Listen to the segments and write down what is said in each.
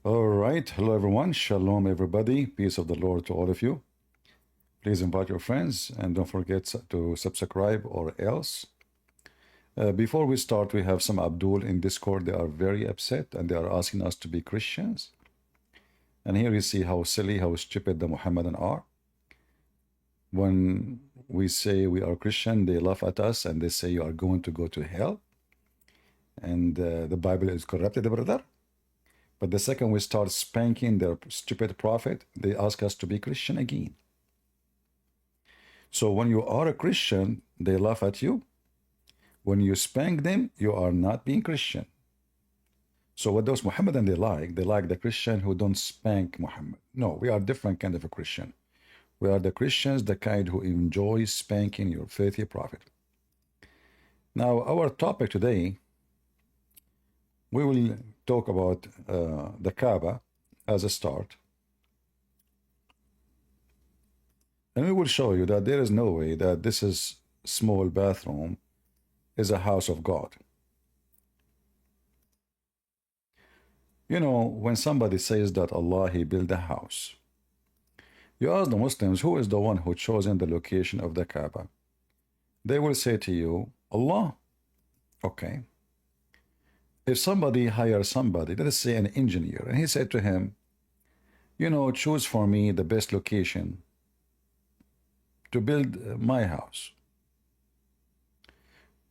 All right. Hello, everyone. Shalom, everybody. Peace of the Lord to all of you. Please invite your friends and don't forget to subscribe or else. Before we start, we have some Abdul in Discord. They are very upset and they are asking us to be Christians. And here you see how silly, how stupid the Muhammadan are. When we say we are Christian, they laugh at us and they say you are going to go to hell. And the Bible is corrupted, brother. But the second we start spanking their stupid prophet, they ask us to be Christian again. So when you are a Christian, they laugh at you. When you spank them, you are not being Christian. So what those Muhammadan they like the Christian who don't spank Muhammad. No, we are different kind of a Christian. We are the Christians, the kind who enjoy spanking your faithful prophet. Now, our topic today, we will talk about the Kaaba as a start. And we will show you that there is no way that this is small bathroom is a house of God. You know, when somebody says that Allah, He built a house, you ask the Muslims, who is the one who chosen the location of the Kaaba? They will say to you, Allah. Okay. If somebody hires somebody, let us say an engineer, and he said to him, you know, choose for me the best location to build my house.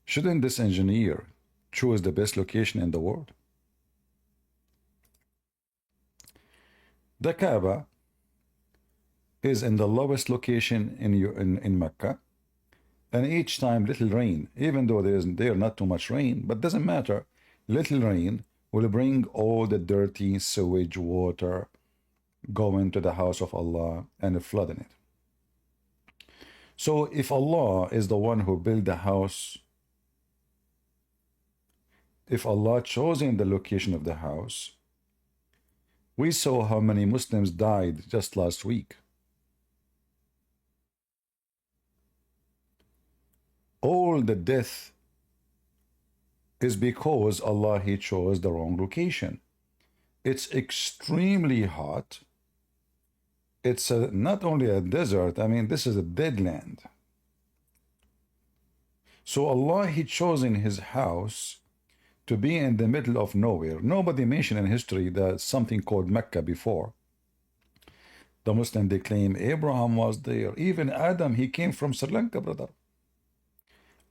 Shouldn't this engineer choose the best location in the world? The Kaaba is in the lowest location in Mecca, and each time little rain, even though there not too much rain, but doesn't matter, little rain will bring all the dirty sewage water going to the house of Allah and flooding it. So if Allah is the one who built the house, if Allah chosen the location of the house, we saw how many Muslims died just last week. All the death is because Allah, He chose the wrong location. It's extremely hot. It's not only a desert, I mean, this is a dead land. So Allah, He chosen His house to be in the middle of nowhere. Nobody mentioned in history that something called Mecca before. The Muslim, they claim Abraham was there. Even Adam, he came from Sri Lanka, brother.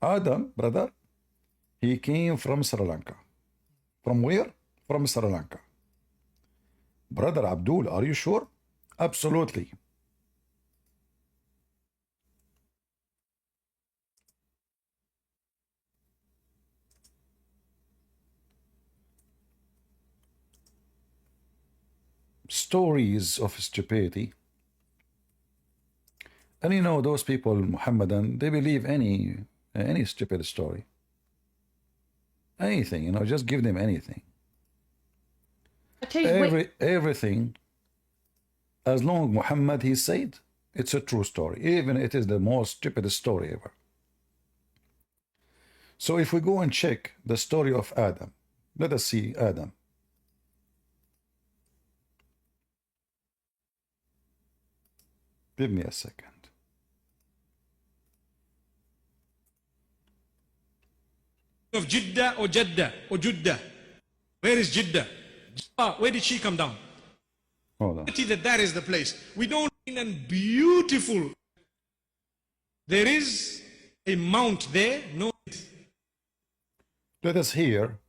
Adam, brother, he came from Sri Lanka. From where? From Sri Lanka. Brother Abdul, are you sure? Absolutely. Stories of stupidity. And you know, those people, Muhammadan, they believe any stupid story. Anything, you know, just give them anything. Everything, as long as Muhammad, he said, it's a true story. Even it is the most stupid story ever. So if we go and check the story of Adam, let us see Adam. Give me a second. Of Jeddah or Jeddah or Judah. Where is Jeddah? Where did she come down? Hold on. That is the place. We don't mean and beautiful. There is a mount there. No. Let us hear,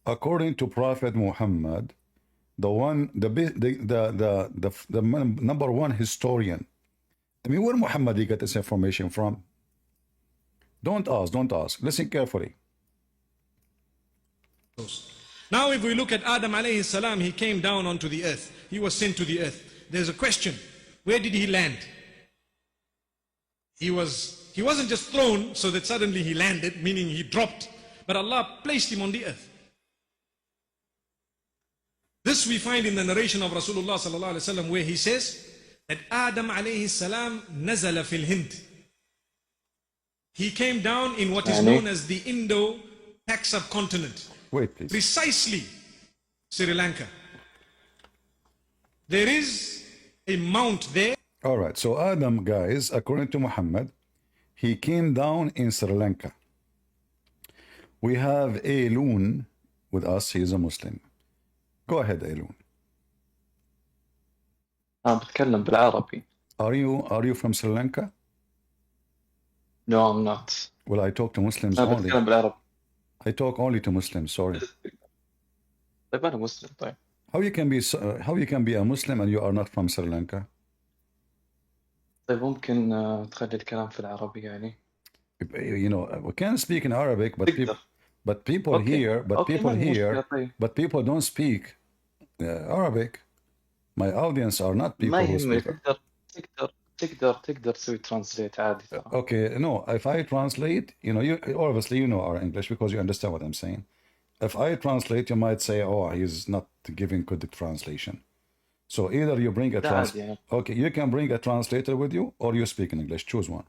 according to Prophet Muhammad, the number one historian. I mean, where Muhammad he got this information from? Don't ask. Listen carefully. Now if we look at Adam alayhi salam, he came down onto the earth. He was sent to the earth. There's a question. Where did he land? He wasn't just thrown so that suddenly he landed, meaning he dropped. But Allah placed him on the earth. This we find in the narration of Rasulullah sallallahu alaihi wasallam, where he says that Adam alayhi salam nazala fil Hind. He came down in what is known as the Indo-Pak subcontinent. Wait, please. Precisely Sri Lanka. There is a mount there. All right. So Adam, guys, according to Muhammad, he came down in Sri Lanka. We have Elun with us. He is a Muslim. Go ahead, Elun. أنا بتكلم بالعربي. Are you from Sri Lanka? No, I'm not. Well, I talk to Muslims أنا only. بتكلم بالعربي. I talk only to Muslims. Sorry. طيب أنا مسلم. طيب. How you can be a Muslim and you are not from Sri Lanka? طيب ممكن تخلي الكلام في العربي يعني. You know, we can speak in Arabic, but تقدر. people أوكي. here, أوكي ما في مشكلة. طيب. but people don't speak Arabic. My audience are not people ما who يهمك. speak. تقدر تسوي ترانسليت عادي ترى. Okay, no, if I translate, you know, you obviously you know our English because you understand what I'm saying. If I translate, you might say, oh, he's not giving good translation. So either you bring a يعني. okay, you can bring a translator with you, or you speak in English. Choose one.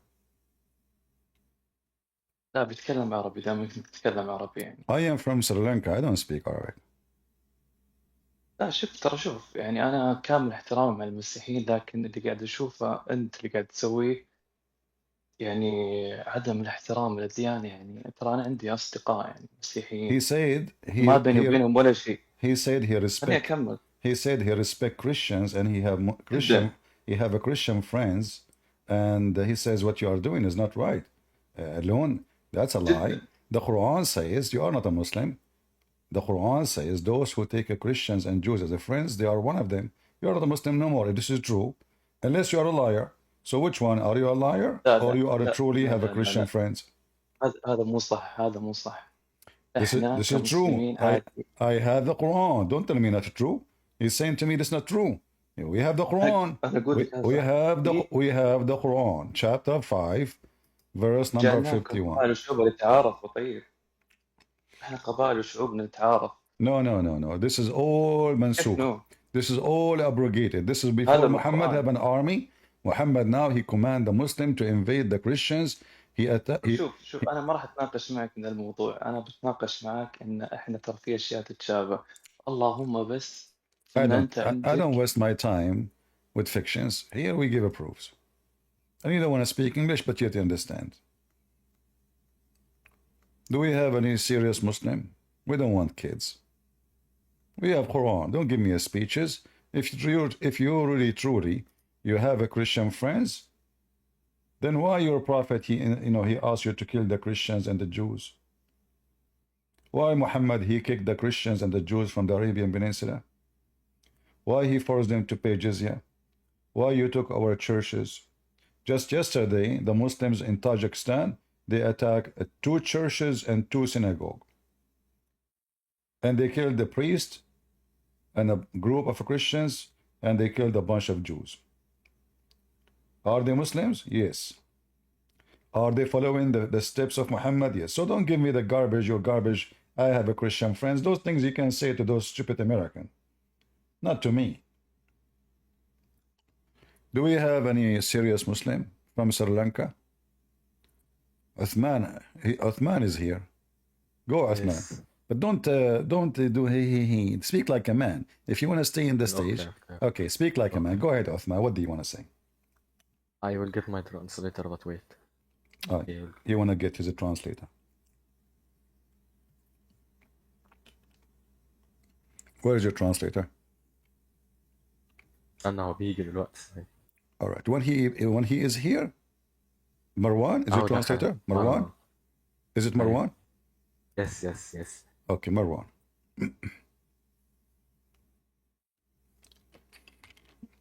لا بيتكلم عربي. دائما تتكلم عربي يعني. I am from Sri Lanka. I don't speak Arabic. لا شوف يعني أنا كامل احترامي مع المسيحيين، لكن اللي قاعد أشوفه أنت اللي قاعد تسويه يعني عدم الاحترام للديانة. يعني ترى أنا عندي أصدقاء يعني مسيحيين. ما بيني وبينهم ولا شيء. He said he خليني أكمل. He said he respect Christians and he have a Christian friends, and he says what you are doing is not right. Alone, that's a lie. The Quran says you are not a Muslim. The Quran says those who take Christians and Jews as a friends, they are one of them. You are not a Muslim no more. This is true, unless you are a liar. So which one? Are you a liar, or you are truly have a Christian friends? هذا مو صح. هذا مو صح. This is true. I have the Quran. Don't tell me not true. He's saying to me this is not true. We have the Quran. We have the Quran, chapter 5, verse number 51. قبائل وشعوب نتعارف. طيب احنا قبائل وشعوب نتعارف. No. This is all mansukh. This is all abrogated. This is before Muhammad have an army. Muhammad now he command the Muslim to invade the Christians. شوف أنا ما راح أتناقش معك من الموضوع. أنا بتناقش معك إن إحنا ترى في أشياء تتشابه. اللهم بس I don't waste my time with fictions. Here we give proofs. And you don't want to speak English, but yet you understand. Do we have any serious Muslim? We don't want kids. We have Quran. Don't give me speeches. If you really truly you have a Christian friends, then why your prophet he asked you to kill the Christians and the Jews? Why Muhammad he kicked the Christians and the Jews from the Arabian Peninsula? Why he forced them to pay jizya? Why you took our churches? Just yesterday, the Muslims in Tajikistan, they attacked 2 churches and 2 synagogues. And they killed the priest and a group of Christians, and they killed a bunch of Jews. Are they Muslims? Yes. Are they following the steps of Muhammad? Yes. So don't give me the garbage, your garbage. I have a Christian friends. Those things you can say to those stupid Americans. Not to me. Do we have any serious Muslim from Sri Lanka? Uthman is here. Go, Uthman. Yes. But don't do he. Speak like a man. If you want to stay in the stage, okay, speak like a man. Go ahead, Uthman. What do you want to say? I will get my translator, but wait. You want to get his translator. Where is your translator? أنا بيجي دلوقتي. All right. When he is here, Marwan is your translator. Marwan, is it Marwan? Yes. Okay, Marwan.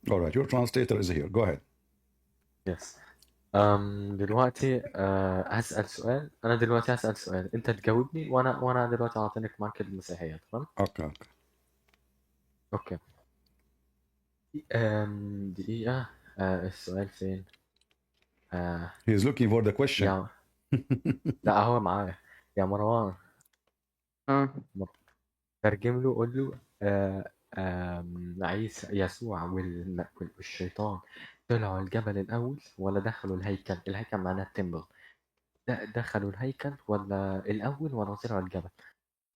All right. Your translator is here. Go ahead. Yes. دلوقتي هسأل سؤال. أنا دلوقتي هسأل سؤال. أنت تجاوبني وأنا دلوقتي أعطيك مارك المسيحية. تمام؟ Okay. دقيقة. السؤال فين؟ He is looking for the question. لا هو معايا. يا مروان. ترجم له قول له عيسى يسوع والشيطان طلعوا الجبل الأول ولا دخلوا الهيكل؟ الهيكل معناه التمبل. دخلوا الهيكل ولا الأول ولا طلعوا الجبل؟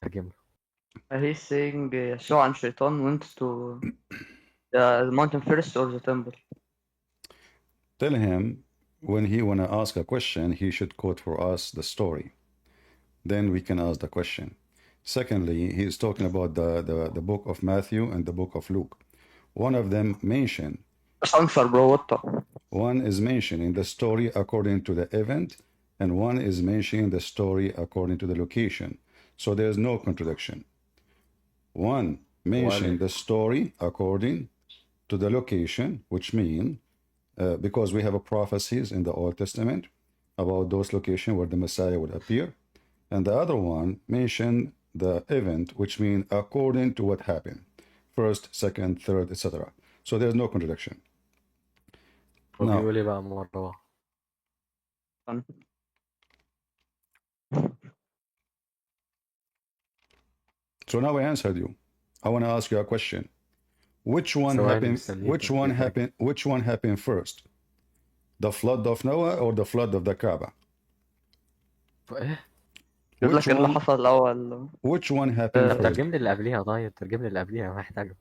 ترجم له. He's saying يسوع and Shaitan went to the mountain first or the temple. Tell him when he want to ask a question, he should quote for us the story. Then we can ask the question. Secondly, he is talking about the book of Matthew and the book of Luke. One of them mentioned, Just answer, bro. What the? one is mentioning the story according to the event, and one is mentioning the story according to the location. So there's no contradiction. One mentioned the story according to the location, which mean because we have a prophecies in the Old Testament about those locations where the Messiah would appear, and the other one mentioned the event, which mean according to what happened, first, second, third, etc. So there's no contradiction. Now, وبيقول ايه بقى مروان؟ so now I answered you. I want to ask you a question. Which one ثواني happened? مستنيك Which one أكيد. happened? Which one happened first? The flood of Noah or the flood of the Kaaba? ايه؟ يقول Which لك اللي one? حصل الأول. Which one happened طب first? ترجم لي اللي قبليها، طيب ترجم لي اللي قبليها محتاجه.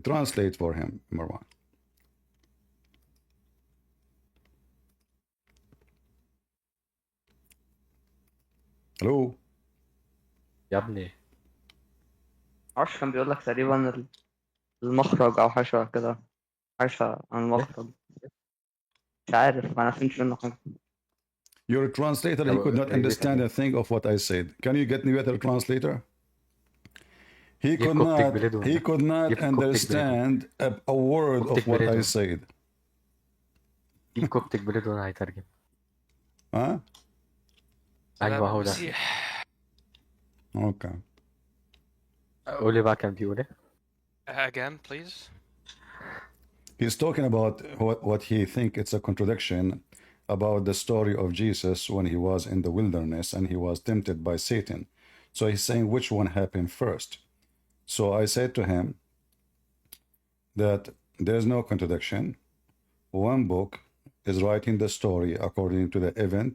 Translate for him, Marwan. Hello. يا ابني معرفش كان بيقول لك تقريبا المخرج أو حاجة شبه كده. حاجة عن المخرج. مش عارف، ما فهمتش منه حاجة. You're a translator. He could not understand a thing of what I said. Can you get me better translator? He جيب could كوبتك not. بلدون. He could not جيب كوبتك understand a word of كوبتك what I بلدون. said. جيب كوبتك بلدون هيترجم. Huh? ايوه هو ده. Okay. قولي بقى كان بيقول ايه؟ Again, please. He's talking about what he think it's a contradiction about the story of Jesus when he was in the wilderness and he was tempted by Satan. So he's saying which one happened first. So I said to him that there's no contradiction. One book is writing the story according to the event,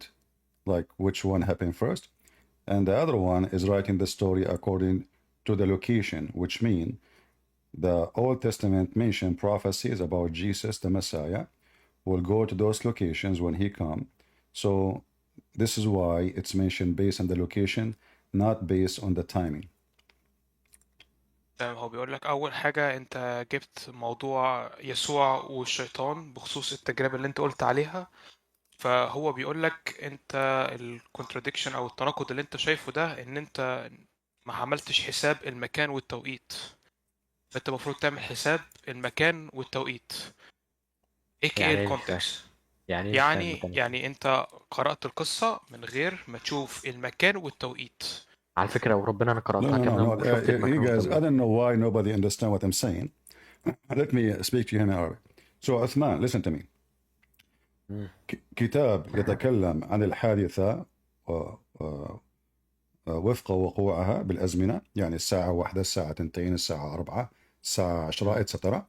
like which one happened first, and the other one is writing the story according to the location, which mean the Old Testament mentioned prophecies about Jesus, the Messiah, will go to those locations when he come. So this is why it's mentioned based on the location, not based on the timing. تمام، هو بيقول لك أول حاجة أنت جبت موضوع يسوع والشيطان بخصوص التجربة اللي أنت قلت عليها، فهو بيقول لك أنت الكونتراديكشن أو التناقض اللي أنت شايفه ده إن أنت ما عملتش حساب المكان والتوقيت. فأنت المفروض تعمل حساب المكان والتوقيت. إيه يعني ايه الكونتكست؟ يعني ايه مش فاهم مكان. يعني أنت قرأت القصة من غير ما تشوف المكان والتوقيت. على فكرة وربنا أنا قرأتها No. كاملة وشفت You المكان guys, I والتوقيت. don't know why nobody understand what I'm saying. Let me speak to you in Arabic. So Uthman, listen to me. كتاب يتكلم عن الحادثة وفق وقوعها بالأزمنة، يعني الساعة 1، الساعة 2، الساعة 4، الساعة 10 etc.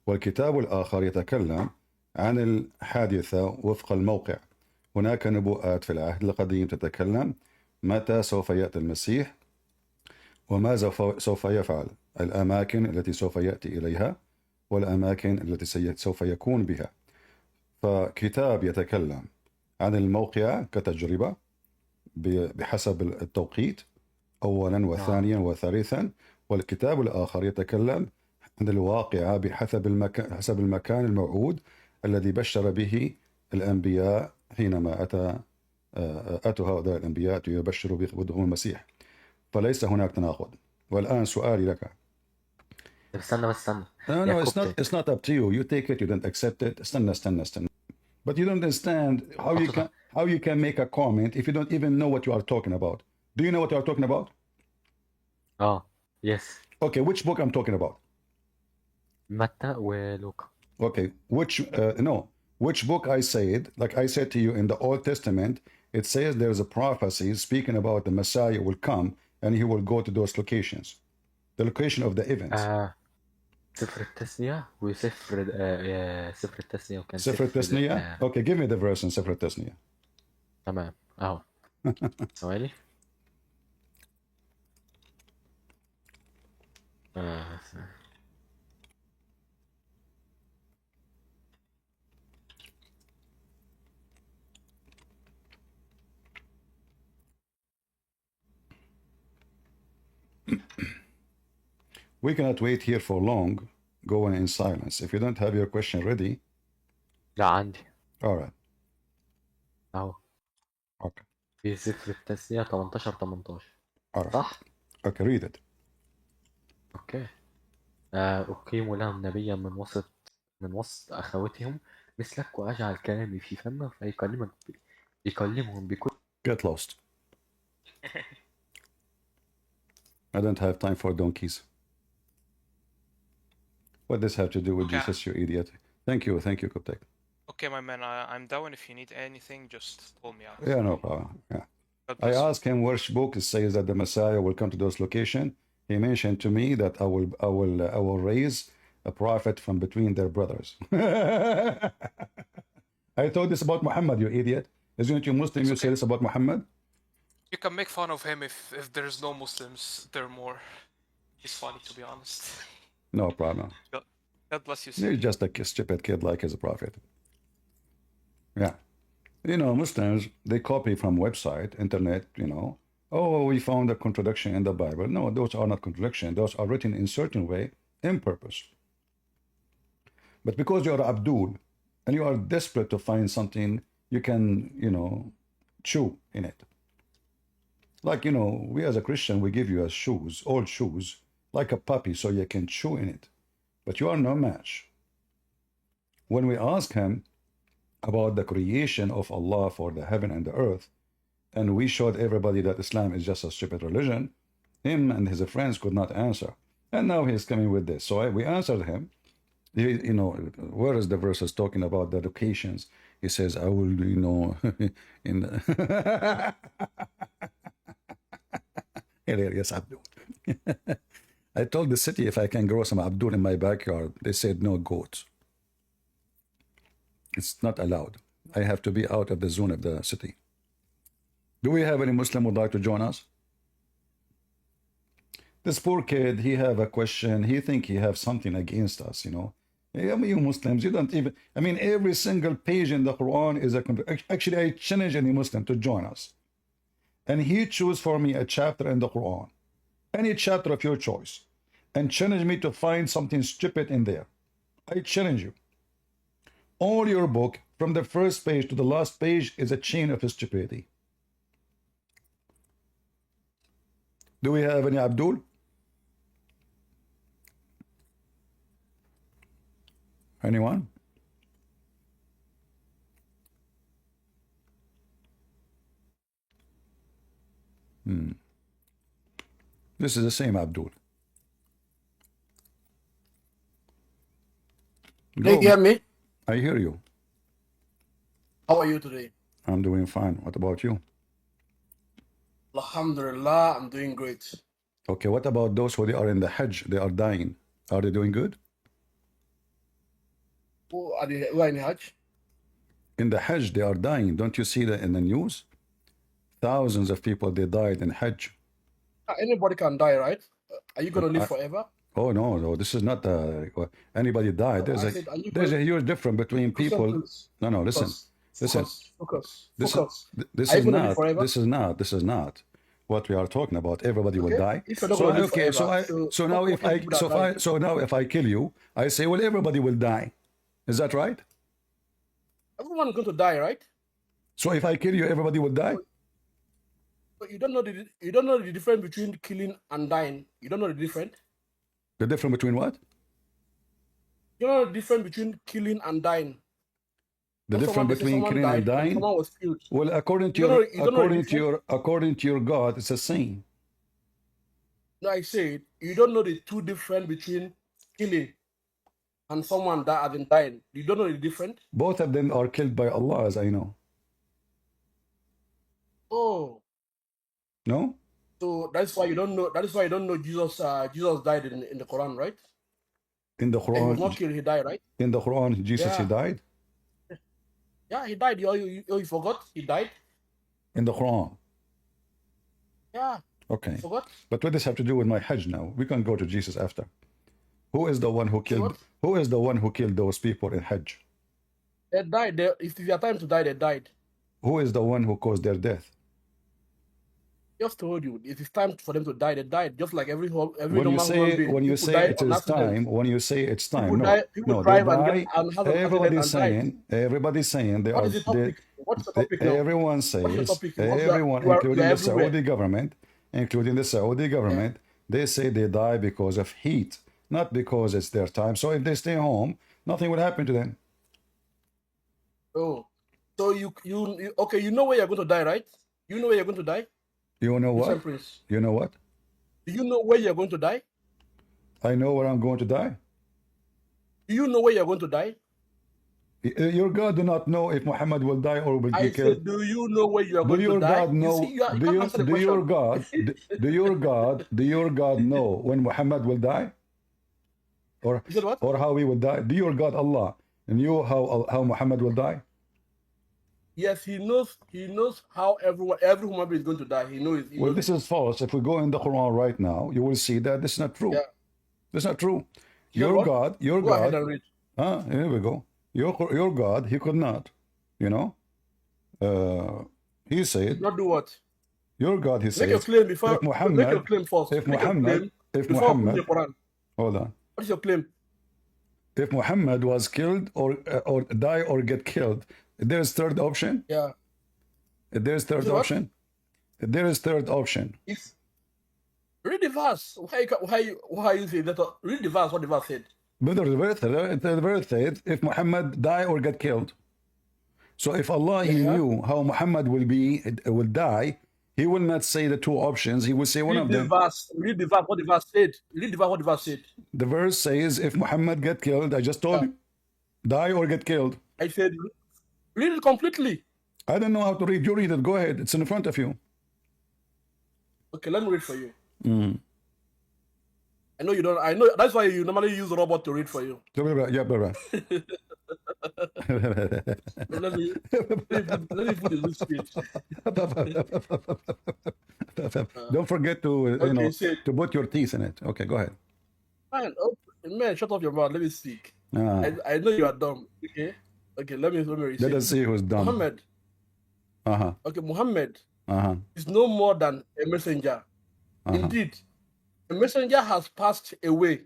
والكتاب الآخر يتكلم عن الحادثة وفق الموقع. هناك نبوءات في العهد القديم تتكلم متى سوف يأتي المسيح وماذا سوف يفعل، الأماكن التي سوف يأتي إليها والأماكن التي سوف يكون بها. فكتاب يتكلم عن الموقع كتجربة بحسب التوقيت أولا وثانيا وثالثا، والكتاب الآخر يتكلم عن الواقعة بحسب المكان الموعود الذي بشر به الأنبياء حينما أتوا هؤلاء الأنبياء يبشروا بظهور المسيح. فليس هناك تناقض. والآن سؤالي لك. استنى. No, it's not up to you. You take it, you don't accept it. استنى. But you don't understand how you can make a comment if you don't even know what you are talking about. Do you know what you are talking about? Yes. Okay, which book I'm talking about? متى ولوقا. Okay, which book I said, like I said to you in the Old Testament, it says there's a prophecy speaking about the Messiah will come and he will go to those locations. The location of the events. سفر التثنية وسفر سفر التثنية وكان سفر التثنية. Okay, give me the verse in سفر التثنية. تمام اهو. ثواني. We cannot wait here for long. Go in silence. If you don't have your question ready, لا عندي all right. اهو Okay. في سفر التثنية 18 All right. صح؟ Okay, read it. اوكي. أقيم لهم نبيا من وسط أخوتهم مثلك وأجعل كلامي في فمه يكلمهم بكل Get lost. I don't have time for donkeys. What does have to do with Okay. Jesus, you idiot? Thank you, Koptek. Okay, my man, I'm down. If you need anything, just call me out. Yeah, no problem. Yeah. God I bless you. asked him which book says that the Messiah will come to those locations. He mentioned to me that I will raise a prophet from between their brothers. I told this about Muhammad, you idiot. Isn't you Muslim? You say this about Muhammad? You can make fun of him if there's no Muslims. There are more. He's funny, to be honest. No problem. God bless you, sir. You're just a stupid kid like his prophet. Yeah. You know, Muslims, they copy from website, internet, you know. Oh, we found a contradiction in the Bible. No, those are not contradictions. Those are written in certain way, in purpose. But because you are Abdul, and you are desperate to find something you can, you know, chew in it. Like, you know, we as a Christian, we give you shoes, old shoes, like a puppy, so you can chew in it. But you are no match. When we ask him about the creation of Allah for the heaven and the earth, and we showed everybody that Islam is just a stupid religion, him and his friends could not answer. And now he's coming with this. So we answered him. You know, where is the verses talking about the locations? He says, I will, you know, in the hilarious Abdul. I told the city if I can grow some Abdul in my backyard. They said no goats. It's not allowed. I have to be out of the zone of the city. Do we have any Muslim who would like to join us? This poor kid, he have a question. He think he have something against us, you know. I mean, you Muslims, you don't even, I mean, every single page in the Quran is a, actually, I challenge any Muslim to join us. And he choose for me a chapter in the Quran, any chapter of your choice, and challenge me to find something stupid in there. I challenge you. All your book, from the first page to the last page, is a chain of stupidity. Do we have any Abdul? Anyone? This is the same Abdul. Can you hear me? I hear you. How are you today? I'm doing fine. What about you? Alhamdulillah, I'm doing great. Okay, what about those who they are in the Hajj? They are dying. Are they doing good? Who are in Hajj? In the Hajj, they are dying. Don't you see that in the news? Thousands of people, they died in Hajj. Anybody can die, right? Are you going to live forever? Oh, no, this is not anybody died. There's a huge difference between people. No, listen. Focus. This is not what we are talking about. Everybody will die. So now if I kill you, I say, well, everybody will die. Is that right? Everyone is going to die, right? So if I kill you, everybody will die? But you don't know the difference between killing and dying. You don't know the difference? The difference between what? You know the difference between killing and dying. The difference between killing and dying? Someone was killed. Well, according to your God, it's the same. No, I said you don't know the two difference between killing and someone that has been dying. You don't know the difference? Both of them are killed by Allah, as I know. Oh. No? So that's why you don't know. That is why you don't know Jesus. Jesus died in the Quran, right? In the Quran, he was not killed. He died, right? In the Quran, Jesus, he died. Yeah, he died. You forgot? He died. In the Quran. Yeah, Okay. Forgot? But what does have to do with my Hajj now? We can go to Jesus after. Who is the one who killed? What? Who is the one who killed those people in Hajj? They died. If it's their time to die, they died. Who is the one who caused their death? Just told you, it is time for them to die. They died, just like every When you normal human say being. when you People say die it on is accident. time, when you say it's time, People no, die. People no, they drive and die. have an accident Everybody's and died. saying, everybody's saying they What are. is the topic? What's the topic now? Everyone What's the says, topic? everyone, You are including the everywhere. Saudi government, they say they die because of heat, not because it's their time. So if they stay home, nothing will happen to them. Oh, so you okay? You know where you're going to die, right? You know where you're going to die, You know Christian what? Prince. You know what? Do you know where you're going to die? I know where I'm going to die. Do you know where you're going to die? Your God do not know if Muhammad will die or will be I killed. said, do you know where you are Do going to your die? God know? You see, you Do can't you answer the do your question. God do your God know when Muhammad will die, or You said what? how he will die? Do your God Allah knew how Muhammad will die? Yes, he knows. He knows how every human being is going to die. He knows. He Well, knows this it. is false. If we go in the Quran right now, you will see that this is not true. Yeah. That's not true. You said Your what? God, Go ahead and read. here we go. Your God, he could not, you know. He said, Not do what? your God, he Make your says, claim before. if Make your Muhammad, claim first. if Make your Muhammad, claim if before opening the Muhammad, Quran. hold on. What is your claim? If Muhammad was killed or die or get killed, there's third option. Yeah. There's third Is it what? option. There is third option. If read the verse. Why you say that? Read the verse. What the verse said. But the verse says, if Muhammad die or get killed. So if Allah he Yeah. knew how Muhammad will die, he will not say the two options. He will say one Read of the them. verse. Read the verse. What the verse said. Read the verse. What the verse said. The verse says, if Muhammad get killed, I just told Yeah. you, die or get killed. I said, read it completely. I don't know how to read. You read it. Go ahead. It's in front of you. Okay, let me read for you. Mm. I know you don't. I know that's why you normally use a robot to read for you. Yeah, blah. Let me put it this speech. Don't forget to Okay, say, to put your teeth in it. Okay, go ahead. man, shut up your mouth. Let me speak. Ah, I know you are dumb. Okay. Let me read. let us see who's dumb. Muhammad. Uh-huh. Okay, Muhammad Uh-huh. is no more than a messenger. Uh-huh. Indeed, a messenger has passed away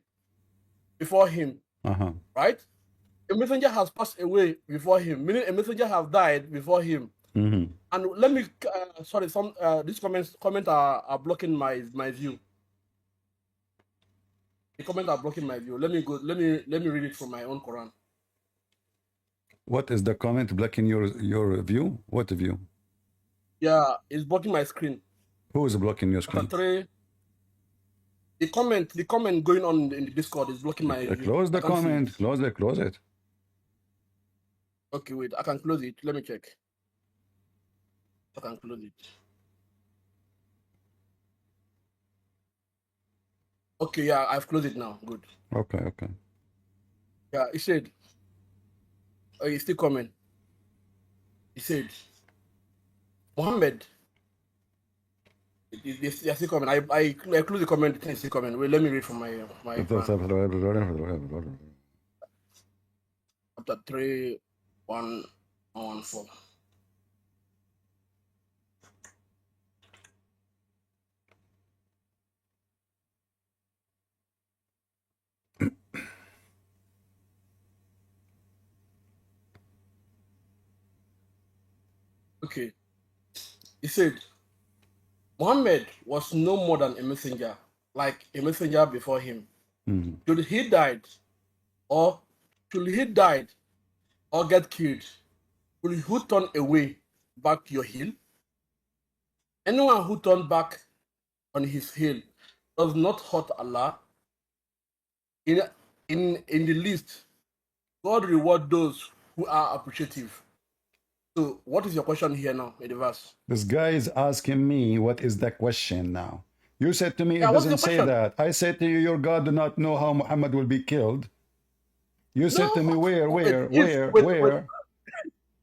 before him. Uh-huh. Right? A messenger has passed away before him, meaning a messenger has died before him. Mm-hmm. And let me, sorry, these comments are blocking my view. The comments are blocking my view. Let me go. Let me read it from my own Quran. What is the comment blocking your view? What view? Yeah, it's blocking my screen. Who is blocking your Chapter screen? 3. The comment going on in the Discord is blocking my view. Close the I can't see comment. it. Close it. Okay, wait. I can close it. Let me check. I can close it. Okay, yeah, I've closed it now. Good. Okay. Yeah, he said. Oh, he's still coming. He said, Muhammad. They're still coming. I close the comment. It's still coming. Wait, let me read from my Quran. Chapter 3, 1:14. Okay. He said, Muhammad was no more than a messenger, like a messenger before him. Mm-hmm. Should he died or get killed, will you turn away back your heel? Anyone who turns back on his heel does not hurt Allah. In the least, God reward those who are appreciative. So what is your question here now in the verse? This guy is asking me what is the question now. You said to me Yeah, it what's the doesn't say question? that. I said to you, your God do not know how Muhammad will be killed. You said to me, where? Wait.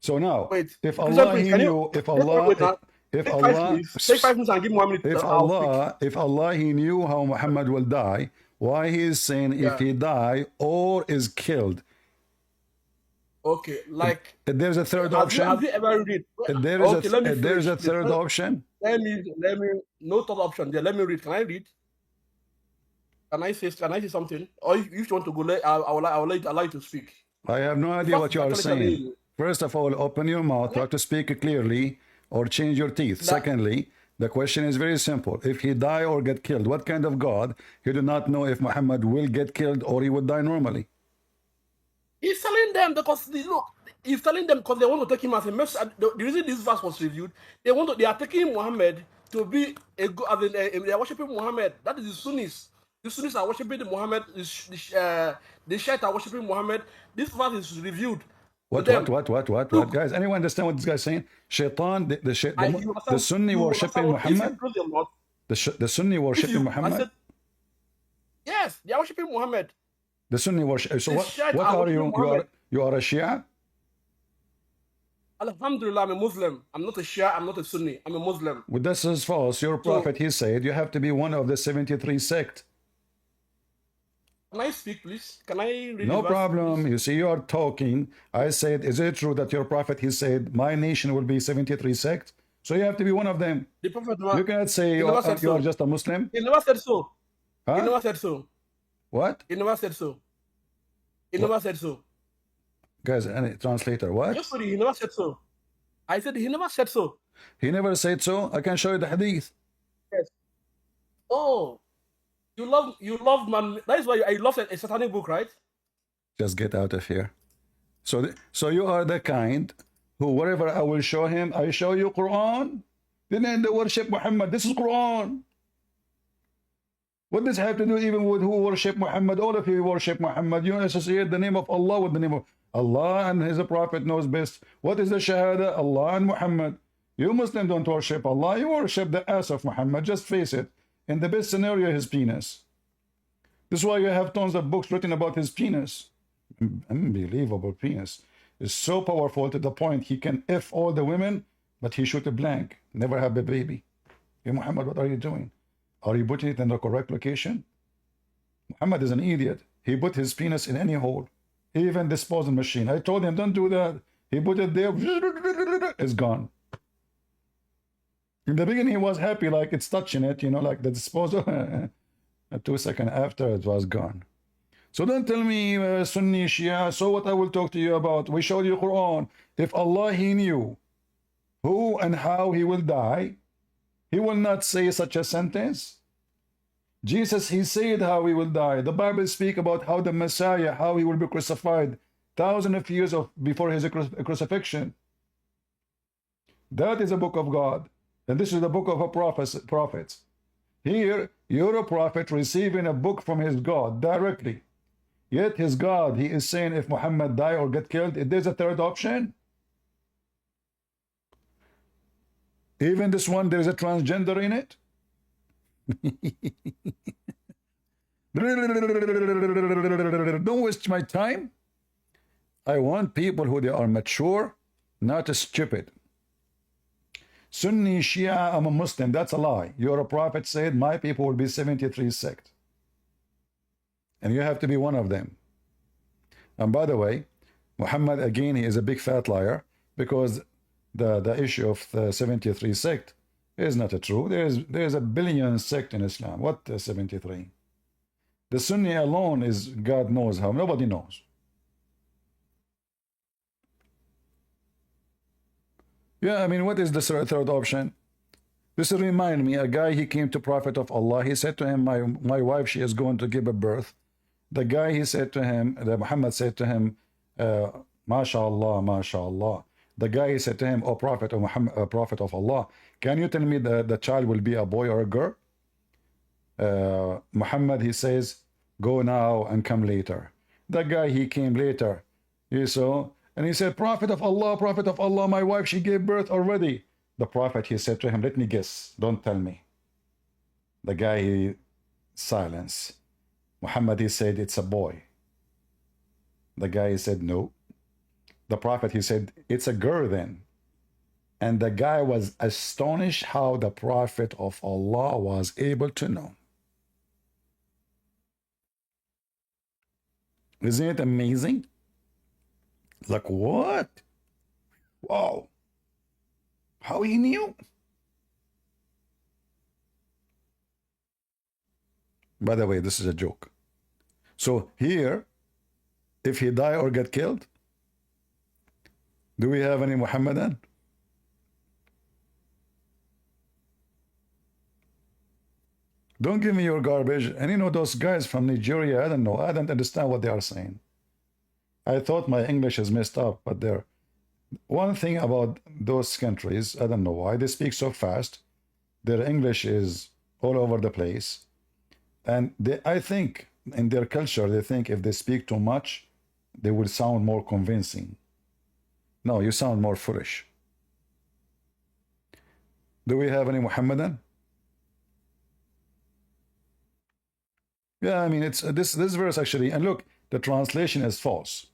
So now, Wait. if Christian Allah Prince, he can knew, you- if wait, Allah, wait, now. if Take 5 Allah, minutes. Take 5 minutes and give me 1 minute. if Allah, he knew how Muhammad will die, why he is saying if Yeah. he die or is killed? Okay, like There's a third have option. you ever read? There is Okay, let me there's a finish. third option. Let me no third option there. Let me read. Can I read? Can I say something? Or if you want to go, I will allow you to speak. I have no idea what you are Actually telling saying. you. First of all, open your mouth, try to speak clearly, or change your teeth. Secondly, the question is very simple. If he die or get killed, what kind of God? You do not know if Muhammad will get killed or he would die normally. He's telling them because he's telling them because they want to take him as a messenger. The reason this verse was reviewed, they are taking Muhammad to be a god. They are worshiping Muhammad. That is the Sunnis. The Sunnis are worshiping Muhammad. The Shiites are worshiping Muhammad. This verse is reviewed. What, guys? Anyone understand what this guy's saying? Shaitan, the Sunni worshiping Muhammad? The Sunni worshiping Muhammad? Yes, they are worshiping Muhammad. The Sunni worship. So what are are you? You are a Shia? Alhamdulillah, I'm a Muslim. I'm not a Shia, I'm not a Sunni. I'm a Muslim. Well, this is false. Your prophet, he said, you have to be one of the 73 sect. Can I speak, please? Can I read No the verse, problem. please? You see, you are talking. I said, is it true that your prophet, he said, my nation will be 73 sect? So you have to be one of them. The prophet, You cannot say you are just a Muslim. He never said so. Huh? He never said so. What? He never said so. He never said so. Guys, any translator, what? Just sorry, he never said so. I said he never said so. He never said so. I can show you the hadith. Yes. Oh, you love man. That is why I love a satanic book, right? Just get out of here. So you are the kind who, wherever I will show him, I show you Quran. Then they worship Muhammad. This is Quran. What does it have to do even with who worship Muhammad? All of you worship Muhammad. You associate the name of Allah with the name of Allah, and his prophet knows best. What is the Shahada? Allah and Muhammad. You Muslims don't worship Allah. You worship the ass of Muhammad. Just face it. In the best scenario, his penis. This is why you have tons of books written about his penis. Unbelievable penis. It's so powerful to the point he can F all the women, but he shoot a blank. Never have a baby. Hey Muhammad, what are you doing? Are you putting it in the correct location? Muhammad is an idiot. He put his penis in any hole. Even disposal machine. I told him, don't do that. He put it there. It's gone. In the beginning, he was happy, like it's touching it, you know, like the disposal. 2 seconds after, it was gone. So don't tell me Sunni, Shia. So what I will talk to you about? We showed you Quran. If Allah, he knew who and how he will die, he will not say such a sentence. Jesus, he said how he will die. The Bible speaks about how the Messiah, how he will be crucified thousands of years before his crucifixion. That is a book of God. And this is the book of a prophet. Here, you're a prophet receiving a book from his God directly. Yet his God, he is saying if Muhammad die or get killed, there's a third option. Even this one, there's a transgender in it. Don't waste my time. I want people who they are mature, not stupid. Sunni, Shia, I'm a Muslim. That's a lie. Your prophet said my people will be 73 sect. And you have to be one of them. And by the way, Muhammad, again, he is a big fat liar, because the issue of the 73 sect is not true. There's a billion sect in Islam. What 73? The Sunni alone is God knows how. Nobody knows. Yeah, I mean, what is the third option? This remind me, a guy, he came to Prophet of Allah. He said to him, my wife, she is going to give a birth. The guy, he said to him, Muhammad said to him, MashaAllah, MashaAllah. The guy, he said to him, O Prophet of Muhammad, Prophet of Allah, can you tell me the child will be a boy or a girl? Muhammad, he says, go now and come later. That guy, he came later. You saw? And he said, Prophet of Allah, my wife, she gave birth already. The Prophet, he said to him, let me guess, don't tell me. The guy, he silence. Muhammad, he said, it's a boy. The guy, he said, no. The Prophet, he said, it's a girl then. And the guy was astonished how the Prophet of Allah was able to know. Isn't it amazing? Like, what? Wow. How he knew? By the way, this is a joke. So here, if he die or get killed, do we have any Muhammadan? Don't give me your garbage. And you know, those guys from Nigeria, I don't know. I don't understand what they are saying. I thought my English is messed up, but they're... One thing about those countries, I don't know why, they speak so fast. Their English is all over the place. And they, I think in their culture, they think if they speak too much, they will sound more convincing. No, you sound more foolish. Do we have any Muhammadan? Yeah, I mean, it's this verse actually, and look, the translation is false.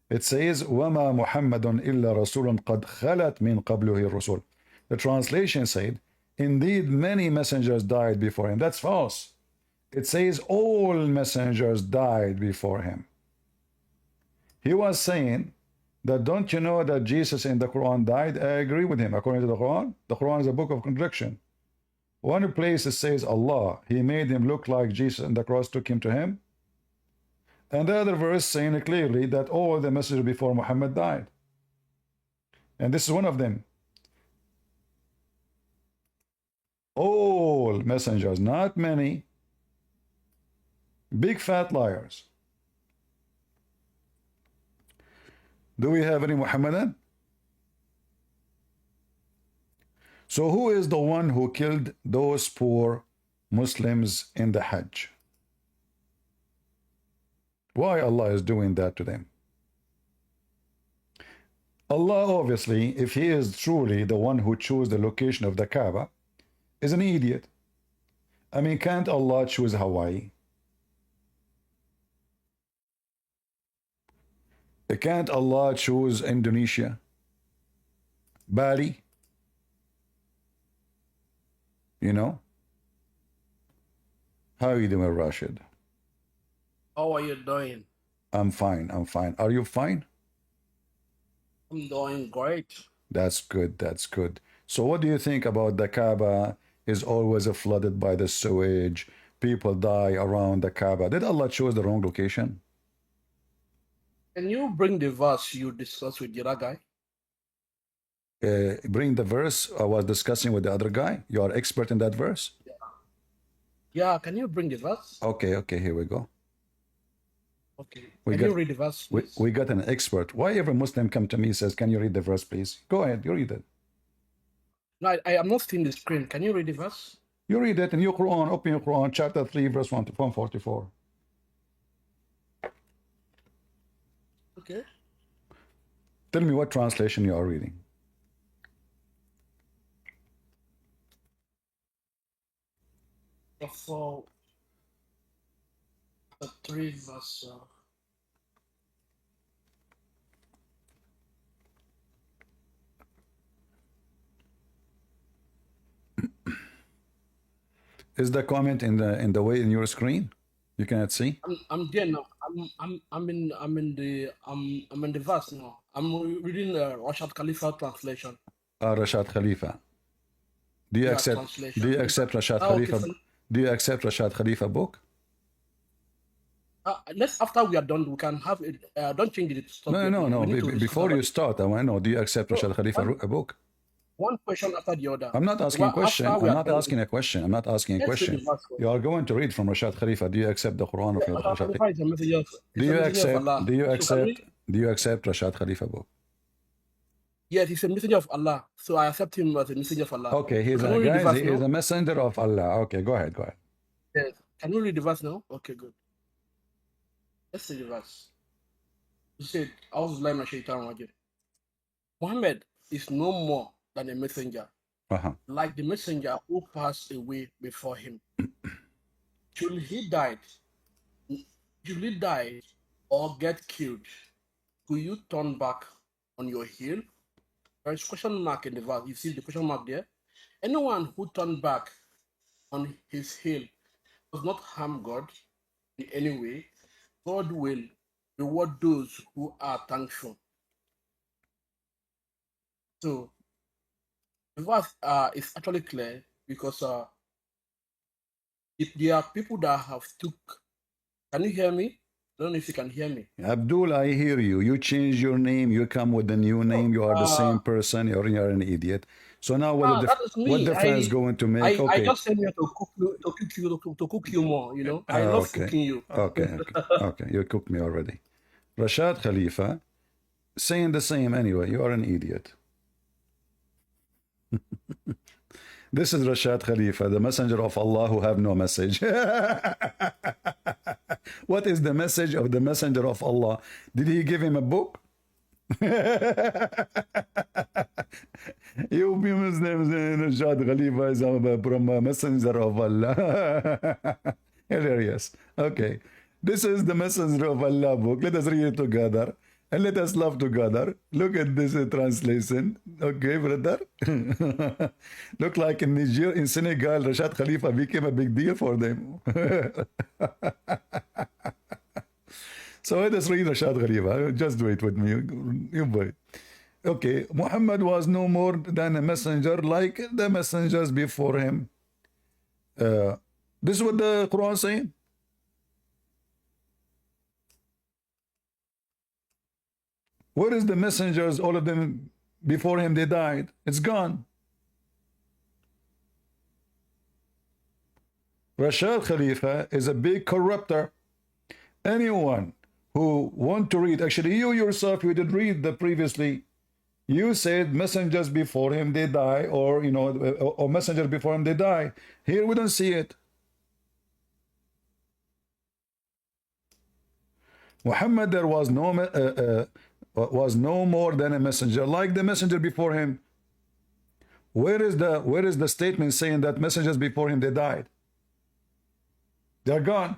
It says, وَمَا مُحَمَّدٌ إِلَّا رَسُولٌ قَدْ خَلَتْ مِنْ قَبْلُهِ الرُّسُولُ. The translation said, indeed, many messengers died before him. That's false. It says all messengers died before him. He was saying that, don't you know that Jesus in the Quran died? I agree with him. According to the Quran is a book of contradiction. One place it says Allah, he made him look like Jesus and the cross took him to him. And the other verse saying clearly that all the messengers before Muhammad died. And this is one of them. All messengers, not many. Big fat liars. Do we have any Muhammadan? So who is the one who killed those poor Muslims in the Hajj? Why Allah is doing that to them? Allah, obviously, if he is truly the one who chose the location of the Kaaba, is an idiot. I mean, can't Allah choose Hawaii? Can't Allah choose Indonesia? Bali? You know? How are you doing, Rashid? How are you doing? I'm fine, I'm fine. Are you fine? I'm doing great. That's good, that's good. So what do you think about the Kaaba is always flooded by the sewage? People die around the Kaaba. Did Allah choose the wrong location? Can you bring the verse you discussed with the other guy? Bring the verse I was discussing with the other guy. You are expert in that verse? Yeah, can you bring the verse? Okay, okay, here we go. Okay. We Can got- you read the verse, please? We got an expert. Why every Muslim come to me and says, can you read the verse, please? Go ahead, you read it. No, I am not seeing the screen. Can you read the verse? You read it in your Quran, open your Quran, chapter 3, verse 144. Okay. Tell me what translation you are reading. For the 3 verse. Is the comment in the way in your screen? You cannot see? I'm there now. I'm in the verse now. I'm reading the Rashad Khalifa translation. Rashad Khalifa. Do you Yeah, accept translation. do you accept Rashad Ah, okay, Khalifa? so- Do you accept Rashad Khalifa book? Let's after we are done, we can have it. Don't change it. Stop No, it. no, no. We need to discuss Before you about start, I want to know, do you accept Rashad Khalifa book? one question after the other. I'm not asking a Well, question. after I'm we are not done, asking a question. I'm not asking a let's read question. the verse first. You are going to read from Rashad Khalifa. Do you accept the Quran of Rashad Rashad Khalifa Khalifa? is a messenger of, Do you accept? Allah. Do you So can accept? we- Do you accept Rashad Khalifa book? Yes, he's a messenger of Allah. So I accept him as a messenger of Allah. Okay, he's So can a we read the guys. verse He is now? a messenger of Allah. Okay, go ahead, go ahead. Yes. Can we read the verse now? Okay, good. Let's read the verse. He said, "A'udhu min shaitan rajim." Muhammad is no more than a messenger, like the messenger who passed away before him. Should he die or get killed, will you turn back on your heel? There is question mark in the verse. You see the question mark there? Anyone who turned back on his heel does not harm God in any way. God will reward those who are thankful. So the verse is actually clear because if there are people that have took. Can you hear me? I don't know if you can hear me. Abdul, I hear you. You change your name. You come with a new name. You are the same person. You're an idiot. So now That is me. what difference going to make? I Okay. just came here to cook you more. You know, I love Okay. cooking you. Okay. Okay. You cooked me already. Rashad Khalifa saying the same anyway. You are an idiot. This is Rashad Khalifa, the messenger of Allah who have no message. What is the message of the messenger of Allah? Did he give him a book? You be Muslims, Rashad Khalifa is from a messenger of Allah. Hilarious. Okay. This is the messenger of Allah book. Let us read it together. And let us love together. Look at this translation. Okay, brother. Look like in Niger, in Senegal, Rashad Khalifa became a big deal for them. So let us read Rashad Khalifa. Just wait with me. You wait. Okay, Muhammad was no more than a messenger like the messengers before him. This is what the Quran is saying. Where is the messengers? All of them before him, they died. It's gone. Rashad Khalifa is a big corrupter. Anyone who want to read, actually you yourself, you did read the previously. You said messengers before him, they die, or, you know, or messengers before him, they die. Here we don't see it. Muhammad, there was no more than a messenger like the messenger before him. Where is the statement saying that messengers before him, they died? They're gone.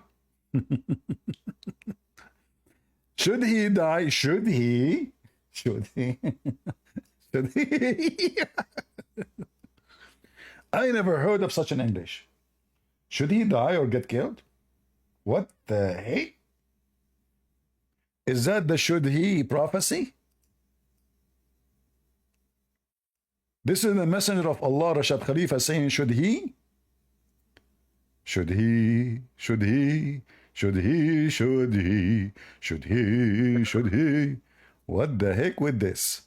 Should he die? Should he? Should he? Should he? I never heard of such an English. Should he die or get killed? What the heck? Is that the should he prophecy? This is the messenger of Allah, Rashad Khalifa, saying should he? Should he? Should he? Should he? Should he? Should he? Should he? What the heck with this?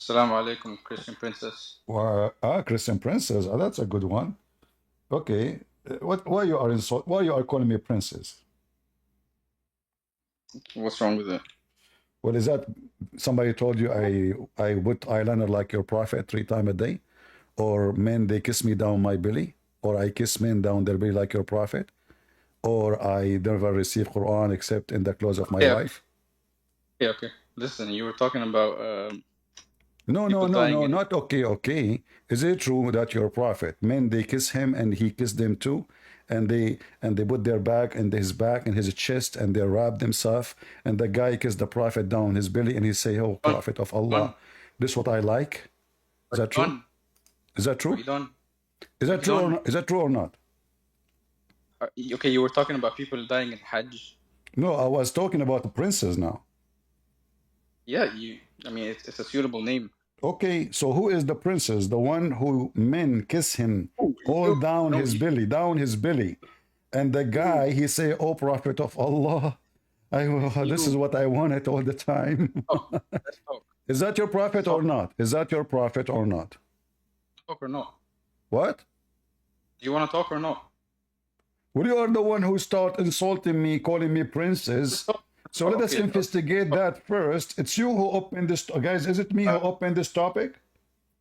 Assalamu alaikum, Christian princess. Christian princess. Oh, that's a good one. Okay. Why you are calling me princess? What's wrong with that? What is that? Somebody told you I put eyeliner like your prophet 3 times a day? Or men, they kiss me down my belly? Or I kiss men down their belly like your prophet? Or I never receive Quran except in the clothes of my wife? Yeah, okay. Listen, you were talking about No, not okay. Is it true that your prophet, men, they kiss him and he kissed them too? And they put their back and his back and his chest and they wrap themselves, and the guy kissed the prophet down his belly and he say, "Oh, prophet of Allah, this is what I like." Is that true? Is that true? Is that true or not? Is that true or not? Okay, you were talking about people dying in Hajj. No, I was talking about the princess now. Yeah, I mean, it's a suitable name. Okay, so who is the princess? The one who men kiss him all down his belly. And the guy, he say, "Oh, prophet of Allah, this is what I wanted all the time." Let's talk. Is that your prophet or not? Is that your prophet or not? Talk or not? What? Do you want to talk or not? Well, you are the one who start insulting me, calling me princess. So let us investigate that first. It's you who opened this, guys. Is it me who opened this topic?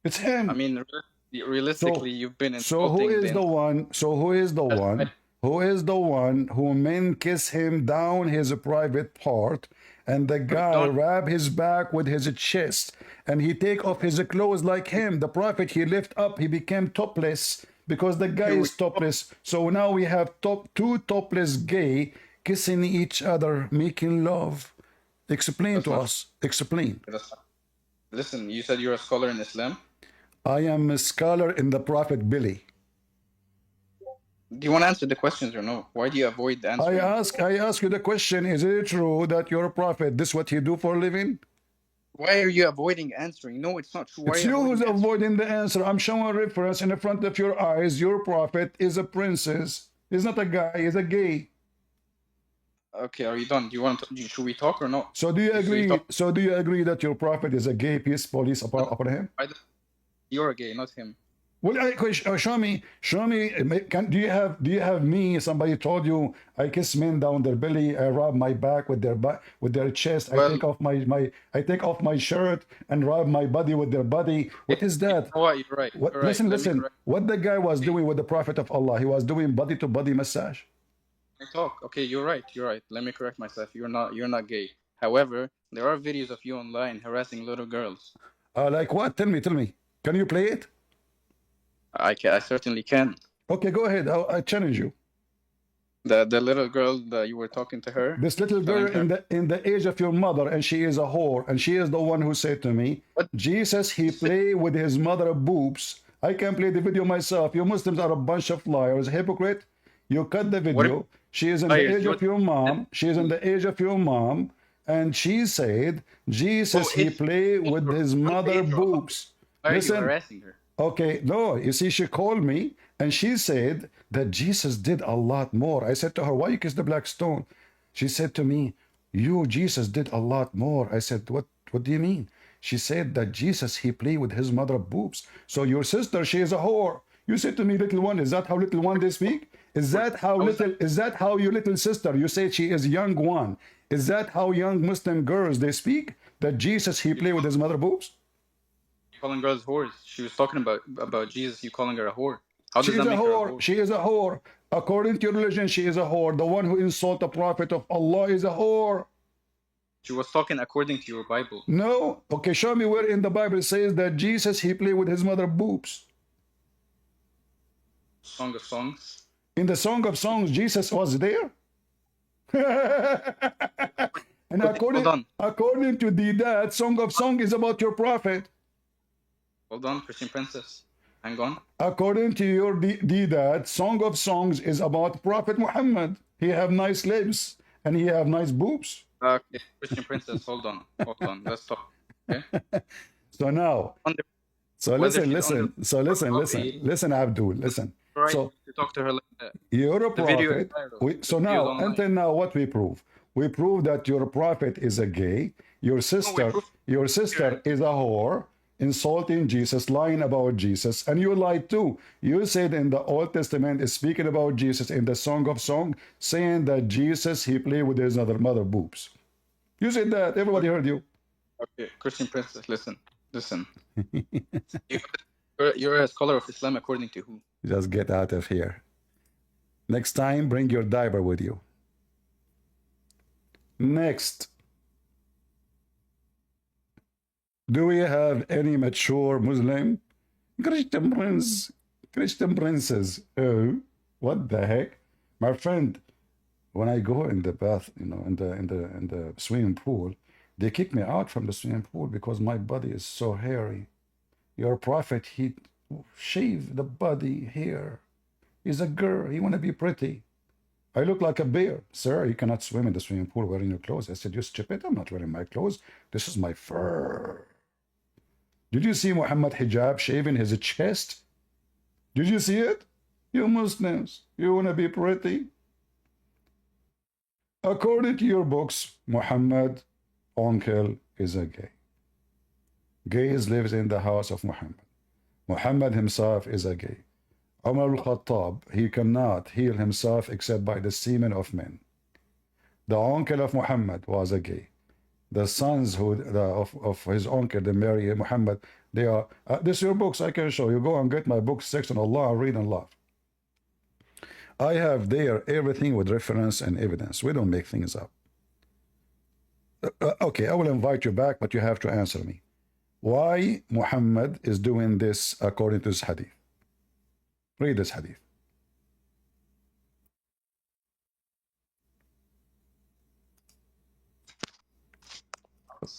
It's him. I mean, realistically, you've been insulting. So who is the one? So who is the one? Who is the one who men kiss him down his private part, and the guy wrap his back with his chest, and he take off his clothes like him? The prophet, he lift up, he became topless because the guy is topless. So now we have two topless gay kissing each other, making love. Explain to us. Explain. Listen, you said you're a scholar in Islam. I am a scholar in the Prophet Billy. Do you want to answer the questions or no? Why do you avoid answering? I ask you the question, is it true that you're a prophet? This is what you do for a living? Why are you avoiding answering? No, it's not true. Why It's are you who's avoiding answering? avoiding the answer. I'm showing a reference in the front of your eyes. Your prophet is a princess. He's not a guy, he's a gay. Okay, are you done? Do you want to, should we talk or not? So do you Should we agree? talk? So do you agree that your prophet is a gay peace police upon him? You're gay, not him. Well, show me. Do you have me? Somebody told you I kiss men down their belly. I rub my back with their chest. Well, I take off my shirt and rub my body with their body. What is that? You know what? You're right. What, You're right. listen. What the guy was doing with the Prophet of Allah? He was doing body to body massage. Talk. Okay, you're right. You're right. Let me correct myself. You're not gay. However, there are videos of you online harassing little girls. Like what? Tell me. Can you play it? I certainly can. Okay, go ahead. I challenge you. The little girl that you were talking to her. This little girl in the age of your mother, and she is a whore, and she is the one who said to me, What? Jesus, he play with his mother boobs. I can play the video myself. You Muslims are a bunch of liars, hypocrite. You cut the video. She is in the age of your mom. She is in the age of your mom, and she said, Jesus, he play with his mother boobs. Why are you Listen. harassing her? Okay, no, you see, she called me and she said that Jesus did a lot more. I said to her, why you kiss the black stone? She said to me, Jesus did a lot more. I said, what do you mean? She said that Jesus, he played with his mother boobs. So your sister, she is a whore. You said to me, little one, is that how little one they speak? Is that how your little sister, you say she is young one. Is that how young Muslim girls they speak? That Jesus, he played with his mother boobs? Calling girls whores. She was talking about Jesus. You calling her a whore? How does She is that a make her a whore. whore? She is a whore. According to your religion, she is a whore. The one who insults the Prophet of Allah is a whore. She was talking according to your Bible. No. Okay, show me where in the Bible it says that Jesus, he played with his mother boobs. Song of Songs. In the Song of Songs, Jesus was there. And according to that, Song of Songs is about your Prophet. Hold on, Christian Princess. Hang on. According to your that Song of Songs is about Prophet Muhammad. He have nice lips and he have nice boobs. Okay, Christian Princess, hold on. Let's talk. Okay. So now, listen, Abdul, listen. Right, So to talk to her like that. you're a The video is prophet. viral. So The video is now, online. until now, what we prove? We prove that your prophet is a gay. Your sister is a whore, insulting Jesus, lying about Jesus, and you lied too. You said in the Old Testament is speaking about Jesus in the Song of Songs, saying that Jesus he played with his mother boobs. You said that. Everybody heard you. Okay, Christian Princess, listen. You're a scholar of Islam according to who? Just get out of here. Next time, bring your diaper with you. Next. Do we have any mature Muslim? Christian princes. Oh, what the heck? My friend, when I go in the bath, in the swimming pool, they kick me out from the swimming pool because my body is so hairy. Your prophet, he shaved the body hair. He's a girl. He want to be pretty. I look like a bear. Sir, you cannot swim in the swimming pool wearing your clothes. I said, you stupid. I'm not wearing my clothes. This is my fur. Did you see Muhammad hijab shaving his chest? Did you see it? You Muslims, you want to be pretty? According to your books, Muhammad, uncle, is a gay. Gays lives in the house of Muhammad. Muhammad himself is a gay. Umar al-Khattab, he cannot heal himself except by the semen of men. The uncle of Muhammad was a gay. The sons of his uncle, they marry Muhammad, they are, this is your books, I can show you. Go and get my book, section Allah, read and love. I have there everything with reference and evidence. We don't make things up. Okay, I will invite you back, but you have to answer me. Why Muhammad is doing this according to this hadith? Read this hadith.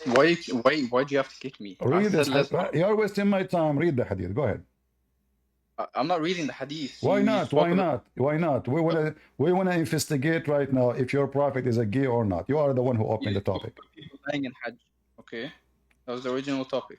Why do you have to kick me? I Read said this. let's talk. You're wasting my time. Read the hadith. Go ahead. I'm not reading the hadith. Why You not? spoke Why about not? Why not? We wanna investigate right now if your prophet is a gay or not. You are the one who opened the topic. people dying in Hajj. Okay, that was the original topic.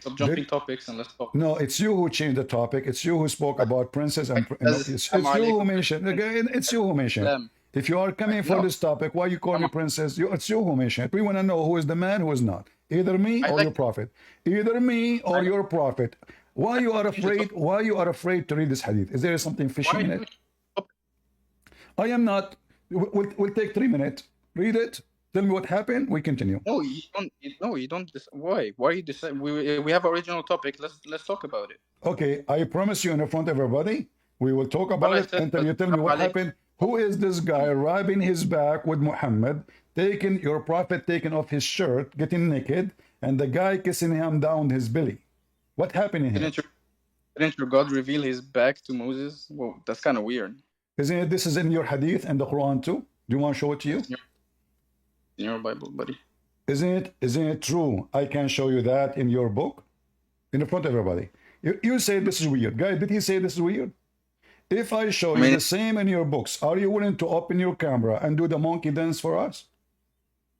Stop jumping Did, topics and let's talk. no, it's you who changed the topic. It's you who spoke about princess and it's you who mentioned. Again, it's you who mentioned. Islam. If you are coming for No. this topic, why you call Come me on. princess? It's you who mentioned. We want to know who is the man, who is not. Either me I or like- your prophet. Either me or your prophet. Why you are afraid? Why you are afraid to read this hadith? Is there something fishy Why in it? I am not. We'll take 3 minutes. Read it. Tell me what happened. We continue. No, you don't. No, you don't. Why? Why are you decide? We have original topic. Let's talk about it. Okay, I promise you in front of everybody, we will talk about Well, I it said, until you tell me but- what happened. Who is this guy rubbing his back with Muhammad, taking your prophet taking off his shirt, getting naked, and the guy kissing him down his belly? What happened in here? Didn't your God reveal His back to Moses? Well, that's kind of weird. Isn't it? This is in your hadith and the Quran too. Do you want to show it to you? In your Bible, buddy. Isn't it true? I can show you that in your book, in front of everybody. You say this is weird, guy. Did he say this is weird? If I show you the same in your books, are you willing to open your camera and do the monkey dance for us?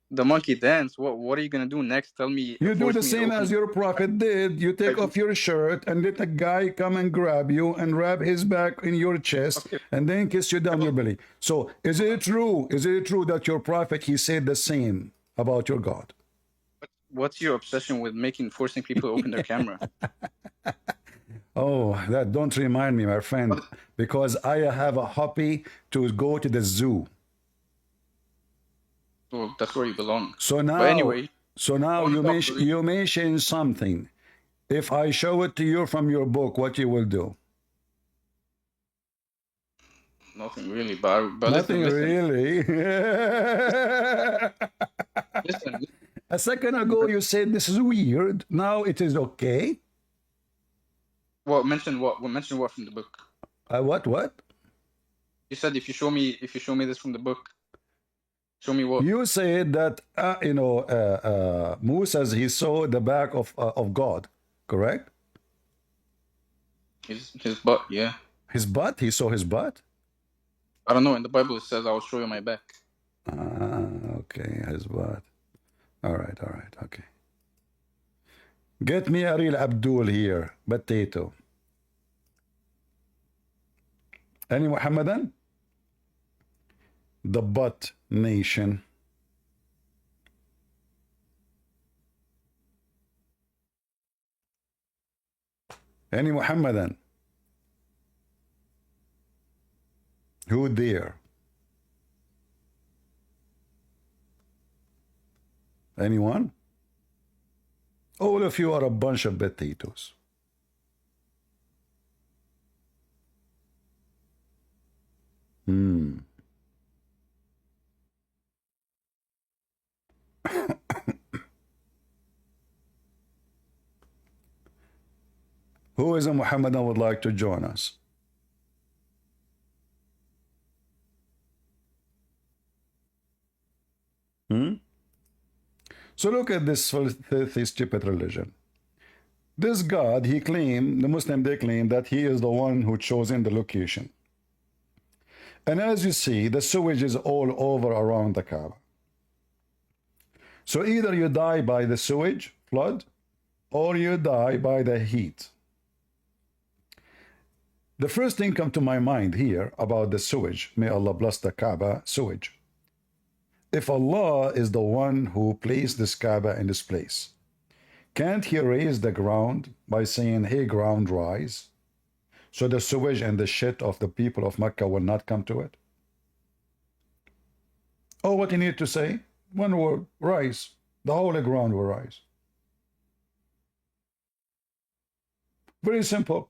The monkey dance. What are you gonna do next? Tell me. You do force the me to same open- as your prophet did. You take off your shirt and let a guy come and grab you and rub his back in your chest and then kiss you down your belly. So is it true? Is it true that your prophet, he said the same about your God? What's your obsession with forcing people to open their camera? Oh, that don't remind me, my friend, because I have a hobby to go to the zoo. Well, that's where you belong. So now, But anyway, you mention something. If I show it to you from your book, what you will do? nothing really. But Nothing listen, really. listen. A second ago, you said this is weird. Now it is okay. Well, mention what? Well, mention what from the book? What? You said if you show me this from the book, show me what? You said that Moses, he saw the back of God, correct? His butt, yeah. His butt. He saw his butt. I don't know. In the Bible, it says, "I will show you my back." Okay, his butt. All right, okay. Get me a real Abdul here, potato. Any Muhammadan? The butt nation. Any Muhammadan? Who there? Anyone? All of you are a bunch of potatoes. Who is a Muhammadan would like to join us? So look at this filthy, stupid religion. This God, he claimed, the Muslim, they claim that he is the one who chosen the location. And as you see, the sewage is all over around the Kaaba. So either you die by the sewage flood, or you die by the heat. The first thing come to my mind here about the sewage, may Allah bless the Kaaba, sewage. If Allah is the one who placed this Kaaba in this place, can't he raise the ground by saying, hey ground rise, so the sewage and the shit of the people of Mecca will not come to it? Oh, what you need to say? One word, rise. The whole ground will rise. Very simple.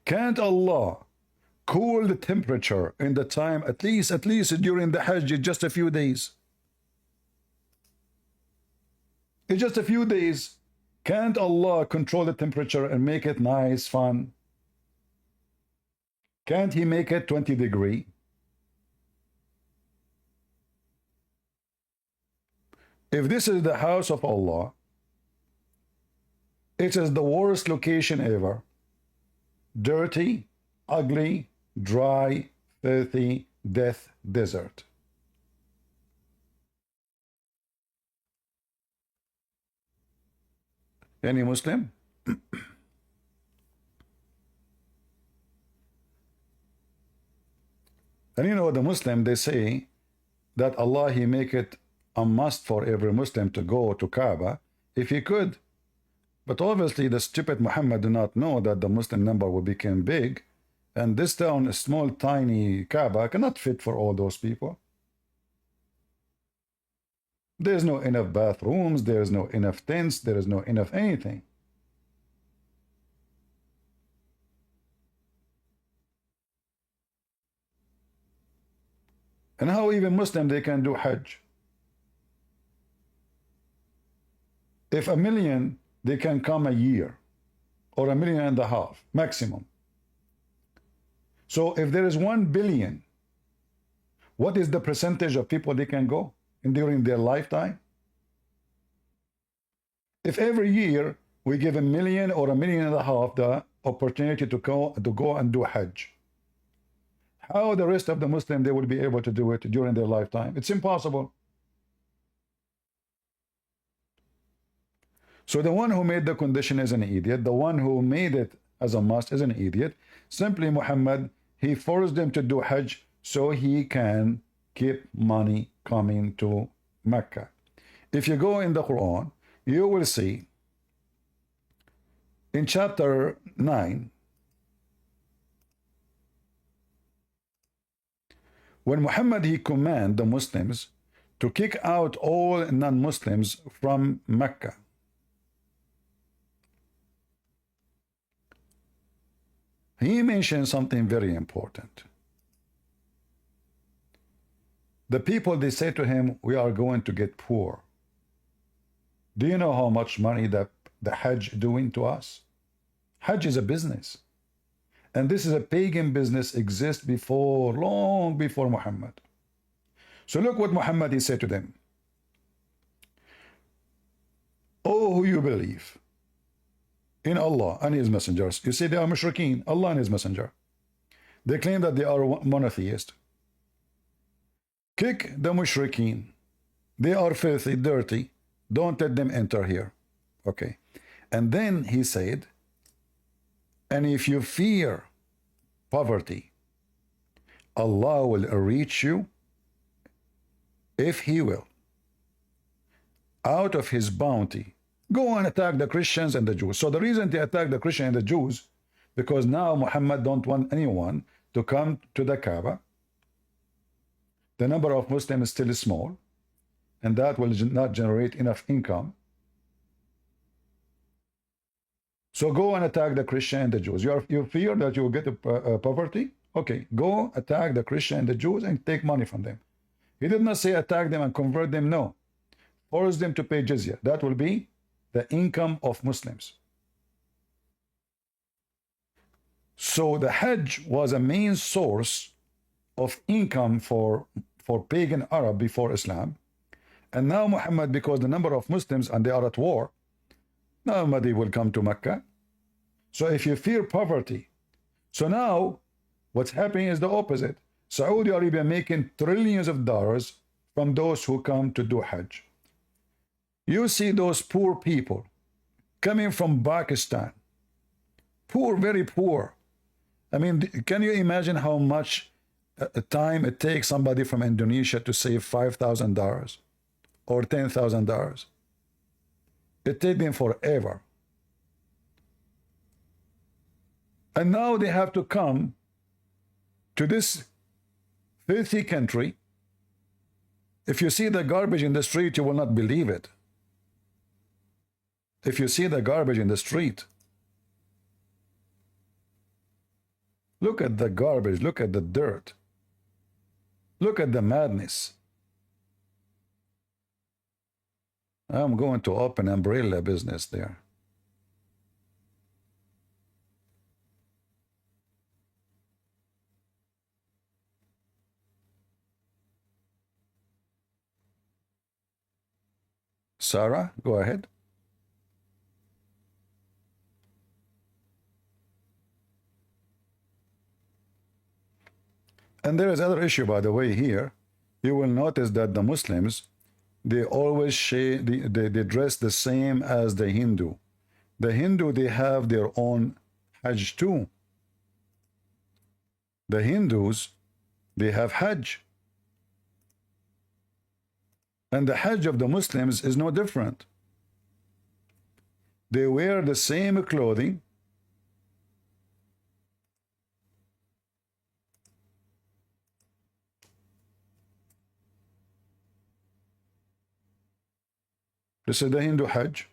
Can't Allah cool the temperature in the time, at least during the Hajj, just a few days? In just a few days, can't Allah control the temperature and make it nice, fun? Can't he make it 20 degrees? If this is the house of Allah, it is the worst location ever. Dirty, ugly, dry, filthy, death desert. Any Muslim? And you know, the Muslim, they say that Allah, He make it a must for every Muslim to go to Kaaba if he could. But obviously the stupid Muhammad do not know that the Muslim number will become big, and this town, a small tiny Kaaba, cannot fit for all those people. There's no enough bathrooms, there's no enough tents, there is no enough anything. And how even Muslim they can do Hajj? If 1 million, they can come a year, or 1.5 million maximum. So if there is 1 billion, what is the percentage of people they can go during their lifetime? If every year we give 1 million or 1.5 million the opportunity to go and do Hajj, how the rest of the Muslim they will be able to do it during their lifetime? It's impossible. So the one who made the condition is an idiot. The one who made it as a must is an idiot. Simply Muhammad, he forced them to do Hajj so he can keep money coming to Mecca. If you go in the Quran, you will see in chapter 9, when Muhammad he commanded the Muslims to kick out all non-Muslims from Mecca. He mentioned something very important. The people, they say to him, we are going to get poor. Do you know how much money the Hajj doing to us? Hajj is a business. And this is a pagan business, exists before, long before Muhammad. So look what Muhammad he said to them. Oh, who you believe in Allah and His messengers. You see, they are mushrikeen, Allah and His messenger. They claim that they are monotheist. Kick the mushrikeen. They are filthy, dirty. Don't let them enter here. Okay. And then he said, and if you fear poverty, Allah will reach you if He will. Out of His bounty, go and attack the Christians and the Jews. So the reason they attack the Christians and the Jews, because now Muhammad don't want anyone to come to the Kaaba. The number of Muslims is still small, and that will not generate enough income. So go and attack the Christian and the Jews. You fear that you will get poverty? Okay, go attack the Christian and the Jews and take money from them. He did not say attack them and convert them, no. Force them to pay jizya. That will be the income of Muslims. So the Hajj was a main source of income for pagan Arab before Islam. And now Muhammad, because the number of Muslims and they are at war, nobody will come to Mecca. So if you fear poverty, so now what's happening is the opposite. Saudi Arabia making trillions of dollars from those who come to do Hajj. You see those poor people coming from Pakistan, poor, very poor. I mean, can you imagine how much time it takes somebody from Indonesia to save $5,000 or $10,000? It takes them forever. And now they have to come to this filthy country. If you see the garbage in the street, you will not believe it. If you see the garbage in the street, look at the garbage, look at the dirt, look at the madness. I'm going to open umbrella business there. Sarah, go ahead. And there is other issue, by the way, here. You will notice that the Muslims, they always they dress the same as the Hindu. The Hindu, they have their own Hajj too. The Hindus, they have Hajj. And the Hajj of the Muslims is no different. They wear the same clothing. This is the Hindu Hajj.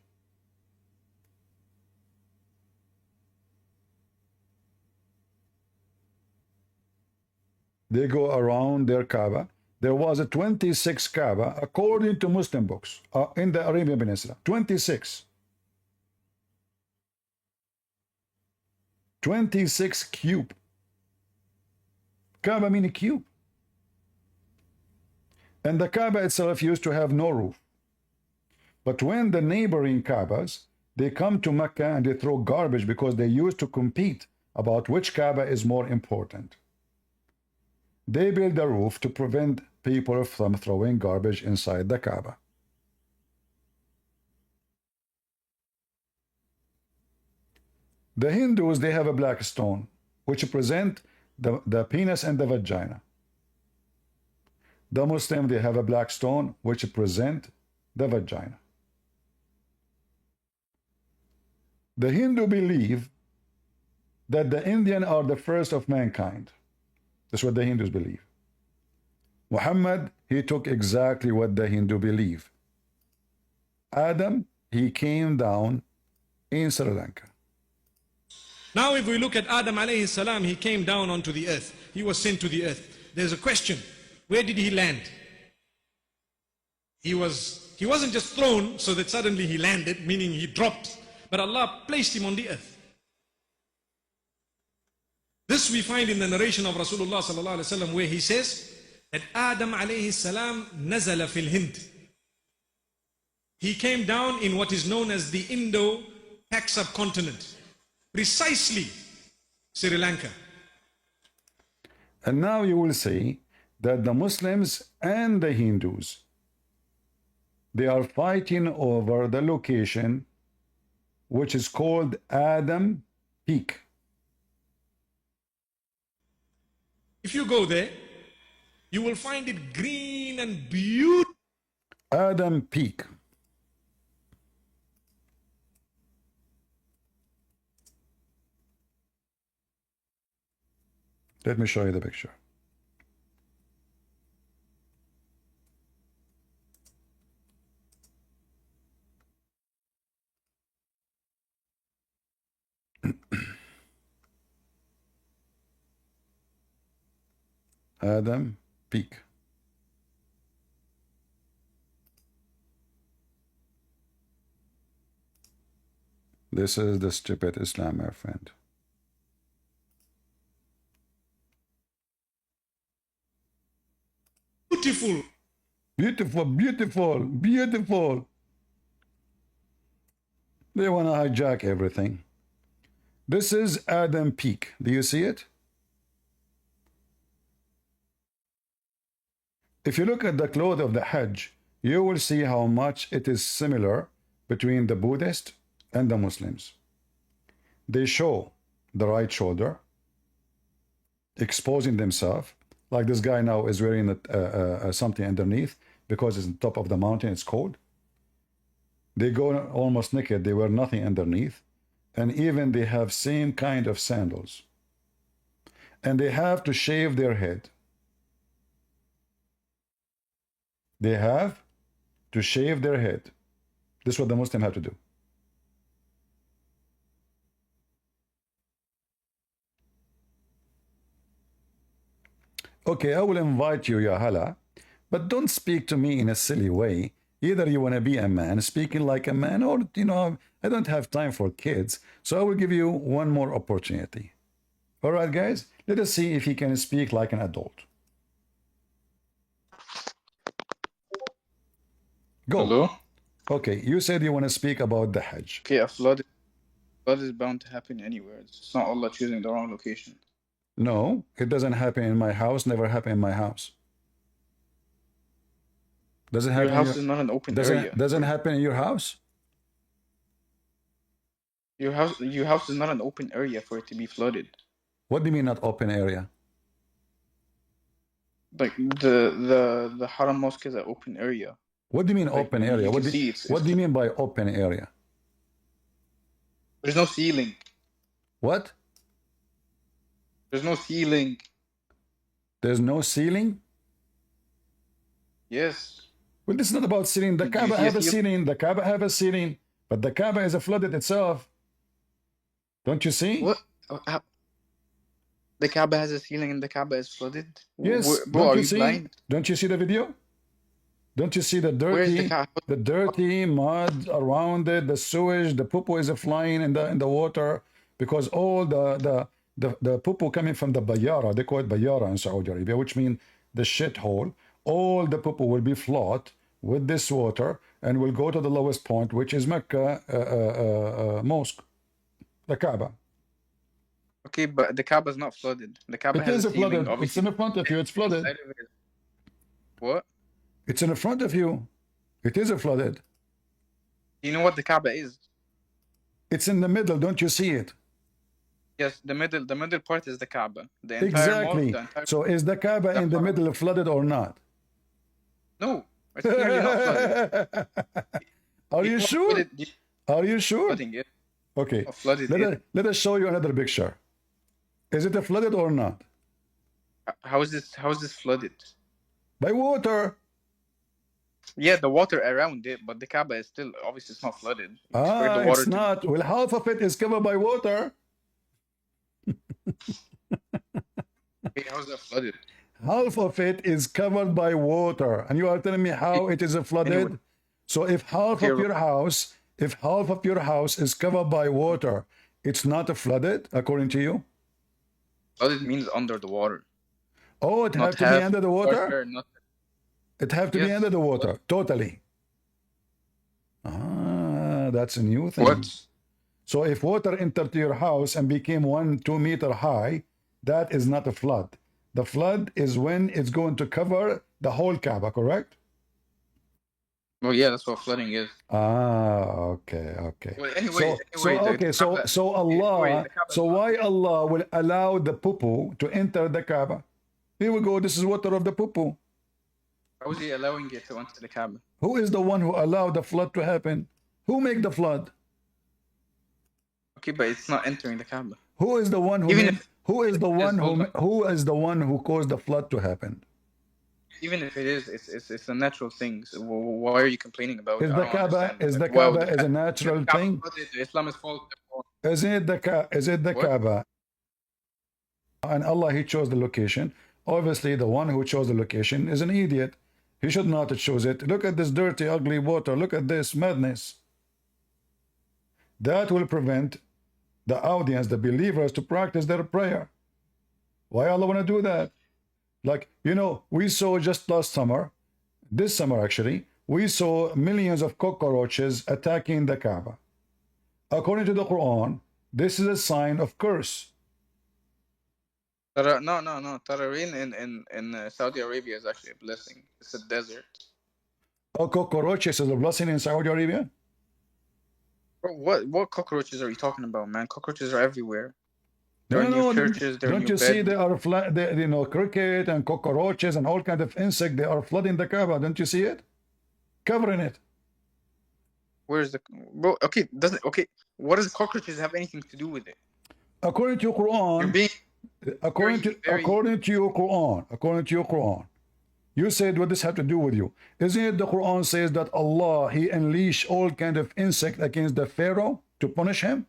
They go around their Kaaba. There was a 26 Kaaba according to Muslim books in the Arabian Peninsula. 26. 26 cube. Kaaba meaning cube. And the Kaaba itself used to have no roof. But when the neighboring Kaabas, they come to Mecca and they throw garbage because they used to compete about which Kaaba is more important. They build a roof to prevent people from throwing garbage inside the Kaaba. The Hindus, they have a black stone, which represent the penis and the vagina. The Muslim, they have a black stone, which represent the vagina. The Hindu believe that the Indian are the first of mankind. That's what the Hindus believe. Muhammad, he took exactly what the Hindu believe. Adam, he came down in Sri Lanka. Now if we look at Adam alayhi salam, he came down onto the earth. He was sent to the earth. There's a question. Where did he land? He wasn't just thrown so that suddenly he landed, meaning he dropped. But Allah placed him on the earth. This we find in the narration of Rasulullah sallallahu alaihi wasallam, where he says that Adam alayhi salam nazala fil Hind. He came down in what is known as the Indo-Pak subcontinent, precisely Sri Lanka. And now you will see that the Muslims and the Hindus, they are fighting over the location which is called Adam Peak. If you go there, you will find it green and beautiful. Adam Peak. Let me show you the picture. Adam Peak. This is the stupid Islam, my friend. Beautiful. Beautiful, beautiful, beautiful. They want to hijack everything. This is Adam Peak. Do you see it? If you look at the cloth of the Hajj, you will see how much it is similar between the Buddhist and the Muslims. They show the right shoulder, exposing themselves, like this guy now is wearing something underneath because it's on top of the mountain, it's cold. They go almost naked, they wear nothing underneath, and even they have same kind of sandals. And they have to shave their head. They have to shave their head. This is what the Muslim have to do. Okay, I will invite you, Ya Hala, but don't speak to me in a silly way. Either you want to be a man, speaking like a man, or, I don't have time for kids, so I will give you one more opportunity. All right, guys, let us see if he can speak like an adult. Go. Hello? Okay, you said you want to speak about the Hajj. Okay, a flood is bound to happen anywhere. It's not Allah choosing the wrong location. No, it doesn't happen in my house, never happen in my house. Doesn't Your happen house is not an open area. doesn't happen in your house? Your house is not an open area for it to be flooded. What do you mean not open area? Like the Haram Mosque is an open area. What do you mean Like, open you area? can What see it's do you mean by open area? There's no ceiling. What? There's no ceiling. There's no ceiling? Yes. Well, this is not about ceiling. The Do you Kaaba see a have a ceiling? ceiling. The Kaaba have a ceiling. But the Kaaba is flooded itself. Don't you see? What? The Kaaba has a ceiling and the Kaaba is flooded? Yes. Bro, Don't are you you see? blind? Don't you see the video? Don't you see the Where is the dirty, Kaaba? the dirty mud around it, the sewage, the poo is flying in the water because all the poo coming from the bayara, they call it bayara in Saudi Arabia, which means the shithole. All the poo will be flooded with this water and will go to the lowest point, which is Mecca mosque, the Kaaba. Okay, but the Kaaba is not flooded. The Kaaba It has is a ceiling, flooded. It's obviously. in front of you. It's flooded. Inside of it. What? It's in front of you. It is flooded. You know what the Kaaba is? It's in the middle. Don't you see it? Yes, the middle part is the Kaaba. The entire mosque, Exactly. the entire So is the Kaaba in the Haram. middle flooded or not? No, it's clearly not flooded. Are you sure? Are you sure? Flooding it. Okay. Flooded Let us show you another picture. Is it flooded or not? How is this flooded? By water. Yeah, the water around it, but the Kaaba is still obviously it's not flooded. It's not. Well, half of it is covered by water. How is that flooded? Half of it is covered by water, and you are telling me how it is flooded. Anyway. So if half of your house is covered by water, it's not flooded according to you? Flooded means under the water. Oh, it have to be under the water? It have to be under the water, totally. That's a new thing. What? So if water entered your house and became 1-2 meter high, that is not a flood. The flood is when it's going to cover the whole Kaaba, correct? Well, yeah, that's what flooding is. Okay. Well, anyway, So why Allah will allow the poo to enter the Kaaba? Here we go. This is water of the poo. How is he allowing it to enter the Kaaba? Who is the one who allowed the flood to happen? Who make the flood? Okay, but it's not entering the Kaaba. Who is the one who who is the one who caused the flood to happen? Even if it is, it's a natural thing. So why are you complaining about it? Is the Kaaba is a natural thing? Islam is fault. Is it the Kaaba? And Allah, He chose the location. Obviously, the one who chose the location is an idiot. He should not choose it. Look at this dirty, ugly water. Look at this madness. That will prevent the audience, the believers, to practice their prayer. Why Allah want to do that? Like, we saw just last summer, this summer actually, we saw millions of cockroaches attacking the Kaaba. According to the Quran, this is a sign of curse. No. Tararin in Saudi Arabia is actually a blessing. It's a desert. Oh, cockroaches is a blessing in Saudi Arabia? What cockroaches are you talking about, man? Cockroaches are everywhere. No, churches, don't you see they are cricket and cockroaches and all kind of insect, they are flooding the Kaaba. Don't you see it? Covering it. Where's the bro? Okay, what does cockroaches have anything to do with it? According to your Quran, according to your Quran, you said what this have to do with you? Isn't it the Quran says that Allah, He unleashed all kind of insect against the Pharaoh to punish him?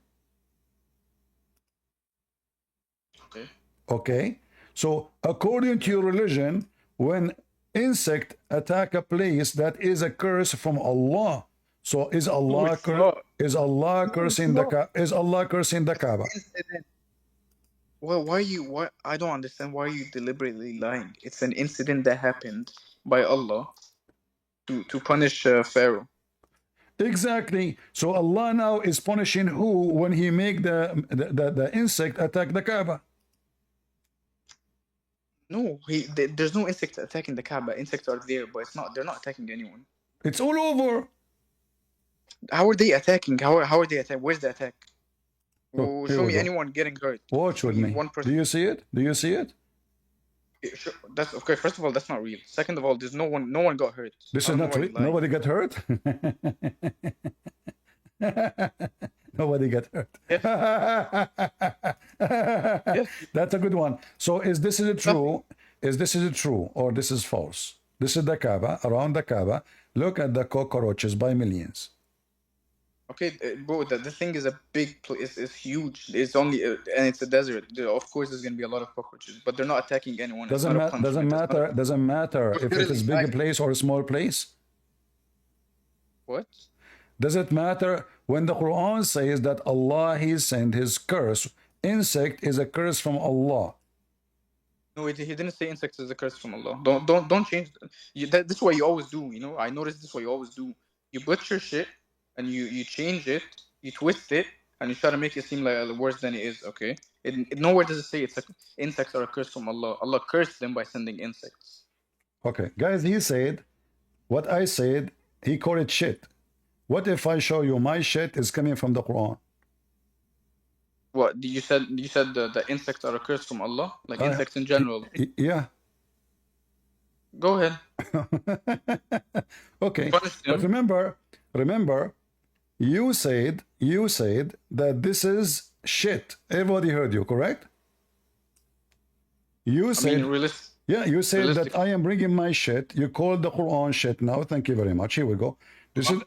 Okay. So according to your religion, when insect attack a place, that is a curse from Allah. So is Allah cursing the Kaaba? Well, I don't understand why are you deliberately lying. It's an incident that happened by Allah to punish Pharaoh. Exactly. So Allah now is punishing who when he make the insect attack the Kaaba? No, there's no insects attacking the Kaaba. Insects are there, but they're not attacking anyone. It's all over. How are they attacking? How are they attacking? Where's the attack? Oh, here Show we me go. anyone getting hurt. Watch with me. One Do person. you see it? Do you see it? That's okay. First of all, that's not real. Second of all, there's no one got hurt. This I is don't know not why real. you're lying. Nobody got hurt. Nobody got hurt. Yes. Yes. That's a good one. So is this true? Is this true or this is false? This is the Kaaba. Around the Kaaba, look at the cockroaches by millions. Okay, bro, the thing is a big place. It's huge. It's only and it's a desert. Of course, there's gonna be a lot of cockroaches, but they're not attacking anyone. It's not a punishment. Doesn't matter if it is big place or a small place. What? Does it matter when the Quran says that Allah he sent his curse? Insect is a curse from Allah. No, he didn't say insects is a curse from Allah. Don't change. This is what you always do. You know, I noticed this is what you always do. You butcher shit and you change it, you twist it, and you try to make it seem like worse than it is. Okay, nowhere does it say insects are a curse from Allah. Allah cursed them by sending insects. Okay, guys, he said what I said. He called it shit. What if I show you my shit is coming from the Quran? What you said? You said the insects are a curse from Allah, like insects in general. Yeah. Go ahead. Okay, but remember, you said that this is shit. Everybody heard you, correct? You said, you said that I am bringing my shit. You called the Quran shit. Now, thank you very much. Here we go. This is the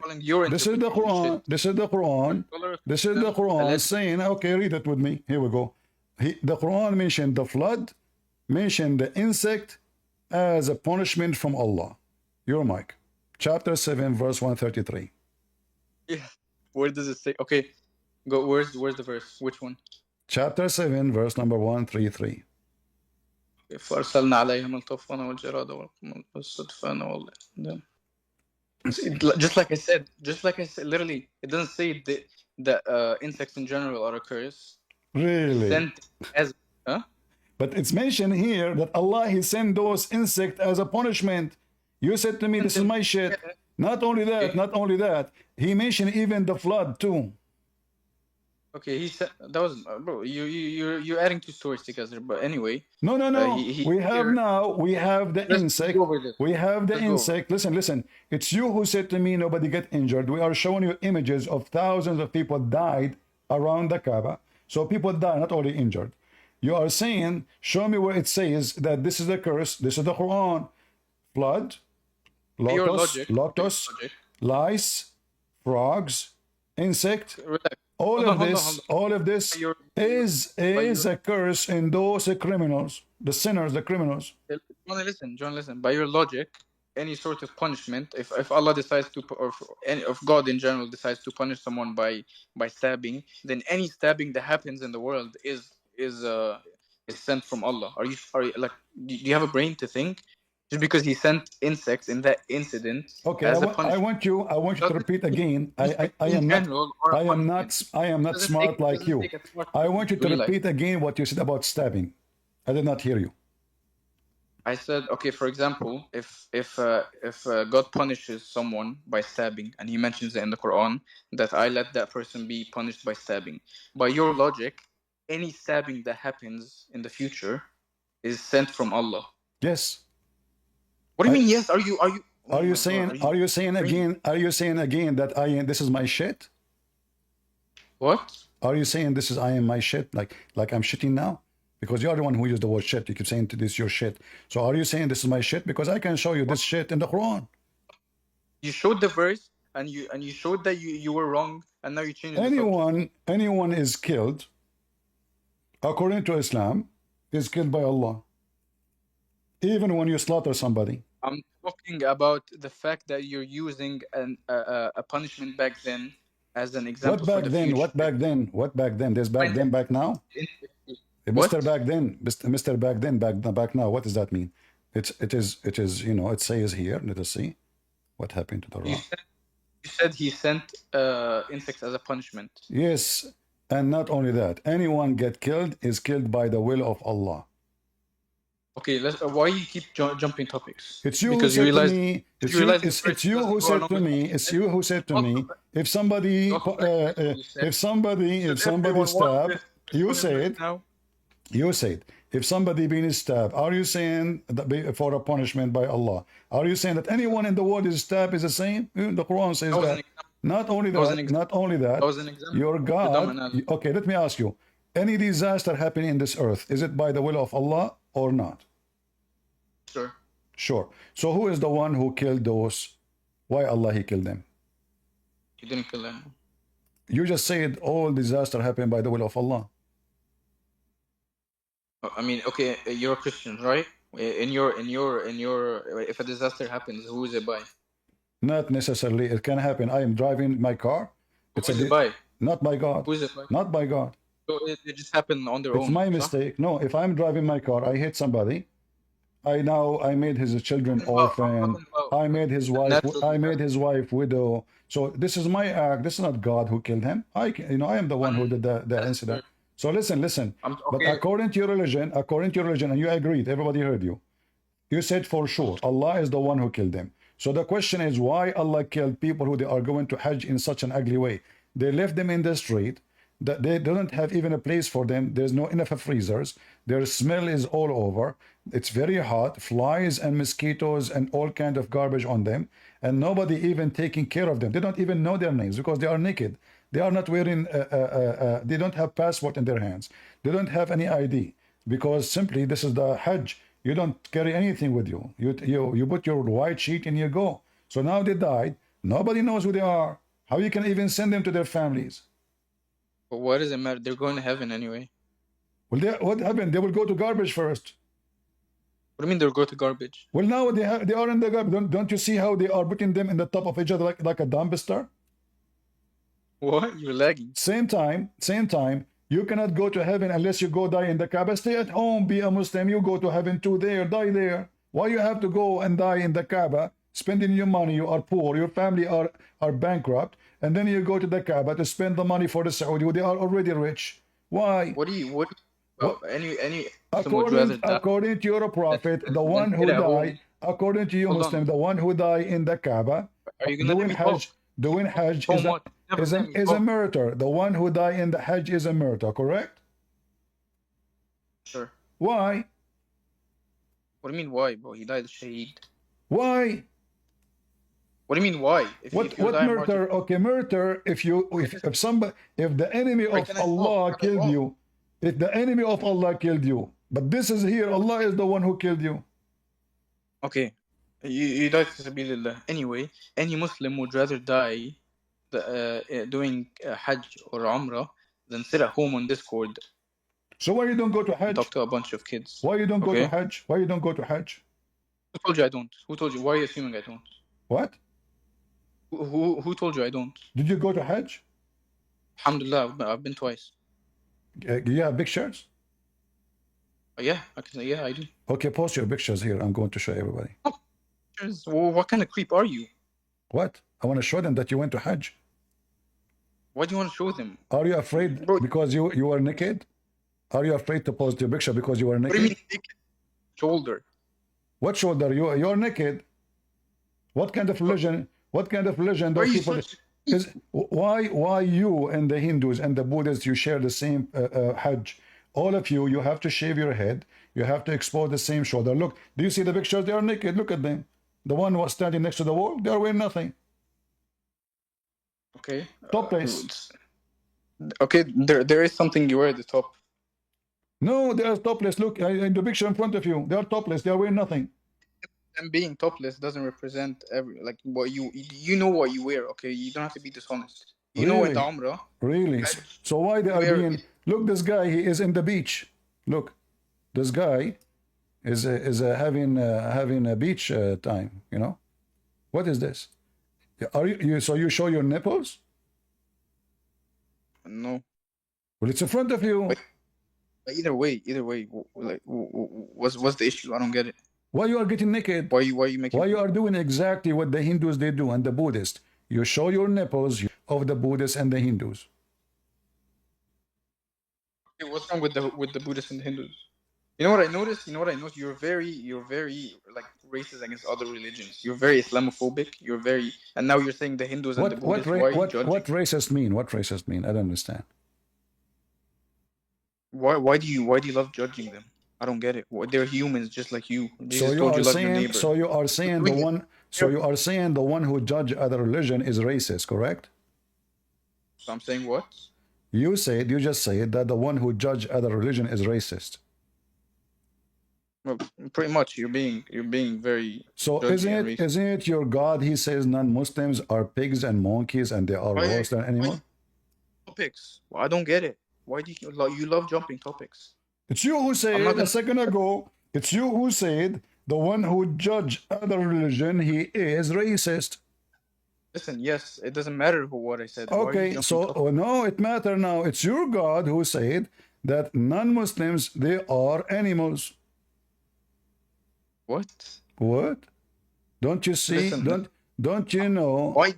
Quran. This is the Quran. This is the Quran saying, okay, read it with me. Here we go. The Quran mentioned the flood, mentioned the insect as a punishment from Allah. Your mic. Chapter 7, verse 133. Yeah. Where does it say? Okay. Go. Where's the verse? Which one? Chapter 7, verse number 133. فأرسلنا عليهم الطوفان والجراد والصدفان just like I said, literally, it doesn't say the insects in general are a curse. Really? Sent as, But it's mentioned here that Allah he sent those insects as a punishment. You said to me, this is my shit. Not only that, he mentioned even the flood too. Okay, he said that was bro. You're adding two stories together, but anyway. No. We have the insect. We have the insect. Listen. It's you who said to me nobody get injured. We are showing you images of thousands of people died around the Kaaba. So people die, not only injured. You are saying, show me where it says that this is the curse. This is the Quran. Flood, lotus, lice, frogs, insect. All of this is a curse in those criminals, the sinners, the criminals. John, listen. By your logic, any sort of punishment, if Allah decides to, or if God in general decides to punish someone by stabbing, then any stabbing that happens in the world is sent from Allah. Are you like? Do you have a brain to think? Just because he sent insects in that incident. Okay, I want you to repeat again. I am not smart like you. I want you to repeat again what you said about stabbing. I did not hear you. I said, okay, for example, if God punishes someone by stabbing, and he mentions it in the Quran, that I let that person be punished by stabbing. By your logic, any stabbing that happens in the future is sent from Allah. Yes. What do you mean? Yes. Are you saying again that this is my shit? What? Are you saying this is I am my shit? Like I'm shitting now? Because you're the one who used the word shit. You keep saying to this your shit. So are you saying this is my shit? Because I can show you this shit in the Quran. You showed the verse and you showed that you were wrong, and now you changed anyone is killed according to Islam is killed by Allah. Even when you slaughter somebody. I'm talking about the fact that you're using a punishment back then as an example. What back then? There's back then, back now? Mr. Back then, back now. What does that mean? It is, it says here, let us see what happened to the rock. You said he sent insects as a punishment. Yes, and not only that, anyone get killed is killed by the will of Allah. Okay, let's. Why you keep jumping topics? It's you Because who you said to realize me. It's you you. realize the It's verse you doesn't who go said along to with me. what you It's said. you who said to Also, me. If somebody, also back to what you said. if somebody Should everyone want stabbed, this you punishment said, now? you said, if somebody being stabbed, are you saying that for a punishment by Allah? Are you saying that anyone in the world is stabbed is the same? The Quran says That was an that. example. Not only That was an that, example. not only That that, was an example. your Of the dumb God. analogy. Okay, let me ask you: any disaster happening in this earth, is it by the will of Allah or not? Sure. Sure. So who is the one who killed those? Why Allah he killed them? He didn't kill them. You just said all disaster happened by the will of Allah. I mean, okay, you're a Christian, right? In your, if a disaster happens, who is it by? Not necessarily. It can happen. I am driving my car. Who is it by? Not by God. Who is it by? Not by God. So it just happened on their It's own. my صح? mistake. No, if I'm driving my car, I hit somebody. I made his children orphan. I made his wife. I made his wife widow. So this is my act. This is not God who killed him. I am the one who did the incident. So listen. But according to your religion, and you agreed, everybody heard you. You said for sure Allah is the one who killed them. So the question is, why Allah killed people who they are going to Hajj in such an ugly way? They left them in the street. That they don't have even a place for them. There's no enough freezers. Their smell is all over. It's very hot. Flies and mosquitoes and all kind of garbage on them. And nobody even taking care of them. They don't even know their names because they are naked. They are not wearing. They don't have passport in their hands. They don't have any ID because simply this is the Hajj. You don't carry anything with you. You put your white sheet and you go. So now they died. Nobody knows who they are. How you can even send them to their families? But what does it matter? They're going to heaven anyway. Well, what happened? They will go to garbage first. What do you mean they'll go to garbage? Well, now they are in the garbage. Don't you see how they are putting them in the top of each other like a dumpster? What? You're lagging. Same time. You cannot go to heaven unless you go die in the Kaaba. Stay at home, be a Muslim. You go to heaven too there, die there. Why you have to go and die in the Kaaba, spending your money? You are poor, your family are bankrupt, and then you go to the Kaaba to spend the money for the Saudi. They are already rich. Why? Any Muslim would rather die. According to your prophet, the one who died, according to you Muslim, the one who died in the Kaaba, Are you gonna let me talk? doing Hajj is a murder. The one who died in the Hajj is a murder, correct? Sure. Why? What do you mean why, bro? He died shaheed. Why? What do you mean why? What murder? Okay, murder. If the enemy of Allah killed you, if the enemy of Allah killed you, but this is here, Allah is the one who killed you. Okay, you died for sabilillah. Anyway, any Muslim would rather die doing Hajj or Umrah than sit at home on Discord. So why you don't go to Hajj? Talk to a bunch of kids. Why you don't go to Hajj? Why you don't go to Hajj? Who told you I don't? Who told you? Why are you assuming I don't? What? Who told you I don't? Did you go to Hajj? Alhamdulillah, I've been twice. You have pictures? Yeah, I do. Okay, post your pictures here. I'm going to show everybody. Well, what kind of creep are you? What? I want to show them that you went to Hajj. Why do you want to show them? Are you afraid because you were naked? Are you afraid to post your picture because you were naked? What do you mean naked? Shoulder. What shoulder? You're naked. What kind of religion? What kind of religion? Those people. Why you and the Hindus and the Buddhists, you share the same Hajj? All of you have to shave your head. You have to expose the same shoulder. Look, do you see the pictures? They are naked. Look at them. The one who was standing next to the wall, they are wearing nothing. Okay. Topless. Okay, there is something you wear at the top. No, they are topless. Look, in the picture in front of you, they are topless. They are wearing nothing. Them being topless doesn't represent what you know what you wear. Okay, you don't have to be dishonest. You know at the Umrah. Really? So why they are being? Look, this guy, he is in the beach. Look, this guy is having a beach time. You know, what is this? Are you? So you show your nipples? No. Well, it's in front of you. Wait, either way, like, what's the issue? I don't get it. Why you are getting naked? Why you making? Why you are doing exactly what the Hindus they do and the Buddhists? You show your nipples of the Buddhists and the Hindus. Okay, what's wrong with the Buddhists and the Hindus? You know what I noticed? You're very like racist against other religions. You're very Islamophobic. And now you're saying the Hindus and the Buddhists. Why are you judging? What racist mean? What racist mean? I don't understand. Why do you love judging them? I don't get it. They're humans just like you. So you are saying the one who judge other religion is racist, correct? So I'm saying what? You just said that the one who judge other religion is racist. Well, pretty much you're being very. So isn't it your God? He says non-Muslims are pigs and monkeys and they are worse than animals. Topics. Well, I don't get it. Why do you love jumping topics? It's you who said a second ago. It's you who said the one who judge other religion, he is racist. Listen, yes, it doesn't matter what I said. Okay, so no, it matters now. It's your God who said that non-Muslims, they are animals. What? What? Don't you see? Listen, don't you know? Why?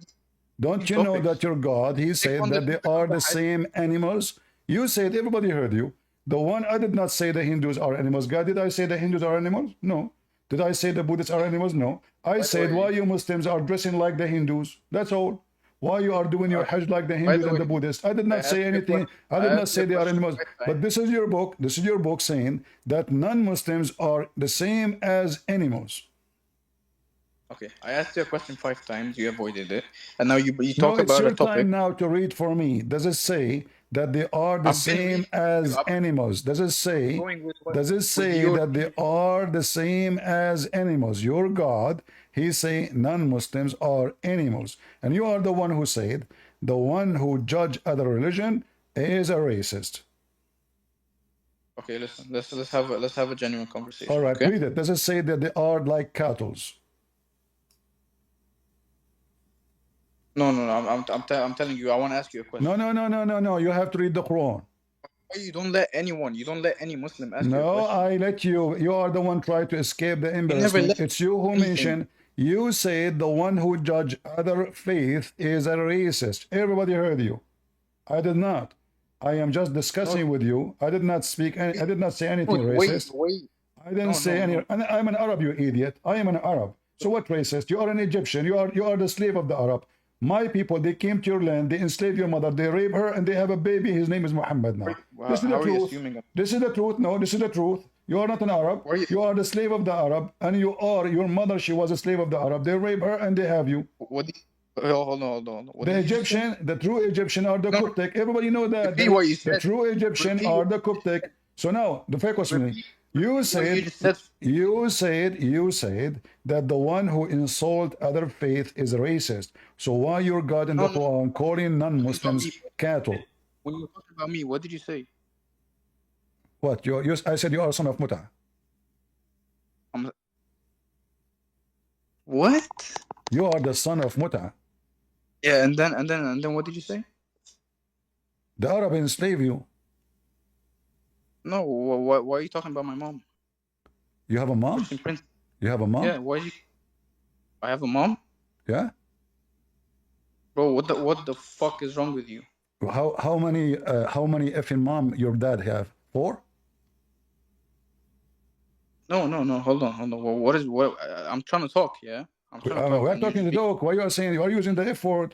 Don't you know that your God, he said that they are the same animals? You said, everybody heard you. The one, I did not say the Hindus are animals. God, did I say the Hindus are animals? No. Did I say the Buddhists are animals? No. I said why you Muslims are dressing like the Hindus. That's all. Why you are doing your Hajj like the Hindus and the Buddhists. I did not say anything. I did not say they are animals. But this is your book. This is your book saying that non-Muslims are the same as animals. Okay, I asked you a question 5 times. You avoided it, and now you talk about a topic. It's your time now to read for me. Does it say that they are the same as animals? Does it say that they are the same as animals? Your God, he say non-Muslims are animals, and you are the one who said the one who judge other religion is a racist. Okay, listen. Let's have a genuine conversation. All right, okay? read it. Does it say that they are like cattle? No. I'm telling you. I want to ask you a question. No. You have to read the Quran. Why you don't let any Muslim ask you a No, question? I let you. You are the one trying to escape the embarrassment. It's you who mentioned. You said the one who judge other faith is a racist. Everybody heard you. I did not. I am just discussing with you. I did not speak. I did not say anything racist. I didn't say any. I'm an Arab, you idiot. I am an Arab. So what racist? You are an Egyptian. You are the slave of the Arab. My people, they came to your land, they enslaved your mother, they rape her, and they have a baby. His name is Muhammad now. This is the truth. This is the truth. No, this is the truth. You are not an Arab. You are the slave of the Arab, and your mother, she was a slave of the Arab. They rape her, and they have you. Hold on. The Egyptian, the true Egyptian are the Coptic. Everybody know that. The true Egyptian are the Coptic. So now, the fake was me. You said that the one who insult other faith is racist. So why your God in the Quran calling non-Muslims cattle? When you were talking about me, what did you say? What? I said you are son of Muta. What? You are the son of Muta. Yeah, and then what did you say? The Arab enslaved you. No, why are you talking about my mom? You have a mom? You have a mom? Yeah, I have a mom? Yeah? Bro, what the fuck is wrong with you? How many effing mom your dad have? 4? No. Hold on. What? I'm trying to talk. Yeah. We're talking to talk. Why you are saying you are using the F word?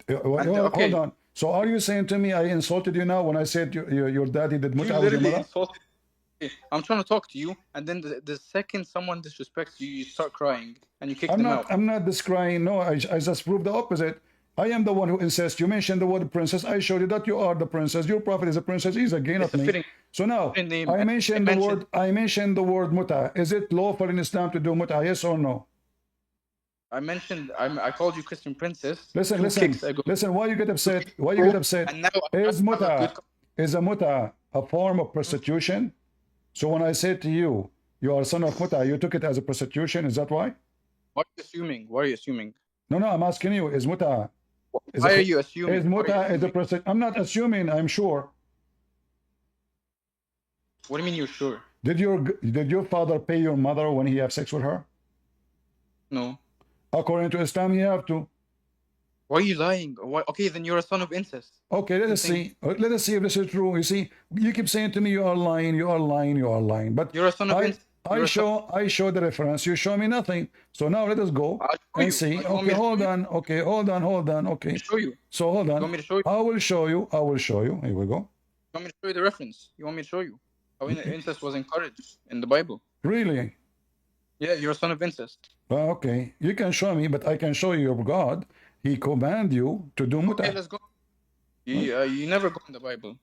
Hold on. So are you saying to me I insulted you now when I said your daddy did muta with your mother? I'm trying to talk to you, and then the second someone disrespects you, you start crying and you kick them out. I'm not just crying. No, I just proved the opposite. I am the one who insists. You mentioned the word princess. I showed you that you are the princess. Your prophet is a princess. He's again of me. So now I mentioned the word muta. Is it lawful in Islam to do muta? Yes or no? I called you Christian princess. Listen. Why you get upset? Is a muta a form of prostitution? So when I said to you, you are son of muta, you took it as a prostitution. Is that why? What are you assuming? No, I'm asking you. Is muta? Why are you assuming? Is muta is a prostitution? I'm not assuming. I'm sure. What do you mean you're sure? Did your father pay your mother when he have sex with her? No. According to Islam, you have to. Why are you lying? Why? Okay, then you're a son of incest. Okay, let us see. Let us see if this is true. You see, you keep saying to me you are lying, you are lying, you are lying. But You're a son of incest. I show the reference. You show me nothing. So now let us go I'll show and you. see. You want Okay, me to hold show you? on. Okay, hold on, hold on. Okay. Show you. So hold You on. want me to show you? I will show you. I will show you. Here we go. You want me to show you the reference? You want me to show you how incest was encouraged in the Bible? Really? Yeah, you're a son of incest. Okay. You can show me, but I can show you your God. He command you to do Okay, muta. let's go. You never go in the Bible.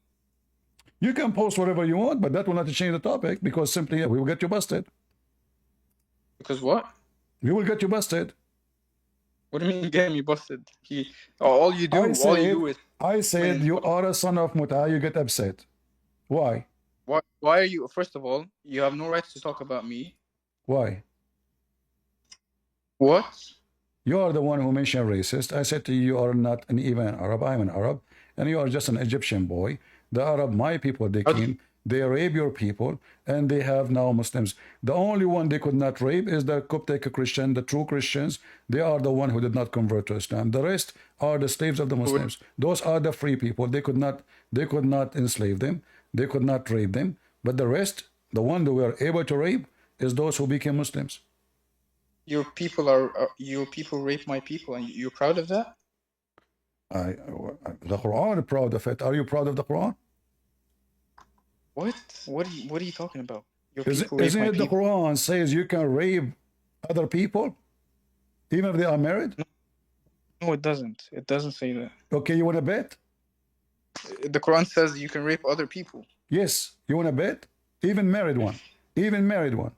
You can post whatever you want, but that will not change the topic because simply we will get you busted. Because what? We will get you busted. What do you mean get me busted? All you do is I said you are a son of muta, you get upset. Why? Why are you? First of all, you have no right to talk about me. Why? What? You are the one who mentioned racist. I said to you, you are not even an Arab. I'm an Arab, and you are just an Egyptian boy. The Arab, my people, they came, they rape your people, and they have now Muslims. The only one they could not rape is the Coptic Christian, the true Christians. They are the one who did not convert to Islam. The rest are the slaves of the Muslims. Those are the free people. They could not enslave them. They could not rape them. But the rest, the one that we are able to rape, is those who became Muslims. Your people rape my people, and you're proud of that? The Quran is proud of it. Are you proud of the Quran? What? What are you talking about? Your Isn't people rape my it the people. Quran says you can rape other people, even if they are married? No, it doesn't. It doesn't say that. Okay, you want to bet? The Quran says you can rape other people. Yes, you want to bet? Even married one. Even married one.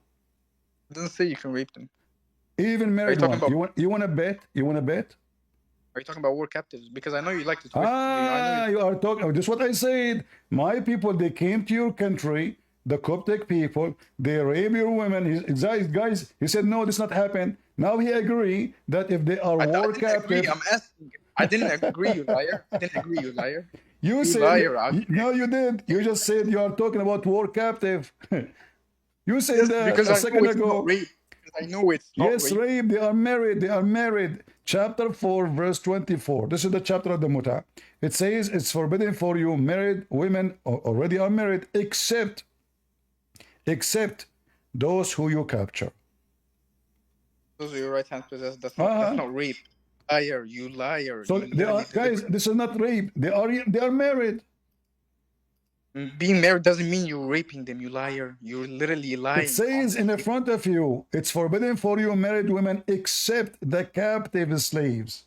It doesn't say you can rape them. Even married one. talking You want to bet? You want to bet? Are you talking about war captives? Because I know you like to twist. I know You are talking. This is what I said. My people, they came to your country. The Coptic people, they rape your women. Guys, he said no, this not happen. Now he agree that if they are war captives. I'm asking. I didn't agree, you liar. I didn't agree, you liar. You said liar. No, you did. You just said you are talking about war captive. You said that a second ago. Rape. I know it's not Yes, rape. They are married. They are married. Chapter 4, verse 24. This is the chapter of the muta. It says it's forbidden for you married women already are married, except those who you capture. Those are your right hand possessed. That's not rape. Liar, you liar. So they are, guys, this is not rape. They are married. Being married doesn't mean you're raping them, you liar. You're literally lying. It says in the front of you, it's forbidden for you married women except the captive slaves.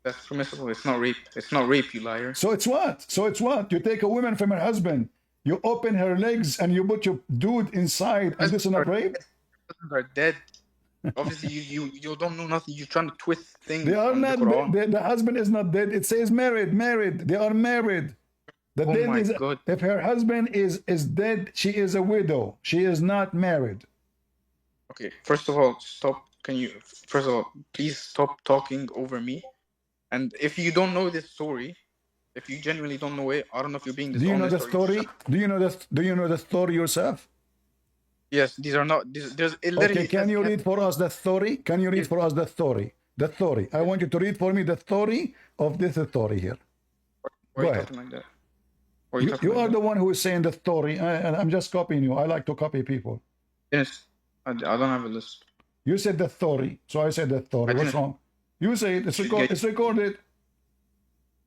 That's permissible. It's not rape. It's not rape, you liar. So it's what? You take a woman from her husband, you open her legs and you put your dude inside, and this is not rape? Husbands are dead. Obviously, you don't know nothing. You're trying to twist things. They are not dead. The husband is not dead. It says married. They are married. The dead is, God. if her husband is dead, she is a widow. She is not married. Okay, first of all, please stop talking over me. And if you don't know this story, if you genuinely don't know it, I don't know if you're being dishonest. Do you know the story? Do you know the story yourself? Yes, these are not. There's it literally. Okay, can you read for us the story? Can you read for us the story? The story. I want you to read for me the story of this story here. Why are you talking like that? You are the one who is saying the story, and I'm just copying you. I like to copy people. Yes, I don't have a list. You said the story, so I said the story. What's wrong? You say it. It's recorded.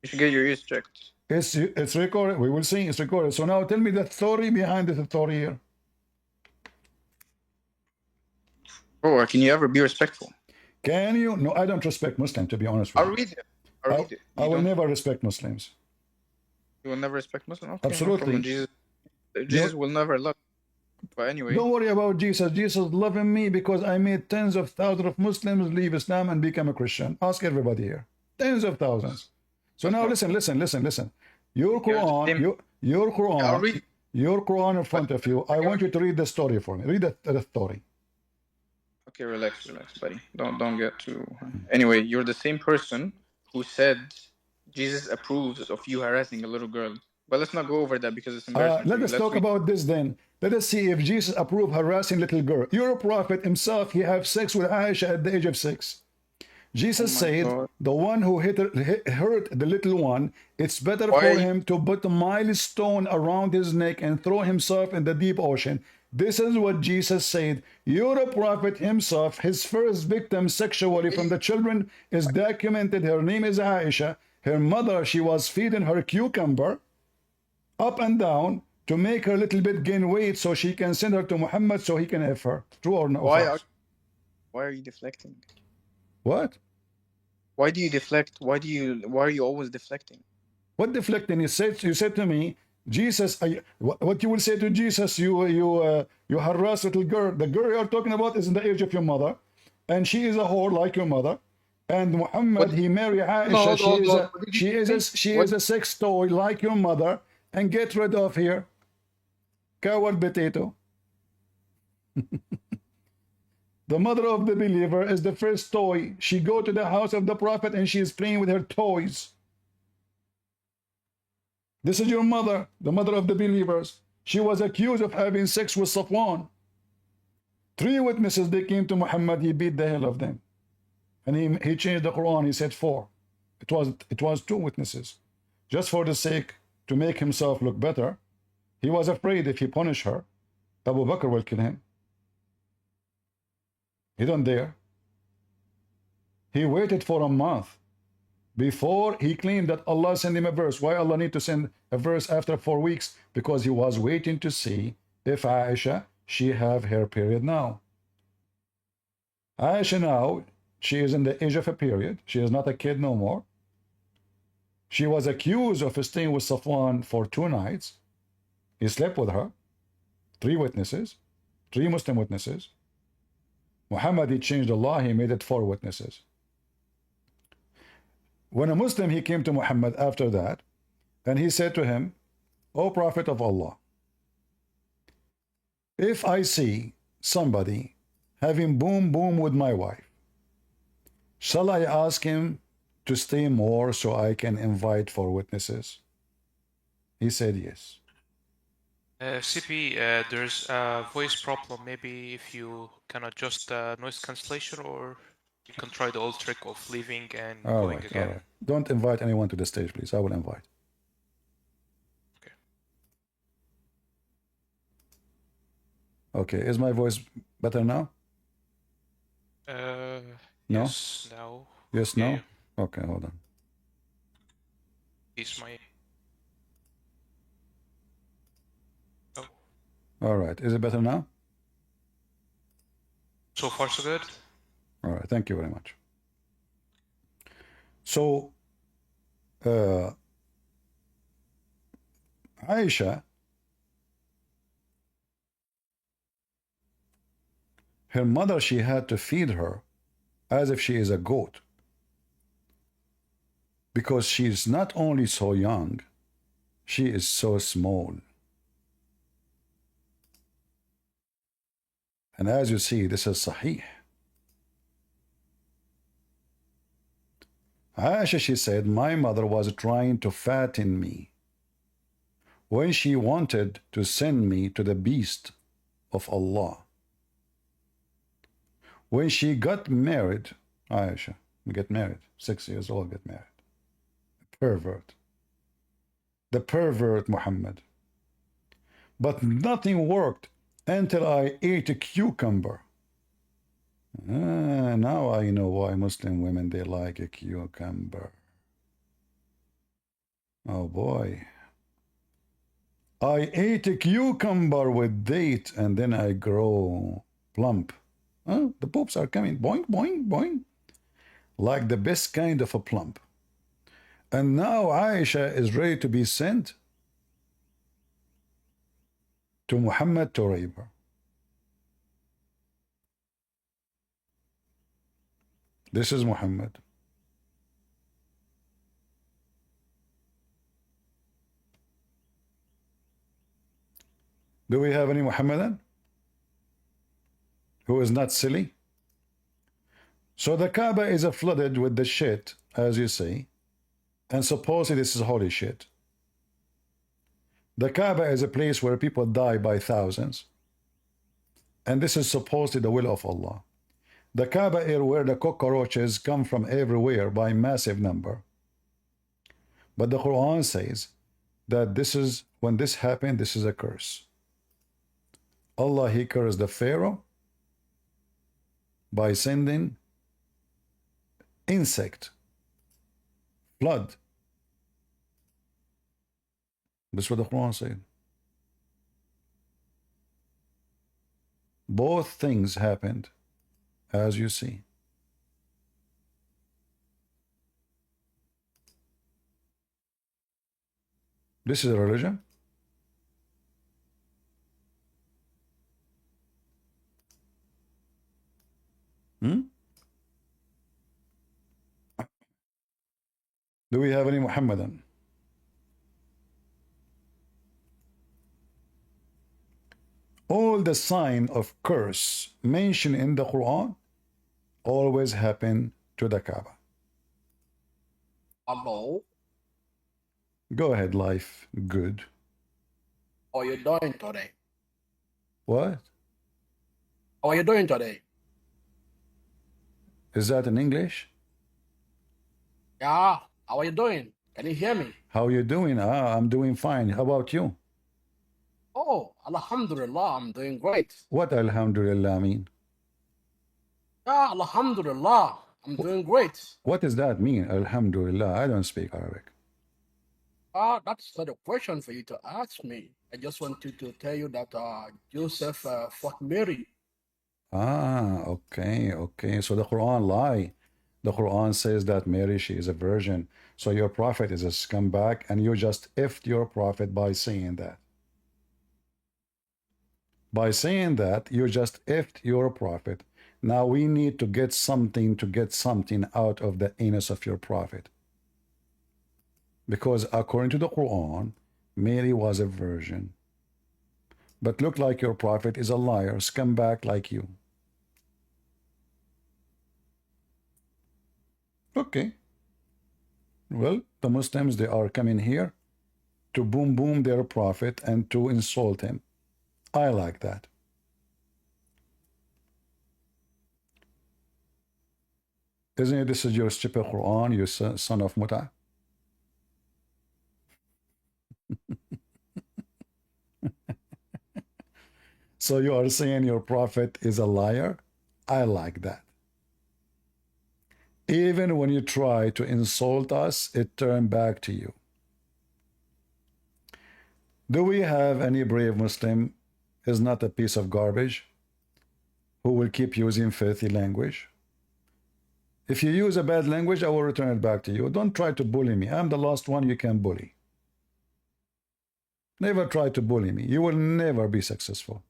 You should get your ears checked. It's recorded. We will see. It's recorded. So now tell me the story behind the story here. Bro, can you ever be respectful? Can you? No, I don't respect Muslims, to be honest with you. I'll read it. I will never respect Muslims. You will never respect Muslims? Okay, absolutely. No Jesus will never love you. But anyway. Don't worry about Jesus. Jesus loving me because I made tens of thousands of Muslims leave Islam and become a Christian. Ask everybody here. Tens of thousands. So now listen. Your Quran, your Quran in front of you. I want you to read the story for me. Read the story. Okay, relax, buddy. Don't get too. Anyway, you're the same person who said Jesus approves of you harassing a little girl. But let's not go over that because it's embarrassing. Let us talk about this then. Let us see if Jesus approved harassing little girl. Your prophet himself, he have sex with Aisha at the age of 6. Jesus my said, God. the one who hurt the little one, it's better Why are for you him to put a milestone around his neck and throw himself in the deep ocean. This is what Jesus said. You're a prophet himself. His first victim sexually from the children is documented. Her name is Aisha. Her mother, she was feeding her cucumber up and down to make her a little bit gain weight so she can send her to Muhammad so he can have her. True or no? why False? are you deflecting? What? Why do you deflect? Why are you always deflecting? What deflecting? You said to me, Jesus. What you will say to Jesus? You harass little girl. The girl you're talking about is in the age of your mother, and she is a whore like your mother. And Muhammad, What he married Aisha. hold on, hold on. What did you say? She What is a sex toy like your mother. And get rid of here. Coward potato. The mother of the believer is the first toy. She go to the house of the prophet and she is playing with her toys. This is your mother, the mother of the believers. She was accused of having sex with Safwan. 3 witnesses, they came to Muhammad, he beat the hell of them. And he changed the Quran, he said 4. It was 2 witnesses. Just for the sake to make himself look better. He was afraid if he punished her, Abu Bakr will kill him. He don't dare. He waited for a month before he claimed that Allah sent him a verse. Why Allah need to send a verse after 4 weeks? Because he was waiting to see if Aisha, she have her period now. Aisha now, she is in the age of a period. She is not a kid no more. She was accused of staying with Safwan for 2 nights. He slept with her. 3 witnesses. 3 Muslim witnesses. Muhammad, he changed the law. He made it 4 witnesses. When a Muslim, he came to Muhammad after that, and he said to him, O Prophet of Allah, if I see somebody having boom with my wife, shall I ask him to stay more so I can invite 4 witnesses? He said yes. CP, there's a voice problem. Maybe if you can adjust noise cancellation, or you can try the old trick of leaving and going again. All right. Don't invite anyone to the stage, please. I will invite. Okay. Okay, is my voice better now? No? Yes, now. Yes, okay. no? Okay, hold on. Is my... Oh. All right, is it better now? So far, so good? All right, thank you very much. So, Aisha, her mother, she had to feed her as if she is a goat. Because she is not only so young, she is so small. And as you see, this is Sahih. Aisha, she said, my mother was trying to fatten me when she wanted to send me to the beast of Allah. When she got married, Aisha, get married, 6 years old, get married. Pervert. The pervert Muhammad. But nothing worked until I ate a cucumber. Now I know why Muslim women, they like a cucumber. Oh boy. I ate a cucumber with date and then I grow plump. The poops are coming. Boing, boing, boing. Like the best kind of a plump. And now Aisha is ready to be sent to Muhammad to rape her. This is Muhammad. Do we have any Muhammadan who is not silly? So the Kaaba is flooded with the shit, as you say, and supposedly this is holy shit. The Kaaba is a place where people die by thousands, and this is supposedly the will of Allah. The Kaaba is where the cockroaches come from everywhere by massive number. But the Quran says that this is, when this happened, this is a curse. Allah, he cursed the Pharaoh by sending insect, flood. That's what the Quran said. Both things happened, as you see. This is a religion. Do we have any Muhammadan? All the sign of curse mentioned in the Quran always happen to the Kaaba. Hello? Go ahead, life. Good. How are you doing today? What? How are you doing today? Is that in English? Yeah, how are you doing? Can you hear me? How you doing? I'm doing fine. How about you? Oh, Alhamdulillah, I'm doing great. What Alhamdulillah mean? Yeah, Alhamdulillah, I'm doing great. What does that mean? Alhamdulillah. I don't speak Arabic. That's not a question for you to ask me. I just wanted to tell you that Joseph fought Mary. Okay, okay. So the Quran lie. The Quran says that Mary, she is a virgin. So your prophet is a scumbag, and you just effed your prophet by saying that. By saying that, you just effed your prophet. Now we need to get something out of the anus of your prophet. Because according to the Quran, Mary was a virgin. But look like your prophet is a liar, scumbag like you. Okay. Well, the Muslims, they are coming here to boom their prophet and to insult him. I like that. Isn't it, this is your stupid Quran, you son of Muta? So you are saying your prophet is a liar? I like that. Even when you try to insult us, it turned back to you. Do we have any brave Muslim is not a piece of garbage who will keep using filthy language? If you use a bad language, I will return it back to you. Don't try to bully me. I'm the last one you can bully. Never try to bully me. You will never be successful.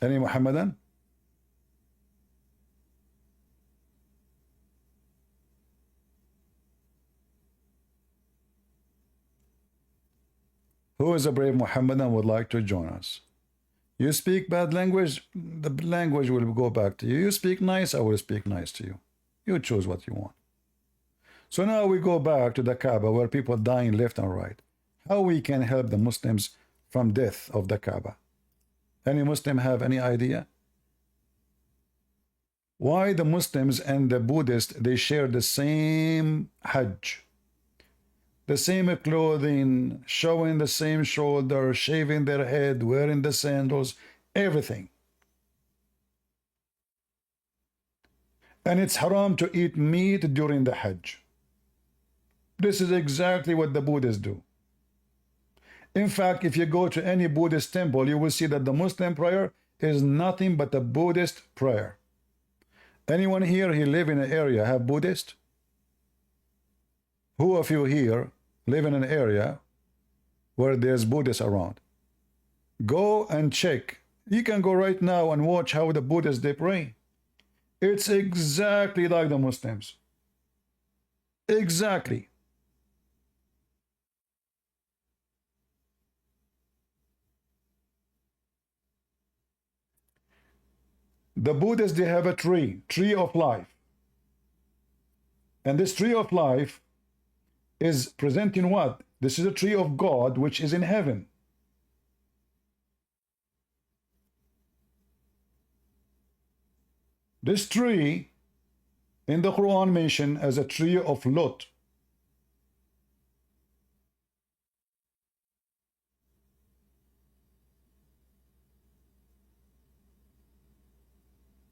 Any Muhammadan? Who is a brave Muhammadan would like to join us? You speak bad language, the language will go back to you. You speak nice, I will speak nice to you. You choose what you want. So now we go back to the Kaaba where people dying left and right. How we can help the Muslims from death of the Kaaba? Any Muslim have any idea? Why the Muslims and the Buddhists, they share the same Hajj, the same clothing, showing the same shoulder, shaving their head, wearing the sandals, everything. And it's haram to eat meat during the Hajj. This is exactly what the Buddhists do. In fact, if you go to any Buddhist temple, you will see that the Muslim prayer is nothing but a Buddhist prayer. Anyone here who live in an area have Buddhist? Who of you here live in an area where there's Buddhists around? Go and check. You can go right now and watch how the Buddhists, they pray. It's exactly like the Muslims. Exactly. The Buddhists, they have a tree of life. And this tree of life is presenting what? This is a tree of God which is in heaven. This tree in the Quran mentioned as a tree of Lot.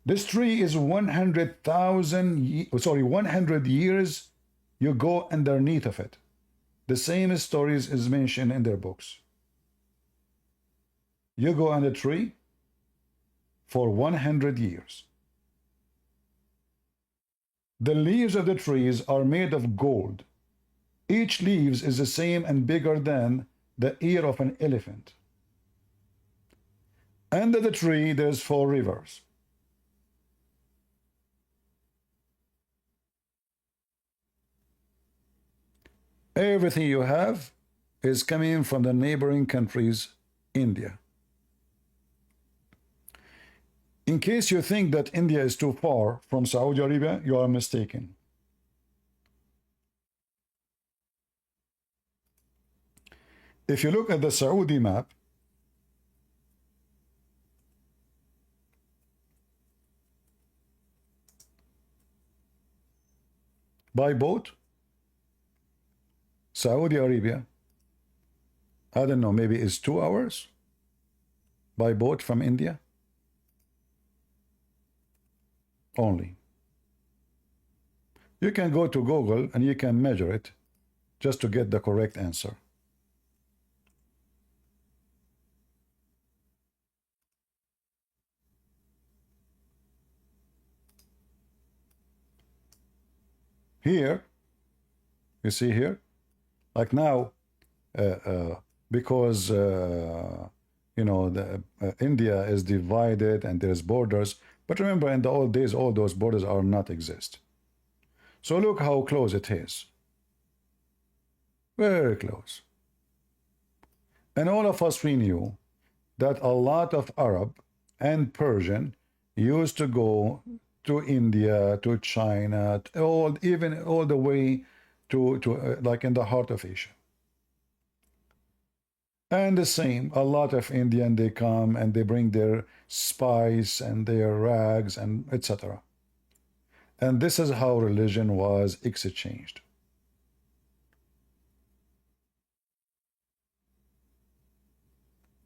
This tree is 100 years you go underneath of it. The same stories is mentioned in their books. You go on a tree for 100 years. The leaves of the trees are made of gold. Each leaves is the same and bigger than the ear of an elephant. Under the tree there's 4 rivers. Everything you have is coming from the neighboring countries, India. In case you think that India is too far from Saudi Arabia, you are mistaken. If you look at the Saudi map, by boat, Saudi Arabia, I don't know, maybe it's 2 hours by boat from India only. You can go to Google and you can measure it just to get the correct answer. Here, you see here, like now, because you know, India is divided and there's borders. But remember, in the old days, all those borders are not exist. So look how close it is. Very close. And all of us, we knew that a lot of Arab and Persian used to go to India, to China, even all the way to like in the heart of Asia. And the same, a lot of Indian, they come and they bring their spice and their rags and etc. And this is how religion was exchanged.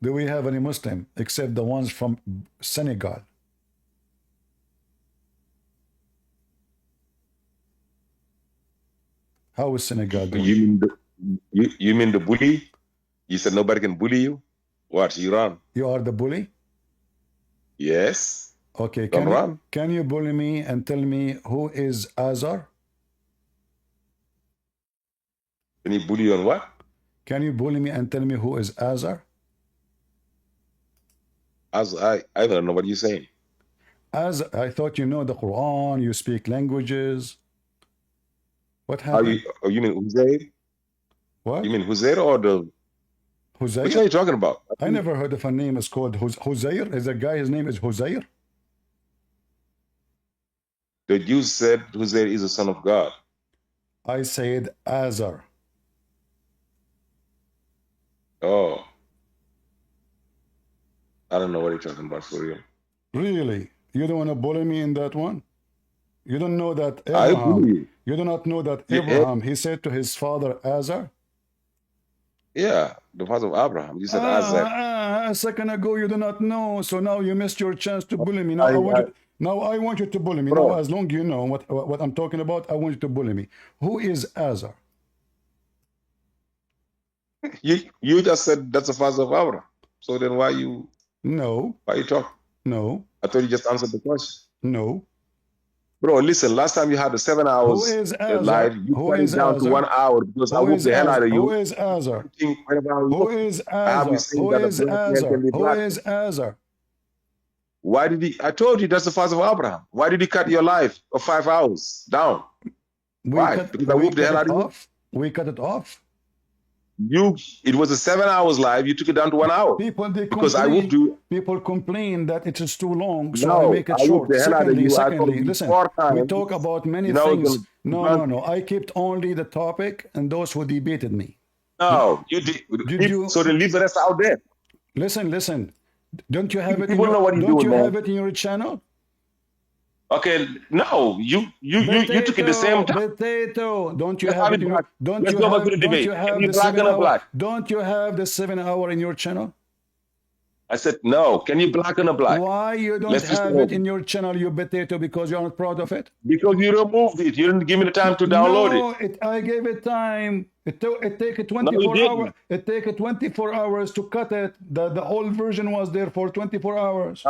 Do we have any Muslim except the ones from Senegal? How is Senegal doing? You mean the bully? You said nobody can bully you? What, you run? You are the bully? Yes. Okay, Don't can you bully me and tell me who is Azar? Can you bully you on what? Can you bully me and tell me who is Azar? I don't know what you're saying. I thought you know the Quran, you speak languages. What happened? You mean Uzair? What? You mean Uzair or the... Huzair? Which one are you talking about? I never heard of a name is called Huzair. Is a guy, his name is Huzair? The Jews said Uzair is the son of God. I said Azar. Oh. I don't know what you're talking about for real. Really? You don't want to bully me in that one? You don't know that I bully you. You do not know that Yeah. Abraham, he said to his father Azar? Yeah, the father of Abraham. You said Isaac. A second ago you do not know, so now you missed your chance to bully me. Now I want you to bully me. Bro. Now, as long as you know what I'm talking about, I want you to bully me. Who is Azar? You just said that's the father of Abraham. So then why you talk? No. I thought you just answered the question. No. Bro, listen, last time you had the 7 hours Who is Azar? live, you cut it down to 1 hour because I whooped the hell out of you. Who is Azar? Who is Azar? Who is Azar? Who is Azar? Why did he? I told you that's the father of Abraham. Why did he cut your life of 5 hours down? Why? Because I whooped the hell out of you. We cut it off. It was a 7 hours live. You took it down to 1 hour. Because I whooped you. People complain that it is too long, so No, I make it short. Secondly, listen, we talk about many things. No. I kept only the topic and those who debated me. No, you did. So then leave the rest out there. Listen. Don't you have it? People know what you do, Don't you have it in your channel? Okay, no, you took it the same time. Potato. Don't you Let's have have it it in back. your, don't Let's you go back to have, the don't you debate. Can have you the black 7 and a hour, black? don't you have the 7 hour in your channel? I said no. Can you black and a black? Why you don't Let's just have go. it in your channel, you potato, because you aren't proud of it? Because you removed it. You didn't give me the time to download it. No, I gave it time. It take No, 24 you hours. didn't. It take 24 hours to cut it. The whole version was there for 24 hours.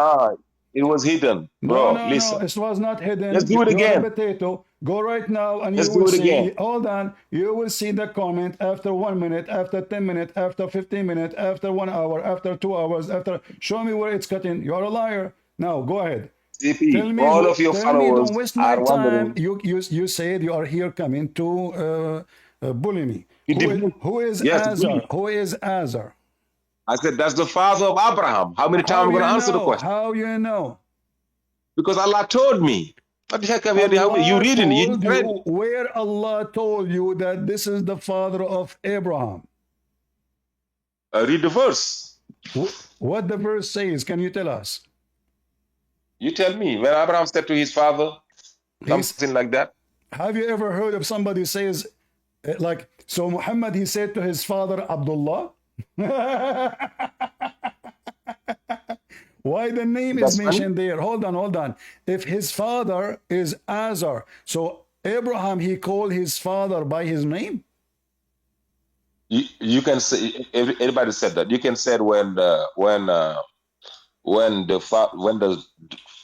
It was hidden, No, bro. no, Listen. no. It was not hidden. Let's do it You are a again. potato. Go right now and Let's you do will it see. again. Hold on. You will see the comment after 1 minute, after 10 minutes, after 15 minutes, after 1 hour, after 2 hours, after. Show me where it's cutting. You are a liar. Now go ahead. CP, Tell me, all of your tell me, followers don't waste my are time. wondering. You said you are here coming to bully me. Who is Yes, Azar? bully. Who is Azar? I said that's the father of Abraham. How many times How am I going you to answer the know? question? How you know? Because Allah told me. What the heck have you? You Allah reading? You told just read it. you, where Allah told you that this is the father of Abraham. Read the verse. What the verse says, can you tell us? You tell me. When Abraham said to his father, something like that. Have you ever heard of somebody says, like, so Muhammad, he said to his father, Abdullah? Why the name is mentioned there? Hold on. If his father is Azar, so Abraham, he called his father by his name? You can say, everybody said that. You can say when the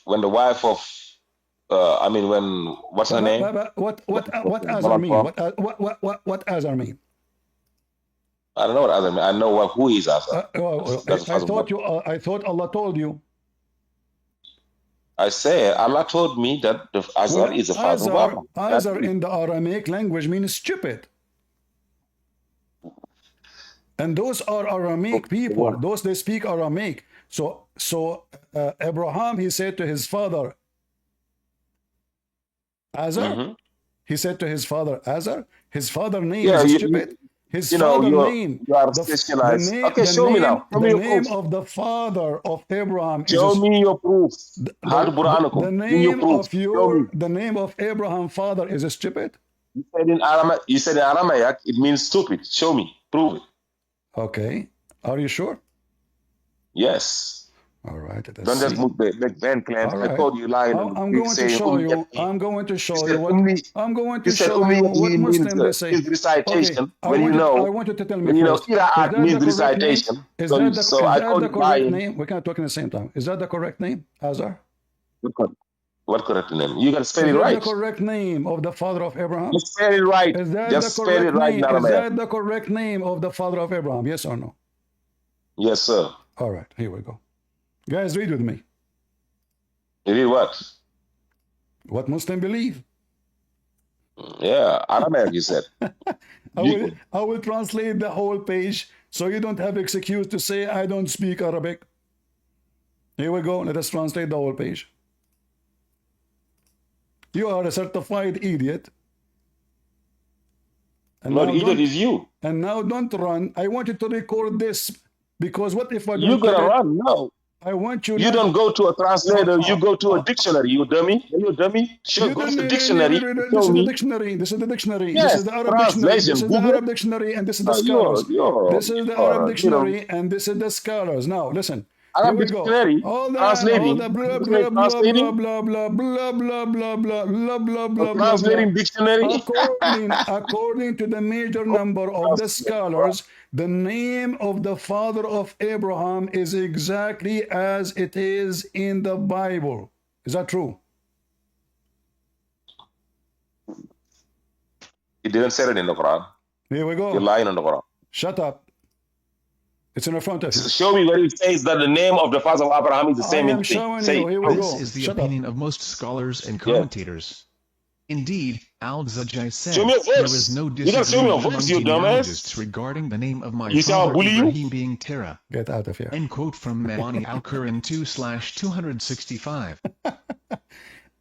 wife of what's her name? What Azar mean? What Azar mean? I don't know what Azar mean. I know who is Azar. I thought Allah told you. I say Allah told me that Azar is the father of Abraham. Azar in the Aramaic language means stupid. And those are Aramaic people. Those, they speak Aramaic. So Abraham, he said to his father, Azar? He said to his father, Azar? His father name is stupid. His father name, the name of the father of Abraham is. Show me your proof. The name of Abraham father is stupid. You said in Aramaic, it means stupid. Show me, prove it. Okay, are you sure? Yes. All right. Don't just move the van claims. I told you lying. I'm going to show you. I'm going to show you what Muslims they say. Is recitation. Okay. When I want you to tell me first. Qira'at means recitation. Is that the correct name? We can't talk at the same time. Is that the correct name, Azar? What correct name? You can spell it right. Is that the correct name of the father of Abraham? Just spell it right. Is that Just the spell it right. name? Is that the correct name of the father of Abraham? Yes or no? Yes, sir. All right. Here we go. Guys, read with me. Read what? What Muslims believe. Yeah, Aramaic, you said. I will translate the whole page so you don't have excuse to say I don't speak Arabic. Here we go. Let us translate the whole page. You are a certified idiot. And no, the idiot is you. And now don't run. I want you to record this, because what if I don't? You're gonna run? No. I want you. You don't go to a translator. You go to a dictionary. You dummy. You dummy. Sure, go to the dictionary. This is the dictionary. This is the dictionary. Yes, this is the Arab dictionary. This is the Arab dictionary, and this is the scholars. This is the Arab dictionary, and this is the scholars. Now listen. Arab dictionary. Translating. Translating dictionary. According to the major number of the scholars, the name of the father of Abraham is exactly as it is in the Bible. Is that true? It didn't say it in the Quran. Here we go. You're lying on the Quran. Shut up. It's in front of you. Show me where it says that the name of the father of Abraham is the same thing. This is the opinion of most scholars and commentators. Indeed, Al-Zajjaj said there is no disagreement among genealogists regarding the name of my father Ibrahim being Terah. Get out of here. End quote from Mawani al-Quran 2/265.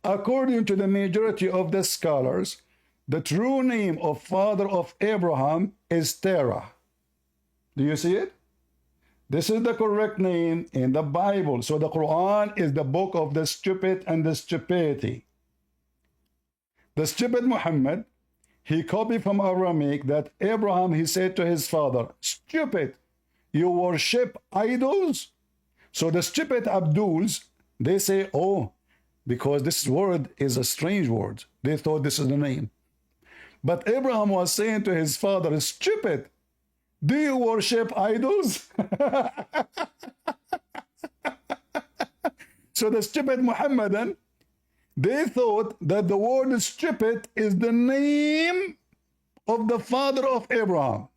According to the majority of the scholars, the true name of father of Abraham is Terah. Do you see it? This is the correct name in the Bible. So the Quran is the book of the stupid and the stupidity. The stupid Muhammad, he copied from Aramaic that Abraham, he said to his father, stupid, you worship idols? So the stupid Abduls, they say, oh, because this word is a strange word. They thought this is the name. But Abraham was saying to his father, stupid, do you worship idols? So the stupid Muhammadan, they thought that the word stupid is the name of the father of Abraham.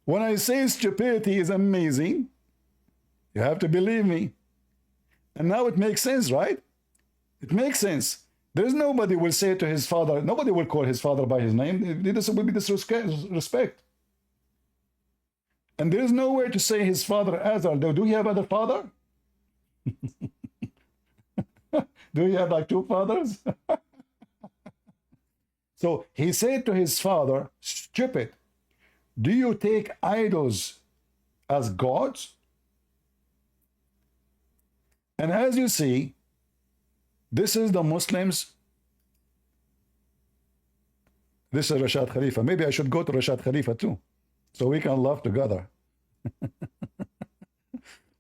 When I say stupidity is amazing, you have to believe me. And now it makes sense, right? It makes sense. There's nobody will say to his father, nobody will call his father by his name. This will be disrespect. And there's no way to say his father Azar. Do you have other father? Do you have like two fathers? So he said to his father, stupid, do you take idols as gods? And as you see, this is the Muslims. This is Rashad Khalifa. Maybe I should go to Rashad Khalifa too, so we can laugh together.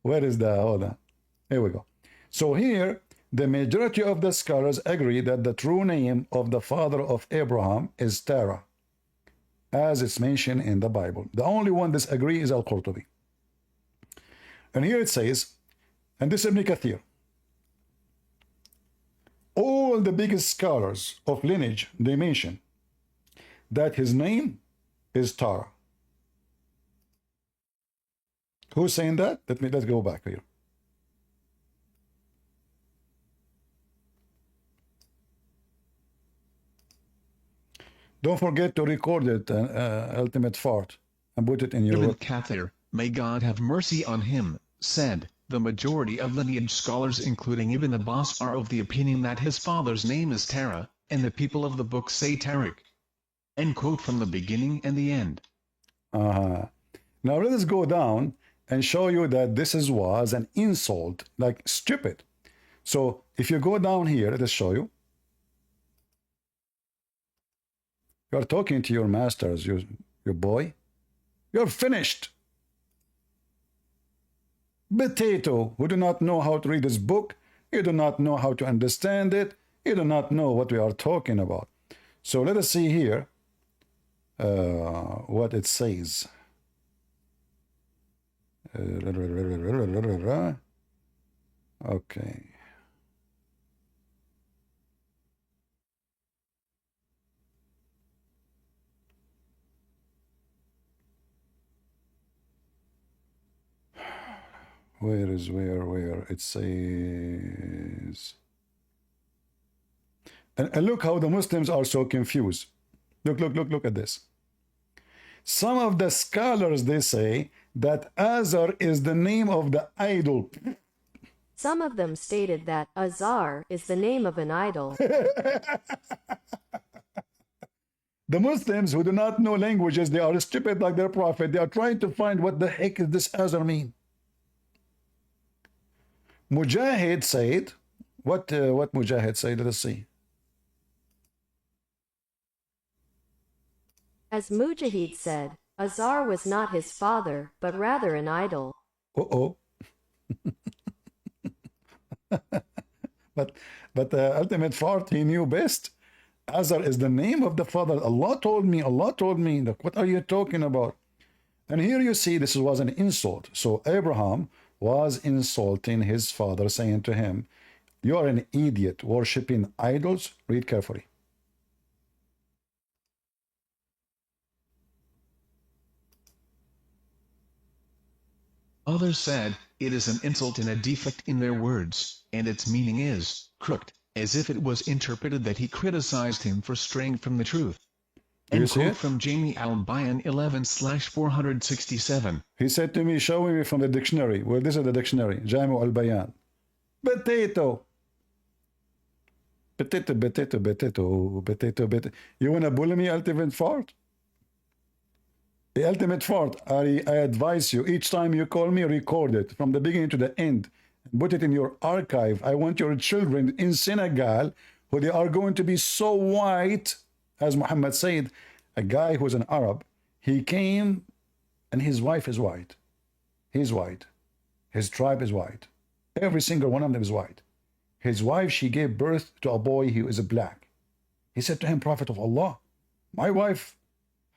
Where is the, hold on. Here we go. So here, the majority of the scholars agree that the true name of the father of Abraham is Terah, as it's mentioned in the Bible. The only one disagree is al-Qurtubi. And here it says, and this is Ibn Kathir, all the biggest scholars of lineage, they mention that his name is Terah. Who's saying that? Let's go back here. Don't forget to record it, Ultimate Fart, and put it in your... Ibn Kathir, may God have mercy on him, said, the majority of lineage scholars including Ibn Abbas are of the opinion that his father's name is Terah, and the people of the book say Tariq. End quote from the beginning and the end. Now let us go down and show you that this was an insult, like stupid. So if you go down here, let us show you. You are talking to your masters, your boy. You're finished. Potato, who do not know how to read this book. You do not know how to understand it. You do not know what we are talking about. So let us see here what it says. Okay. Where it says, and look how the Muslims are so confused. Look at this. Some of the scholars, they say that Azar is the name of the idol. Some of them stated that Azar is the name of an idol. The Muslims who do not know languages, they are stupid like their prophet. They are trying to find what the heck does this Azar mean. Mujahid said, what Mujahid said? Let us see. As Mujahid said, Azar was not his father, but rather an idol. Uh-oh. but Ultimate Fart, he knew best. Azar is the name of the father. Allah told me. Look, what are you talking about? And here you see this was an insult. So Abraham was insulting his father, saying to him, you are an idiot worshipping idols. Read carefully. Others said, it is an insult and a defect in their words, and its meaning is crooked, as if it was interpreted that he criticized him for straying from the truth. End quote from Jamie al-Bayan 11/467. He said to me, show me from the dictionary. Well, this is the dictionary, Jamie al-Bayan. Potato. You want to bully me, Ultimate Fart? The Ultimate Fart, I advise you, each time you call me, record it from the beginning to the end. Put it in your archive. I want your children in Senegal who they are going to be so white, as Muhammad said, a guy who was an Arab, he came and his wife is white. He's white. His tribe is white. Every single one of them is white. His wife, she gave birth to a boy who is a black. He said to him, Prophet of Allah, my wife,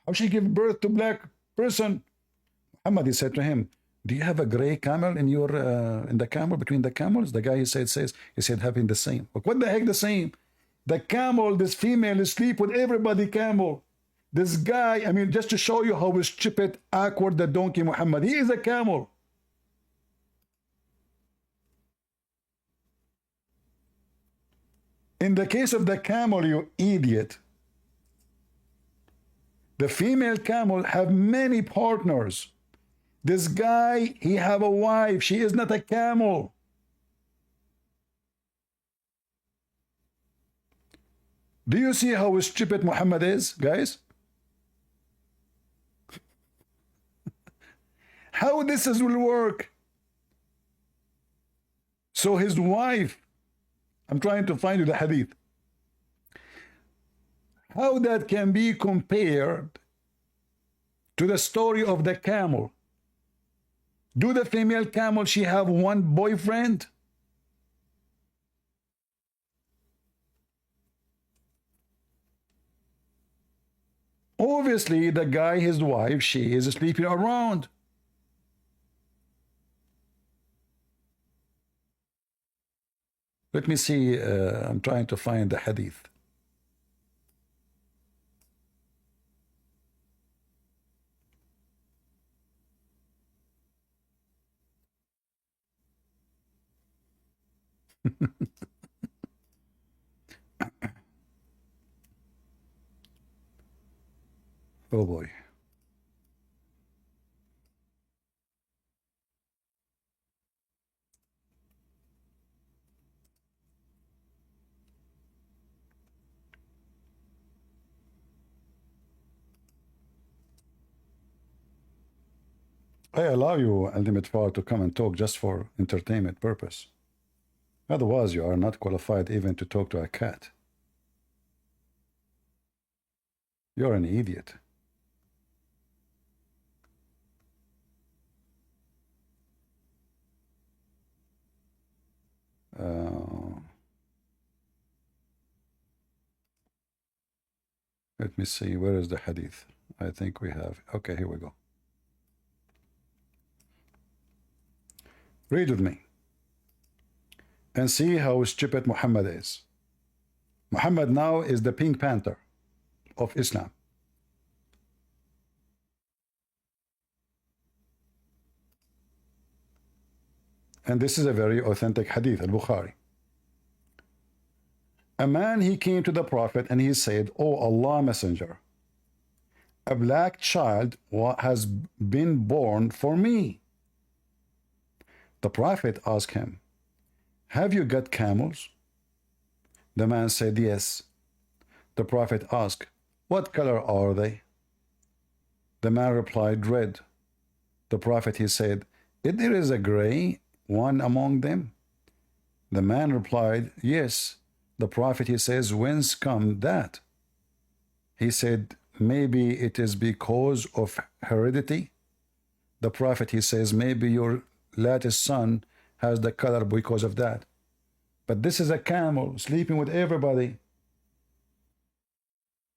how she give birth to black person? Muhammad, he said to him, do you have a gray camel in your in the camel, between the camels? The guy, he said having the same. But what the heck the same? The camel, this female is sleep with everybody camel. This guy, I mean, just to show you how stupid, awkward the donkey Muhammad, he is a camel. In the case of the camel, you idiot, the female camel have many partners. This guy, he have a wife. She is not a camel. Do you see how stupid Muhammad is, guys? How this will work? So his wife, I'm trying to find you the hadith. How that can be compared to the story of the camel? Do the female camel, she have one boyfriend? Obviously, the guy, his wife, she is sleeping around. Let me see, I'm trying to find the hadith. Oh boy. I allow you, Ultimate Far, to come and talk just for entertainment purpose. Otherwise, you are not qualified even to talk to a cat. You're an idiot. Let me see, where is the hadith? I think we have. Okay, here we go. Read with me and see how stupid Muhammad is. Muhammad now is the Pink Panther of Islam. And this is a very authentic hadith, al-Bukhari. A man, he came to the Prophet and he said, "Oh Allah Messenger, a black child has been born for me." The Prophet asked him, "Have you got camels?" The man said, "Yes." The Prophet asked, "What color are they?" The man replied, "Red." The Prophet, he said, "If there is a gray one among them?" The man replied, "Yes." The Prophet, he says, "Whence come that?" He said, "Maybe it is because of heredity." The Prophet, he says, "Maybe your latest son has the color because of that. But this is a camel sleeping with everybody.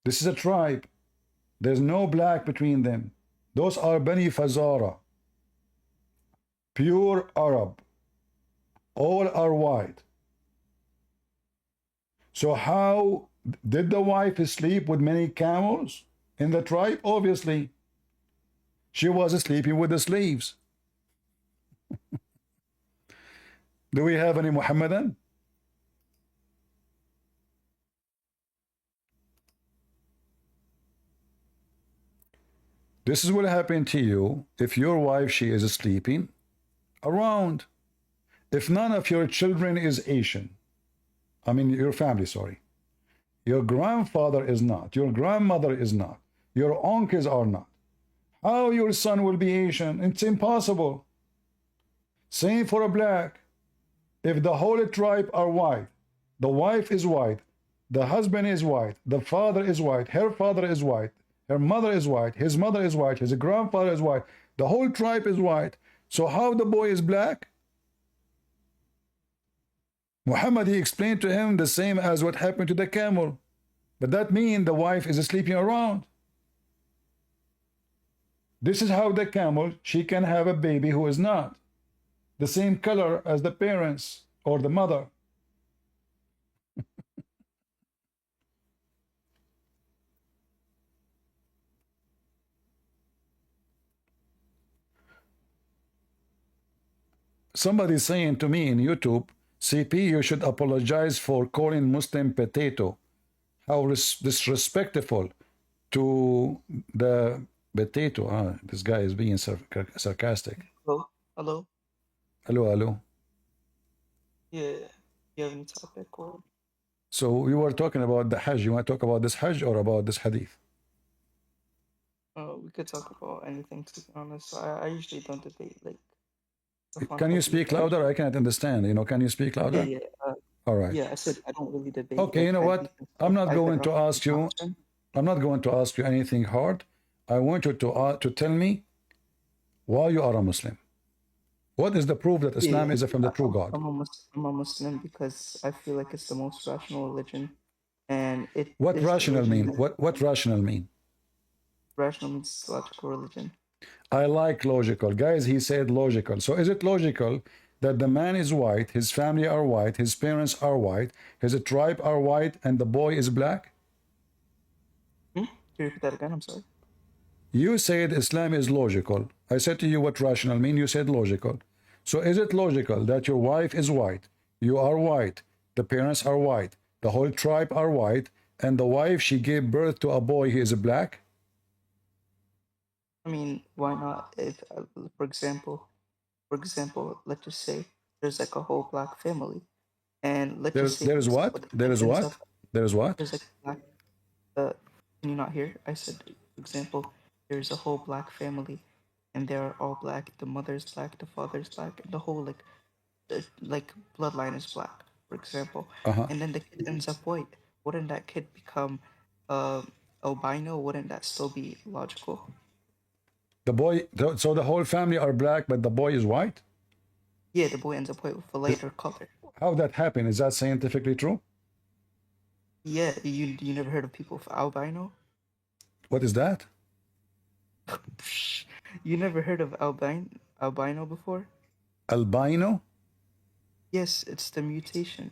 This is a tribe. There's no black between them. Those are Bani Fazara, pure Arab. All are white. So how did the wife sleep with many camels in the tribe? Obviously, she was sleeping with the slaves. Do we have any Muhammadan? This is what happened to you if your wife, she is sleeping around. If none of your children is Asian, I mean your family, sorry. Your grandfather is not. Your grandmother is not. Your uncles are not. How your son will be Asian? It's impossible. Same for a black. If the whole tribe are white, the wife is white, The husband is white. The father is white. Her father is white. Her mother is white. His mother is white. His grandfather is white. The whole tribe is white. So how the boy is black? Muhammad, he explained to him the same as what happened to the camel. But that means the wife is sleeping around. This is how the camel, she can have a baby who is not the same color as the parents or the mother. Somebody saying to me in YouTube, CP, you should apologize for calling Muslim potato. How disrespectful to the potato. This guy is being sarcastic. Hello? Hello? Hello, hello. Yeah. You have any topic or? So we were talking about the Hajj. You want to talk about this Hajj or about this Hadith? We could talk about anything, to be honest. I usually don't debate, like, Can you speak louder? I can't understand. Can you speak louder? Yeah, yeah. All right. Yeah, I said I don't really debate. Okay, you know what? I'm not going to ask you. I'm not going to ask you anything hard. I want you to tell me why you are a Muslim. What is the proof that Islam is from the true God? I'm a Muslim because I feel like it's the most rational religion, and it. What rational mean? What rational mean? Rational means logical religion. I like logical. Guys, he said logical. So is it logical that the man is white, his family are white, his parents are white, his tribe are white, and the boy is black? Can you repeat that again? I'm sorry. You said Islam is logical. I said to you what rational mean. You said logical. So is it logical that your wife is white, you are white, the parents are white, the whole tribe are white, and the wife, she gave birth to a boy, he is black? I mean, why not? If, for example, let's just say there's like a whole black family, and let's just say there's what? There's what? There's what? There's like black. Can you not hear? I said, for example, there's a whole black family, and they're all black. The mother's black, the father's black, and the whole like bloodline is black, for example. And then the kid ends up white. Wouldn't that kid become albino? Wouldn't that still be logical? The boy, so the whole family are black, but the boy is white? Yeah, the boy ends up white with a lighter color. How that happen? Is that scientifically true? Yeah, you never heard of people with albino? What is that? You never heard of albino before? Albino? Yes, it's the mutation.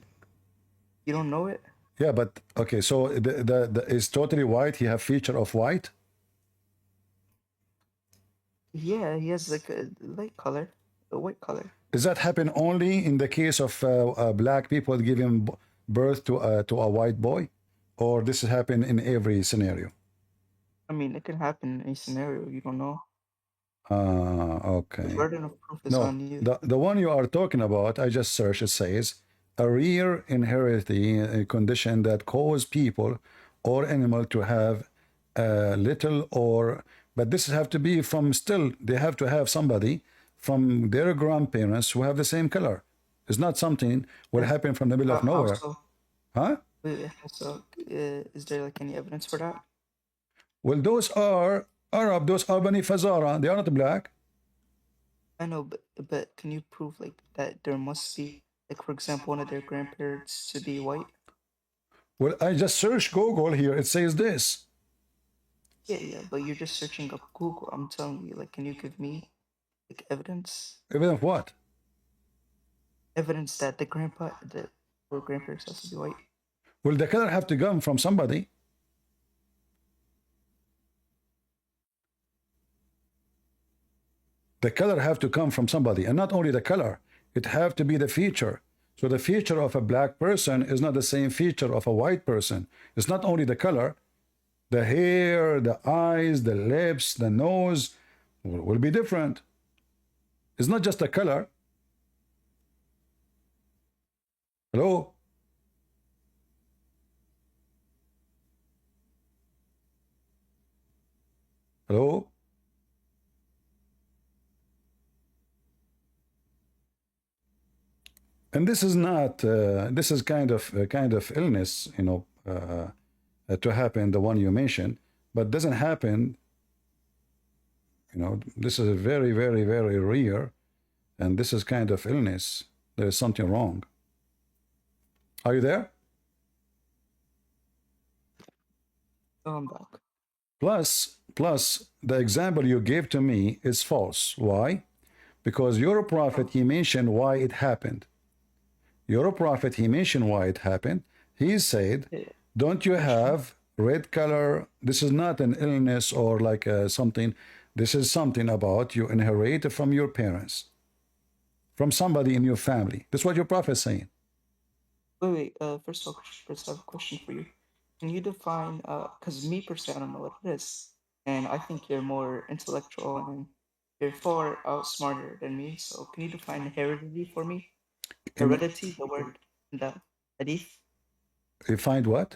You don't know it? Yeah, but okay, so the is totally white, he have feature of white? Yeah, he has like a light color, a white color. Does that happen only in the case of black people giving birth to a white boy, or this happen in every scenario? I mean, it can happen in any scenario. You don't know. Okay. The burden of proof is on you. The one you are talking about, I just searched. It says a rare inherited condition that cause people or animal to have little or. But this have to be from still, they have to have somebody from their grandparents who have the same color. It's not something will happen from the middle of nowhere. Also, huh? So, is there like any evidence for that? Well, those are Arab, those are Bani Fazara. They are not black. I know, but can you prove like that there must be, like, for example, one of their grandparents to be white? Well, I just searched Google here. It says this. Yeah, but you're just searching up Google. I'm telling you, like, can you give me like evidence? Evidence of what? Evidence that the grandparents has to be white. Well, the color have to come from somebody. The color have to come from somebody, and not only the color, it have to be the feature. So the feature of a black person is not the same feature of a white person. It's not only the color. The hair, the eyes, the lips, the nose will be different. It's not just the color. Hello? Hello? And this is not. This is kind of illness, to happen, the one you mentioned, but doesn't happen. You know, this is a very, very, very rare, and this is kind of illness. There is something wrong. Are you there? I'm back. Plus, the example you gave to me is false. Why? Because your prophet, he mentioned why it happened. Your prophet, he mentioned why it happened. He said, don't you have red color? This is not an illness or like something. This is something about you inherit from your parents, from somebody in your family. That's what your prophet is saying. Wait. First of all, I have a question for you. Can you define? Because me personally, I don't know what it is, and I think you're more intellectual and you're far outsmarter than me. So can you define heredity for me? Heredity, the word in the hadith. You find what?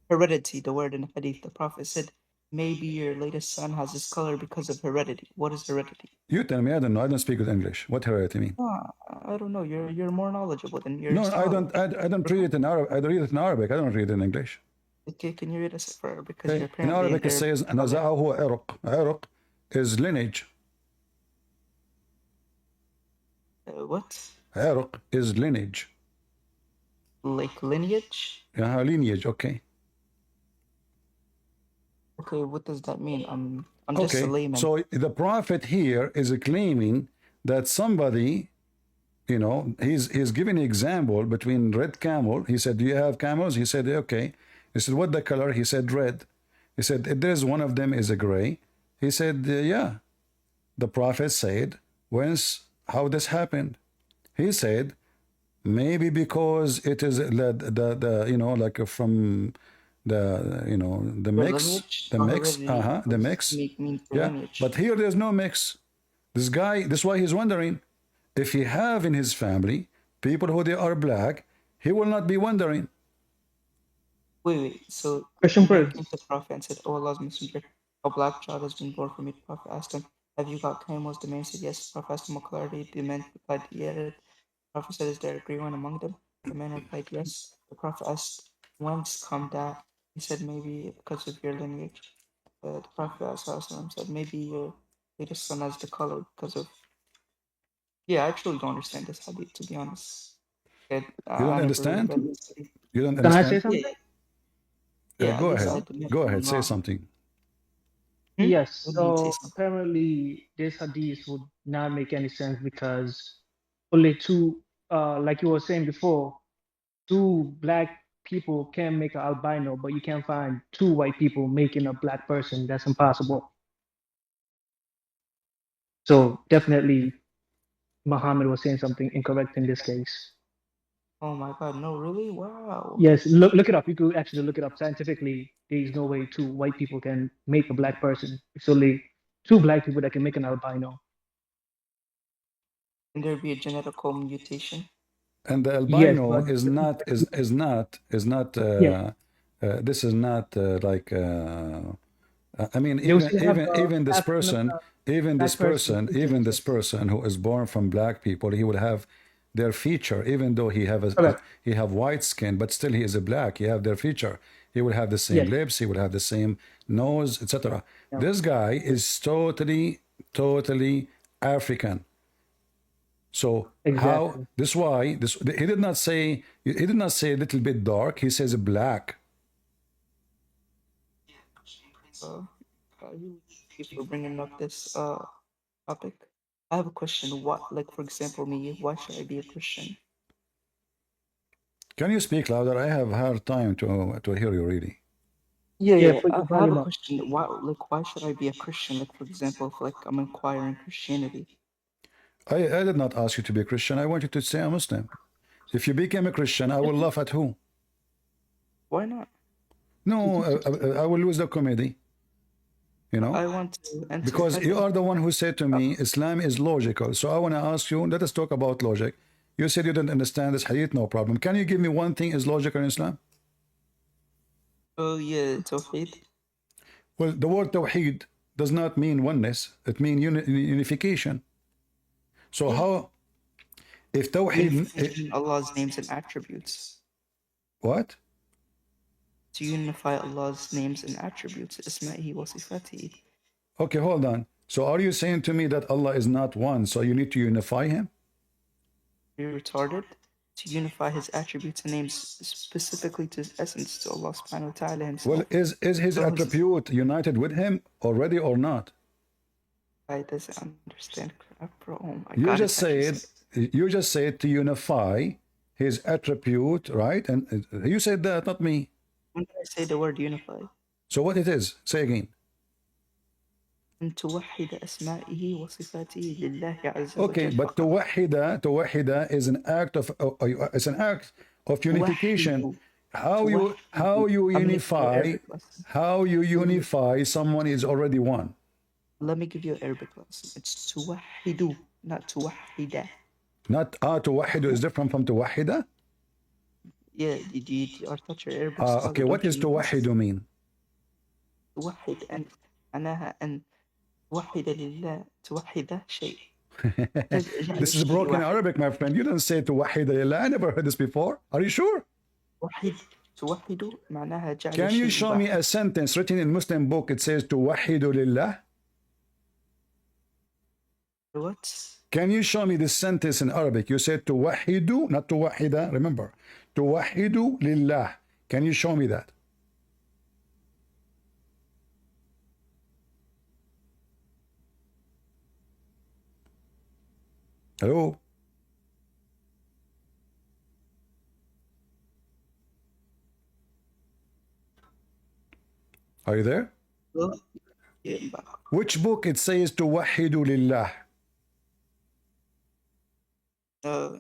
Heredity, the word in the hadith. The prophet said, maybe your latest son has this color because of heredity. What is heredity? You tell me. I don't know. I don't speak with English. What heredity mean? I don't know. You're more knowledgeable than your No, scholar. I don't read it in Arabic. I read it in Arabic. I don't read it in English. Okay, can you read us for Arabic? Because Okay. you're In apparently Arabic it says نزعه هو عرق. عرق is lineage. What? عرق is lineage. Like lineage? Lineage, okay. Okay, what does that mean? I'm just a layman. So the prophet here is claiming that somebody, you know, he's giving an example between red camel. He said, do you have camels? He said, okay. He said, what the color? He said, red. He said, there's one of them is a gray. He said, yeah. The prophet said, how this happened? He said, maybe because it is the you know, like from the, you know, the mix, the mix. Yeah, but here there's no mix. This guy, this is why he's wondering if he have in his family people who they are black, he will not be wondering. Wait. So question for came to the prophet and said, "Oh Allah's messenger, a black child has been born for me." The prophet asked him, "Have you got camels?" The man said, "Yes." The prophet asked him what color are they? The man replied, "Yeah." The prophet said, "Is there a gray one among them?" The man replied, "Yes." The prophet asked, "Whence come that?" He said, "Maybe because of your lineage." The prophet said, "Maybe your latest son has the color because of." Yeah, I truly don't understand this hadith, to be honest. You don't understand? You don't Can I understand? say something? Yeah, go ahead. Go ahead. Say something. Yes. So apparently, this hadith would not make any sense because only two, like you were saying before, two black people can make an albino, but you can't find two white people making a black person. That's impossible. So definitely, Muhammad was saying something incorrect in this case. Oh my God! No, really? Wow. Yes, look it up. You could actually look it up scientifically. There's no way two white people can make a black person. It's only two black people that can make an albino. Can there be a genetical mutation? And the albino is not this is not like I mean even this person who is born from black people, he will have their feature, even though he have white skin, but still he is a black. He have their feature. He will have the same lips. He will have the same nose, etc. This guy is totally African. So how this why this he did not say a little bit dark. He says black. If we're bringing up this topic, I have a question. What, like for example, me, why should I be a Christian? Can you speak louder? I have hard time to hear you really. Yeah. I have a question. Why should I be a Christian? Like for example, if like I'm inquiring Christianity. I did not ask you to be a Christian. I want you to stay a Muslim. If you became a Christian, I will laugh at who? Why not? No, I will lose the comedy. You know? I want to because you are the one who said to me, Islam is logical. So I want to ask you, let us talk about logic. You said you didn't understand this hadith, no problem. Can you give me one thing is logical in Islam? Oh yeah, Tawheed. Well, the word Tawheed does not mean oneness. It means unification. So how, if Tawheed... Allah's names and attributes. What? to unify Allah's names and attributes, Isma'ihi wa Sifatihi. Okay, hold on. So are you saying to me that Allah is not one, so you need to unify him? You're retarded? To unify his attributes and names specifically to his essence, to Allah subhanahu wa ta'ala himself. Well, is his attribute united with him already or not? I doesn't understand crap, bro. Oh my You God, just said to unify his attribute, right? And you said that, not me. When did I say the word unify? So what it is? Say again. أن توحد أسمائه وصفاته لله عز وجل. Okay, but توحد is an act of unification. How you unify someone is already one. Let me give you an Arabic lesson. It's توحد, not توحد. Not توحد is different from توحد? Yeah, I thought your Arabic. Okay, what does توحد mean? توحد أن معناها أن توحد لله توحد شيء. This is broken Arabic, my friend. You don't say توحد لله. I never heard this before. Are you sure? توحد معناها جعل. Can you show me a sentence written in Muslim book? It says توحد لله. What? Can you show me this sentence in Arabic? You said توحد, not توحد. Remember, توحد لله. Can you show me that? Hello? Are you there? Which book it says توحد لله?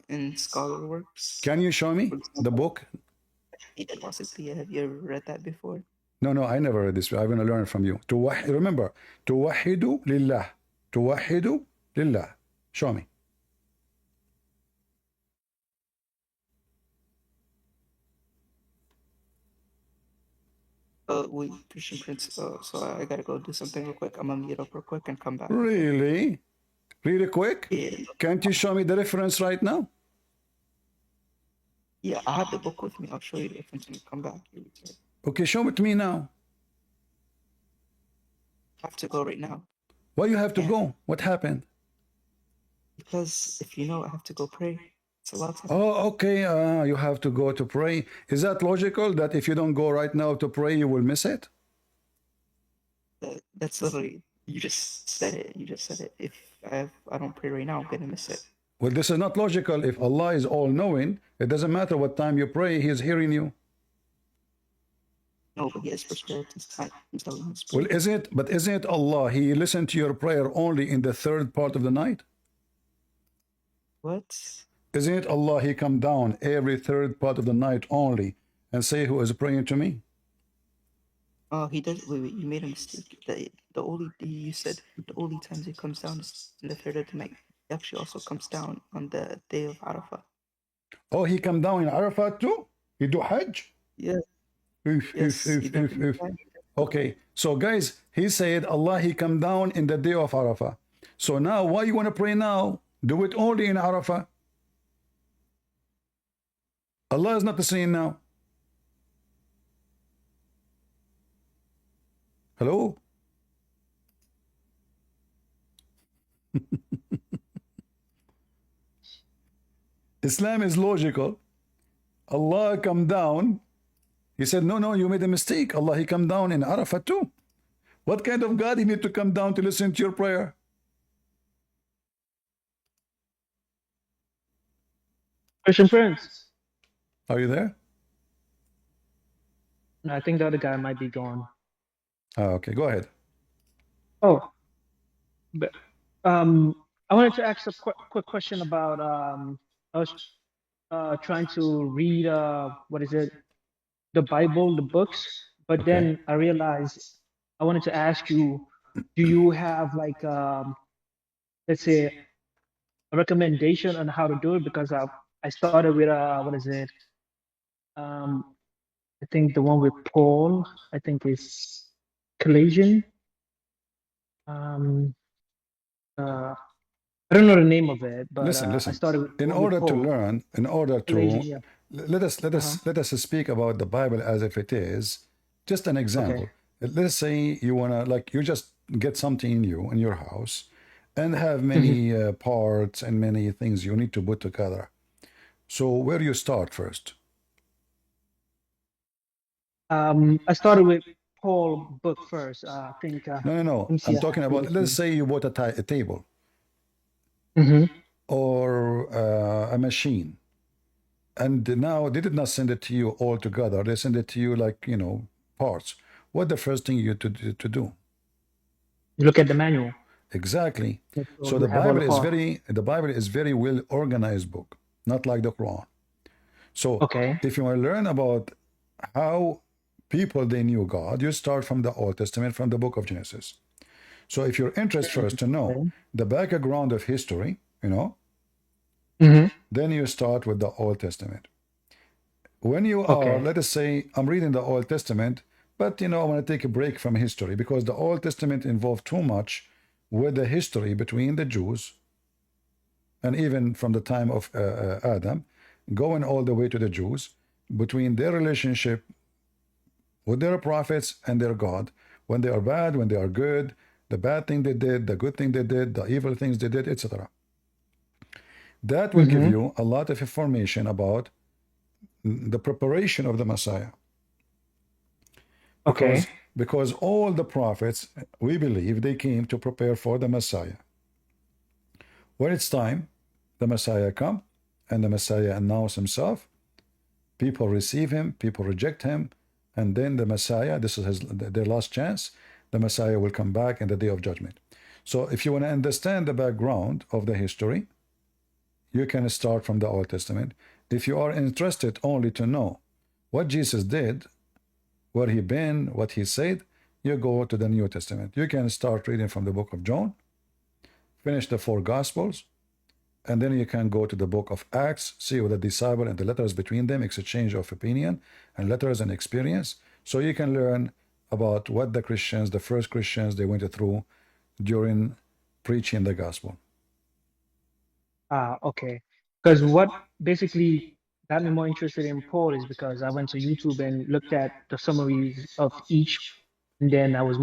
In scholar works. Can you show me the book? Possibly. Have you ever read that before? No, I never read this. I'm going to learn it from you. Remember, توحد لله. توحد لله. Show me. Wait, Christian Prince. So I gotta go do something real quick. I'm gonna meet up real quick and come back. Really? Really quick? Yeah. Can't you show me the reference right now? Yeah, I have the book with me. I'll show you the reference when you come back. Okay, show it to me now. I have to go right now. Why you have to go? What happened? Because if you know, I have to go pray. It's a lot. Oh, okay. You have to go to pray. Is that logical that if you don't go right now to pray, you will miss it? That's literally, you just said it. You just said it. If I don't pray right now, I'm gonna miss it. Well, this is not logical. If Allah is all-knowing, it doesn't matter what time you pray, He is hearing you. No, but He has prescribed His time. Well, isn't it Allah? He listened to your prayer only in the third part of the night? What? Isn't it Allah? He come down every third part of the night only and say, who is praying to me? Oh, He does. Wait, you made a mistake. You said the only times He comes down is in the third of the night. He actually also comes down on the day of Arafah. Oh, He come down in Arafat too? He do Hajj? Yeah. Yes, okay, so guys, He said Allah, He come down in the day of Arafah. So now, why you want to pray now? Do it only in Arafah. Allah is not the same now. Hello? Islam is logical. Allah come down. He said, no, you made a mistake. Allah, He come down in Arafah too. What kind of God He need to come down to listen to your prayer? Christian Prince. Are you there? No, I think the other guy might be gone. Oh, okay, go ahead. Oh, but I wanted to ask a quick question about I was trying to read what is it, the Bible, the books, but then I realized I wanted to ask you, do you have like let's say a recommendation on how to do it? Because I started with what is it? I think the one with Paul, I think is Colossians. I don't know the name of it, but listen. I started with in order to Paul. learn, in order to Colossians, yeah. let us speak about the Bible as if it is, Just an example. Let's say you want to, like, you just get something in you in your house and have many parts and many things you need to put together. So where do you start first? I started with Paul book first. I think. No. I'm talking about, let's say you bought a table or a machine. And now they did not send it to you all together. They send it to you like, you know, parts. What the first thing you to do? You look at the manual. Exactly. So the Bible is very well organized book, not like the Quran. So if you want to learn about how people they knew God, you start from the Old Testament, from the book of Genesis. So if you're interested first to know the background of history, you know, then you start with the Old Testament. When you are, let us say, I'm reading the Old Testament, but you know, I want to take a break from history because the Old Testament involved too much with the history between the Jews and even from the time of Adam, going all the way to the Jews, between their relationship with their prophets and their God, when they are bad, when they are good, the bad thing they did, the good thing they did, the evil things they did, etc. That will give you a lot of information about the preparation of the Messiah. Because all the prophets, we believe, they came to prepare for the Messiah. When it's time, the Messiah come, and the Messiah announce himself. People receive him, people reject him, and then the Messiah, this is their last chance, the Messiah will come back in the day of judgment. So if you want to understand the background of the history, you can start from the Old Testament. If you are interested only to know what Jesus did, where he been, what he said, you go to the New Testament. You can start reading from the book of John, finish the 4 Gospels, and then you can go to the book of Acts, see what the disciple and the letters between them, exchange of opinion and letters and experience. So you can learn about what the Christians, the first Christians, they went through during preaching the gospel. Okay. Because what basically got me more interested in Paul is because I went to YouTube and looked at the summaries of each, and then I was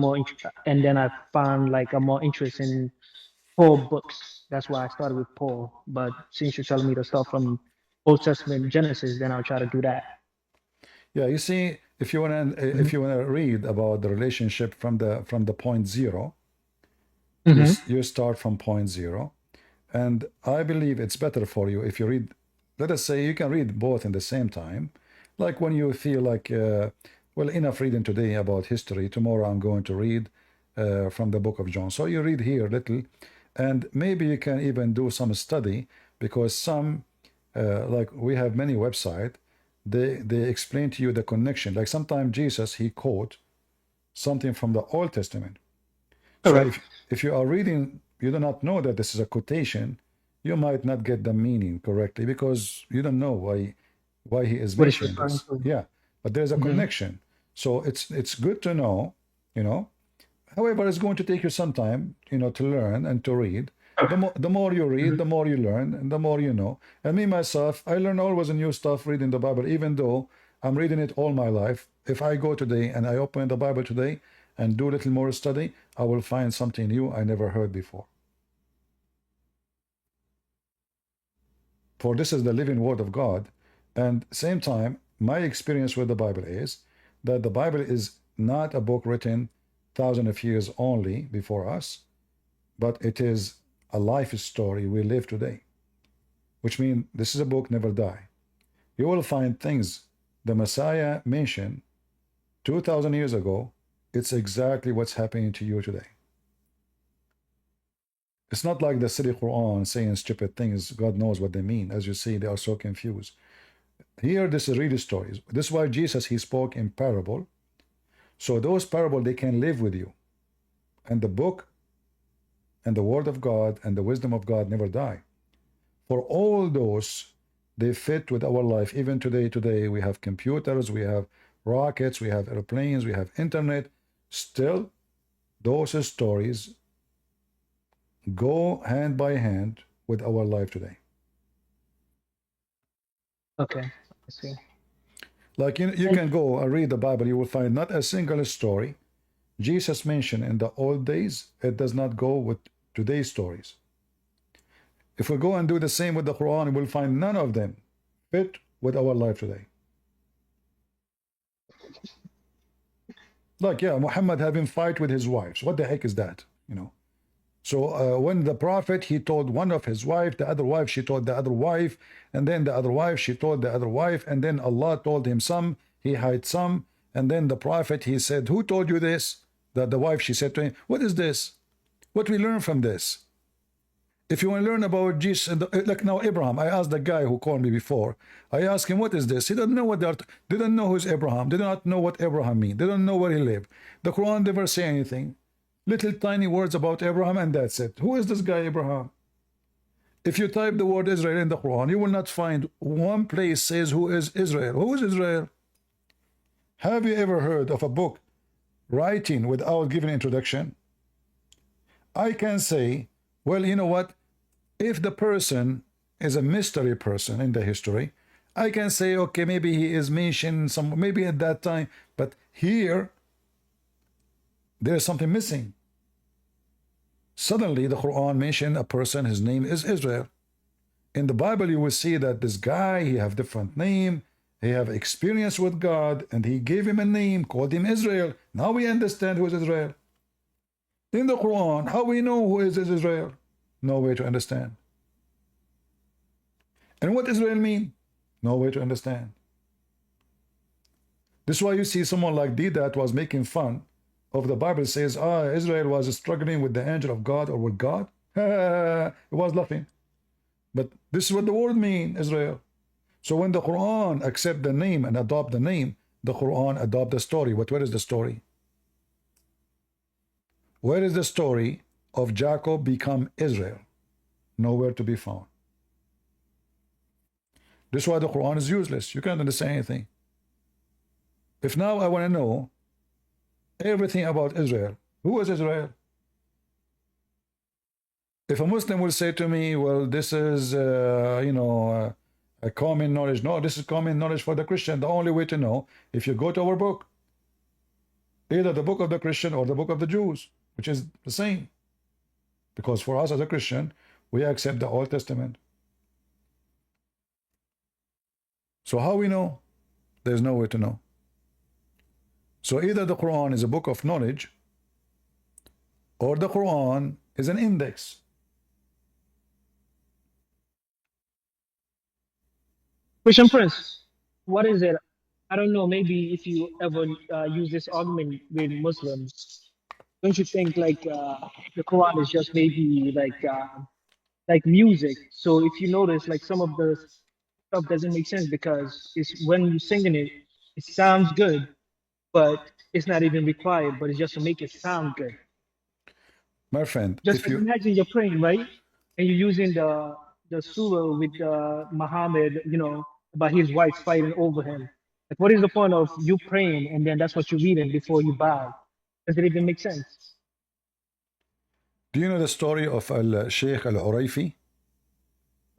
and then I found like a more interest in Paul books. That's why I started with Paul. But since you're telling me to start from Old Testament Genesis, then I'll try to do that. Yeah, you see, if you want to read about the relationship from the point zero, you start from point zero. And I believe it's better for you if you read, let us say you can read both in the same time. Like when you feel like, well, enough reading today about history, tomorrow I'm going to read from the book of John. So you read here little, and maybe you can even do some study because some, like we have many websites, they explain to you the connection. Like sometimes Jesus, he quote something from the Old Testament. So if you are reading, you do not know that this is a quotation, you might not get the meaning correctly because you don't know why he is mentioning this. Yeah, but there's a connection. So it's good to know, you know. However, it's going to take you some time, you know, to learn and to read. The more you read, the more you learn, and the more you know. And me, myself, I learn always new stuff reading the Bible, even though I'm reading it all my life. If I go today and I open the Bible today and do a little more study, I will find something new I never heard before. For this is the living word of God. And same time, my experience with the Bible is that the Bible is not a book written thousands of years only before us, but it is a life story we live today, which means this is a book never die. You will find things the Messiah mentioned 2,000 years ago. It's exactly what's happening to you today. It's not like the silly Quran saying stupid things. God knows what they mean. As you see, they are so confused. Here, this is really stories. This is why Jesus, he spoke in parable. So those parables, they can live with you. And the book and the word of God and the wisdom of God never die. For all those, they fit with our life. Even today we have computers, we have rockets, we have airplanes, we have internet. Still, those stories go hand by hand with our life today. Okay, I see. Like you can go and read the Bible, you will find not a single story Jesus mentioned in the old days. It does not go with today's stories. If we go and do the same with the Quran, we'll find none of them fit with our life today. Like, yeah, Muhammad having fight with his wives. What the heck is that? You know. So when the prophet, he told one of his wife, the other wife, she told the other wife, and then the other wife, she told the other wife, and then Allah told him some, he hid some, and then the prophet, he said, who told you this? That the wife, she said to him, what is this? What we learn from this? If you want to learn about Jesus, like now Abraham, I asked the guy who called me before, I asked him, what is this? He didn't know what didn't know who's Abraham, did not know what Abraham means, didn't know where he lived. The Quran never say anything. Little tiny words about Abraham, and that's it. Who is this guy Abraham? If you type the word Israel in the Quran, you will not find one place says who is Israel. Who is Israel? Have you ever heard of a book writing without giving introduction? I can say, well, you know what? If the person is a mystery person in the history, I can say, okay, maybe he is mentioned some, maybe at that time, but here there's something missing. Suddenly the Quran mentioned a person, his name is Israel. In the Bible you will see that this guy, he have different name, he have experience with God, and he gave him a name, called him Israel. Now we understand who is Israel. In the Quran, how we know who is Israel? No way to understand. And what Israel mean? No way to understand. This is why you see someone like Didat was making fun of the Bible, says, Israel was struggling with the angel of God or with God. It was laughing. But this is what the word mean, Israel. So when the Quran accept the name and adopt the name, the Quran adopt the story. But where is the story? Where is the story of Jacob become Israel? Nowhere to be found. This is why the Quran is useless. You can't understand anything. If now I want to know everything about Israel, who is Israel? If a Muslim will say to me, well, this is, a common knowledge. No, this is common knowledge for the Christian. The only way to know, if you go to our book, either the book of the Christian or the book of the Jews, which is the same. Because for us as a Christian, we accept the Old Testament. So how we know? There's no way to know. So either the Quran is a book of knowledge, or the Quran is an index. Christian Prince, what is it? I don't know, maybe if you ever use this argument with Muslims, don't you think like the Quran is just maybe like music? So if you notice, like some of the stuff doesn't make sense because it's when you're singing it, it sounds good, but it's not even required, but it's just to make it sound good. My friend, just imagine you're praying, right? And you're using the surah with Muhammad, about his wife fighting over him. Like, what is the point of you praying and then that's what you're reading before you bow? Does it even make sense? Do you know the story of Sheikh al-Urayfi?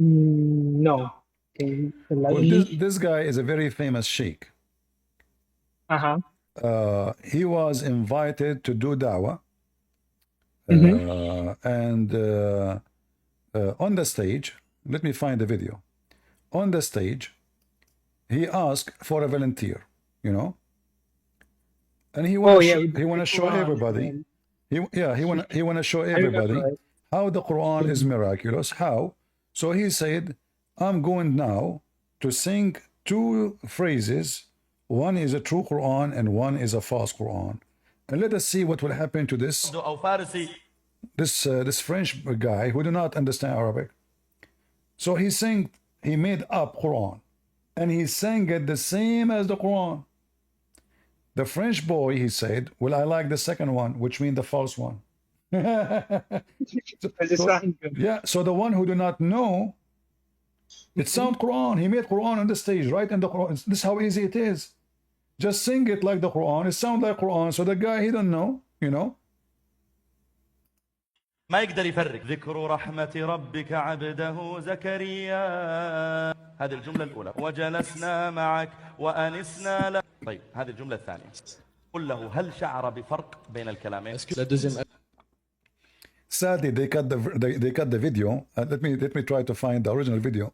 No. Well, this guy is a very famous sheikh. He was invited to do da'wah. And on the stage, let me find the video. On the stage, he asked for a volunteer, and he want to show everybody. He want to show everybody how the Quran is miraculous. How? So he said, I'm going now to sing two phrases. One is a true Quran and one is a false Quran. And let us see what will happen to this French guy who do not understand Arabic. So he made up Quran and he sang it the same as the Quran. The French boy, he said, well, I like the second one, which means the false one. So the one who do not know, it sounds Quran. He made Quran on the stage, right? And the Quran, this is how easy it is. Just sing it like the Quran. It sounds like Quran. So the guy, he don't know, ما يقدر يفرق. ذكر رحمة ربك عبده زكريا، هذه الجملة الأولى. وجلسنا معك وأنسنا له. طيب هذه الجملة الثانية. قل له هل شعر بفرق بين الكلامين؟ Sadly, they cut the video. Let me try to find the original video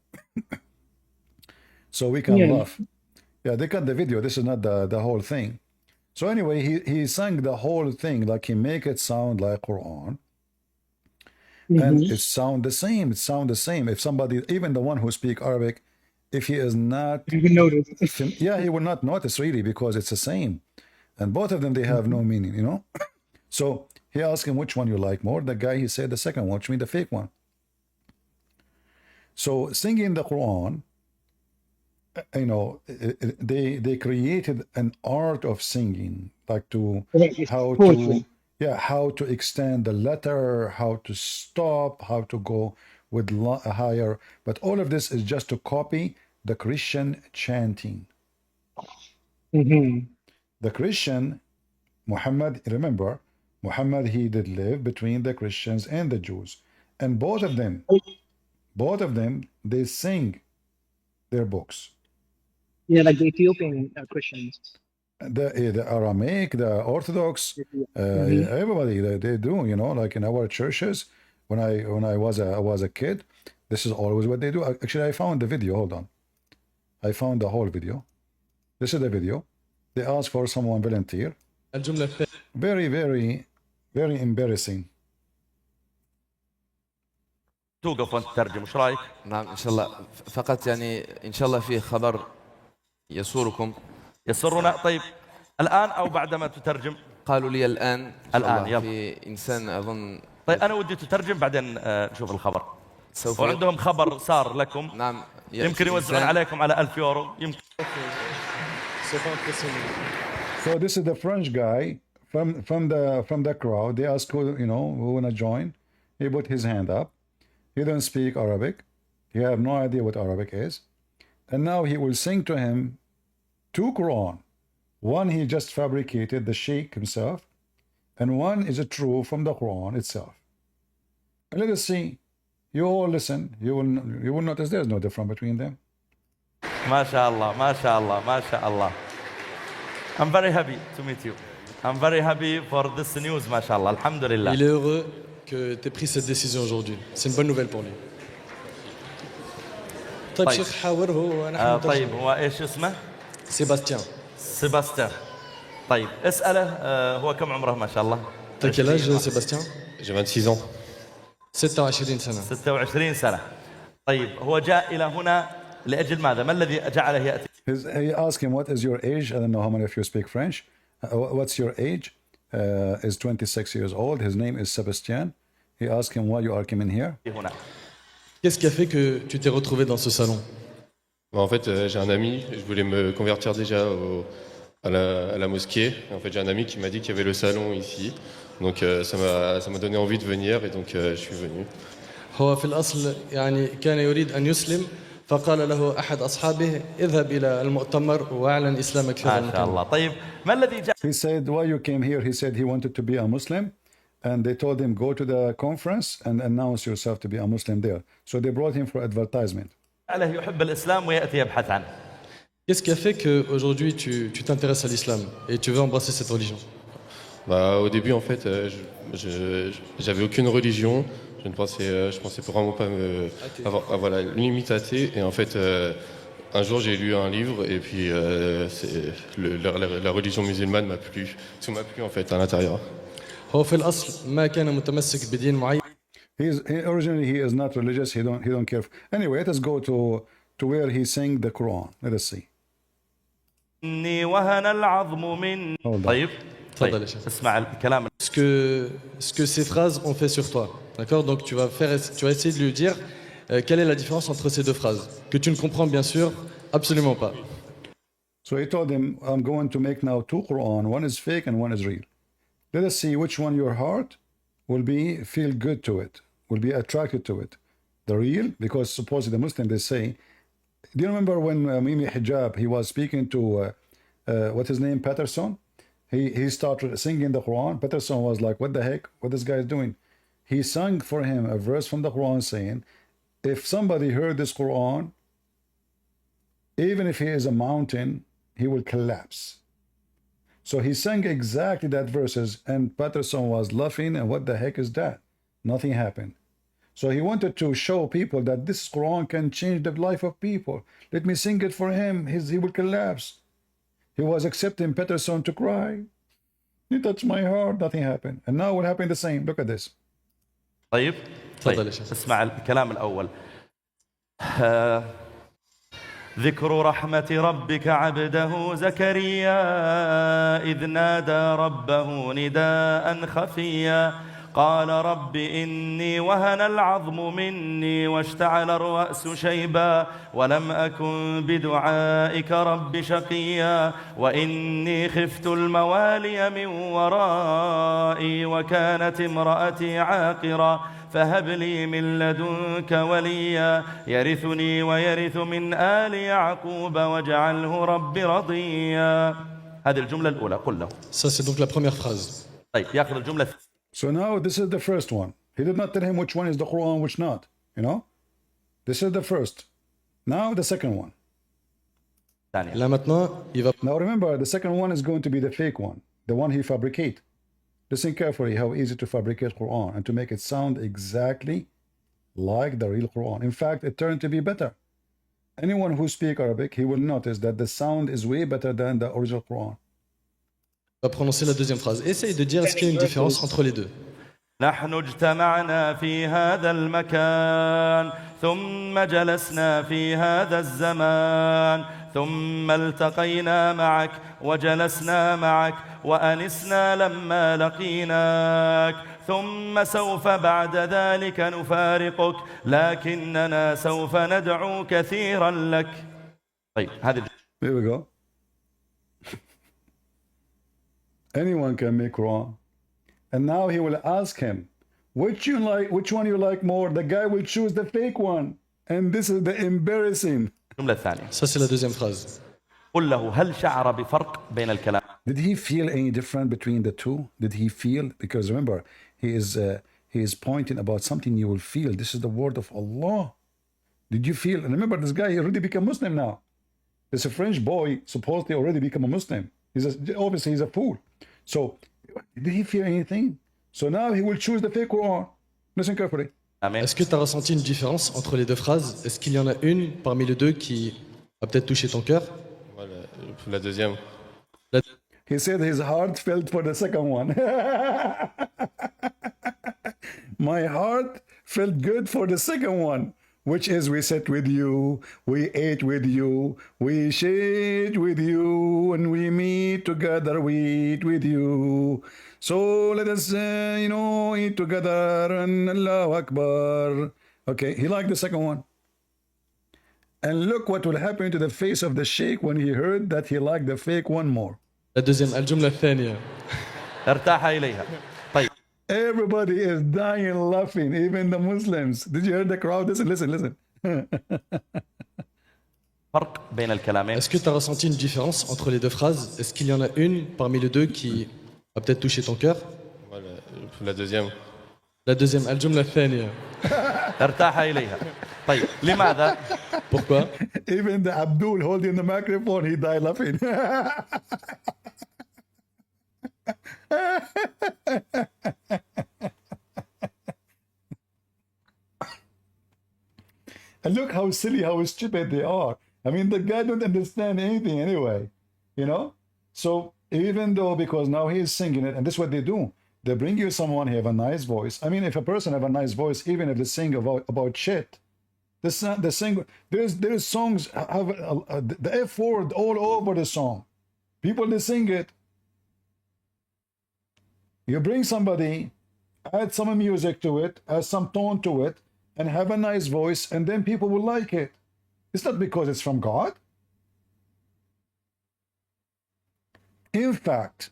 so we can laugh. Yeah, they cut the video. This is not the whole thing. So anyway, he sang the whole thing like he make it sound like Quran. And it sound the same. It sound the same. If somebody, even the one who speak Arabic, if he is not, yeah, he will not notice really because it's the same. And both of them, they have no meaning, you know. So he asked him which one you like more. The guy, he said the second one, which means the fake one. So singing the Quran, you know, they created an art of singing, like how to extend the letter, how to stop, how to go with higher. But all of this is just to copy the Christian chanting. The Christian, Muhammad, remember, Muhammad, he did live between the Christians and the Jews. And both of them, they sing their books. Yeah, like the Ethiopian Christians. The Aramaic, the Orthodox, everybody, they do, you know, like in our churches, when I was a kid, this is always what they do. Actually, I found the video, hold on. I found the whole video. This is the video. They ask for someone volunteer. Very, very, very embarrassing. توقف وانت تترجم، ايش رايك؟ نعم ان شاء الله، فقط يعني ان شاء الله فيه خبر يسركم. يسرنا. طيب الان او بعدما تترجم؟ قالوا لي الان. الان يلا. في انسان اظن. طيب انا ودي تترجم بعدين نشوف الخبر. وعندهم خبر صار لكم. نعم. يمكن يوزعون عليكم على 1000 يورو يمكن. So this is the French guy from the crowd. They ask who, you know, who wanna join. He put his hand up. He don't speak Arabic. He have no idea what Arabic is. And now he will sing to him two Quran. One he just fabricated, the Sheikh himself, and one is a true from the Quran itself. And let us see. You all listen. You will notice there's no difference between them. ما شاء الله ما شاء الله ما شاء الله. I'm very happy to meet you. I'm very happy for this news, ما شاء الله. الحمد لله. Il est heureux que tu aies pris cette décision aujourd'hui. C'est une bonne nouvelle pour lui. طيب شيخ حاوره ونحن طيب هو ايش اسمه؟ سيباستيان. سيباستيان. طيب اسأله هو كم عمره ما شاء الله؟ T'as quel âge Sébastien? J'ai 26 ans. 26 سنة. 26 سنة. طيب هو جاء إلى هنا لأجل ماذا؟ ما الذي جعله يأتي؟ He asked him, what is your age? I don't know how many of you speak French. What's your age? Is 26 years old. His name is Sébastien. He asked him why you are coming here. Qu'est-ce qui a fait que tu t'es retrouvé dans ce salon? En fait, j'ai un ami, je voulais me convertir déjà à la mosquée. En fait, j'ai un ami qui m'a dit qu'il y avait le salon ici. Donc ça m'a donné envie de venir et donc je suis venu. هو في الأصل يعني كان يريد أن يسلم فقال له أحد أصحابه اذهب إلى المؤتمر واعلن إسلامك في هذا المكان. ما شاء الله. طيب ما الذي جاء؟ He said why you came here. He said he wanted to be a Muslim, and they told him go to the conference and announce yourself to be a Muslim there. So they brought him for advertisement. جعله يحب الإسلام ويأتي يبحث عنه. Qu'est-ce qui a fait qu'aujourd'hui tu t'intéresses à l'islam et tu veux embrasser cette religion? Bah, au début, en fait, j'avais aucune religion. Je pensais vraiment pas voilà, limite athée. Et en fait, un jour, j'ai lu un livre et puis la religion musulmane m'a plu. Tout m'a plu en fait à l'intérieur. هو في الأصل ما كان متمسك بدين معين. Originally he is not religious. He don't care. Anyway, let us go to where he sang the Quran. Let us see. إني وهن العظم من. طيب. تفضل. اسمع الكلام. Ce que ces phrases ont fait sur toi, d'accord? Donc tu vas essayer de lui dire quelle est la différence entre ces deux phrases que tu ne comprends bien sûr absolument pas. So he told him, I'm going to make now two Quran. One is fake and one is real. Let us see which one your heart will feel good to it, will be attracted to it. The real, because supposedly the Muslim, they say, do you remember when Mimi Hijab, he was speaking to, what's his name, Patterson? He started singing the Quran. Patterson was like, what the heck? What this guy is doing? he sung for him a verse from the Quran saying, if somebody heard this Quran, even if he is a mountain, he will collapse. So he sang exactly that verses, and Patterson was laughing, and what the heck is that? Nothing happened. So he wanted to show people that this Quran can change the life of people. Let me sing it for him. He will collapse. He was accepting Patterson to cry. He touched my heart. Nothing happened. And now will happen the same. Look at this. طيب اسمع الكلام الأول. ذكر رحمة ربك عبده زكريا إذ نادى ربه نداء خفيا قال رب إني وهن العظم مني واشتعل الرأس شيبا ولم أكن بدعائك رب شقيا وإني خفت الموالي من ورائي وكانت امرأتي عاقرا فهب لي من لدنك وليا يرثني ويرث من آل يعقوب واجعله رب رضيا. هذه الجملة الأولى. قل له. Ça c'est donc la première phrase. طيب يأخذ الجملة. So now this is the first one. He did not tell him which one is the Quran, which not. You know? This is the first. Now the second one. Là maintenant, il va... Now remember, the second one is going to be the fake one. The one he fabricate. Listen carefully how easy to fabricate Quran and to make it sound exactly like the real Quran. In fact, it turned to be better. Anyone who speaks Arabic, he will notice that the sound is way better than the original Quran. On va prononcer la deuxième phrase. Essaye de dire est-ce qu'il y a une différence entre les deux. نحن اجتمعنا في هذا المكان ثم جلسنا في هذا الزمان ثم التقينا معك وجلسنا معك وأنسنا لما لقيناك ثم سوف بعد ذلك نفارقك لكننا سوف ندعو كثيرا لك. طيب هذه. Here we go. Anyone can make Quran. And now he will ask him, which one you like more? The guy will choose the fake one. And this is the embarrassing. الجملة الثانية. Ça c'est la deuxième phrase. قل له هل شعر بفرق بين الكلام. Did he feel any different between the two? Did he feel? Because remember, he is pointing about something you will feel. This is the word of Allah. Did you feel? And remember, this guy, he already become Muslim now. This a French boy supposedly already become a Muslim. Obviously he's a fool. So did he feel anything? So now he will choose the fake Quran. Listen carefully. Est-ce que tu as ressenti une différence entre les deux phrases? Est-ce qu'il y en a une parmi les deux qui a peut-être touché ton cœur? Voilà, la deuxième. He said his heart felt for the second one. My heart felt good for the second one, which is we sat with you, we ate with you, we shared with you, and we meet together, we eat with you. So let us, eat together, and Allahu Akbar. Okay, he liked the second one. And look what will happen to the face of the sheikh when he heard that he liked the fake one more. La deuxième, الجملة الثانية. ارتاح إليها. طيب. Everybody is dying laughing, even the Muslims. Did you hear the crowd? Listen. فرق بين الكلامين. Est-ce que tu as ressenti une différence entre les deux phrases? Est-ce qu'il y en a une parmi les deux qui a peut-être touché ton cœur? Voilà, la deuxième. La deuxième, الجملة الثانية. ارتاح إليها. طيب لماذا؟ Pourquoi? Even the Abdul holding the microphone, he died laughing. And look how silly, how stupid they are. I mean, the guy don't understand anything anyway, So even though, because now he is singing it, and this is what they do. They bring you someone who have a nice voice. I mean, if a person have a nice voice, even if they sing about shit, there's songs have the F word all over the song. People, they sing it. You bring somebody, add some music to it, add some tone to it, and have a nice voice, and then people will like it. It's not because it's from God. In fact,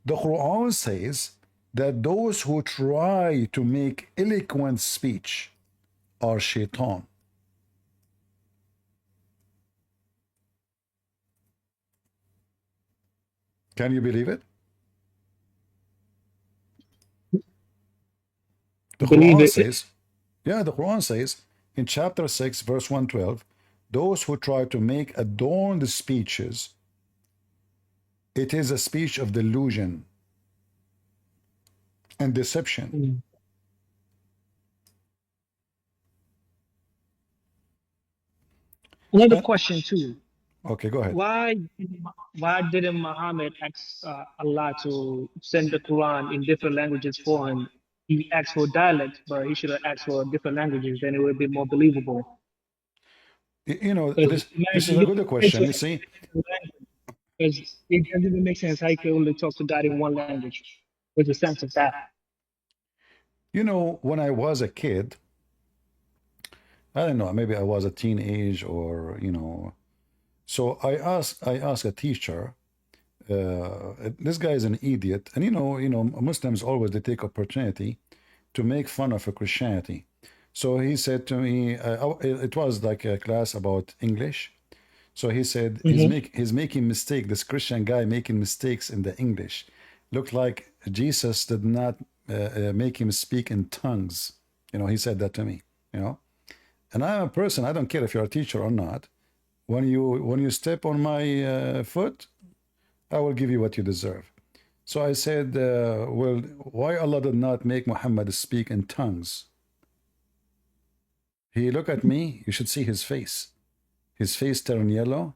the Quran says that those who try to make eloquent speech are shaitan. Can you believe it? The believe Quran it. says, yeah, the Quran says in chapter 6, verse 112, those who try to make adorned speeches, it is a speech of delusion and deception. Another question too. Okay, go ahead. Why didn't Muhammad ask Allah to send the Quran in different languages for him? He asked for dialects, but he should have asked for different languages. Then it would be more believable. You know, Because this is a good question. You see, because it doesn't even make sense how you can only talk to God in one language. What's the sense of that? You know, when I was a kid, I don't know, maybe I was a teenage or, you know, so I asked a teacher, this guy is an idiot, and you know, Muslims always they take opportunity to make fun of Christianity. So he said to me, it was like a class about English. So he said he's making mistake. This Christian guy making mistakes in the English. Looked like Jesus did not make him speak in tongues. You know, he said that to me. You know, and I'm a person. I don't care if you're a teacher or not. When you step on my foot, I will give you what you deserve. So I said, well, why Allah did not make Muhammad speak in tongues? He looked at me. You should see his face. His face turned yellow.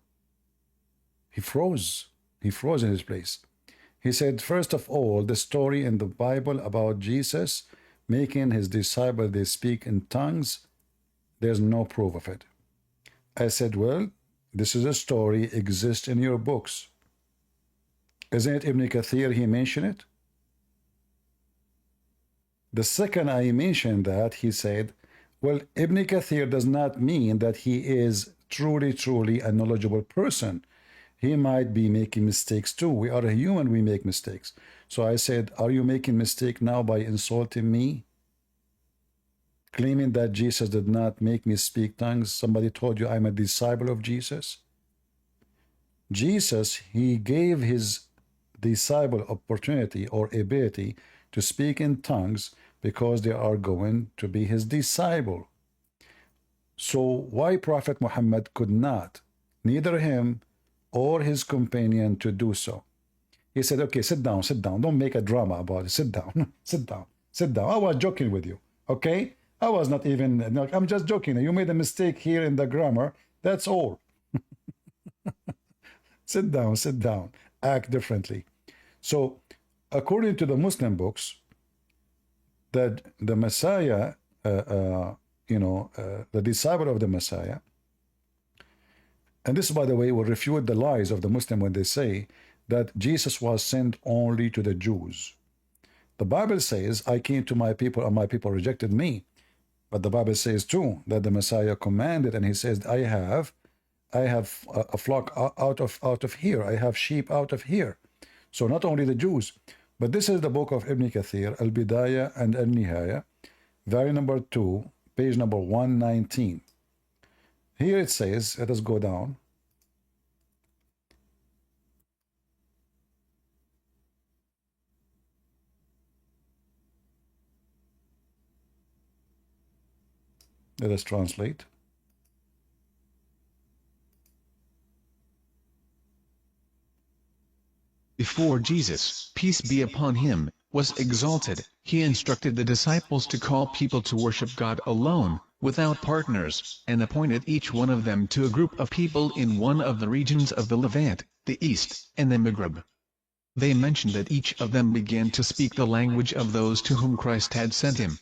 He froze. He froze in his place. He said, first of all, the story in the Bible about Jesus making his disciples they speak in tongues, there's no proof of it. I said, well, this is a story exists in your books. Isn't it Ibn Kathir, he mentioned it? The second I mentioned that, he said, well, Ibn Kathir does not mean that he is truly a knowledgeable person. He might be making mistakes too. We are a human, we make mistakes. So I said, are you making mistake now by insulting me? Claiming that Jesus did not make me speak tongues. Somebody told you I'm a disciple of Jesus. Jesus, he gave his disciple opportunity or ability to speak in tongues because they are going to be his disciple. So why Prophet Muhammad could not, neither him or his companion, to do so? He said, okay, sit down, don't make a drama about it, sit down, sit down. I was joking with you, okay? I was not even, no, I'm just joking. You made a mistake here in the grammar, that's all. Sit down, act differently. So according to the Muslim books, that the Messiah, the disciple of the Messiah, and this, by the way, will refute the lies of the Muslim when they say that Jesus was sent only to the Jews. The Bible says, I came to my people and my people rejected me. But the Bible says too that the Messiah commanded, and he says, I have a flock out of here. I have sheep out of here. So not only the Jews, but this is the book of Ibn Kathir, Al-Bidayah and Al-Nihaya, volume number 2, page number 119. Here it says, let us go down. Let us translate. Before Jesus, peace be upon him, was exalted, he instructed the disciples to call people to worship God alone, without partners, and appointed each one of them to a group of people in one of the regions of the Levant, the East, and the Maghreb. They mentioned that each of them began to speak the language of those to whom Christ had sent him.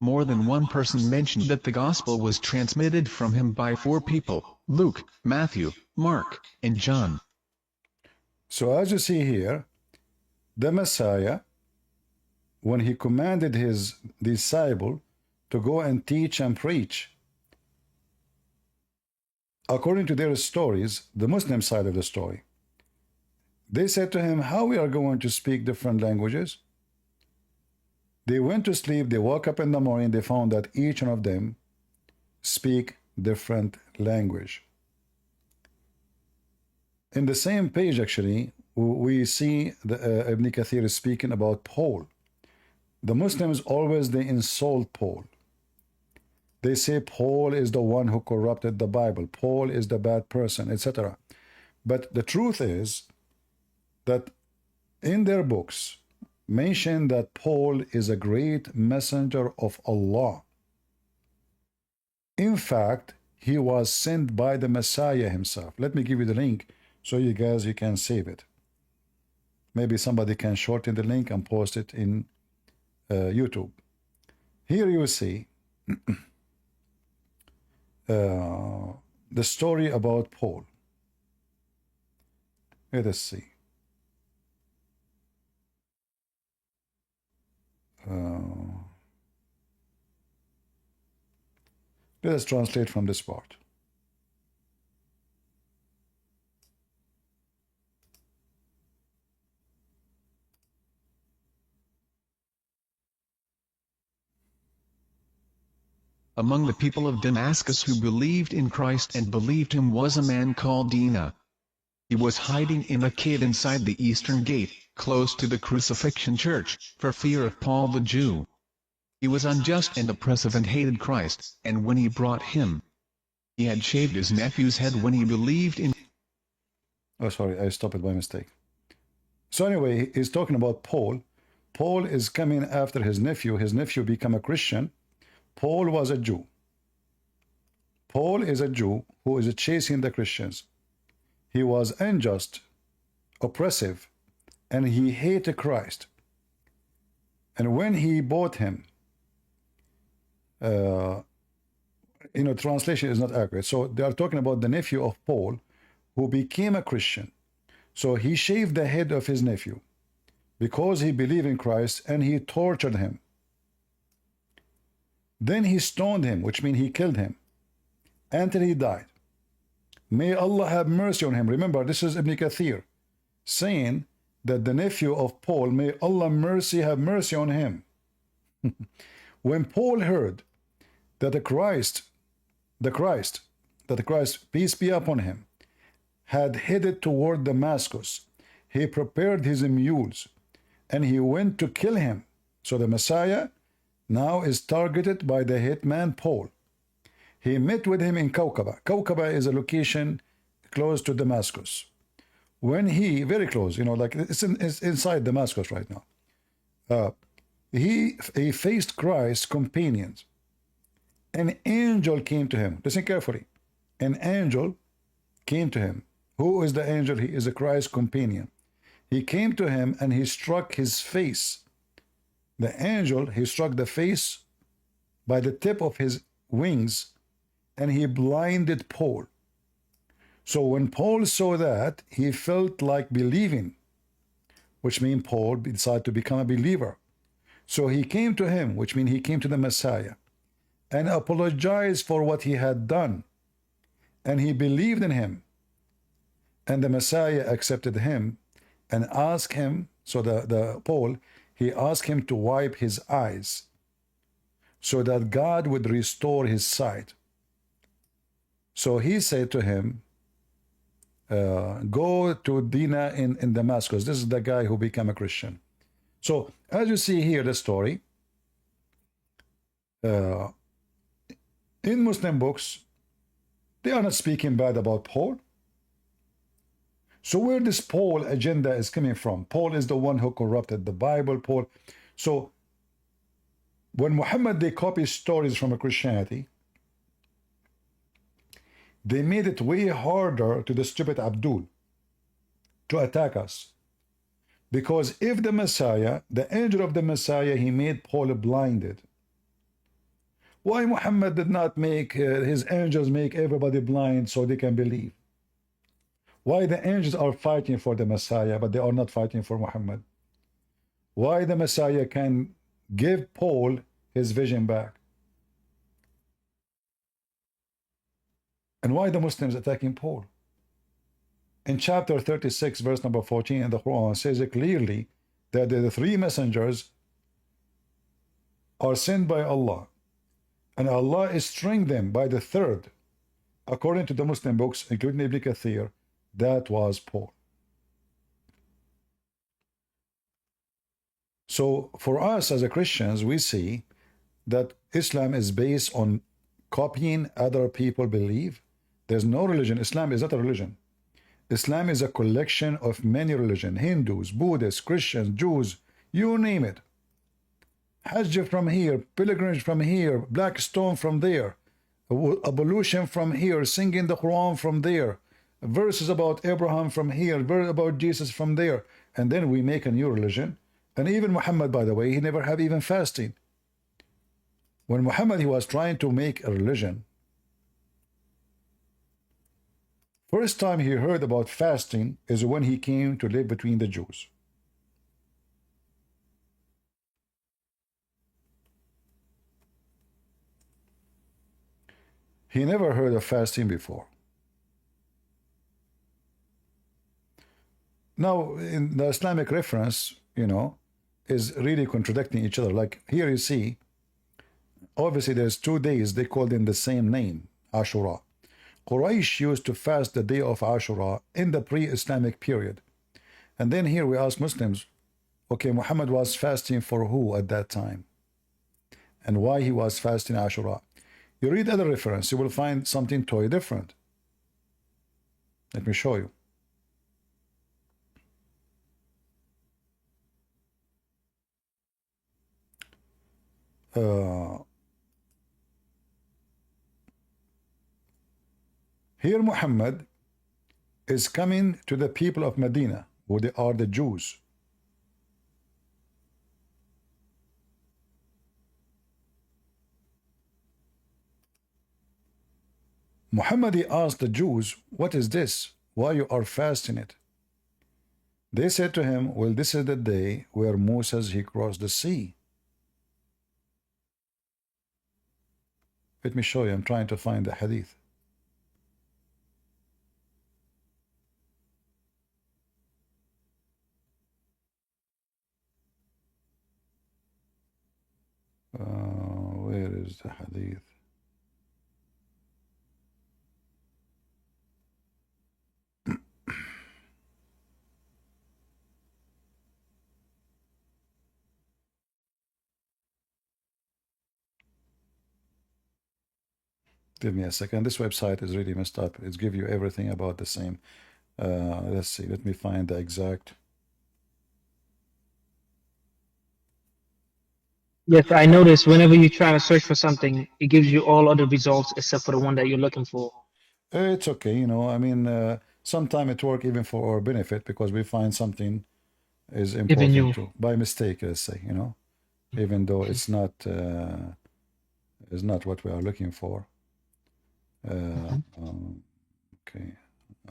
More than one person mentioned that the gospel was transmitted from him by 4 people, Luke, Matthew, Mark, and John. So as you see here, the Messiah, when he commanded his disciple to go and teach and preach, according to their stories, the Muslim side of the story, they said to him, how we are going to speak different languages? They went to sleep, they woke up in the morning, they found that each one of them speak different language. In the same page, actually, we see Ibn Kathir is speaking about Paul. The Muslims always, they insult Paul. They say Paul is the one who corrupted the Bible. Paul is the bad person, etc. But the truth is that in their books mention that Paul is a great messenger of Allah. In fact, he was sent by the Messiah himself. Let me give you the link so you guys, you can save it. Maybe somebody can shorten the link and post it in YouTube. Here you see the story about Paul. Let us see. Let us translate from this part. Among the people of Damascus who believed in Christ and believed him was a man called Dina. He was hiding in a cave inside the eastern gate, close to the crucifixion church, for fear of Paul the Jew. He was unjust and oppressive and hated Christ, and when he brought him, he had shaved his nephew's head when he believed in... Oh, sorry, I stopped it by mistake. So anyway, he's talking about Paul. Paul is coming after his nephew. His nephew became a Christian. Paul was a Jew. Paul is a Jew who is chasing the Christians. He was unjust, oppressive, and he hated Christ. And when he bought him, translation is not accurate. So they are talking about the nephew of Paul who became a Christian. So he shaved the head of his nephew because he believed in Christ, and he tortured him. Then he stoned him, which means he killed him, until he died. May Allah have mercy on him. Remember, this is Ibn Kathir saying that the nephew of Paul, may Allah have mercy on him. When Paul heard that the Christ, peace be upon him, had headed toward Damascus, he prepared his mules and he went to kill him. So the Messiah now is targeted by the hitman Paul. He met with him in Kawkaba. Kawkaba is a location close to Damascus. When he, very close, like it's inside Damascus right now. He faced Christ's companions. An angel came to him. Listen carefully. An angel came to him. Who is the angel? He is a Christ's companion. He came to him and he struck his face. The angel, he struck the face by the tip of his wings, and he blinded Paul. So when Paul saw that, he felt like believing, which means Paul decided to become a believer. So he came to him, which means he came to the Messiah, and apologized for what he had done. And he believed in him. And the Messiah accepted him and asked him, so the Paul, he asked him to wipe his eyes so that God would restore his sight. So he said to him, go to Dina in Damascus. This is the guy who became a Christian. So as you see here, the story, in Muslim books, they are not speaking bad about Paul. So where this Paul agenda is coming from? Paul is the one who corrupted the Bible. Paul. So when Muhammad, they copy stories from Christianity, they made it way harder to the stupid Abdul to attack us. Because if the Messiah, the angel of the Messiah, he made Paul blinded. Why Muhammad did not make his angels make everybody blind so they can believe? Why the angels are fighting for the Messiah, but they are not fighting for Muhammad? Why the Messiah can give Paul his vision back? And why the Muslims attacking Paul? In chapter 36, verse number 14 in the Quran, says it clearly that the three messengers are sent by Allah, and Allah is stringing them by the third. According to the Muslim books, including Ibn Kathir, that was Paul. So for us as a Christians, we see that Islam is based on copying other people believe. There's no religion. Islam is not a religion. Islam is a collection of many religions: Hindus, Buddhists, Christians, Jews, you name it. Hajj from here, pilgrimage from here, black stone from there, ablution from here, singing the Quran from there, verses about Abraham from here, verse about Jesus from there, and then we make a new religion. And even Muhammad, by the way, he never had even fasting. When Muhammad, he was trying to make a religion, first time he heard about fasting is when he came to live between the Jews. He never heard of fasting before. Now, in the Islamic reference, you know, is really contradicting each other. Like here you see, obviously there's 2 days, they call them the same name, Ashura. Quraysh used to fast the day of Ashura in the pre-Islamic period. And then here we ask Muslims, okay, Muhammad was fasting for who at that time? And why he was fasting Ashura? You read other reference, you will find something totally different. Let me show you. Here Muhammad is coming to the people of Medina, who they are the Jews. Muhammad, he asked the Jews, what is this? Why you are fasting it? They said to him, well, this is the day where Moses, he crossed the sea. Let me show you, I'm trying to find the hadith. Where is the hadith? Give me a second. This website is really messed up. It's give you everything about the same. Let's see. Let me find the exact. Yes, I noticed whenever you try to search for something, it gives you all other results except for the one that you're looking for. It's okay, you know. I mean, sometimes it works even for our benefit because we find something is important too by mistake. Let's say, you know, even though it's not what we are looking for. Okay,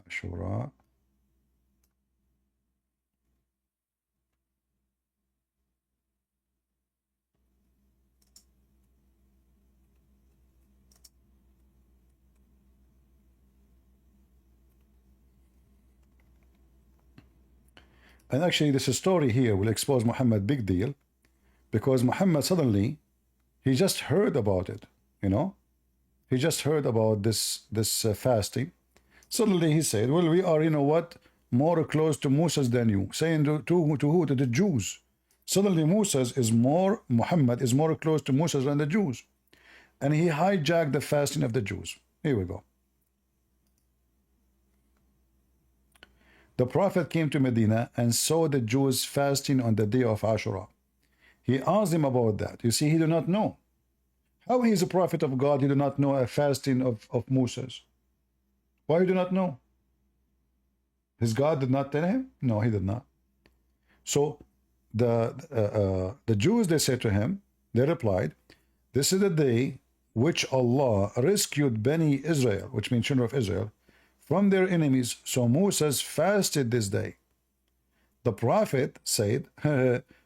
Shura. And actually, this story here will expose Muhammad big deal, because Muhammad suddenly, he just heard about it, you know. He just heard about this fasting. Suddenly he said, well, we are, you know what, more close to Moses than you. Saying to who? To the Jews. Suddenly Muhammad is more close to Moses than the Jews. And he hijacked the fasting of the Jews. Here we go. The Prophet came to Medina and saw the Jews fasting on the day of Ashura. He asked him about that. You see, he did not know. How he is a prophet of God, he did not know a fasting of Moses? Why he did not know? His God did not tell him? No, he did not. So the Jews, they said to him, they replied, this is the day which Allah rescued Bani Israel, which means children of Israel, from their enemies. So Moses fasted this day. The Prophet said,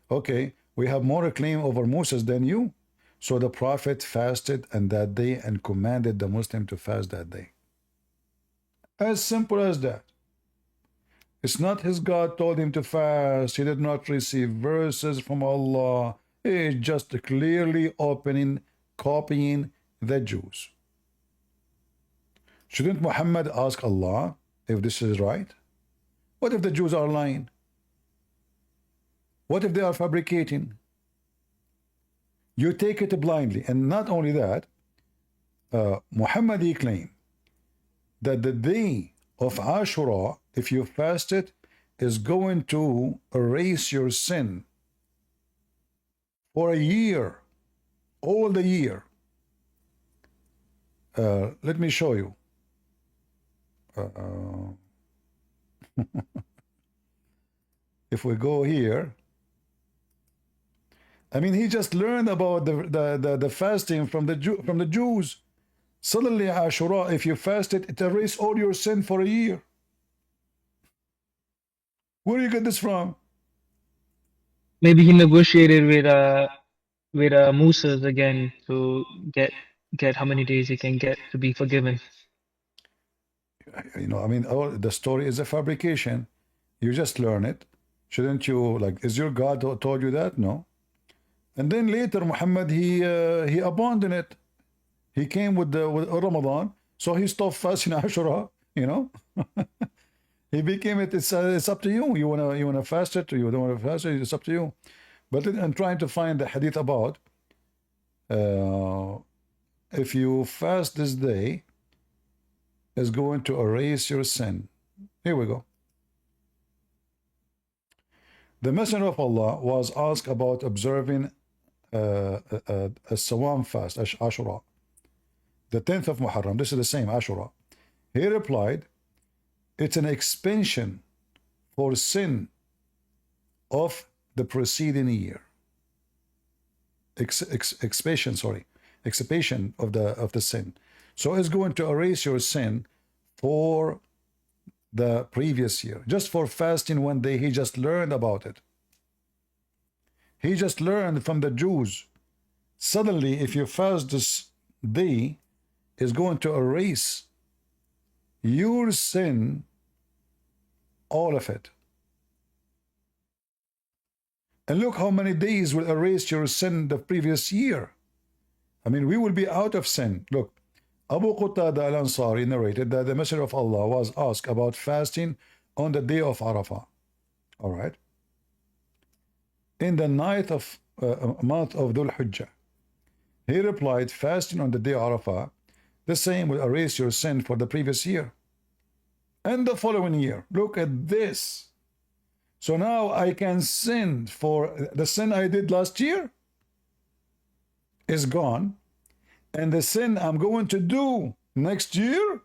okay, we have more claim over Moses than you. So the Prophet fasted on that day and commanded the Muslim to fast that day. As simple as that. It's not his God told him to fast. He did not receive verses from Allah. He's just clearly copying the Jews. Shouldn't Muhammad ask Allah if this is right? What if the Jews are lying? What if they are fabricating? You take it blindly. And not only that, Muhammad claimed that the day of Ashura, if you fast it, is going to erase your sin for a year, all the year. Let me show you. If we go here, I mean, he just learned about the fasting from the Jews. Suddenly, Ashura, if you fast it, it erases all your sin for a year. Where do you get this from? Maybe he negotiated with Musa's again to get how many days he can get to be forgiven. You know, I mean, the story is a fabrication. You just learn it. Shouldn't you, like, is your God who told you that? No. And then later, Muhammad, he abandoned it. He came with Ramadan, so he stopped fasting Ashura, you know. He became it. It's up to you. You wanna fast it, or you don't want to fast it. It's up to you. But I'm trying to find the hadith about if you fast this day, is going to erase your sin. Here we go. The Messenger of Allah was asked about observing a Sawam fast, Ashura, the 10th of Muharram. This is the same, Ashura. He replied, it's an expansion for sin of the preceding year. Expansion of the sin. So it's going to erase your sin for the previous year. Just for fasting one day, he just learned about it. He just learned from the Jews. Suddenly, if you fast this day, is going to erase your sin, all of it. And look how many days will erase your sin the previous year. I mean, we will be out of sin. Look, Abu Qatada al-Ansari narrated that the Messenger of Allah was asked about fasting on the day of Arafah. All right. In the ninth of month of Dhul Hijjah, he replied, fasting on the day of Arafah, the same will erase your sin for the previous year and the following year. Look at this. So now I can sin for the sin I did last year is gone, and the sin I'm going to do next year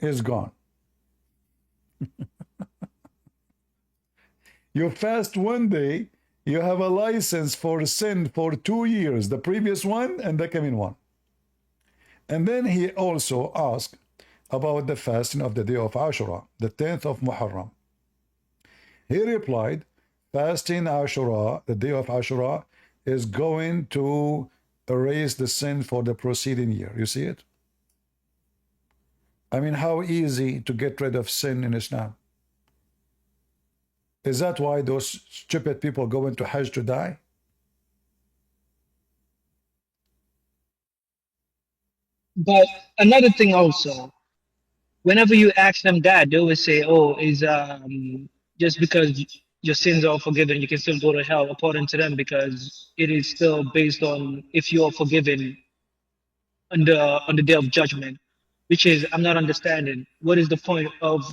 is gone. You fast one day, you have a license for sin for 2 years, the previous one and the coming one. And then he also asked about the fasting of the day of Ashura, the 10th of Muharram. He replied, fasting Ashura, the day of Ashura, is going to erase the sin for the preceding year. You see it? I mean, how easy to get rid of sin in Islam. Is that why those stupid people go into Hajj to die? But another thing also, whenever you ask them that, they always say, "Oh, is just because your sins are forgiven, you can still go to hell," according to them, because it is still based on if you are forgiven on the day of judgment, which is I'm not understanding. What is the point of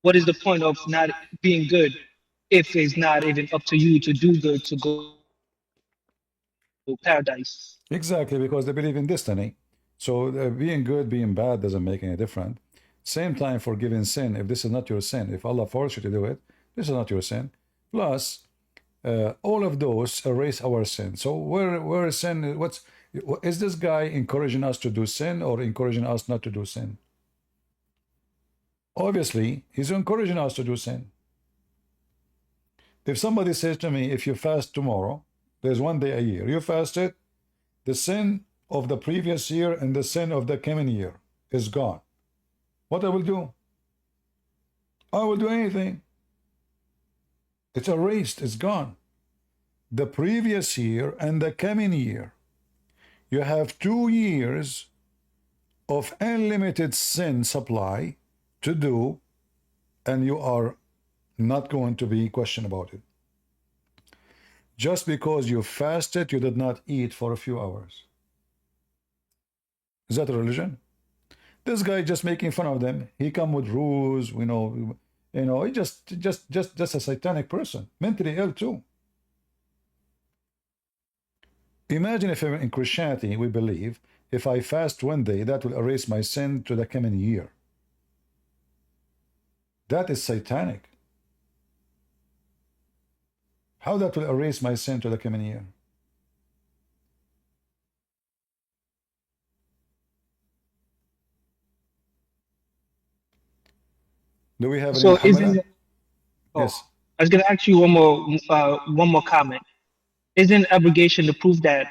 what is the point of not being good if it's not even up to you to do good to go paradise? Exactly, because they believe in destiny. So being good, being bad doesn't make any difference. Same time, forgiving sin. If this is not your sin, if Allah forced you to do it, this is not your sin. Plus, all of those erase our sin. So where is sin? Is this guy encouraging us to do sin or encouraging us not to do sin? Obviously, he's encouraging us to do sin. If somebody says to me, if you fast tomorrow, there's one day a year, you fast it, the sin of the previous year and the sin of the coming year is gone. What I will do? I will do anything. It's erased, it's gone. The previous year and the coming year. You have 2 years of unlimited sin supply to do, and you are Not going to be question about it. Just because you fasted, you did not eat for a few hours. Is that a religion? This guy just making fun of them. He come with rules, he just a satanic person, mentally ill too. Imagine if in Christianity we believe if I fast one day, that will erase my sin to the coming year. That is satanic. How that will erase my sin to the coming year? Do we have any So Muhammad? isn't Yes. I was gonna ask you one more comment. Isn't abrogation the proof that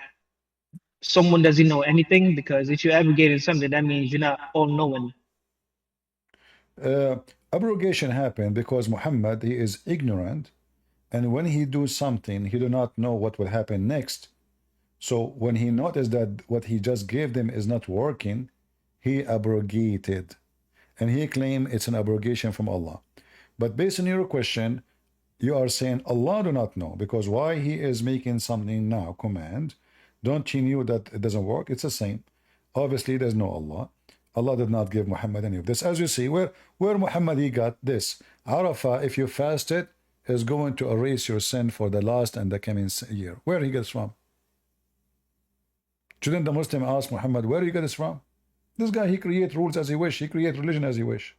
someone doesn't know anything? Because if you're abrogating something, that means you're not all knowing. Abrogation happened because Muhammad, he is ignorant, and when he do something, he do not know what will happen next. So when he noticed that what he just gave them is not working, he abrogated, and he claimed it's an abrogation from Allah. But based on your question, you are saying Allah do not know, because why he is making something now command? Don't you knew that it doesn't work? It's the same. Obviously, there's no Allah. Allah did not give Muhammad any of this. As you see, where Muhammad he got this. Arafah, if you fast it, is going to erase your sin for the last and the coming year. Where he gets from? Shouldn't the Muslim ask Muhammad, where you get this from? This guy, he create rules as he wish. He create religion as he wish.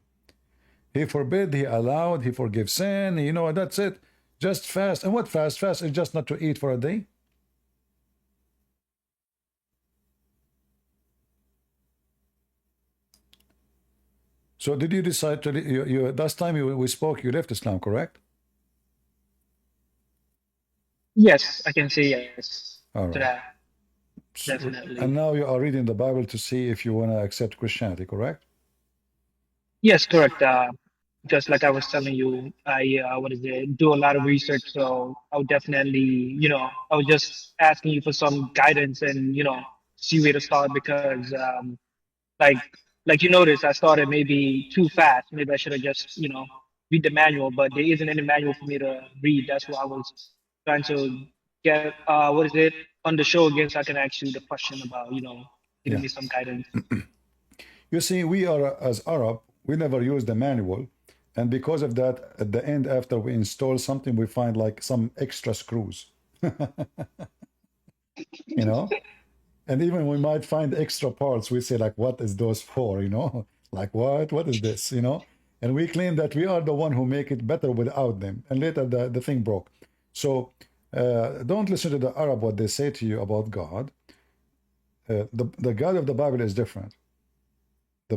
He forbid, he allowed, he forgives sin. That's it. Just fast. And what fast? Fast is just not to eat for a day. So did you decide to, last time we spoke, you left Islam, correct? Yes, I can say yes All to right. that. Definitely. And now you are reading the Bible to see if you want to accept Christianity, correct? Yes, correct. Just like I was telling you, I do a lot of research, so I would definitely, I was just asking you for some guidance and see where to start because, like like you noticed, I started maybe too fast. Maybe I should have just read the manual, but there isn't any manual for me to read. That's why I was trying to get on the show again, so I can ask you the question about giving me some guidance. You see, we are, as Arab, we never use the manual. And because of that, at the end, after we install something, we find like some extra screws. And even we might find extra parts. We say like, what is those for? Like what is this? And we claim that we are the one who make it better without them. And later the thing broke. So don't listen to the Arab, what they say to you about God. The God of the Bible is different. Our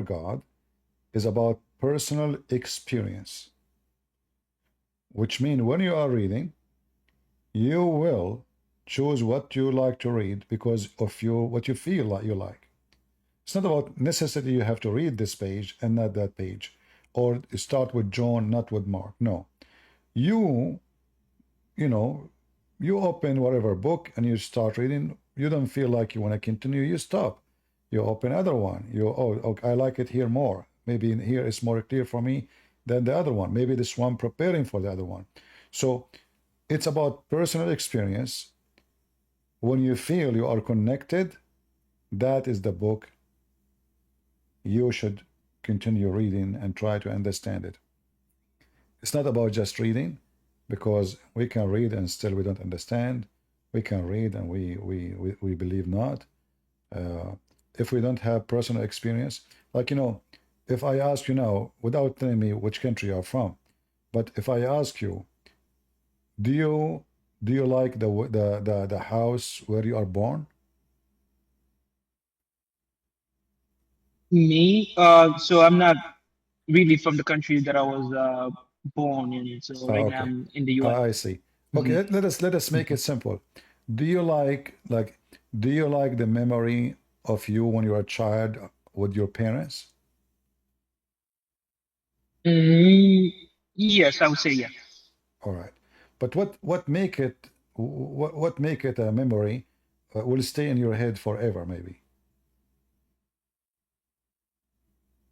God is about personal experience, which means when you are reading, you will choose what you like to read because of what you feel like you like. It's not about necessity you have to read this page and not that page, or start with John, not with Mark. No, you open whatever book and you start reading. You don't feel like you want to continue, you stop. You open other one. I like it here more. Maybe in here it's more clear for me than the other one. Maybe this one preparing for the other one. So it's about personal experience. When you feel you are connected, that is the book you should continue reading and try to understand it. It's not about just reading, because we can read and still we don't understand. We can read and we believe not. If we don't have personal experience, like if I ask you now, without telling me which country you're from, but if I ask you, do you like the house where you are born? Me, so I'm not really from the country that I was born in. So right now Okay. I'm in the U.S. I see. Okay, let us make it simple. Do you like the memory of you when you were a child with your parents? Yes, I would say yes. All right. But what make it a memory will stay in your head forever, maybe?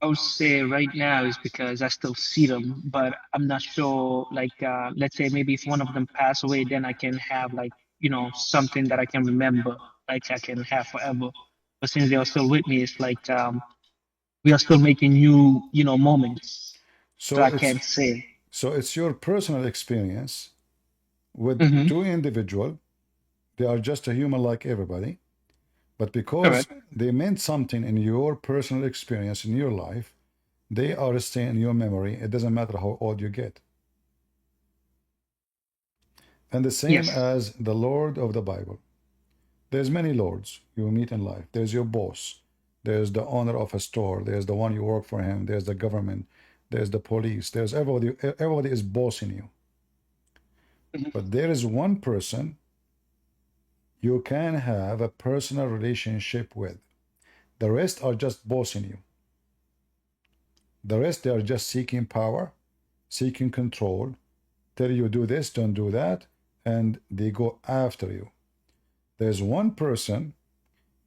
I would say right now is because I still see them, but I'm not sure. Like, let's say maybe if one of them pass away, then I can have like, something that I can remember, like I can have forever. But since they are still with me, it's like we are still making new, moments. So So I it's can't say. so it's your personal experience with Hmm. two individual. They are just a human like everybody, but because Correct. they meant something in your personal experience in your life, they are staying in your memory. It doesn't matter how old you get. And the same Yes. as the Lord of the Bible. There's many lords you meet in life. There's your boss. There's the owner of a store. There's the one you work for him. There's the government. There's the police. There's everybody. Everybody is bossing you. Mhm. But there is one person you can have a personal relationship with. The rest are just bossing you. The rest, they are just seeking power, seeking control, tell you do this, don't do that, and they go after you. There's one person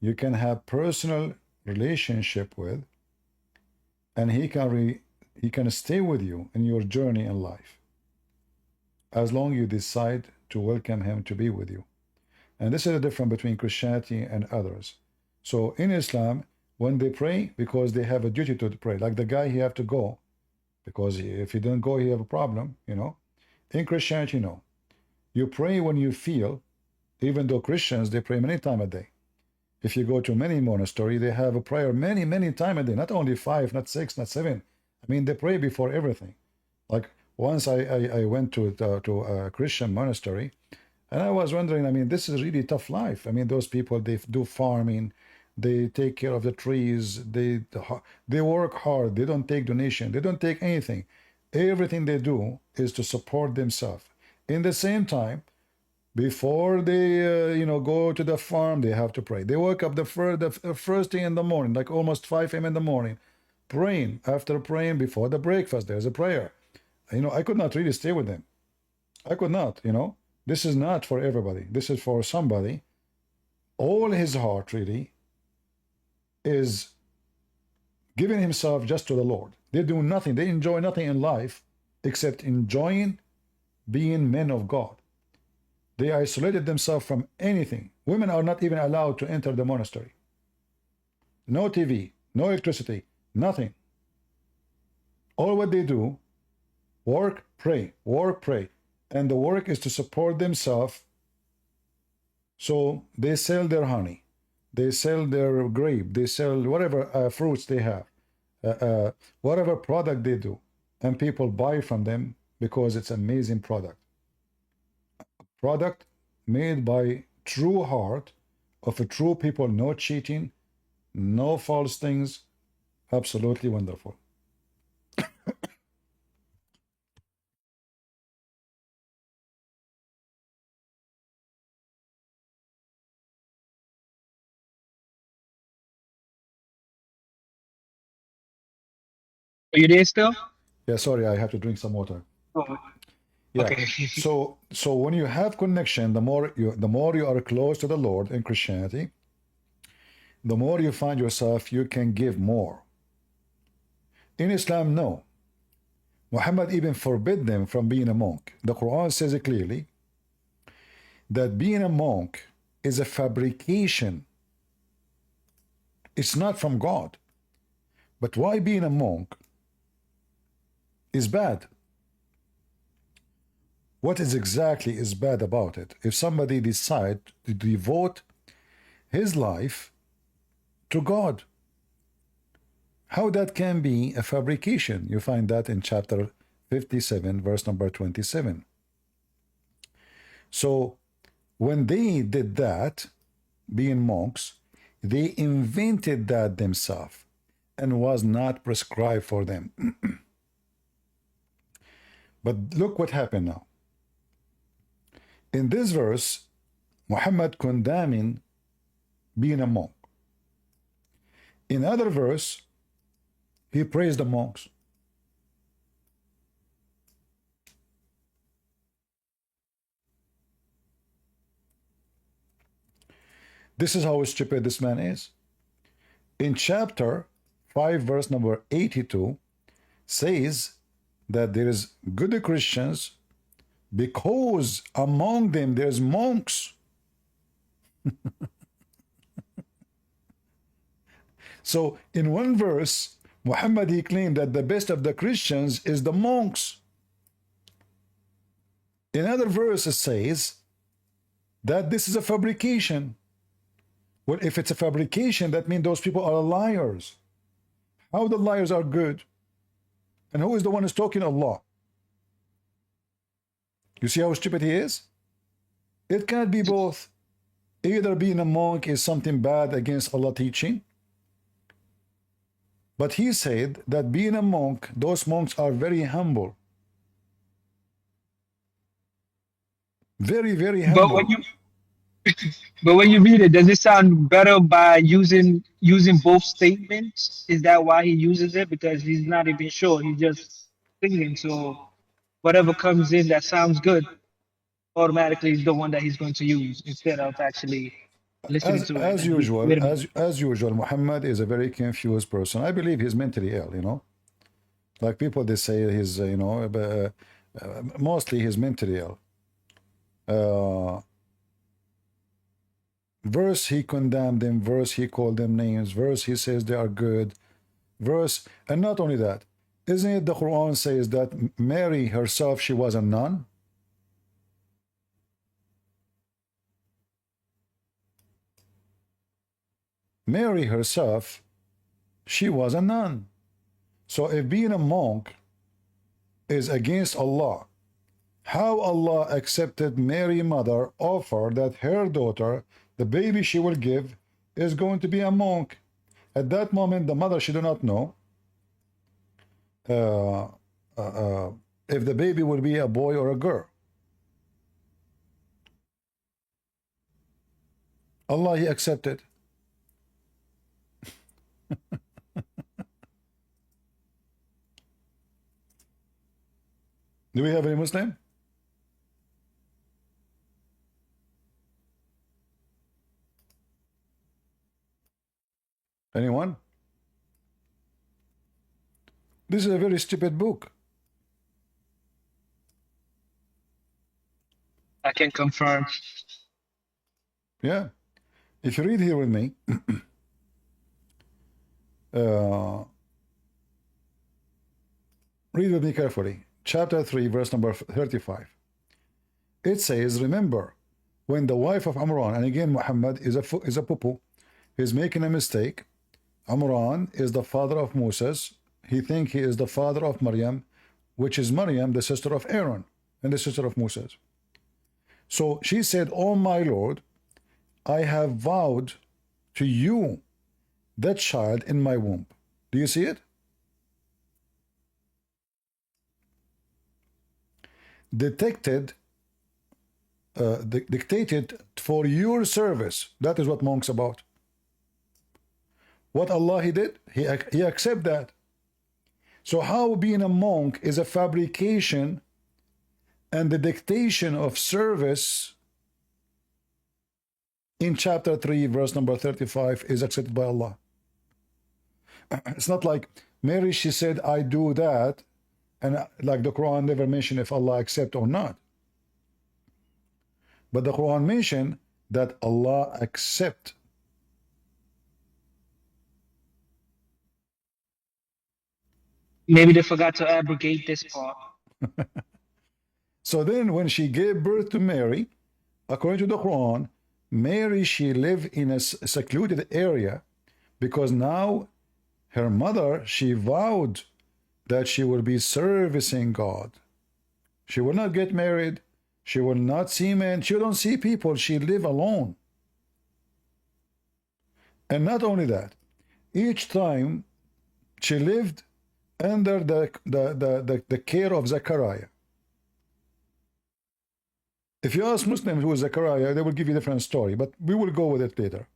you can have personal relationship with, and he can stay with you in your journey in life as long you decide to welcome him to be with you. And this is the difference between Christianity and others. So in Islam, when they pray, because they have a duty to pray, like the guy, he have to go, because if he don't go, he have a problem. In Christianity, no. You pray when you feel, even though Christians, they pray many times a day. If you go to many monasteries, they have a prayer many, many times a day, not only 5, not 6, not 7. I mean, they pray before everything. Like once I went to a Christian monastery, and I was wondering, I mean, this is really tough life. I mean, those people, they do farming, they take care of the trees, they work hard, they don't take donation, they don't take anything. Everything they do is to support themselves. In the same time, before they go to the farm, they have to pray. They wake up the first thing in the morning, like almost 5 a.m. in the morning, praying. After praying, before the breakfast, there's a prayer. I could not really stay with them. I could not. This is not for everybody. This is for somebody. All his heart really is giving himself just to the Lord. They do nothing. They enjoy nothing in life except enjoying being men of God. They isolated themselves from anything. Women are not even allowed to enter the monastery. No TV, no electricity, nothing. All what they do, work, pray, work, pray. And the work is to support themselves. So they sell their honey, they sell their grape, they sell whatever fruits they have, whatever product they do. And people buy from them because it's amazing product. Product made by true heart of a true people, no cheating, no false things. Absolutely wonderful. Are you there still? Yeah, sorry, I have to drink some water. Oh, Yeah. okay. So when you have connection, the more you are close to the Lord in Christianity, the more you find yourself you can give more. In Islam, no. Muhammad even forbid them from being a monk. The Quran says it clearly that being a monk is a fabrication. It's not from God. But why being a monk is bad? What is exactly is bad about it? If somebody decide to devote his life to God, how that can be a fabrication? You find that in chapter 57, verse number 27. So when they did that, being monks, they invented that themselves and was not prescribed for them. But look what happened now. In this verse, Muhammad condemning being a monk. In other verse, he praised the monks. This is how stupid this man is. In chapter 5 verse number 82 says that there is good Christians because among them there's monks. So in one verse, Muhammad, he claimed that the best of the Christians is the monks. In other verse, it says that this is a fabrication. Well, if it's a fabrication, that means those people are liars. How the liars are good? And who is the one who's talking? Allah. You see how stupid he is? It can't be both. Either being a monk is something bad against Allah teaching, but he said that being a monk, those monks are very humble. Very, very humble. But when you read it, does it sound better by using both statements? Is that why he uses it? Because he's not even sure. He's just thinking. So whatever comes in that sounds good automatically is the one that he's going to use instead of actually listening to it. As usual, Muhammad is a very confused person. I believe he's mentally ill, you know. Like people, they say he's, you know, mostly he's mentally ill. Verse he condemned them, verse he called them names, verse he says they are good, verse, and not only that, isn't it the Quran says that Mary herself, she was a nun? Mary herself, she was a nun. So if being a monk is against Allah, how Allah accepted Mary mother offer that her daughter, the baby she will give, is going to be a monk? At that moment, the mother, she do not know if the baby will be a boy or a girl. Allah, he accepted. Do we have any Muslim? Anyone? This is a very stupid book. I can confirm. Yeah. If you read here with me, read with me carefully. Chapter 3, verse number 35. It says, remember, when the wife of Amran, and again Muhammad is a poo-poo, he's making a mistake. Amran is the father of Moses. He thinks he is the father of Maryam, which is Maryam, the sister of Aaron, and the sister of Moses. So she said, oh my Lord, I have vowed to you that child in my womb. Do you see it? Dictated for your service. That is what monks about. What Allah he did, he accept that. So how being a monk is a fabrication and the dictation of service in chapter 3 verse number 35 is accepted by Allah. It's not like Mary, she said I do that, and like the Quran never mentioned if Allah accept or not. But the Quran mentioned that Allah accept. Maybe they forgot to abrogate this part. So then when she gave birth to Mary, according to the Quran, Mary, she lived in a secluded area because now her mother, she vowed that she will be servicing God. She will not get married. She will not see men. She don't see people. She live alone. And not only that, each time she lived under the care of Zechariah. If you ask Muslims who is Zechariah, they will give you a different story, but we will go with it later.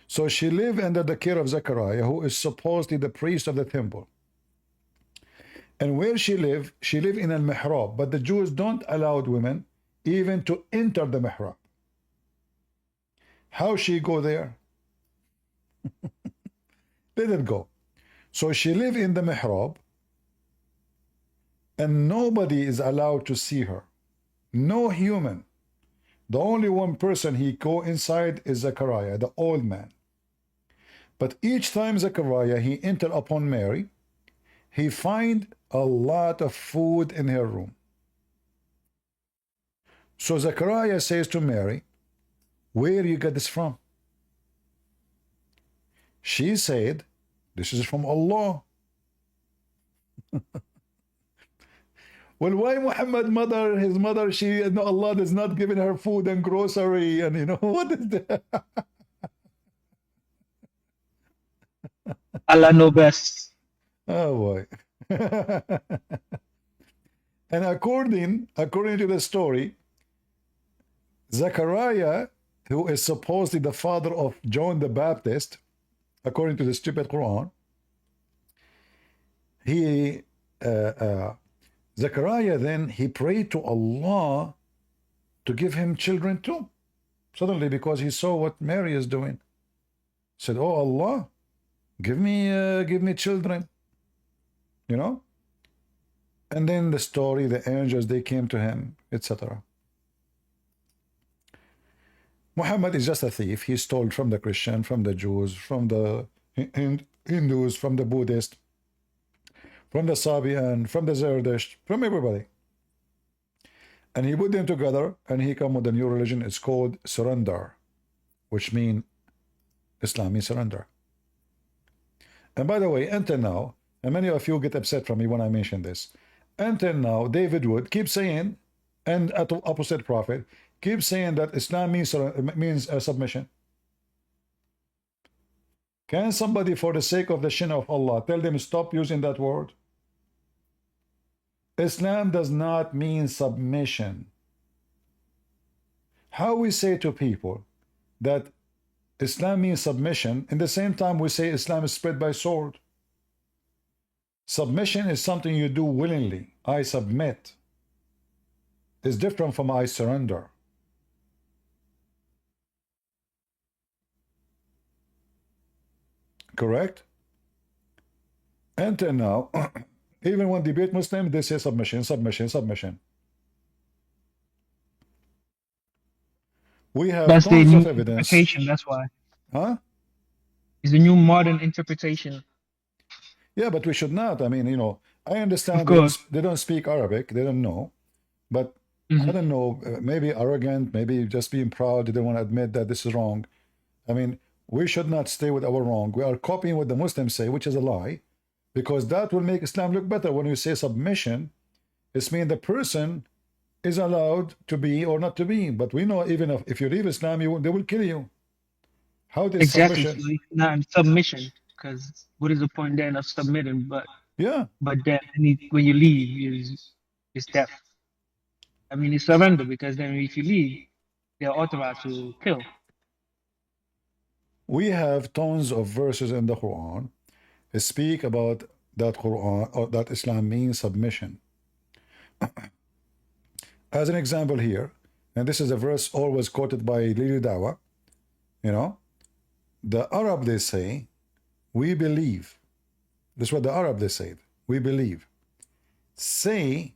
So she lived under the care of Zechariah, who is supposedly the priest of the temple. And where she lived in al-mihrab, but the Jews don't allow women even to enter the mihrab. How she go there? Let it go. So she lived in the mihrab, and nobody is allowed to see her. No human. The only one person he go inside is Zechariah, the old man. But each time Zechariah he enter upon Mary, he find a lot of food in her room. So Zechariah says to Mary, where you get this from? She said, this is from Allah. Well, why Muhammad mother, his mother, no, Allah is not giving her food and grocery, and you know, what is that? Allah know best. Oh boy. And according to the story, Zechariah, who is supposedly the father of John the Baptist, according to the stupid Quran, Zechariah then he prayed to Allah to give him children too. Suddenly, because he saw what Mary is doing, said, "Oh Allah, give me children," you know. And then the story, the angels they came to him, etc. Muhammad is just a thief. He stole from the Christian, from the Jews, from the Hindus, from the Buddhists, from the Sabian, from the Zerdusht, from everybody. And he put them together and he come with a new religion. It's called surrender, which means Islam means surrender. And by the way, until now, and many of you get upset from me when I mention this, until now, David Wood keeps saying, and opposite prophet, keep saying that Islam means submission. Can somebody, for the sake of the shin of Allah, tell them stop using that word? Islam does not mean submission. How we say to people that Islam means submission, in the same time we say Islam is spread by sword. Submission is something you do willingly. I submit. It's different from I surrender. Correct? Until now, even when debate Muslim, they say submission, submission, submission. We have That's the tons new of evidence. interpretation. That's why. Huh? It's a new modern interpretation. Yeah, but we should not. I mean, you know, I understand Of course. they don't speak Arabic, they don't know, but I don't know, maybe arrogant, maybe just being proud, they don't want to admit that this is wrong. I mean, we should not stay with our wrong. We are copying what the Muslims say, which is a lie, because that will make Islam look better. When you say submission, it means the person is allowed to be or not to be. But we know even if you leave Islam, they will kill you. How does Exactly. submission? So it's not in submission, because what is the point then of submitting? But then when you leave, it's death. I mean, it's surrender, because then if you leave, they're authorized to kill. We have tons of verses in the Quran that speak about that Quran or that Islam means submission. As an example here, and this is a verse always quoted by Lili Dawa, you know, the Arab they say, we believe. This is what the Arab they said, we believe. Say,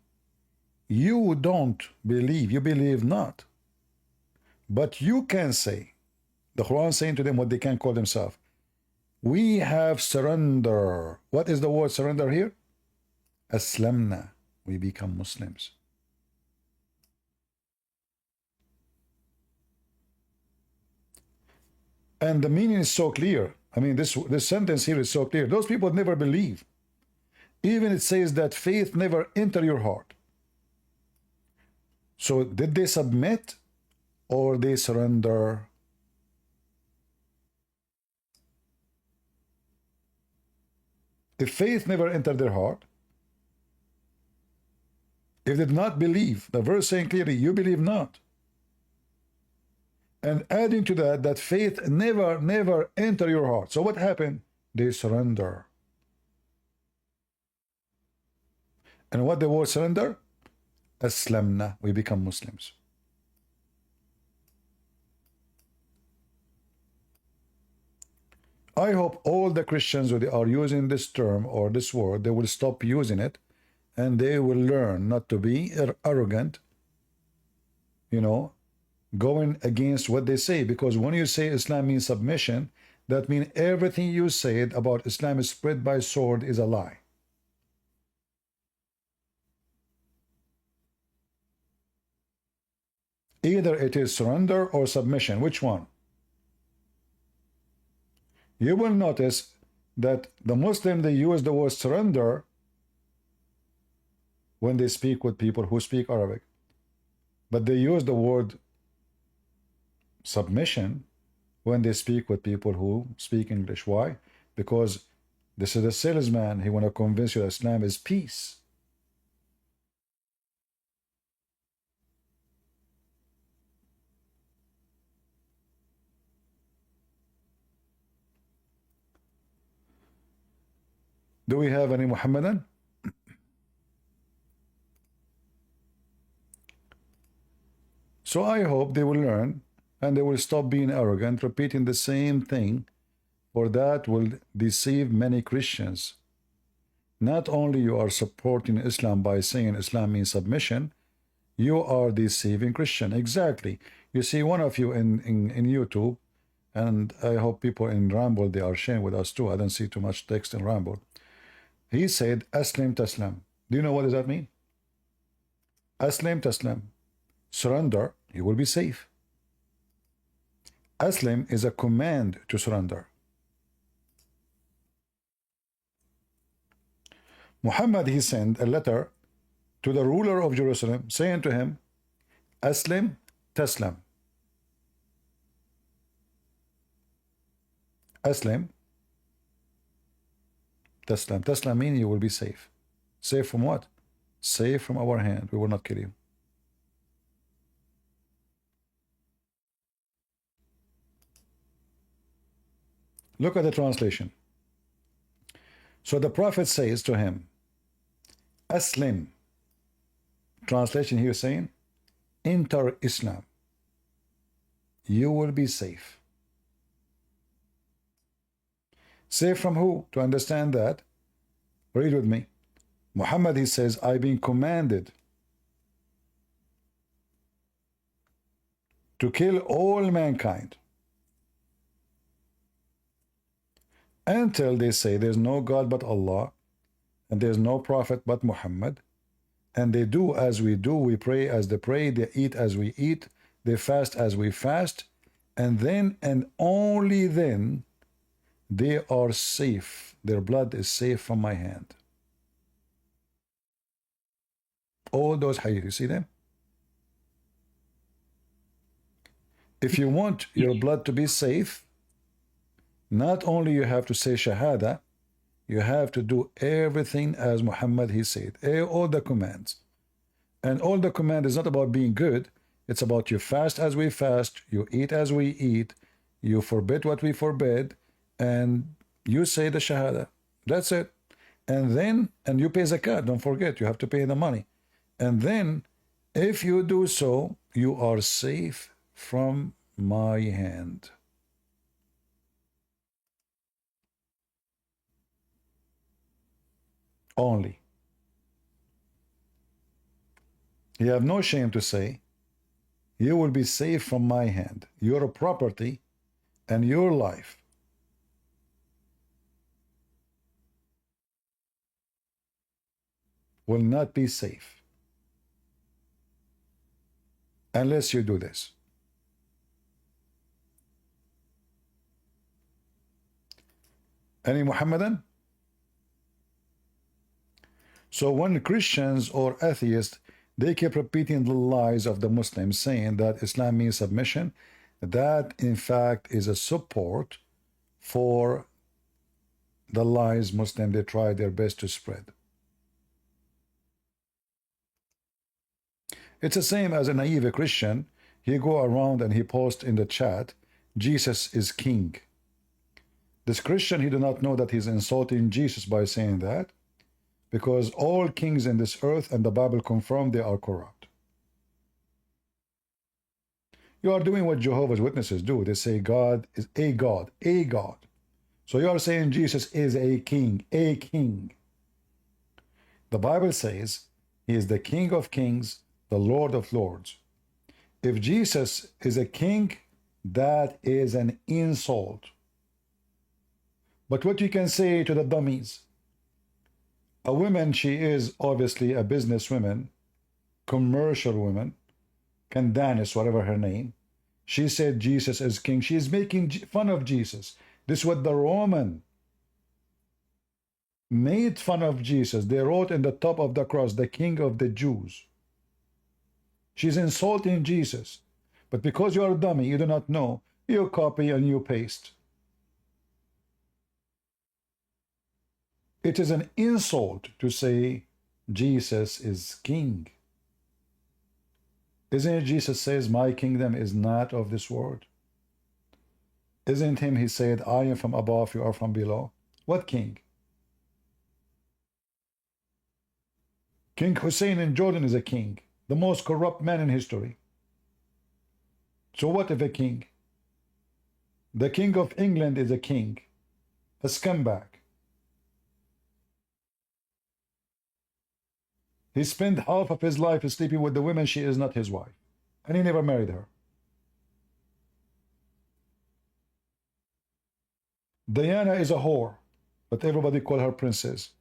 you don't believe, you believe not. But you can say, the Quran saying to them what they can call themselves. We have surrender. What is the word surrender here? Aslamna. We become Muslims. And the meaning is so clear. I mean, this sentence here is so clear. Those people never believe. Even it says that faith never enter your heart. So did they submit or they surrender? If faith never entered their heart, if they did not believe, the verse saying clearly, you believe not. And adding to that, that faith never enter your heart. So what happened? They surrender. And what the word surrender? Aslamna, we become Muslims. I hope all the Christians who are using this term or this word, they will stop using it, and they will learn not to be arrogant, you know, going against what they say. Because when you say Islam means submission, that means everything you said about Islam is spread by sword is a lie. Either it is surrender or submission. Which one? You will notice that the Muslim, they use the word surrender when they speak with people who speak Arabic, but they use the word submission when they speak with people who speak English. Why? Because this is a salesman. He want to convince you that Islam is peace. Do we have any Muhammadan? So I hope they will learn and they will stop being arrogant, repeating the same thing, for that will deceive many Christians. Not only you are supporting Islam by saying Islam means submission, you are deceiving Christian. Exactly. You see, one of you in YouTube, and I hope people in Ramble, they are sharing with us too. I don't see too much text in Ramble. He said, Aslim Taslam. Do you know what does that mean? Aslim Taslam. Surrender, you will be safe. Aslim is a command to surrender. Muhammad, he sent a letter to the ruler of Jerusalem saying to him, Aslim Taslam. Aslim Taslam. Taslam means you will be safe. Safe from what? Safe from our hand. We will not kill you. Look at the translation. So the Prophet says to him, Aslim. Translation here saying, enter Islam. You will be safe. Safe from who? To understand that, read with me. Muhammad, he says, I've been commanded to kill all mankind until they say there's no God but Allah, and there's no prophet but Muhammad, and they do as we do, we pray as they pray, they eat as we eat, they fast as we fast, and then and only then they are safe. Their blood is safe from my hand. All those hadith, you see them? If you want your blood to be safe, not only you have to say Shahada, you have to do everything as Muhammad he said, all the commands. And all the command is not about being good, it's about you fast as we fast, you eat as we eat, you forbid what we forbid, and you say the Shahada. That's it. And then, and you pay zakat, don't forget, you have to pay the money. And then, if you do so, you are safe from my hand. Only. You have no shame to say, you will be safe from my hand. Your property and your life will not be safe unless you do this. Any Muhammadan? So when Christians or atheists, they keep repeating the lies of the Muslims, saying that Islam means submission, that in fact is a support for the lies Muslims, they try their best to spread. It's the same as a naive Christian. He go around and he posts in the chat, Jesus is king. This Christian, he do not know that he's insulting Jesus by saying that, because all kings in this earth, and the Bible confirm, they are corrupt. You are doing what Jehovah's Witnesses do. They say God is a God, a God. So you are saying Jesus is a king, a king. The Bible says he is the King of kings, the Lord of lords. If Jesus is a king, that is an insult. But what you can say to the dummies, a woman, she is obviously a businesswoman, commercial woman, Candace, whatever her name. She said Jesus is king. She is making fun of Jesus. This is what the Roman made fun of Jesus. They wrote in the top of the cross, the King of the Jews. She's insulting Jesus. But because you are a dummy, you do not know, you copy and you paste. It is an insult to say Jesus is king. Isn't it Jesus says, my kingdom is not of this world? Isn't him he said, I am from above, you are from below? What king? King Hussein in Jordan is a king, the most corrupt man in history. So what if a king? The King of England is a king, a scumbag. He spent half of his life sleeping with the women. She is not his wife, and he never married her. Diana is a whore, but everybody call her princess.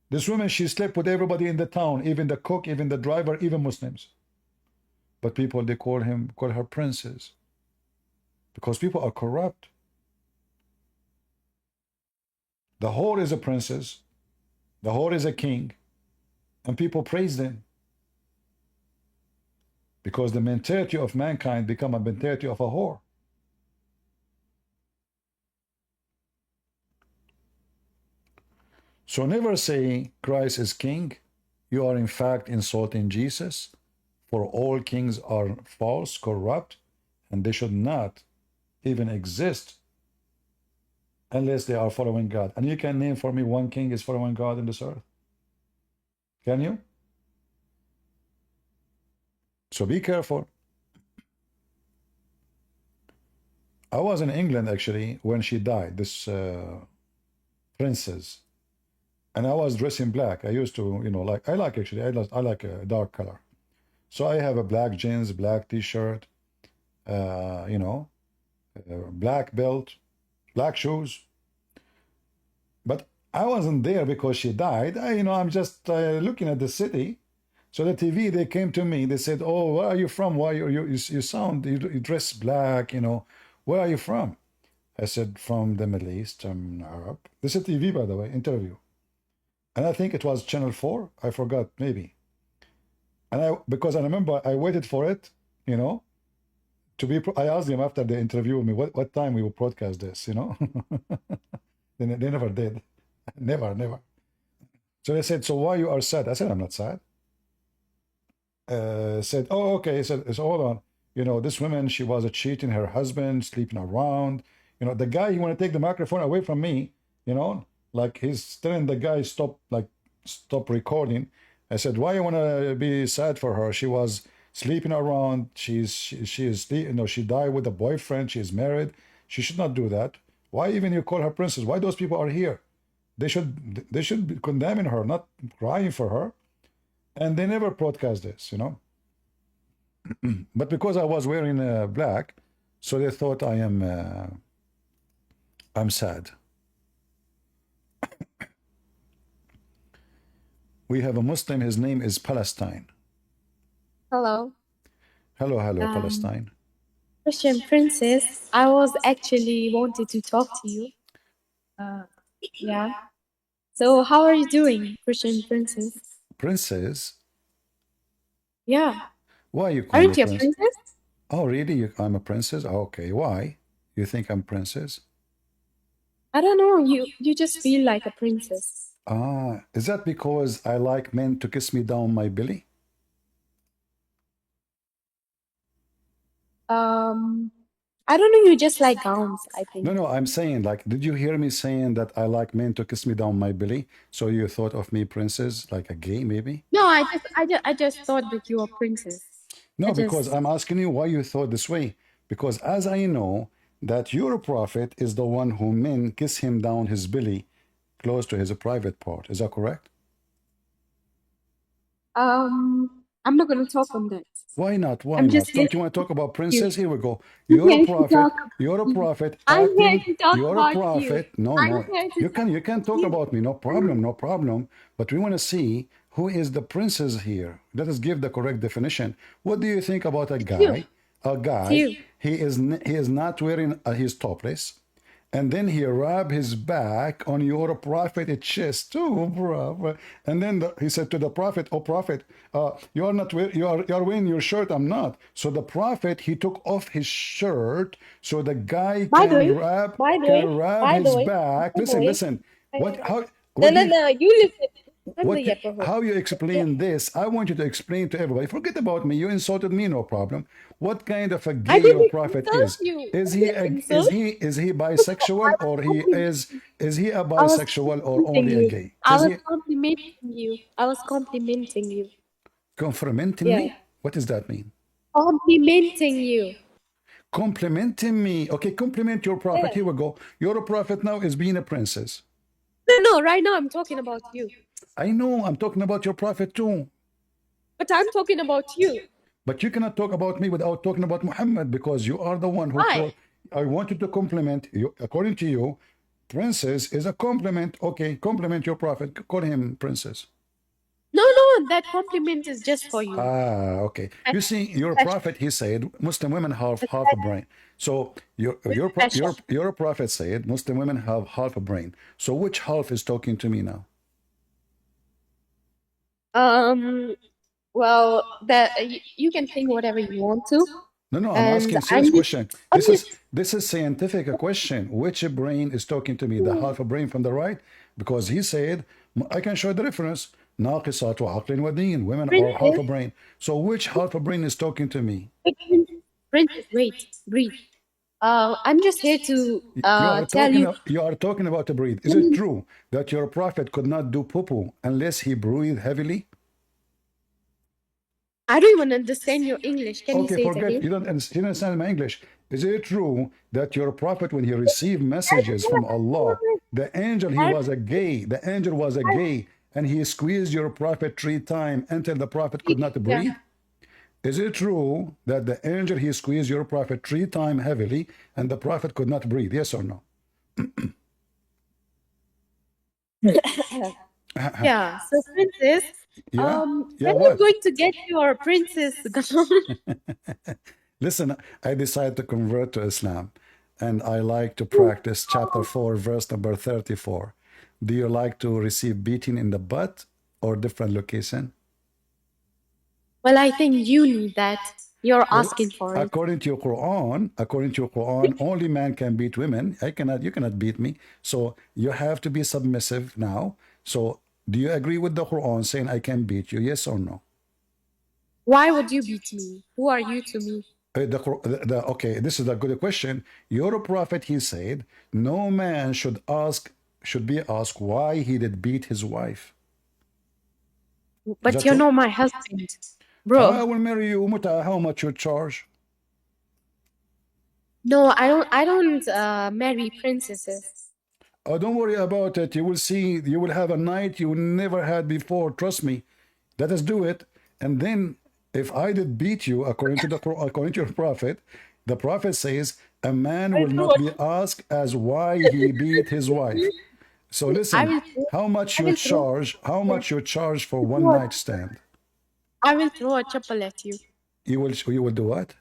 This woman, she slept with everybody in the town, even the cook, even the driver, even Muslims. But people, they call her princess, because people are corrupt. The whore is a princess, the whore is a king, and people praise them. Because the mentality of mankind become a mentality of a whore. So never say Christ is king. You are in fact insulting Jesus. For all kings are false, corrupt, and they should not even exist unless they are following God. And you can name for me one king is following God in this earth. Can you? So be careful. I was in England actually when she died, this princess. And I was dressed in black. I used to, I like a dark color. So I have a black jeans, black t-shirt, black belt, black shoes. But I wasn't there because she died. I'm just looking at the city. So the TV, they came to me. They said, "Oh, where are you from? Why you dress black? Where are you from?" I said, "From the Middle East. I'm Arab." This is TV, by the way, interview. And I think it was Channel 4. I forgot, maybe. And because I remember I waited for it, I asked them after they interviewed me, what time we will broadcast this, They never did. Never. So they said, "So why you are sad?" I said, "I'm not sad." Said, "Oh, okay." Said, "So hold on. This woman, she was cheating her husband, sleeping around. The guy, he want to take the microphone away from me, like he's telling the guy, stop recording." I said, "Why you want to be sad for her? She was sleeping around. She died with a boyfriend. She is married. She should not do that. Why even you call her princess? Why those people are here? They should be condemning her, not crying for her." And they never broadcast this, But because I was wearing black, so they thought I'm sad. We have a Muslim, his name is Palestine. Hello. Hello, Palestine. Christian Princess, I was actually wanted to talk to you. Yeah. So how are you doing, Christian Princess? Princess? Yeah. Why you call me Aren't you a princess? Oh, really? I'm a princess? Oh, okay. Why? You think I'm princess? I don't know. You just feel like a princess. Is that because I like men to kiss me down my belly? I don't know. You just like gowns, I think. No, I'm saying, like, did you hear me saying that I like men to kiss me down my belly? So you thought of me princess, like a gay, maybe? No, I just thought that you were princess. No, because I'm asking you why you thought this way. Because as I know, that your prophet is the one who men kiss him down his belly close to his private part. Is that correct? I'm not gonna talk on that. Why not? Why I'm not? just here Don't you want to talk about to princess? Here we go. I'm You're a here to prophet. talk You're a about you. prophet I'm here acting. to talk You're a about you. prophet. No, I'm no. here to You talk can talk you. about me. No problem. No problem. But we want to see who is the princess here. Let us give the correct definition. What do you think about a guy? A guy. You. He is not wearing his topless. And then he rub his back on your prophet chest too, bro. And then he said to the prophet, "Oh prophet, you are not you are wearing your shirt. I'm not." So the prophet he took off his shirt so the guy By the way, can rub by the his way, back. by the Listen, way, listen. What how no, what do no, you, no, you listen. what how you explain this? I want you to explain to everybody. Forget about me. You insulted me, no problem. What kind of a I gay your didn't prophet insult is? you. Is I he didn't insult. is he bisexual or is he a I was bisexual or complimenting only a you. gay? I Is was he complimenting you. I was complimenting you. complimenting Yeah, me? What does that mean? complimenting you. Complimenting me. Okay, compliment your prophet. Yeah. Here we go. Your prophet now is being a princess. No, right now I'm talking about you. I know I'm talking about your prophet too. But I'm talking about you. But you cannot talk about me without talking about Muhammad because you are the one who Why? told. I wanted to compliment you. According to you, princess is a compliment. Okay, compliment your prophet. Call him princess. No, no, that compliment is just for you. Okay. You see, your Special. prophet he said Muslim women have half a brain. So your prophet said Muslim women have half a brain. So which half is talking to me now? Well, that you can think whatever you want to, No, no, I'm and asking serious question. This is scientific a question. Which brain is talking to me? The half a brain from the right? Because he said, I can show the reference. ناقصات عقل ودين. Women are half a brain. So which half a brain is talking to me? Princess, wait, breathe. I'm just here to tell you. You are talking about a breathe. Is it true that your prophet could not do poo-poo unless he breathed heavily? I don't even understand your English. Can you Okay, say it forget again? you don't understand my English. Is it true that your prophet, when he received messages from Allah, the angel he was a gay, the angel was a gay, and he squeezed your prophet 3 times until the prophet could not breathe? Is it true that the angel he squeezed your prophet 3 times heavily and the prophet could not breathe? Yes or no? Yeah. So, princess, Yeah. when are you going to get your princess gown? Listen, I decided to convert to Islam and I like to practice chapter 4, verse number 34. Do you like to receive beating in the butt or different location? Well, I think you need that. You're asking for it. According to your Quran, only man can beat women. You cannot beat me. So you have to be submissive now. So do you agree with the Quran saying I can beat you? Yes or no? Why would you beat me? Who are you to me? Okay, this is a good question. Your prophet, he said, no man should be asked why he did beat his wife. But you're not my husband, bro. I will marry you. How much you charge? No, I don't marry princesses. Oh, don't worry about it. You will see. You will have a night you never had before. Trust me. Let us do it. And then, if I did beat you, according to your prophet, the prophet says a man will not be asked as why he beat his wife. So listen, how much you charge? How much you charge for one night stand? I will throw a chapel at you. You will do what?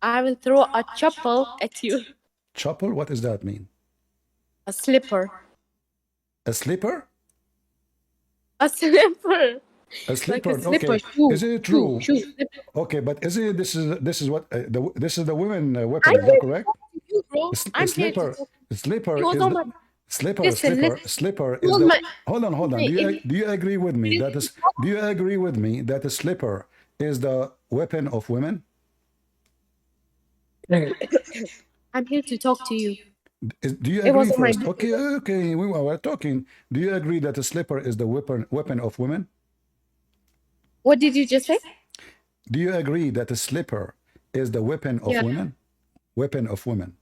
I will throw a chapel at you. Chapel? What does that mean? A slipper. A slipper? A slipper. A slipper. Like a slipper. Okay. Shoe. Is it true? Shoe. Okay, but this is what this is the women weapon? Is that correct? You, bro. A slipper. Slipper is slipper. Listen, Slipper is the. Hold on. Do you agree with me that is? Do you agree with me that a slipper is the weapon of women? I'm here to talk to you. Do you agree first? Okay, we were talking. Do you agree that a slipper is the weapon of women? What did you just say? Do you agree that a slipper is the weapon of women? Weapon of women.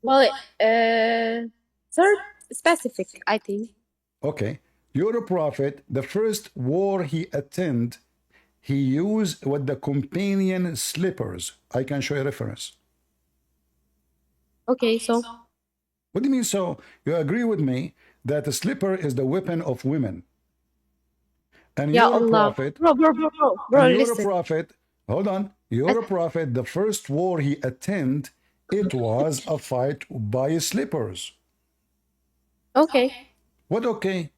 Well, third specific, I think. Okay. Your prophet, the first war he attended, he used with the companion slippers. I can show you a reference. Okay, so. What do you mean so? You agree with me that the slipper is the weapon of women. And Ya you're a Allah. prophet. Bro, And you're listen. a prophet. Hold on. You're a prophet. The first war he attended, it was a fight by slippers. Okay. What okay?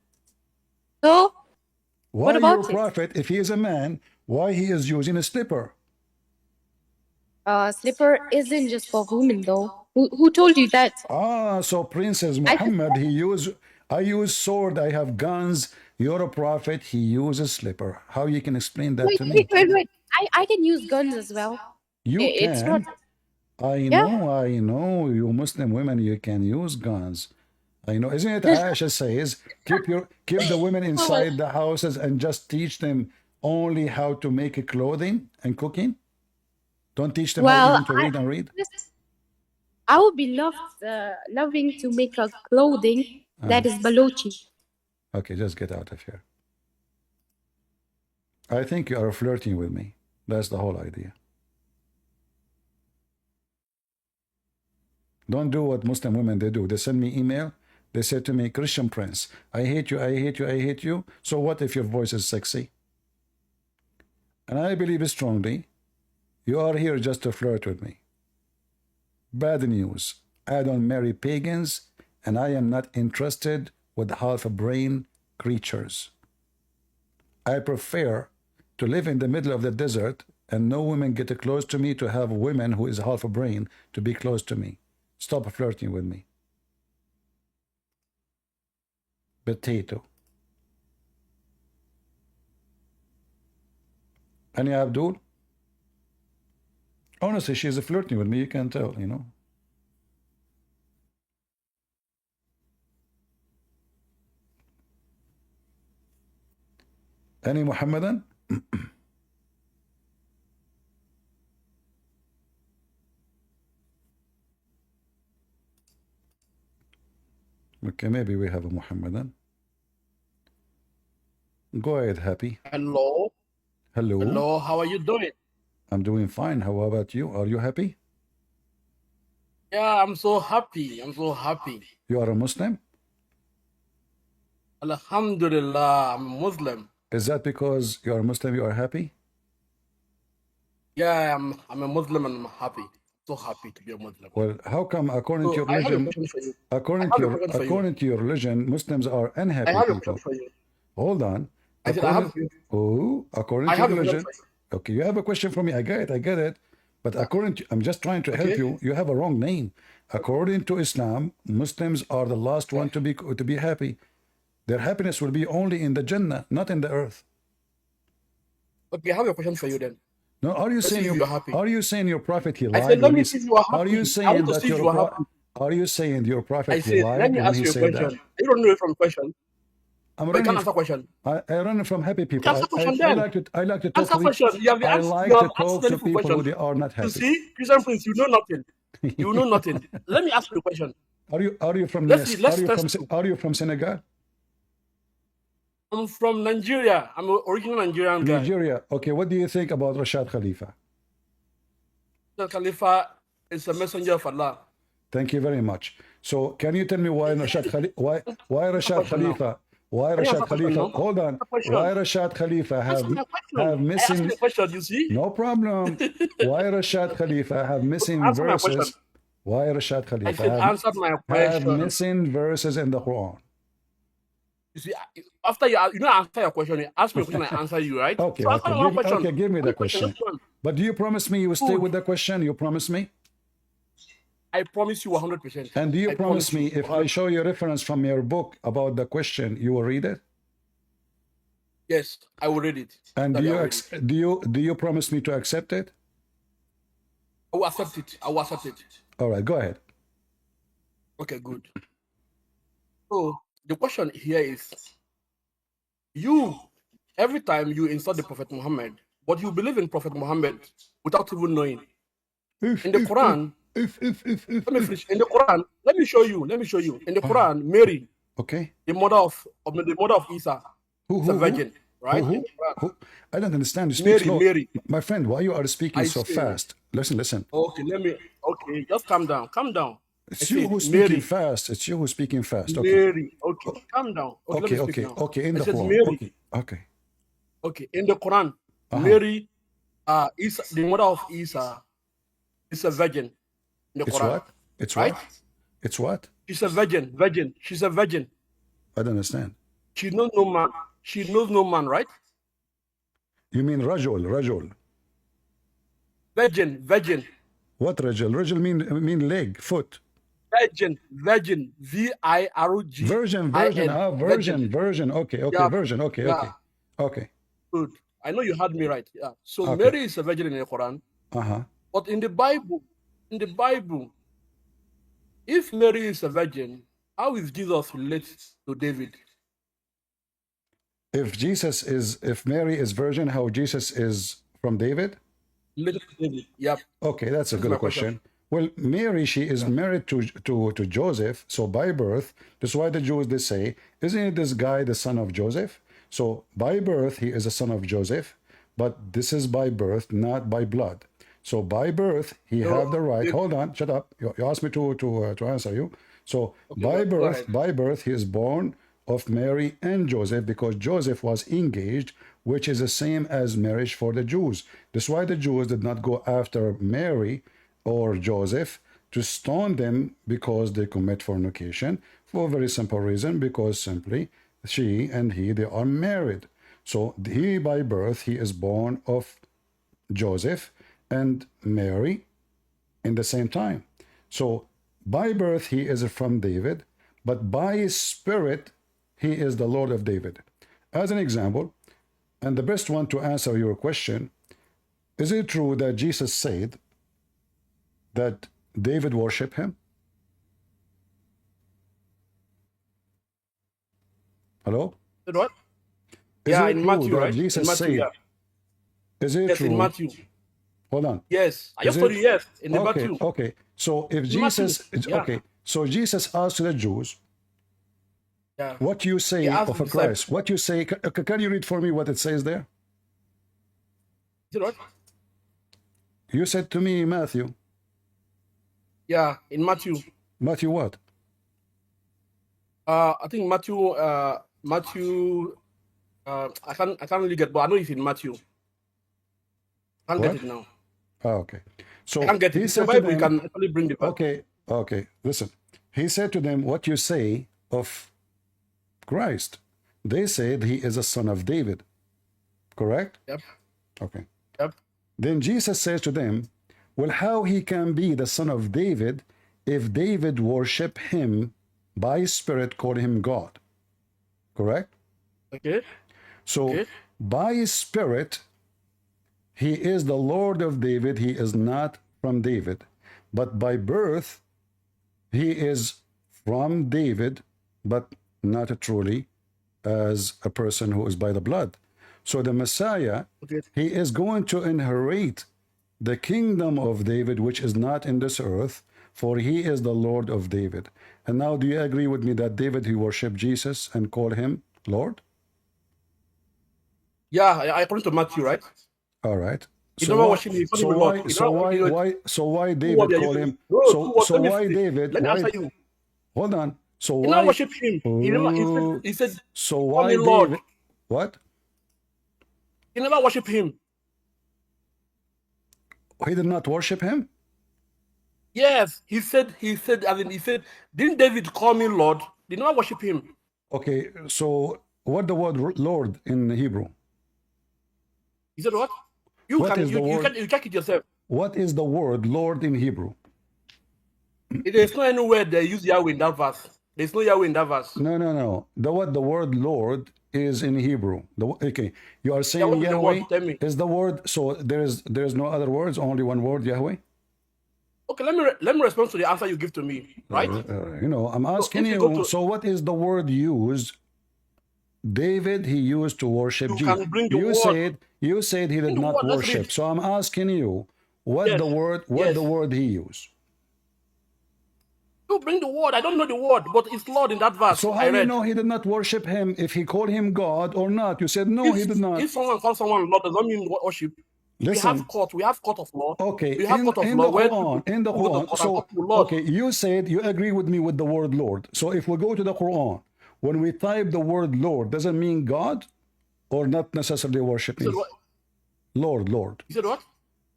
So, why what about your it? prophet, if he is a man, why he is using a slipper? Slipper isn't just for women, though. Who told you that? Ah, so Princess Muhammad, I use sword, I have guns. You're a prophet, he uses slipper. How you can explain that to me? Wait. I can use guns as well. You It's not. can. I Yeah. know, you Muslim women, you can use guns. I know. Isn't it Aisha says, keep the women inside the houses and just teach them only how to make clothing and cooking? Don't teach them how even to read and read? I would be loving to make a clothing that is Balochi. Okay, just get out of here. I think you are flirting with me. That's the whole idea. Don't do what Muslim women they do. They send me email. They say to me, Christian Prince, I hate you, I hate you, I hate you. So what if your voice is sexy? And I believe strongly, you are here just to flirt with me. Bad news. I don't marry pagans, and I am not interested with half-brain creatures. I prefer to live in the middle of the desert and no women get close to me to have women who is half a brain to be close to me. Stop flirting with me. Potato. Any Abdul? Honestly, she's flirting with me. You can tell, you know. Any Muhammadan? Okay, maybe we have a Muhammadan. Go ahead, Happy. Hello. Hello. Hello, how are you doing? I'm doing fine. How about you? Are you happy? Yeah, I'm so happy. I'm so happy. You are a Muslim? Alhamdulillah, I'm Muslim. Is that because you are a Muslim, you are happy? Yeah, I'm a Muslim and I'm happy. So happy to be a Muslim. Well, how come according to your I have a religion, question for you. according to your religion, Muslims are unhappy I have a people? question for you. Hold on. I said I have a question. According I to have your a question religion. for you. Okay, you have a question for me. I get it. But according to, I'm just trying to help you. You have a wrong name. According to Islam, Muslims are the last one to be happy. Their happiness will be only in the Jannah, not in the earth. Okay, I have a question for you then. No, are you saying your prophet he lied? I said, let me see if you are happy. Are you saying that your are you saying your prophet he lied? Let me ask you a question. You don't know it from question. I'm but you can't answer question. I run from happy people. Answer question then. I like to talk answer question. You have I asked, like you to have talk to people who they are not happy. You see, Christian Prince, you know nothing. You know nothing. Let me ask you a question. Are you from are you from Senegal? I'm from Nigeria. I'm an original Nigerian guy. Nigeria. Okay, what do you think about Rashad Khalifa? Rashad Khalifa is a messenger of Allah. Thank you very much. So, can you tell me why Rashad Khalifa? Why Rashad Khalifa? Why Rashad Khalifa? Hold on. Why Rashad Khalifa have missing? You see? No problem. Why Rashad Khalifa have missing verses? Why Rashad Khalifa have missing verses in the Quran? You see, after you answer your question, you ask me a question, I answer you, right? Okay, so okay, give me the question. But do you promise me you will stay with the question? You promise me? I promise you 100%. And do you promise me if I show you a reference from your book about the question, you will read it? Yes, I will read it. And do you promise me to accept it? I will accept it. I will accept it. All right, go ahead. Okay, good. So the question here is, every time you insult the Prophet Muhammad, but you believe in Prophet Muhammad without even knowing. In the Quran, Let me finish. In the Quran, let me show you. In the Quran, Mary, okay, the mother of Isa, is a virgin, right? Who? I don't understand. You speak Mary, slow. Mary. My friend, why you are speaking so say- fast? Listen. Okay, just calm down. It's I you said, who's speaking Mary. fast. It's you who's speaking fast. Okay. Mary. Okay, calm down. Okay, let me speak now. Okay. In I the said Quran. Mary. Okay. Okay, in the Quran, Uh-huh. Mary, Isa, the mother of Isa, is a virgin. In the It's Quran, what? It's right? what? It's what? She's a virgin. She's a virgin. I don't understand. She knows no man. She knows no man, right? You mean rajul? Virgin. What rajul? Rajul mean leg, foot. Virgin. V-I-R-G. Virgin. Version. Okay. Yeah. Version. Okay. Good. I know you heard me right. Yeah. So Okay. Mary is a virgin in the Quran, Uh-huh. but in the Bible, if Mary is a virgin, how is Jesus related to David? If Mary is virgin, how Jesus is from David? Related to David. Yep. Okay, that's a That's good my question. Well, Mary, she is married to Joseph, so by birth, that's why the Jews, they say, isn't this guy the son of Joseph? So by birth, he is a son of Joseph, but this is by birth, not by blood. So by birth, he have the right. Hold on, shut up. You asked me to answer you. So by birth, he is born of Mary and Joseph, because Joseph was engaged, which is the same as marriage for the Jews. That's why the Jews did not go after Mary or Joseph to stone them because they commit fornication, for a very simple reason, because simply she and he, they are married. So he, by birth, he is born of Joseph and Mary in the same time. So by birth, he is from David, but by his spirit, he is the Lord of David. As an example, and the best one to answer your question, is it true that Jesus said that David worshiped him? Hello? What? Is Yeah, it in true Matthew, that right? Jesus In Matthew, said, yeah. is it Yes, true? in Matthew. Hold on. Yes. I Is just told it- you yes. In the okay, Matthew. okay. So if In Matthew, Jesus, yeah. okay, so Jesus asked the Jews, Yeah. what you say He asked of the a Christ? What you say? Can you read for me what it says there? Is it what? You said to me, Matthew. Yeah, in Matthew. Matthew what? I think Matthew. I can't really get, but I know it's in Matthew. I can't What? get it now. Oh, okay. So I can't get it. he It's the said to Bible. You them, can actually bring the Bible. okay. Listen. He said to them, what you say of Christ? They said he is a son of David. Correct? Yep. Okay. Yep. Then Jesus says to them, well, how he can be the son of David if David worship him by spirit, call him God. Correct? Okay. So by spirit, he is the Lord of David. He is not from David. But by birth, he is from David, but not truly as a person who is by the blood. So the Messiah, he is going to inherit the kingdom of David, which is not in this earth, for he is the Lord of David. And now, do you agree with me that David, he worshiped Jesus and called him Lord? Yeah, according to Matthew, right? All right. You never watch him. So why David call him? So why David? Let me answer you. Hold on. So He why? never worship him. He said, so call why me Lord. David? What? He never worship him. He did not worship him? Yes, he said, didn't David call me Lord? Did not worship him. Okay, so what the word Lord in Hebrew? He said what? You check it yourself. What is the word Lord in Hebrew? There's no anywhere they use Yahweh in that verse. There's no Yahweh in that verse. No. The word Lord is in Hebrew. Okay, you are saying Yeah, Yahweh word? Tell me. is the word. So there's no other words, only one word, Yahweh. Okay, let me respond to the answer you give to me, right? I'm asking you. So what is the word used? David, he used to worship Jesus. You said he did not worship. So I'm asking you, what the word he used? to bring the word. I don't know the word, but it's Lord in that verse. So how do you know he did not worship him if he called him God or not? You said no, he did not. If someone calls someone Lord, does not mean worship. Listen. We have court of law. Okay, we have court of in law. the Quran. So, okay, you said you agree with me with the word Lord. So if we go to the Quran, when we type the word Lord, does it mean God or not necessarily worshiping? Lord. You said what?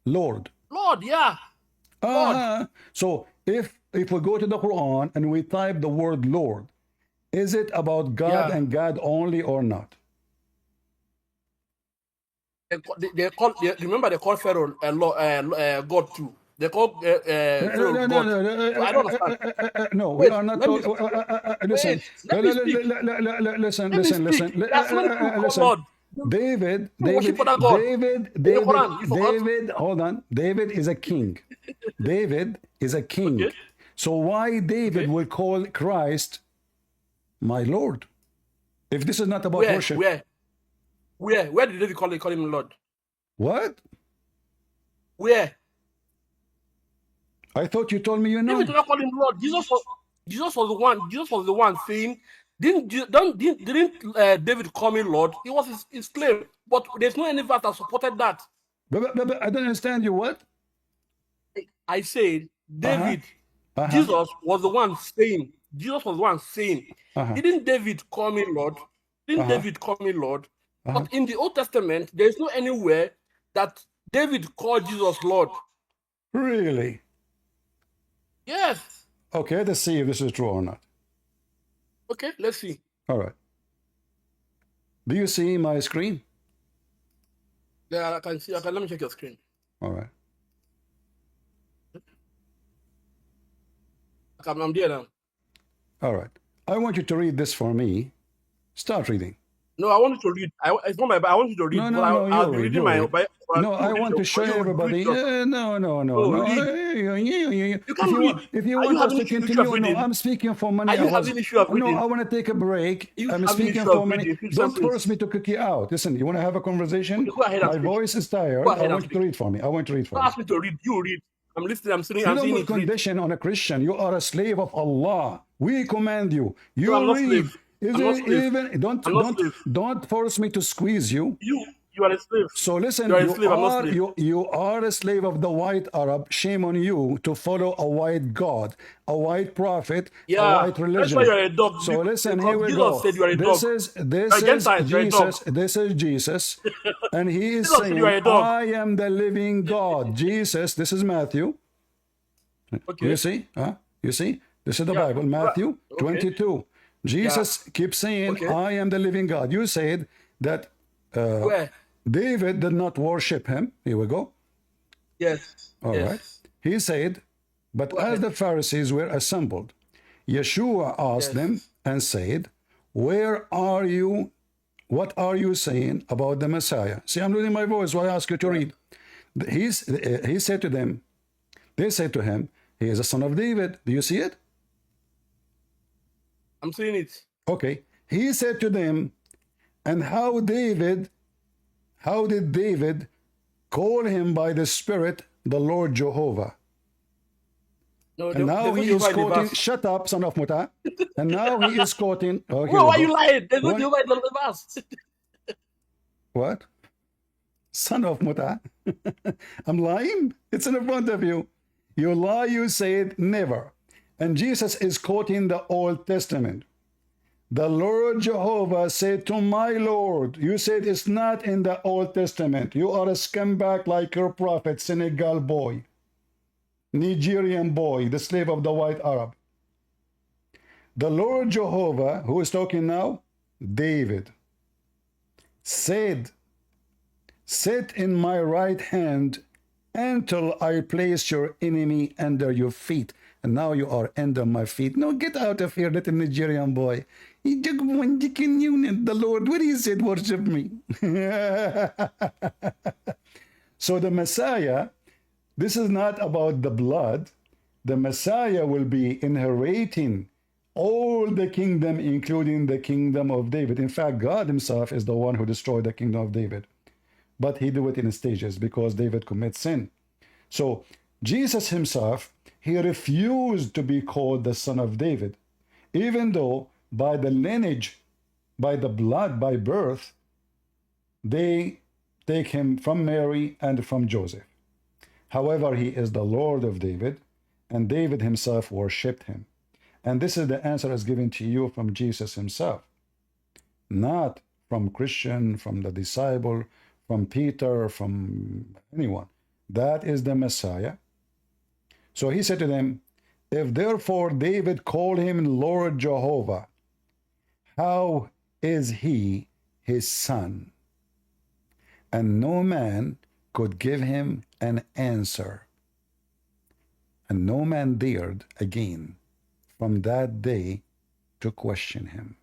Lord. Lord, yeah. Lord. So if we go to the Quran and we type the word Lord, is it about God and God only or not? Remember they call Pharaoh God too. They call Pharaoh God. No, I don't understand. No, we are not. Listen. Listen. David, hold on. David is a king. David is a king. Okay. So why David will call Christ my Lord? If this is not about worship. Where did David call him Lord? What? Where? I thought you told me you know. David did not call him Lord. Jesus was the one saying, didn't David call me Lord? It was his claim. But there's no any verse that supported that. But I don't understand you. What? I said David, Jesus was the one saying. Jesus was the one saying. Didn't David call me Lord? David call me Lord? But in the Old Testament, there is no anywhere that David called Jesus Lord. Really? Yes. Okay, let's see if this is true or not. Okay, let's see. All right. Do you see my screen? Yeah, I can see. Let me check your screen. All right. I'm there now. All right. I want you to read this for me. Start reading. No, I want you to read. It's not my. I want you to read. No, I'll be reading my. No, I want to show everybody. No. If you want us to continue, no, I'm speaking for money. No, I want to take a break. I'm speaking for money. Don't force me to kick you out. Listen, you want to have a conversation? My voice is tired. I want you to read for me. I want you to read for me. Ask me to read. You read. I'm listening. I'm sitting. You don't put condition on a Christian. You are a slave of Allah. We command you. You read. Don't force me to squeeze you. You are a slave. So listen, you are a slave of the white Arab. Shame on you to follow a white God, a white prophet, a white religion. That's why you're a dog. So listen, here we go. This is Jesus, and he is saying, I am the living God. Jesus, this is Matthew. Okay. You see? You see? This is the Bible, Matthew 22. Jesus keeps saying, I am the living God. You said that David did not worship him. Here we go. Yes. All right. He said, but as the Pharisees were assembled, Yeshua asked them and said, where are you? What are you saying about the Messiah? See, I'm losing my voice, so I ask you to read. He said to them, they said to him, he is a son of David. Do you see it? I'm seeing it. Okay. He said to them, and how did David call him by the Spirit the Lord Jehovah? No, and now he is quoting, shut up, son of Muta. And now he is quoting. Okay, why are you lying? There's no Jehovah in the verse. What? Son of Muta. I'm lying? It's in front of you. You lie, you said never. And Jesus is quoting the Old Testament. The Lord Jehovah said to my Lord, you said it's not in the Old Testament. You are a scumbag like your prophet, Senegal boy, Nigerian boy, the slave of the white Arab. The Lord Jehovah, who is talking now? David, said, sit in my right hand until I place your enemy under your feet. And now you are under my feet. No, get out of here, little Nigerian boy. The Lord, where he said, worship me. So the Messiah, this is not about the blood. The Messiah will be inheriting all the kingdom, including the kingdom of David. In fact, God himself is the one who destroyed the kingdom of David. But he did it in stages because David commits sin. So Jesus himself he refused to be called the son of David, even though by the lineage, by the blood, by birth, they take him from Mary and from Joseph. However, he is the Lord of David, and David himself worshipped him. And this is the answer is given to you from Jesus himself, not from Christian, from the disciple, from Peter, from anyone. That is the Messiah. So he said to them, if therefore David called him Lord Jehovah, how is he his son? And no man could give him an answer. And no man dared again from that day to question him.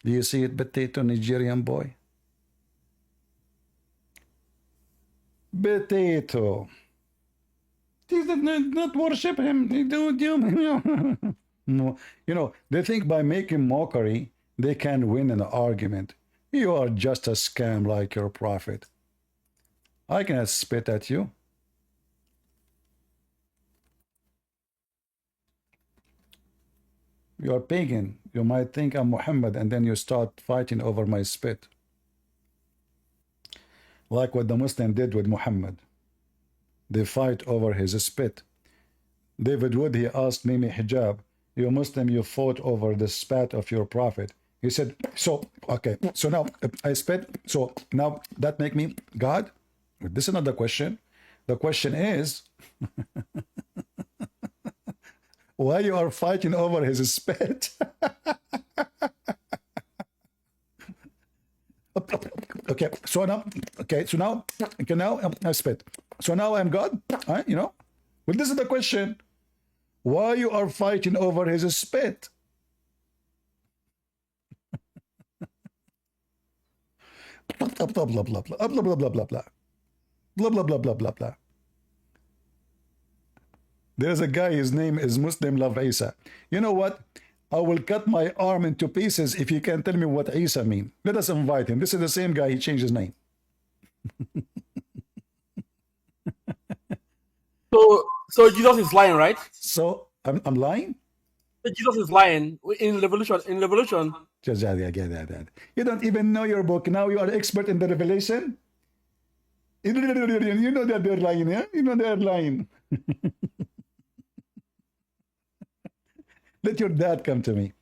Do you see it, potato Nigerian boy? Potato. They did not worship him. They do. No. You know, they think by making mockery, they can win an argument. You are just a scam like your prophet. I cannot spit at you. You are pagan. You might think I'm Muhammad, and then you start fighting over my spit. Like what the Muslim did with Muhammad. They fight over his spit. David Wood, he asked Mimi Hijab, you Muslim, you fought over the spat of your prophet. He said, so, okay, so now I spit, so now that make me God? This is not the question. The question is, why you are fighting over his spit? Okay, so now I spit. So now I'm God, you know? Well, this is the question. Why you are fighting over his spit? Blah, blah, blah, blah, blah, blah, blah, blah, blah, blah, blah. Blah, blah, blah, blah, blah, blah. There's a guy, his name is Muslim Love Isa. You know what? I will cut my arm into pieces if you can tell me what Isa mean. Let us invite him. This is the same guy, he changed his name. So Jesus is lying, right? So I'm lying? Jesus is lying in Revelation. In Revelation. You don't even know your book. Now you are expert in the Revelation? You know that they're lying, yeah? You know they're lying. Let your dad come to me.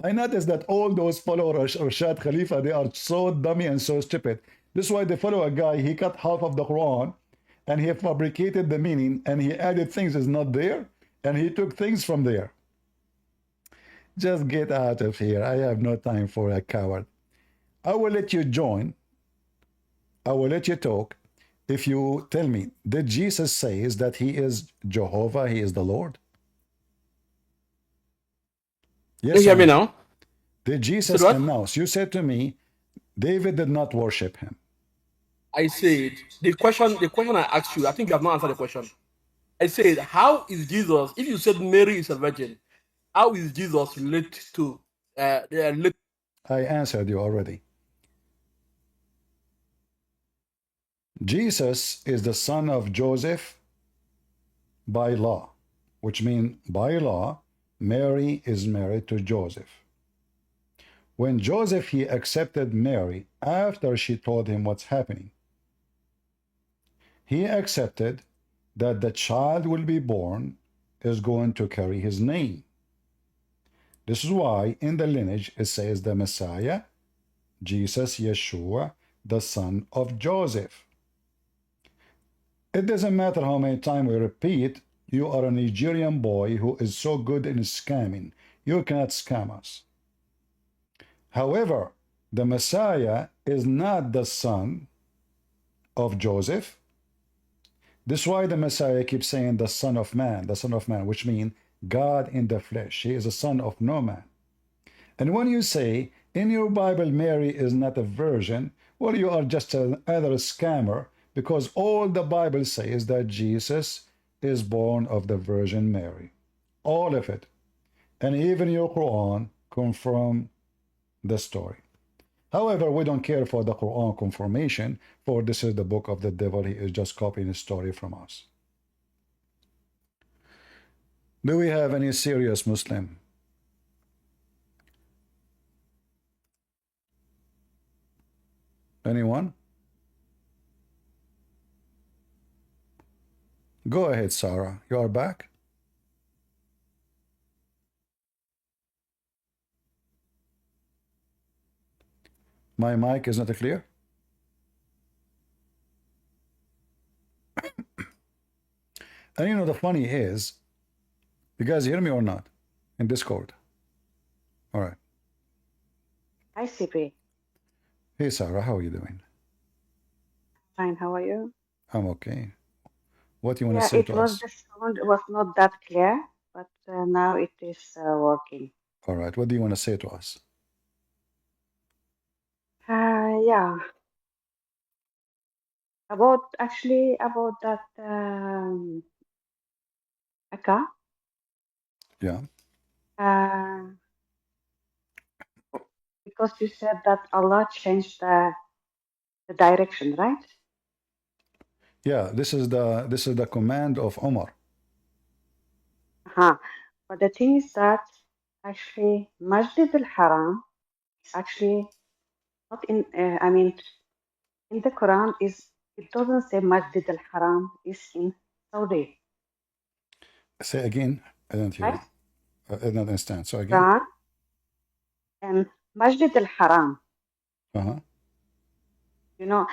I noticed that all those followers of Rashad Khalifa, they are so dummy and so stupid. This is why they follow a guy, he cut half of the Quran, and he fabricated the meaning, and he added things that's not there, and he took things from there. Just get out of here. I have no time for a coward. I will let you join. I will let you talk. If you tell me, did Jesus say that he is Jehovah, he is the Lord? Yes, you hear me now? Did Jesus announce? You said to me, David did not worship him. I said, the question I asked you, I think you have not answered the question. I said, how is Jesus, if you said Mary is a virgin, how is Jesus related to I answered you already. Jesus is the son of Joseph by law, which means by law, Mary is married to Joseph. When Joseph, he accepted Mary after she told him what's happening, he accepted that the child will be born is going to carry his name. This is why in the lineage it says the Messiah, Jesus, Yeshua, the son of Joseph. It doesn't matter how many times we repeat, you are a Nigerian boy who is so good in scamming. You cannot scam us. However, the Messiah is not the son of Joseph. This is why the Messiah keeps saying the Son of Man, which means God in the flesh. He is a son of no man. And when you say in your Bible Mary is not a virgin, well, you are just another scammer, because all the Bible says that Jesus is born of the Virgin Mary. All of it. And even your Quran confirm the story. However, we don't care for the Quran confirmation, for this is the book of the devil. He is just copying a story from us. Do we have any serious Muslim? Anyone? Go ahead, Sarah. You are back? My mic is not clear? And you know, the funny is, you guys hear me or not? In Discord. All right. Hi, CP. Hey, Sarah, how are you doing? Fine, how are you? I'm okay. What do you want to Yeah, say it to was us? the sound was not that clear, but now it is working. All right. What do you want to say to us? Yeah, about that Akka. Yeah. Because you said that Allah changed the direction, right? Yeah, this is the command of Omar. But the thing is that actually Masjid al-Haram actually not in I mean in the Quran it doesn't say Masjid al-Haram is in Saudi. Say again. I don't hear Right? you. I didn't understand. So again. Quran and Masjid al-Haram. You know,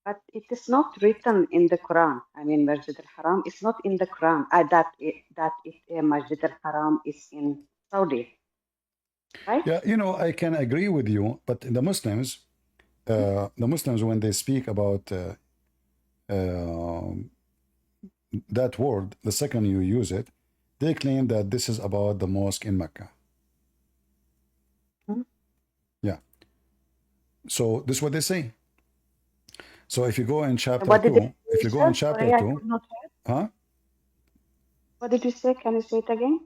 but it is not written in the Quran. I mean, Masjid al-Haram is not in the Quran. Masjid al-Haram is in Saudi. Right? Yeah, you know, I can agree with you, but the Muslims, when they speak about that word, the second you use it, they claim that this is about the mosque in Mecca. Yeah. So this is what they say. So if you go in chapter 2, if you go in chapter 2, What did you say? Can you say it again?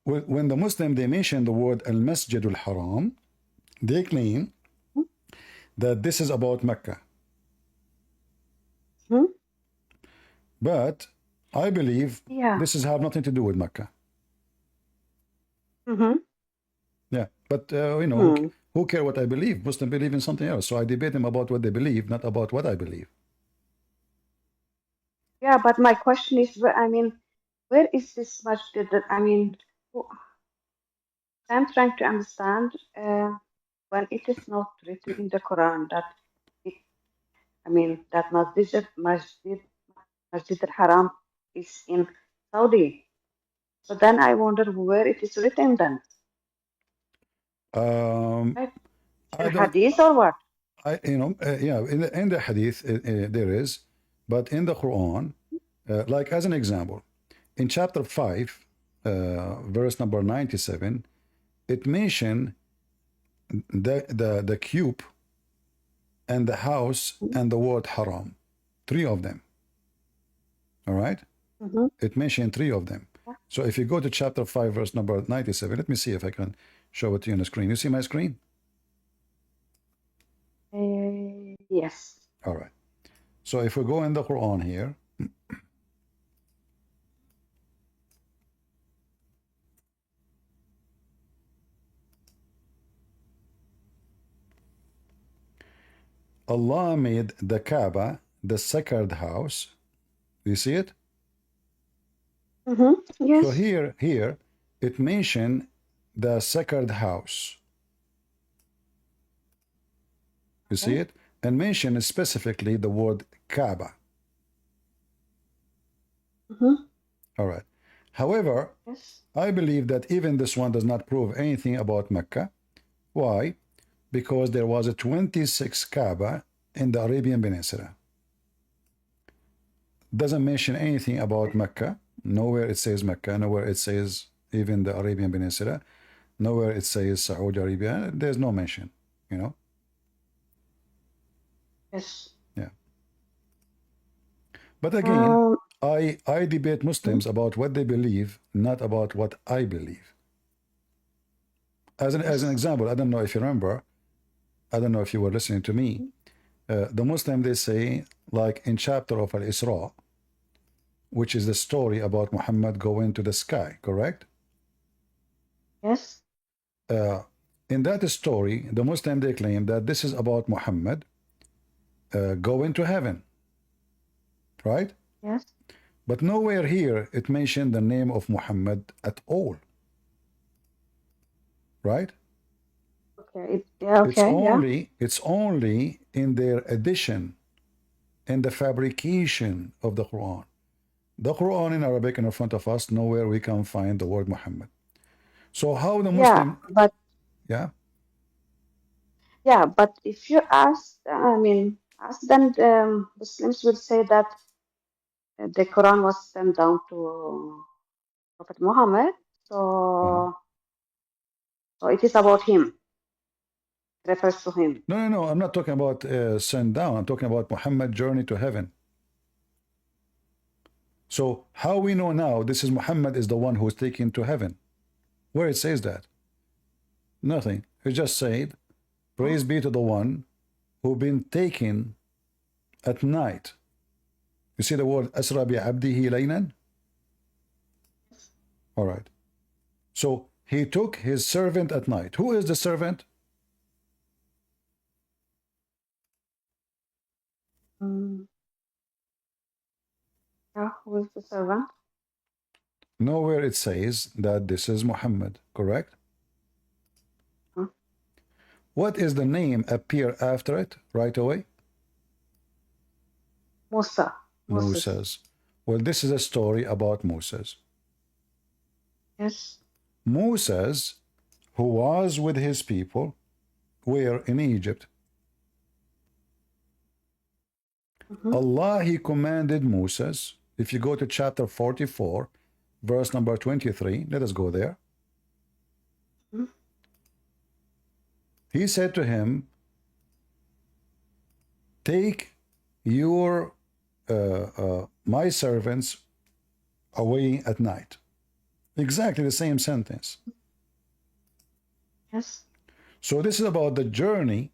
When the Muslim, they mention the word al-Masjid al-Haram, they claim that this is about Mecca. But I believe this has have nothing to do with Mecca. Yeah, but you know, who care what I believe? Muslims believe in something else. So I debate them about what they believe, not about what I believe. Yeah, but my question is, I mean, where is this masjid? I mean, I'm trying to understand when it is not written in the Quran that that Masjid al-Haram is in Saudi. So then I wonder where it is written then. Right? In Hadith or what? Yeah, in the Hadith there is, but in the Quran, like as an example, in chapter 5, verse number 97, it mentioned the cube and the house and the word haram, 3 of them. All right? It mentioned 3 of them. So if you go to chapter 5, verse number 97, let me see if I can show it to you on the screen. You see my screen? Yes. All right. So if we go in the Quran here, Allah made the Kaaba the sacred house. Do you see it? Yes. So here it mentioned the sacred house. You see it? And mention specifically the word Kaaba. All right. However, I believe that even this one does not prove anything about Mecca. Why? Because there was a 26 Kaaba in the Arabian Peninsula. Doesn't mention anything about Mecca. Nowhere it says Mecca. Nowhere it says even the Arabian Peninsula. Nowhere it says Saudi Arabia. There's no mention, you know? Yes. Yeah. But again, I debate Muslims about what they believe, not about what I believe. As an example, I don't know if you remember, I don't know if you were listening to me. The Muslim, they say, like in chapter of Al-Isra, which is the story about Muhammad going to the sky, correct? Yes. In that story, the Muslim, they claim that this is about Muhammad going to heaven, right? Yes. But nowhere here it mentioned the name of Muhammad at all, right? Okay. Okay. It's only in their addition, in the fabrication of the Quran. The Quran in Arabic in front of us, nowhere we can find the word Muhammad. So how the Muslim? Yeah, but if you ask, ask them, Muslims will say that the Quran was sent down to Prophet Muhammad, so it is about him. It refers to him. No. I'm not talking about sent down. I'm talking about Muhammad's journey to heaven. So how we know now this is Muhammad is the one who is taken to heaven? Where it says that? Nothing. It just said, praise be to the one who been taken at night. You see the word asra bi abdihi laylan? All right. So he took his servant at night. Who is the servant? Yeah, who is the servant? Nowhere it says that this is Muhammad, correct? What is the name appear after it right away? Musa. Moses. Well, this is a story about Moses. Yes. Moses, who was with his people, were in Egypt. Allah, he commanded Moses, if you go to chapter 44, verse number 23, let us go there. He said to him, take your my servants away at night. Exactly the same sentence. Yes. So this is about the journey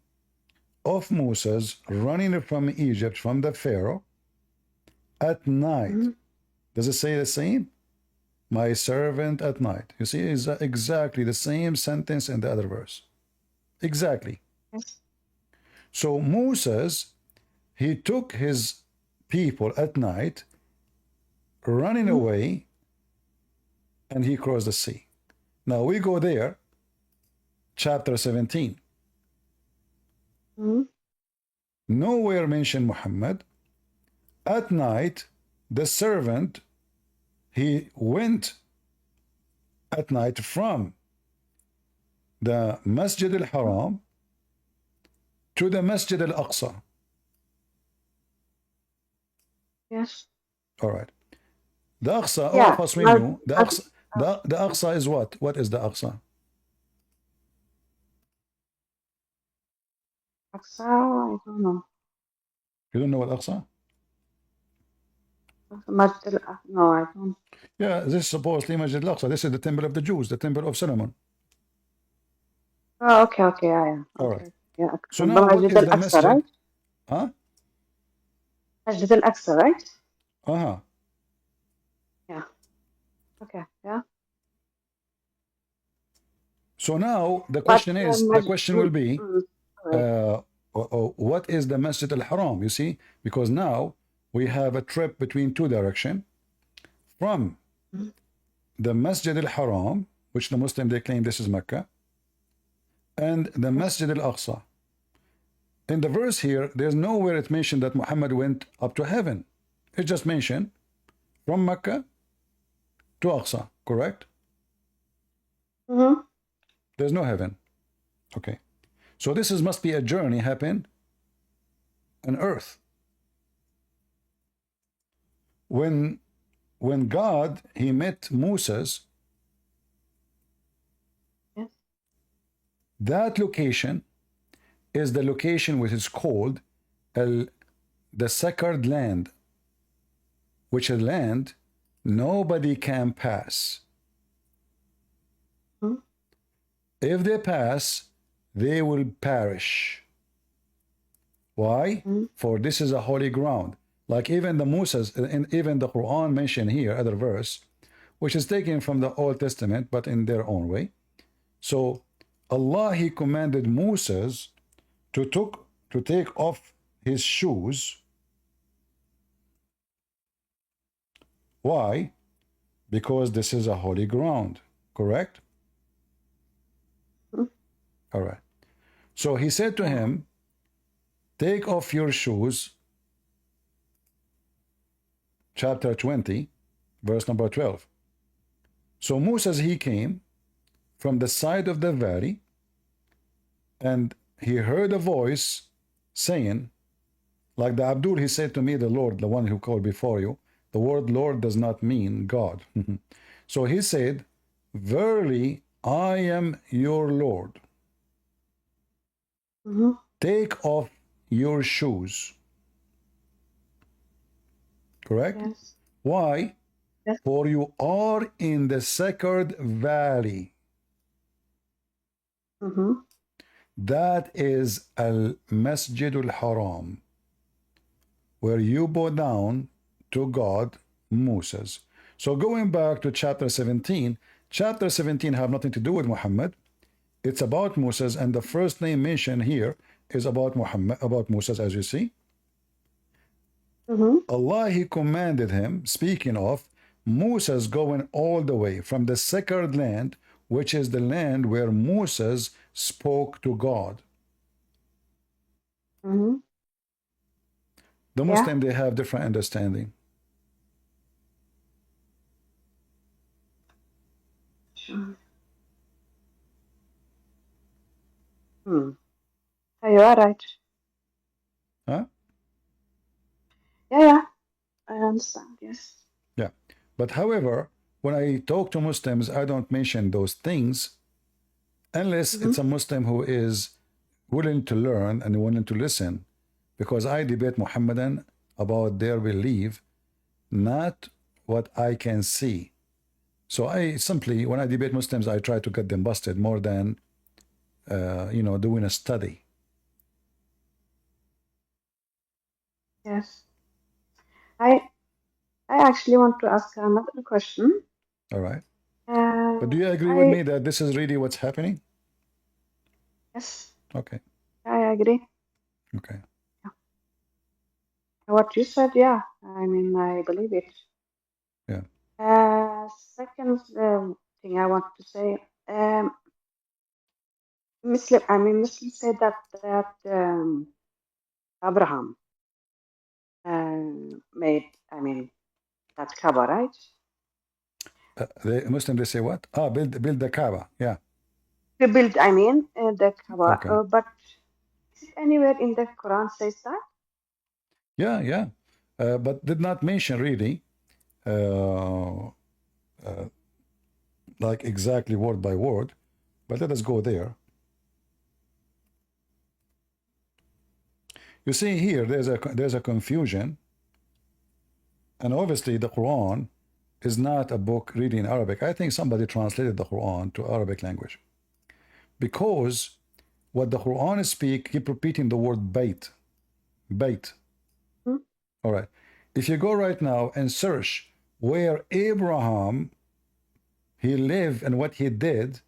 of Moses running from Egypt, from the Pharaoh, at night. Does it say the same? My servant at night. You see, it's exactly the same sentence in the other verse. Exactly. Yes. So Moses, he took his people at night, running away, and he crossed the sea. Now we go there, chapter 17. Nowhere mention Muhammad. At night, the servant, he went at night from the Masjid al-Haram to the Masjid al-Aqsa. Yes. All right. The Aqsa, all of us we knew. The Aqsa is what? What is the Aqsa? Aqsa, I don't know. You don't know what Aqsa? No, I don't. Yeah, this is supposedly Masjid al-Aqsa. This is the temple of the Jews, the temple of Solomon. Oh, okay, yeah. All right. Yeah. So now what is the masjid? Right? Huh? Masjid al-Aqsa, right? Uh-huh. Yeah. Okay, yeah. So now the question will be, what is the Masjid al-Haram? You see, because now we have a trip between two directions. From the Masjid al-Haram, which the Muslim, they claim this is Mecca, and the Masjid al-Aqsa. In the verse here, there's nowhere it mentioned that Muhammad went up to heaven. It just mentioned from Mecca to Aqsa, correct? There's no heaven. Okay. So this must be a journey happen on earth. When God, he met Moses, that location is the location which is called the sacred land, which is land nobody can pass. If they pass, they will perish. Why? For this is a holy ground. Like even the Moses, and even the Quran mentioned here, other verse, which is taken from the Old Testament, but in their own way. So Allah, He commanded Moses to take off his shoes. Why? Because this is a holy ground, correct? All right. So he said to him, take off your shoes, chapter 20, verse number 12. So Moses, he came from the side of the valley, and he heard a voice saying, like the Abdul, he said to me, the Lord, the one who called before you, the word Lord does not mean God. So he said, verily, I am your Lord. Take off your shoes. Correct? Yes. Why? Yes. For you are in the sacred valley. That is al-Masjid al-Haram, where you bow down to God, Moses. So going back to chapter 17 have nothing to do with Muhammad. It's about Moses, and the first name mentioned here is about Muhammad, about Moses, as you see. Allah, He commanded him, speaking of Moses going all the way from the sacred land, which is the land where Moses spoke to God. The Muslim, they have different understanding. You are right. Huh? Yeah, I understand. Yes. Yeah. But however, when I talk to Muslims, I don't mention those things unless it's a Muslim who is willing to learn and willing to listen, because I debate Muhammadan about their belief, not what I can see. So I simply, when I debate Muslims, I try to get them busted more than, doing a study. Yes. I actually want to ask another question. All right. But do you agree with me that this is really what's happening? Yes. Okay. I agree. Okay. What you said, yeah. I mean, I believe it. Yeah. Second thing I want to say, Muslim said that Abraham made, that Kaaba, right? The Muslim, they say what? Build the Kaaba. Yeah. To build, the Kaaba. Okay. But is it anywhere in the Quran says that? Yeah. But did not mention really, like exactly word by word. But let us go there. You see here, there's a confusion, and obviously the Quran is not a book reading in Arabic. I think somebody translated the Quran to Arabic language, because what the Quran speak, keep repeating the word bait. All right. If you go right now and search where Abraham he lived and what he did,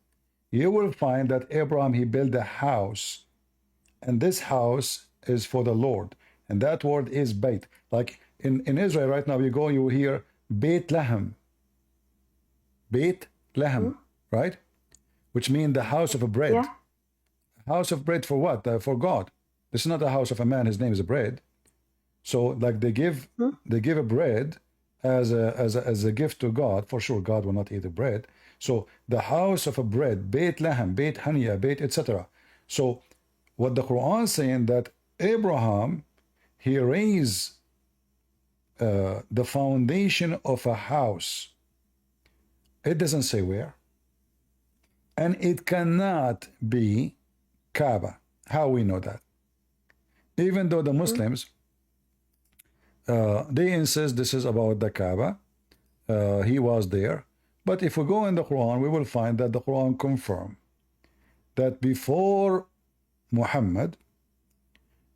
you will find that Abraham, he built a house, and this house is for the Lord, and that word is Beit. Like in Israel right now, you go, you hear Beit Lahem, right? Which means the house of a bread. Yeah. House of bread for what? For God. This is not a house of a man, his name is a bread. So like they give a bread as a gift to God. For sure, God will not eat the bread. So the house of a bread, Beit Lahem, Beit Haniya, Beit, etc. So what the Quran is saying, that Abraham, he raised the foundation of a house. It doesn't say where. And it cannot be Kaaba. How we know that? Even though the Muslims, they insist this is about the Kaaba. He was there. But if we go in the Quran, we will find that the Quran confirms that before Muhammad,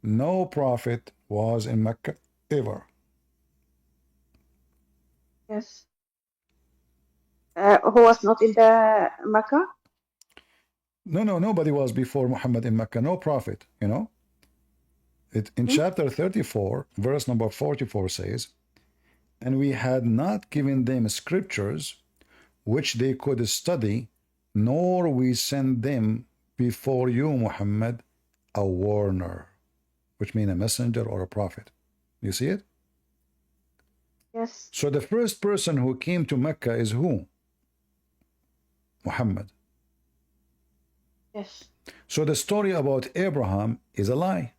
no prophet was in Mecca ever. Yes. Who was not in the Mecca? No, nobody was before Muhammad in Mecca. No prophet, you know. In chapter 34, verse number 44 says, and we had not given them scriptures which they could study, nor we send them before you, Muhammad, a warner, which means a messenger or a prophet. You see it? Yes. So the first person who came to Mecca is who? Muhammad. Yes. So the story about Abraham is a lie.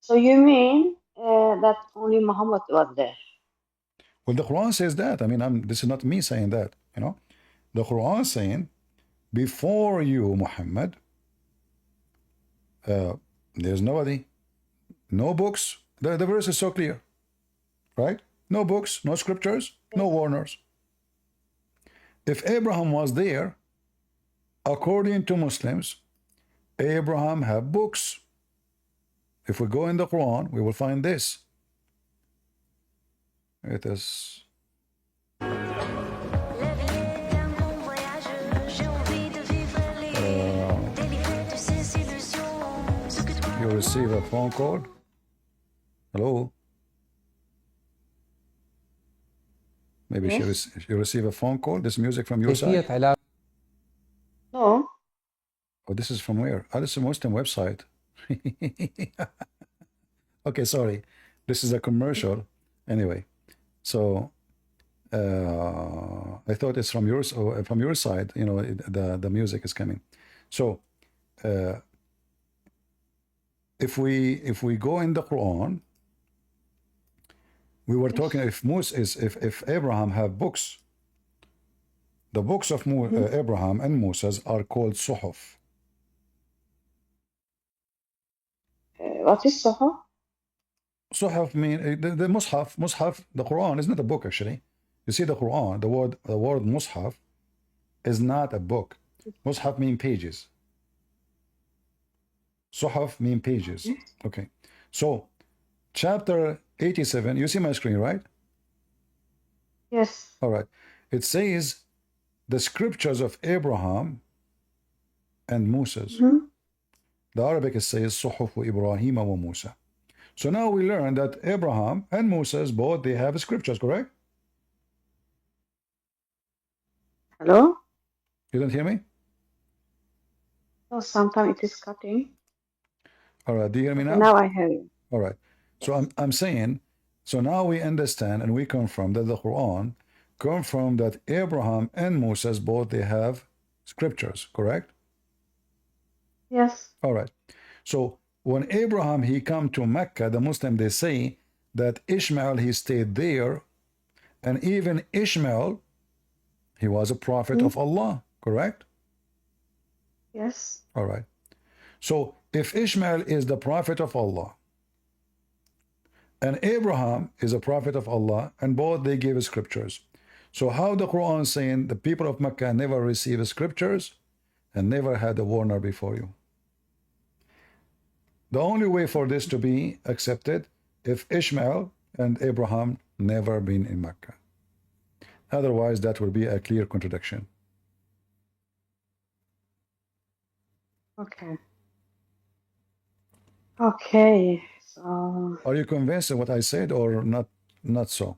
So you mean that only Muhammad was there? Well, the Quran says that. I mean, this is not me saying that, you know. The Quran is saying, before you, Muhammad, there's nobody, no books. The verse is so clear, right? No books, no scriptures, no warners. If Abraham was there, according to Muslims, Abraham had books. If we go in the Quran, we will find this. It is. You receive a phone call. Hello? Maybe Yes. you receive a phone call. This music from your side? No. Oh, this is from where? Oh, this is a Muslim website. Okay, sorry. This is a commercial. Anyway, so I thought it's from yours, or from your side. You know, the music is coming. So if we go in the Quran, we were talking if Abraham have books, the books of Abraham and Moses are called suhuf. What is Suhuf? Suhuf mean the Mushaf, the Quran is not a book actually. You see the Quran, the word Mushaf is not a book. Mushaf mean pages. Suhuf mean pages. Okay. So chapter 87, you see my screen, right? Yes. All right. It says the scriptures of Abraham and Moses. The Arabic says Suhuf Ibrahim wa Musa. So now we learn that Abraham and Moses both they have scriptures, correct? Hello? You don't hear me? Oh, sometimes it is cutting. All right. Do you hear me now? Now I hear you. All right. So I'm saying, so now we understand and we confirm that the Quran confirmed that Abraham and Moses both they have scriptures, correct? Yes. All right. So when Abraham he come to Mecca, the Muslim they say that Ishmael he stayed there, and even Ishmael he was a prophet of Allah, correct? Yes. All right. So if Ishmael is the prophet of Allah and Abraham is a prophet of Allah, and both they give scriptures, so how the Quran saying the people of Mecca never received scriptures and never had a warner before you? The only way for this to be accepted if Ishmael and Abraham never been in Mecca. Otherwise, that will be a clear contradiction. Okay. Okay. So. Are you convinced of what I said or not? Not so.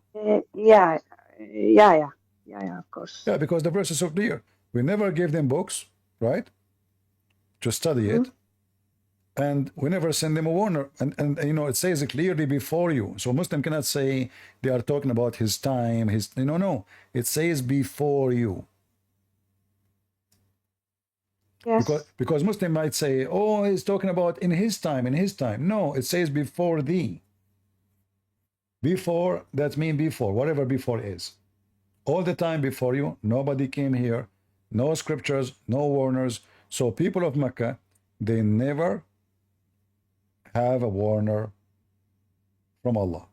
Yeah. Of course. Yeah, because the verse is so clear. We never gave them books, right? To study it. And we never send them a warner. And you know, it says clearly before you. So Muslim cannot say they are talking about his time, no. It says before you. Yes. Because Muslim might say, oh, he's talking about in his time. No, it says before thee. Before, that means before, whatever before is. All the time before you, nobody came here, no scriptures, no warners. So people of Mecca, they never have a warner from Allah.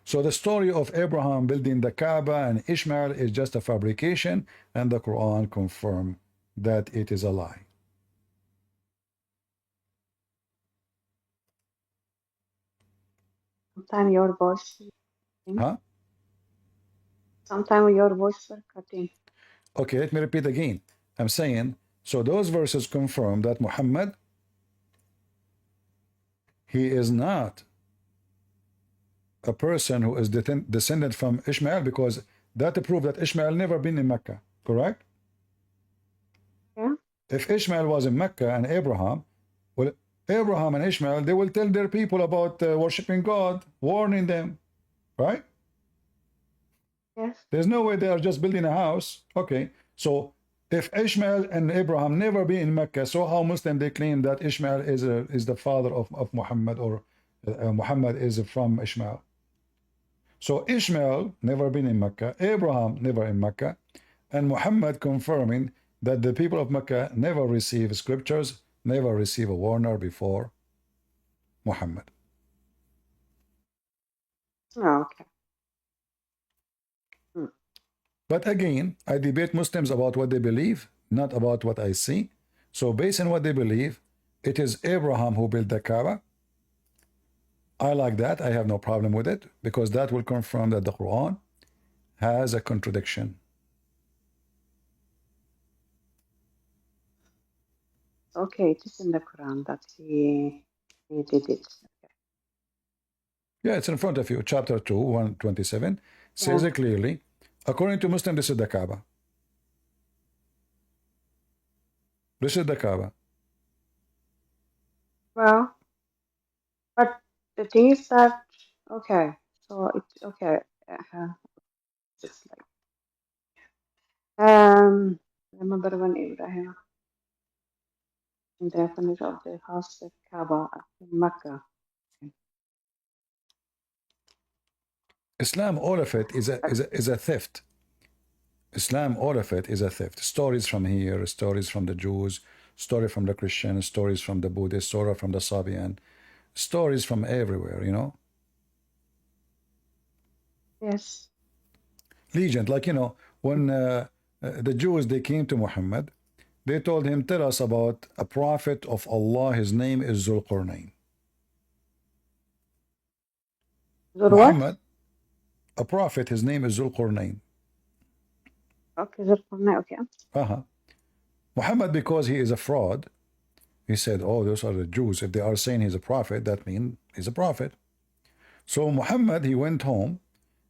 So the story of Abraham building the Kaaba and Ishmael is just a fabrication, and the Quran confirms that it is a lie. Sometimes your voice. Huh? Sometimes your voice are cutting. Okay, let me repeat again. I'm saying, so those verses confirm that Muhammad, he is not a person who is descended from Ishmael, because that proves that Ishmael never been in Mecca, correct? Yeah. If Ishmael was in Mecca and Abraham, well, Abraham and Ishmael, they will tell their people about worshiping God, warning them, right? Yes. There's no way they are just building a house. Okay, so if Ishmael and Abraham never been in Mecca, so how Muslim they claim that Ishmael is the father of Muhammad, or Muhammad is from Ishmael? So Ishmael never been in Mecca, Abraham never in Mecca, and Muhammad confirming that the people of Mecca never receive scriptures, never receive a warner before Muhammad. Oh, okay. But again, I debate Muslims about what they believe, not about what I see. So based on what they believe, it is Abraham who built the Kaaba. I like that. I have no problem with it, because that will confirm that the Quran has a contradiction. Okay, it is in the Quran that he did it. Yeah, it's in front of you. Chapter 2, 127 says it clearly. According to Muslim, this is the Kaaba. This is the Kaaba. Well, but the thing is that, okay, so it's okay. It's like, remember when Ibrahim in the finish of the house of Kaaba in Mecca. Islam, all of it is a theft. Islam, all of it is a theft. Stories from here, stories from the Jews, story from the Christians, stories from the Buddhists, story from the Sabian, stories from everywhere, you know. Yes. Legend, like, you know, when the Jews, they came to Muhammad, they told him, tell us about a prophet of Allah, his name is Zulqarnain. Muhammad, a prophet, his name is Zulqarnain. Okay, Zulqarnain, okay. Muhammad, because he is a fraud, he said, oh, those are the Jews. If they are saying he's a prophet, that means he's a prophet. So Muhammad, he went home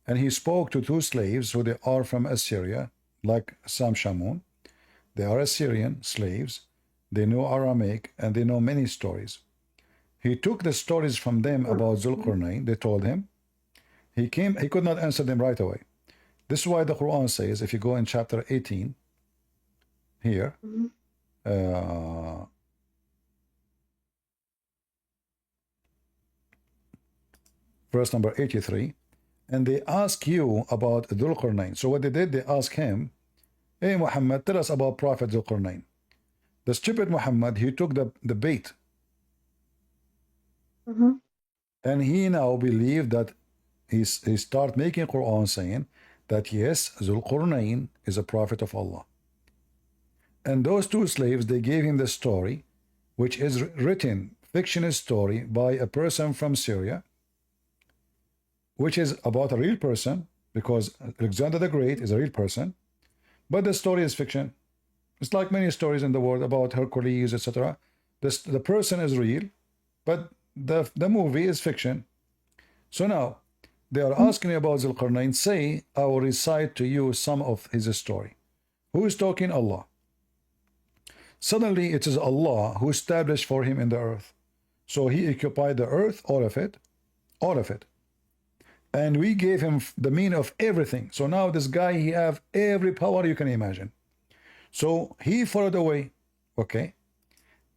and he spoke to two slaves who they are from Assyria, like Sam Shamoun. They are Assyrian slaves. They know Aramaic and they know many stories. He took the stories from them about Zulqarnain. They told him. He came, he could not answer them right away. This is why the Quran says, if you go in chapter 18, here, verse number 83, and they ask you about Dhul-Qarnayn. So what they did, they asked him, hey Muhammad, tell us about Prophet Dhul-Qarnayn. The stupid Muhammad, he took the bait. And he now believed that he start making Quran saying that yes, Dhul-Qarnayn is a prophet of Allah. And those two slaves, they gave him the story, which is written, fictional story by a person from Syria, which is about a real person, because Alexander the Great is a real person, but the story is fiction. It's like many stories in the world about Hercules, etc. The person is real, but the movie is fiction. So now, they are asking about Zulqarnain. Say, I will recite to you some of his story. Who is talking? Allah. Suddenly, it is Allah who established for him in the earth. So he occupied the earth, all of it, all of it. And we gave him the mean of everything. So now this guy, he have every power you can imagine. So he followed away, okay,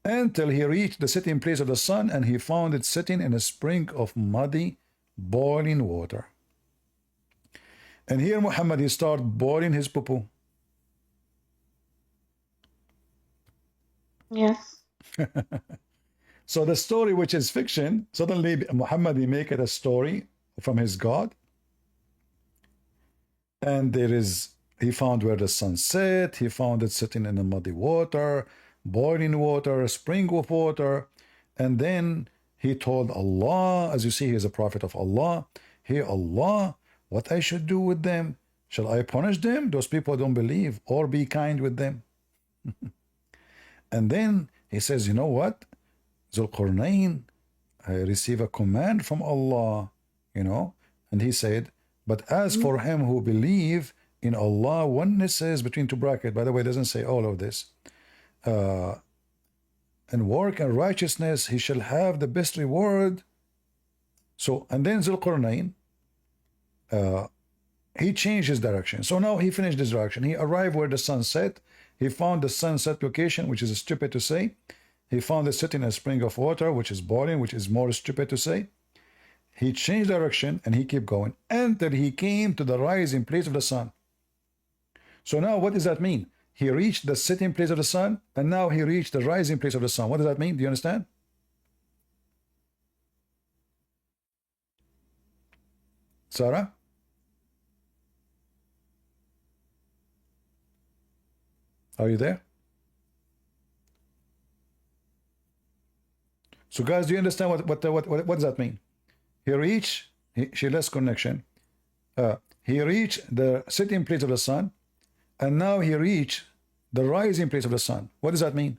until he reached the sitting place of the sun, and he found it sitting in a spring of muddy, boiling water. And here Muhammad, he started boiling his poo-poo. Yes. So the story, which is fiction, suddenly Muhammad, he make it a story from his God. And there is, he found where the sun set, he found it sitting in the muddy water, boiling water, a spring of water, and then He told Allah, as you see, he is a prophet of Allah. Hey Allah, what I should do with them? Shall I punish them? Those people don't believe, or be kind with them? And then he says, you know what? Zulqarnain, I receive a command from Allah, you know, and he said, but as for him who believe in Allah, oneness between two brackets, by the way, it doesn't say all of this, and work and righteousness, he shall have the best reward. So, and then Zulqarnain, he changed his direction. So now he finished his direction. He arrived where the sun set. He found the sunset location, which is stupid to say. He found it sitting in a spring of water, which is boiling, which is more stupid to say. He changed direction and he kept going until he came to the rising place of the sun. So now what does that mean? He reached the setting place of the sun, and now he reached the rising place of the sun. What does that mean? Do you understand? Sarah? Are you there? So guys, do you understand what does that mean? He reached, she lost connection. He reached the setting place of the sun, and now he reached the rising place of the sun. What does that mean?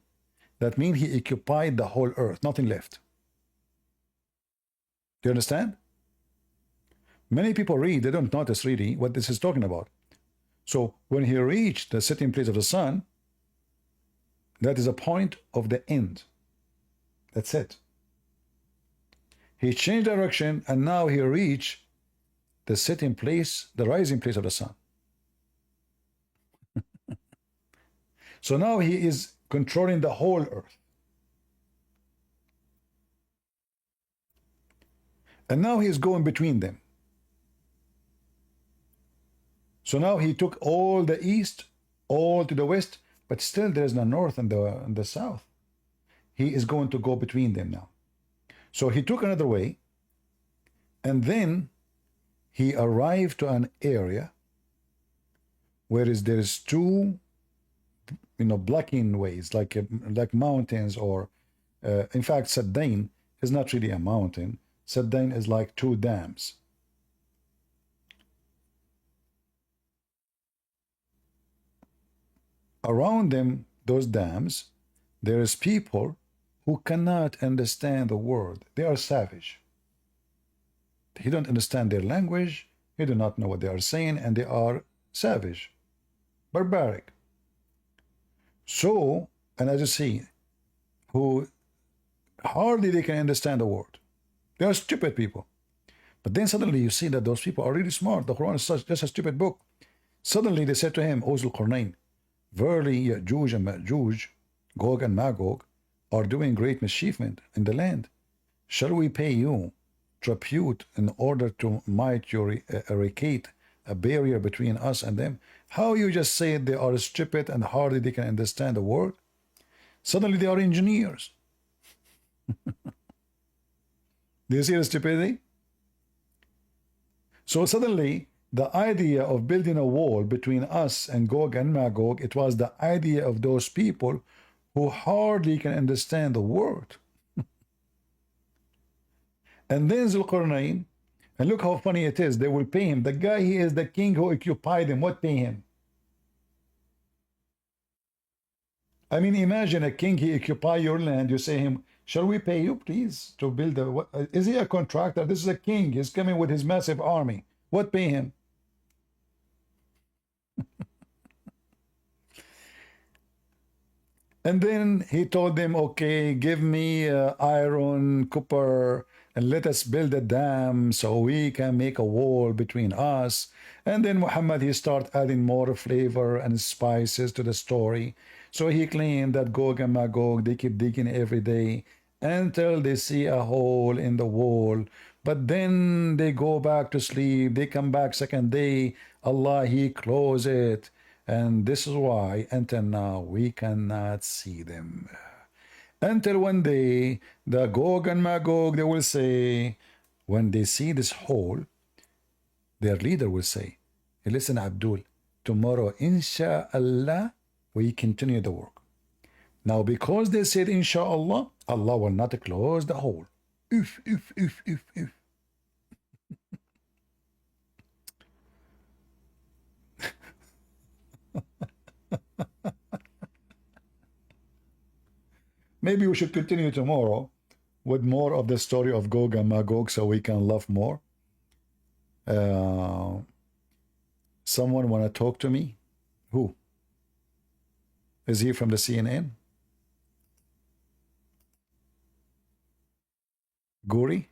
That means he occupied the whole earth, nothing left. Do you understand? Many people read, they don't notice really what this is talking about. So when he reached the setting place of the sun, that is a point of the end. That's it. He changed direction, and now he reached the setting place, the rising place of the sun. So now he is controlling the whole earth. And now he is going between them. So now he took all the east, all to the west, but still there is no north and the south. He is going to go between them now. So he took another way, and then he arrived to an area where there is two, blocking ways, like mountains, or in fact, Saddain is not really a mountain. Saddain is like two dams. Around them, those dams, there is people who cannot understand the word. They are savage. He don't understand their language. He do not know what they are saying, and they are savage, barbaric. So, and as you see, who hardly they can understand the word. They are stupid people. But then suddenly you see that those people are really smart. The Quran is just a stupid book. Suddenly they said to him, O Zulqarnain, verily Ya'juj and Ma'juj, Gog and Magog, are doing great mischievement in the land. Shall we pay you tribute in order to might you eradicate a barrier between us and them? How you just said they are stupid and hardly they can understand the word? Suddenly they are engineers. Do you see the stupidity? So suddenly the idea of building a wall between us and Gog and Magog, it was the idea of those people who hardly can understand the word. And then Zulqarnain, and look how funny it is, they will pay him. The guy, he is the king who occupied him. What pay him? I mean, imagine a king, he occupy your land, you say him, shall we pay you, please, to build a... Is he a contractor? This is a king. He's coming with his massive army. What pay him? And then he told them, okay, give me iron, copper, and let us build a dam so we can make a wall between us. And then Muhammad, he started adding more flavor and spices to the story. So he claimed that Gog and Magog, they keep digging every day until they see a hole in the wall. But then they go back to sleep. They come back second day. Allah, he close it. And this is why until now we cannot see them. Until one day, the Gog and Magog, they will say, when they see this hole, their leader will say, hey, listen, Abdul, tomorrow, inshallah, we continue the work. Now, because they said, inshallah, Allah will not close the hole. If. Maybe we should continue tomorrow with more of the story of Gog and Magog so we can laugh more. Someone want to talk to me? Who? Is he from the CNN? Guri?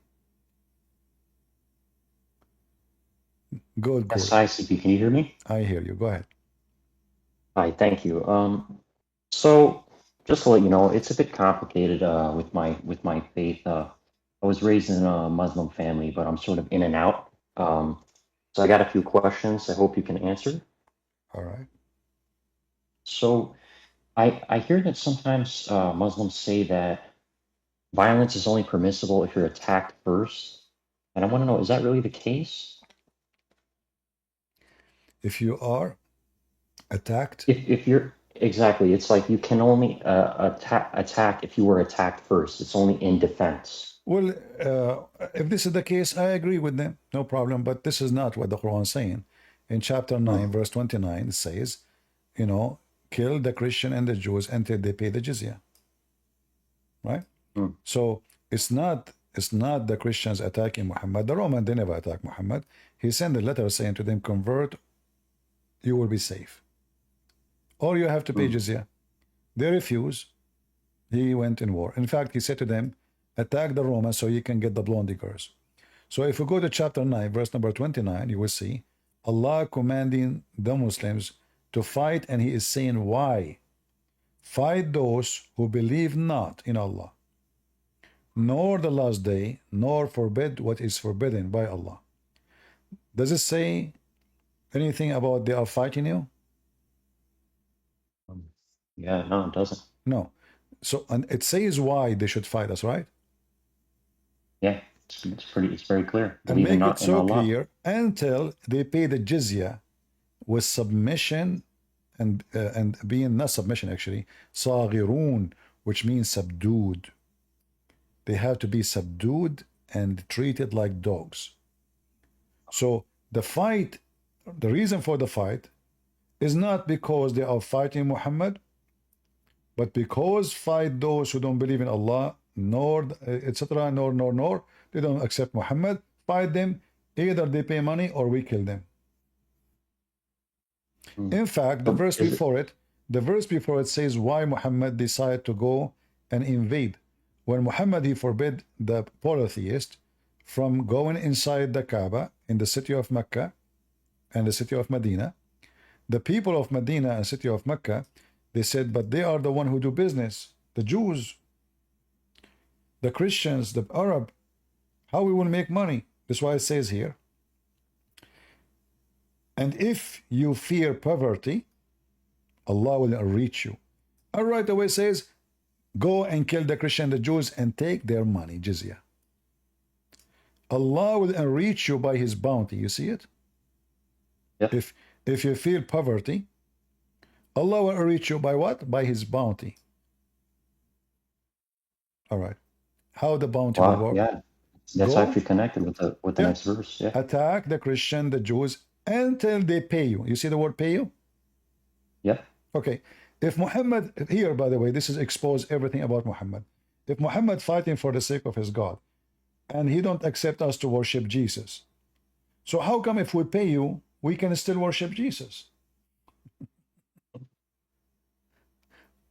Good, Yes, Guri. hi, CP. Can you hear me? I hear you. Go ahead. Hi, thank you. So just to let you know, it's a bit complicated with my faith. I was raised in a Muslim family, but I'm sort of in and out. So I got a few questions. I hope you can answer. All right. So I hear that sometimes Muslims say that violence is only permissible if you're attacked first, and I want to know, is that really the case? If you are attacked? If you're exactly, it's like you can only attack if you were attacked first. It's only in defense. Well, if this is the case, I agree with them. No problem. But this is not what the Quran is saying. In chapter 9, verse 29, it says, you know, kill the Christian and the Jews until they pay the jizya. Right? So it's not the Christians attacking Muhammad. The Roman, they never attack Muhammad. He sent a letter saying to them, convert, you will be safe. Or you have to pay jizya. They refuse. He went in war. In fact, he said to them, attack the Romans so you can get the blondie girls. So if we go to chapter 9, verse number 29, you will see Allah commanding the Muslims to fight, and he is saying why. Fight those who believe not in Allah, nor the last day, nor forbid what is forbidden by Allah. Does it say anything about they are fighting you? Yeah, no, it doesn't. No. So, and it says why they should fight us, right? Yeah, it's very clear. And make it so clear until they pay the jizya with submission and being not submission actually, صاغرون, which means subdued. They have to be subdued and treated like dogs. So the fight, the reason for the fight is not because they are fighting Muhammad, but because fight those who don't believe in Allah, nor etc., nor they don't accept Muhammad. Fight them. Either they pay money or we kill them. In fact, the verse before it says why Muhammad decided to go and invade. When Muhammad, he forbid the polytheist from going inside the Kaaba in the city of Mecca and the city of Medina. The people of Medina and city of Mecca, they said, but they are the one who do business. The Jews, the Christians, the Arab, how we will make money? That's why it says here. And if you fear poverty, Allah will reach you. And right away says, go and kill the Christian, the Jews, and take their money, jizya. Allah will enrich you by his bounty. You see it? Yep. If you fear poverty, Allah will enrich you by what? By his bounty. All right. How the bounty will work? Yeah, that's actually connected with the next verse. Yeah. Attack the Christian, the Jews, until they pay you. You see the word pay you? Yeah. Okay. If Muhammad, here by the way, this is expose everything about Muhammad. If Muhammad fighting for the sake of his God, and he don't accept us to worship Jesus, so how come if we pay you, we can still worship Jesus?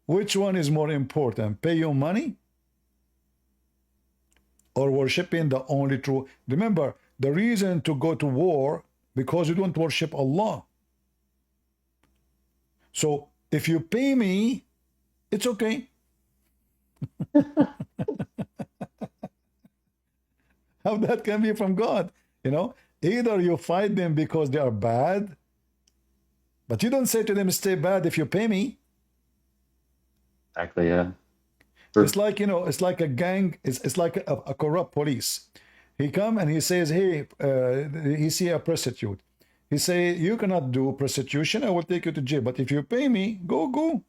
Which one is more important? Pay you money or worshiping the only true? Remember, the reason to go to war because you don't worship Allah. So if you pay me, it's okay. How that can be from God? You know, either you fight them because they are bad, but you don't say to them, stay bad if you pay me. Exactly, yeah. It's like, you know, it's like a gang, it's like a corrupt police. He come and he says, hey, he see a prostitute. He say, you cannot do prostitution, I will take you to jail. But if you pay me, go,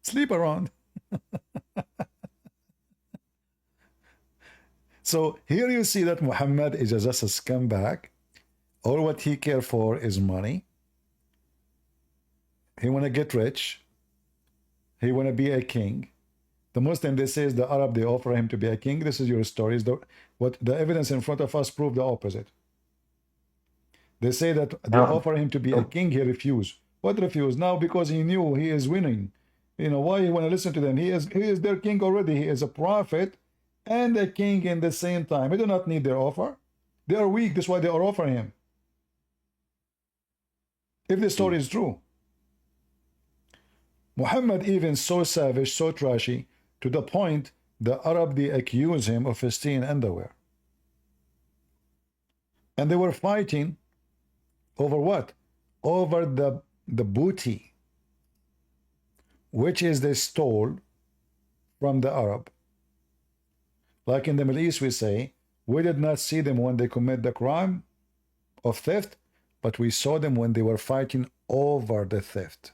sleep around. So here you see that Muhammad is just a scumbag. All what he care for is money. He want to get rich. He want to be a king. The Muslim, they say, the Arab, they offer him to be a king. This is your stories. What the evidence in front of us prove the opposite. They say that they offer him to be a king. He refused. What refused? Now because he knew he is winning. You know why he want to listen to them? He is their king already. He is a prophet and a king in the same time. He do not need their offer. They are weak. That's why they are offering him. If the story is true. Muhammad even so savage, so trashy, to the point the Arab, they accuse him of stealing underwear. And they were fighting over what? Over the booty, which is they stole from the Arab. Like in the Middle East we say, we did not see them when they commit the crime of theft, but we saw them when they were fighting over the theft.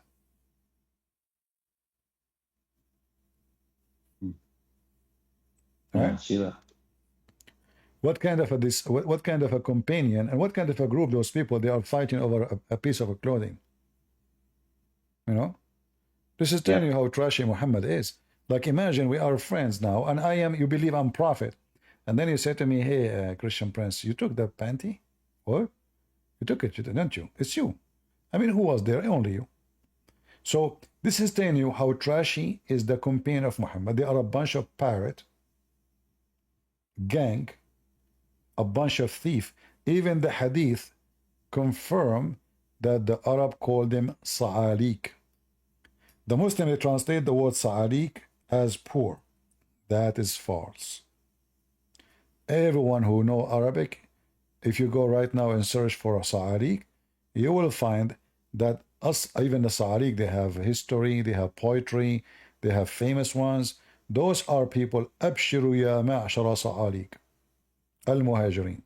Yeah, I see that. What kind of what kind of a companion and what kind of a group those people, they are fighting over a piece of clothing. You know, this is telling you how trashy Muhammad is. Like imagine we are friends now, and you believe I'm prophet, and then you say to me, hey, Christian Prince, you took the panty? What? You took it, didn't you? It's you. I mean, who was there? Only you. So this is telling you how trashy is the companion of Muhammad. They are a bunch of pirate gang, a bunch of thief. Even the hadith confirm that the Arab called them sa'alik. The Muslim, they translate the word sa'alik as poor. That is false. Everyone who know Arabic, if you go right now and search for a sa'alik, you will find that even the sa'alik, they have history, they have poetry, they have famous ones. Those are people, أبشروا يا معشر صعاليك المهاجرين.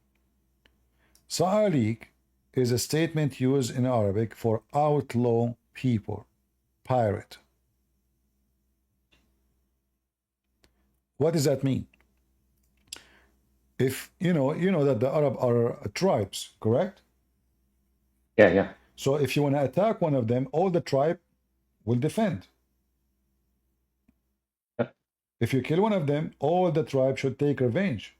Sa'alik is a statement used in Arabic for outlaw people, pirate. What does that mean? If you know that the Arab are tribes, correct? Yeah. So if you want to attack one of them, all the tribe will defend. If you kill one of them, all the tribe should take revenge.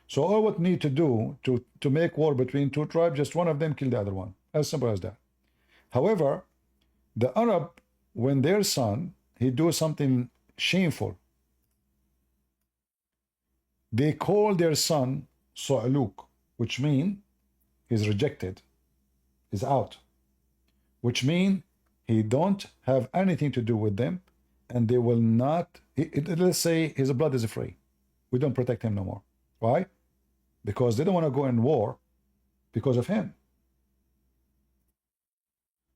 So all what need to do to make war between two tribes, just one of them kill the other one. As simple as that. However, the Arab, when their son, he do something shameful, they call their son Su'luk, which mean he's rejected, he's out, which mean he don't have anything to do with them, and they will not, let's say his blood is free. We don't protect him no more. Why? Because they don't want to go in war because of him.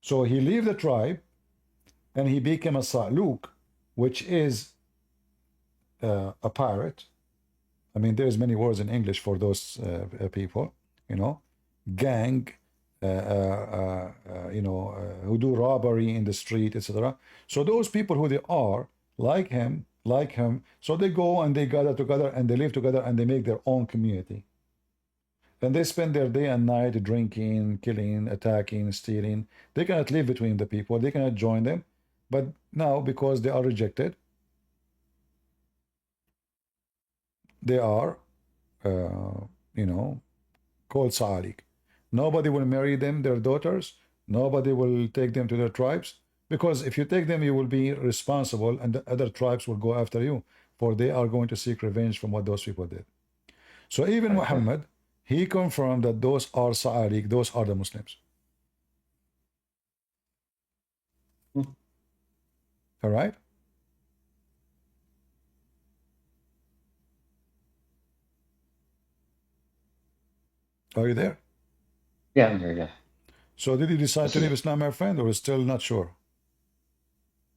So he leave the tribe and he became a Sa'luk, which is a pirate. I mean, there's many words in English for those people, you know, gang, who do robbery in the street, etc. So those people who they are, like him, so they go and they gather together and they live together and they make their own community. And they spend their day and night drinking, killing, attacking, stealing. They cannot live between the people. They cannot join them. But now, because they are rejected, they are, called Sa'alik. Nobody will marry them, their daughters. Nobody will take them to their tribes. Because if you take them, you will be responsible and the other tribes will go after you. For they are going to seek revenge from what those people did. So even Muhammad, he confirmed that those are Sa'alik, those are the Muslims. All right? Are you there? Yeah, I'm here, yeah. So did you decide to leave Islam, my friend, or still not sure?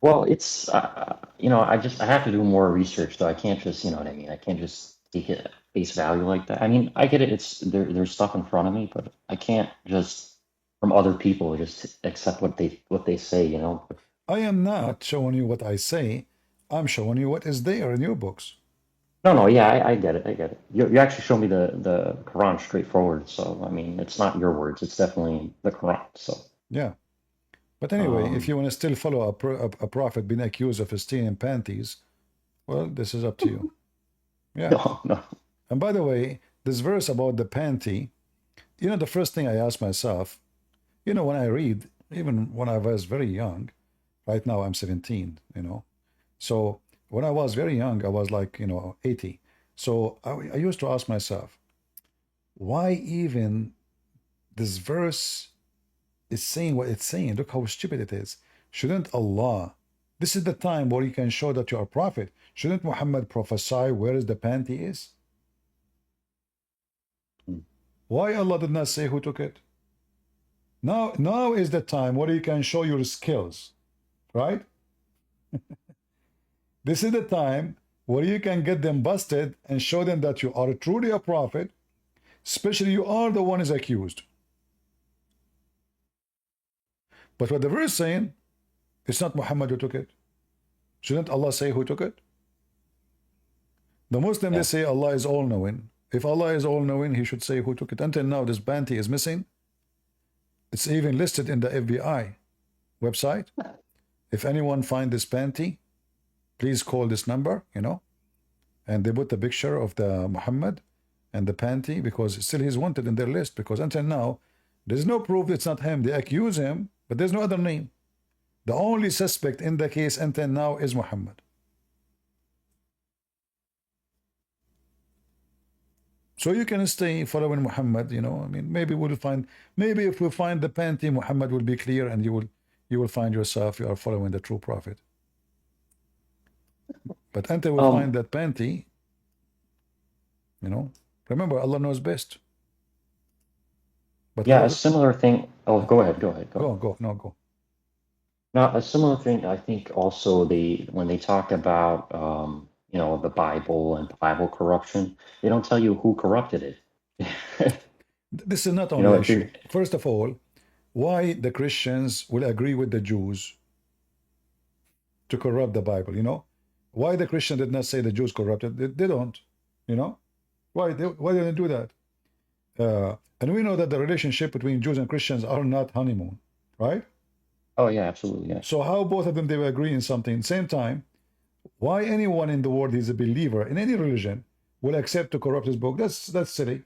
Well, it's, I have to do more research, though. I can't just, you know what I mean? I can't just take it at face value like that. I mean, I get it. There's stuff in front of me, but I can't just, from other people, just accept what they say, you know? I am not showing you what I say. I'm showing you what is there in your books. No, yeah, I get it. I get it. You actually show me the Quran straightforward. So, I mean, it's not your words. It's definitely the Quran. So, Yeah. But anyway, if you want to still follow a prophet being accused of stealing panties, well, this is up to you. Yeah. No. And by the way, this verse about the panty, you know, the first thing I ask myself, you know, when I read, even when I was very young, right now I'm 17, you know. So when I was very young, I was like, you know, 80. So I used to ask myself, why even this verse is saying what it's saying? Look how stupid it is. Shouldn't Allah, this is the time where you can show that you are a prophet. Shouldn't Muhammad prophesy where is the panty is? Why Allah did not say who took it? Now is the time where you can show your skills, right? This is the time where you can get them busted and show them that you are truly a prophet, especially you are the one is accused. But what the verse is saying, it's not Muhammad who took it. Shouldn't Allah say who took it? The Muslim, they say Allah is all-knowing. If Allah is all-knowing, he should say who took it. Until now, this panty is missing. It's even listed in the FBI website. If anyone find this panty, please call this number, you know. And they put the picture of the Muhammad and the panty because still he's wanted in their list because until now, there's no proof it's not him. They accuse him, but there's no other name. The only suspect in the case until now is Muhammad. So you can stay following Muhammad, you know. I mean, maybe if we find the panty, Muhammad will be clear and you will find yourself, you are following the true prophet. But until we find that panty, you know, remember Allah knows best. But yeah, a similar thing. Oh, go ahead. Go. Go. Now, a similar thing, I think also when they talk about, you know, the Bible and Bible corruption, they don't tell you who corrupted it. This is not only an issue. First of all, why the Christians will agree with the Jews to corrupt the Bible, you know? Why the Christian did not say the Jews corrupted? They don't, you know? Why did they do that? And we know that the relationship between Jews and Christians are not honeymoon, right? Oh, yeah, absolutely, yeah. So how both of them, they will agree in something. Same time, why anyone in the world who's a believer in any religion will accept to corrupt his book? That's silly.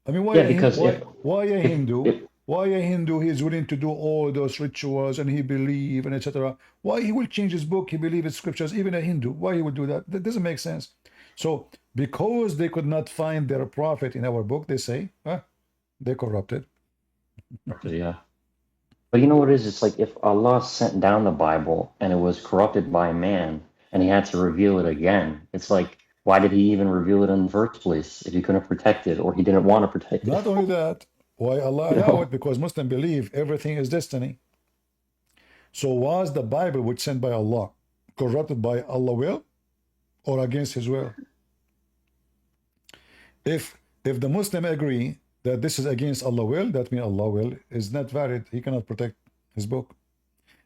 I mean, why a Hindu? Why a Hindu, he is willing to do all those rituals and he believe and etc. Why he will change his book, he believe its scriptures, even a Hindu. Why he would do that? That doesn't make sense. So because they could not find their prophet in our book, they say, they corrupted. Yeah. But you know what it is? It's like if Allah sent down the Bible and it was corrupted by man and he had to reveal it again, it's like, why did he even reveal it in the first place if he couldn't protect it or he didn't want to protect it? Not only that, why Allah allow it? Because Muslims believe everything is destiny. So was the Bible which sent by Allah corrupted by Allah will or against his will? If the Muslim agree that this is against Allah will, that means Allah will is not valid. He cannot protect his book.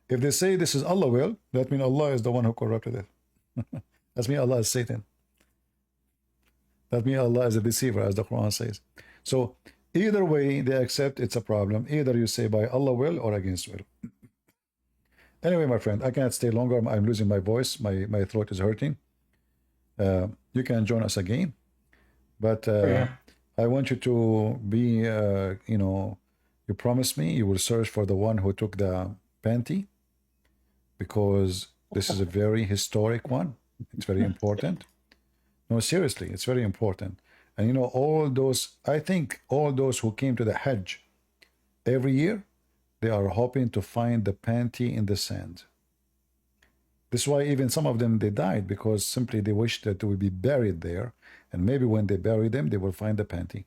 If they say this is Allah will, that means Allah is the one who corrupted it. That means Allah is Satan. That means Allah is a deceiver, as the Quran says. So either way, they accept it's a problem. Either you say by Allah will or against will. Anyway, my friend, I cannot stay longer. I'm losing my voice. My throat is hurting. You can join us again. But I want you to be, you know, you promised me you will search for the one who took the panty because this is a very historic one. It's very important. No, seriously, it's very important. And you know, I think all those who came to the Hajj every year, they are hoping to find the panty in the sand. This is why even some of them, they died because simply they wished that they would be buried there. And maybe when they bury them, they will find the panty.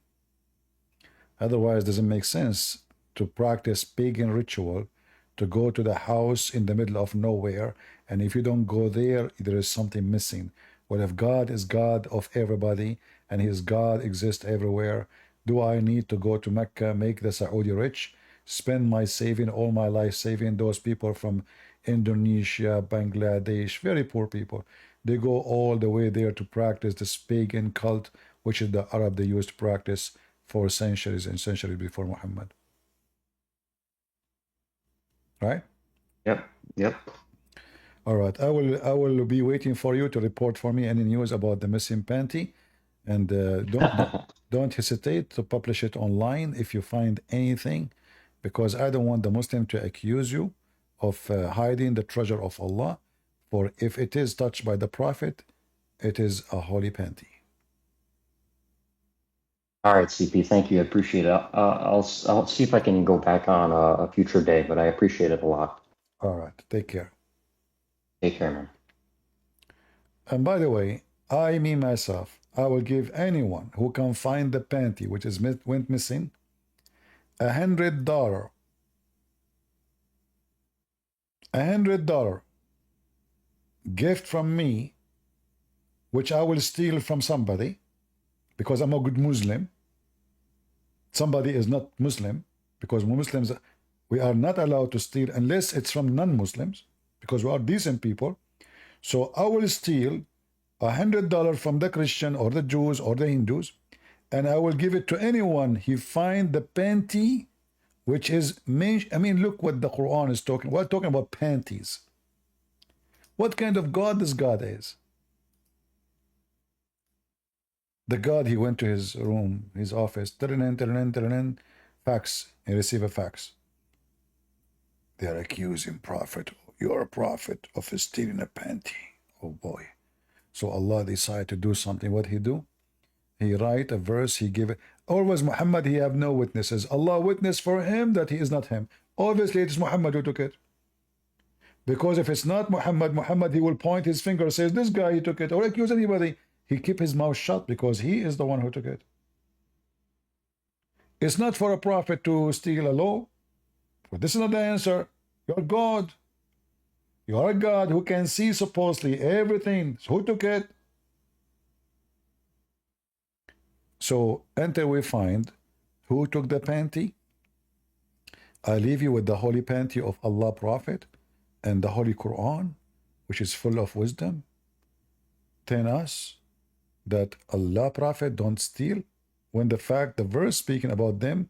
Otherwise, it doesn't make sense to practice pagan ritual, to go to the house in the middle of nowhere. And if you don't go there, there is something missing. Well, if God is God of everybody and his God exists everywhere, do I need to go to Mecca, make the Saudi rich, spend my saving, all my life saving those people from Indonesia, Bangladesh, very poor people? they go all the way there to practice this pagan cult, which is the Arab they used to practice for centuries and centuries before Muhammad. Right? Yep. Yep. All right. I will be waiting for you to report for me any news about the missing panty, and don't hesitate to publish it online if you find anything, because I don't want the Muslim to accuse you of hiding the treasure of Allah. For if it is touched by the Prophet, it is a holy panty. All right, CP. Thank you. I appreciate it. I'll see if I can go back on a future day, but I appreciate it a lot. All right. Take care. Take care, man. And by the way, me myself, I will give anyone who can find the panty which is went missing $100. $100 gift from me, which I will steal from somebody because I'm a good Muslim. Somebody is not Muslim, because Muslims, we are not allowed to steal unless it's from non-Muslims, because we are decent people. So I will steal $100 from the Christian or the Jews or the Hindus, and I will give it to anyone he find the panty, which is, I mean, look what the Quran is talking. We're talking about panties. What kind of God this God is? The God, he went to his room, his office, fax, and receive a fax. They are accusing Prophet. You're a prophet of stealing a panty. Oh boy. So Allah decided to do something. What he do? He write a verse, he give it. Always Muhammad, he have no witnesses. Allah witness for him that he is not him. Obviously it is Muhammad who took it. Because if it's not Muhammad, he will point his finger and says, this guy, he took it, or accuse anybody. He keep his mouth shut because he is the one who took it. It's not for a prophet to steal a law. But this is not the answer. You're God. You are a God who can see supposedly everything. So who took it? So until we find who took the panty, I leave you with the holy panty of Allah Prophet and the Holy Quran, which is full of wisdom, telling us that Allah Prophet don't steal, when the fact, the verse speaking about them,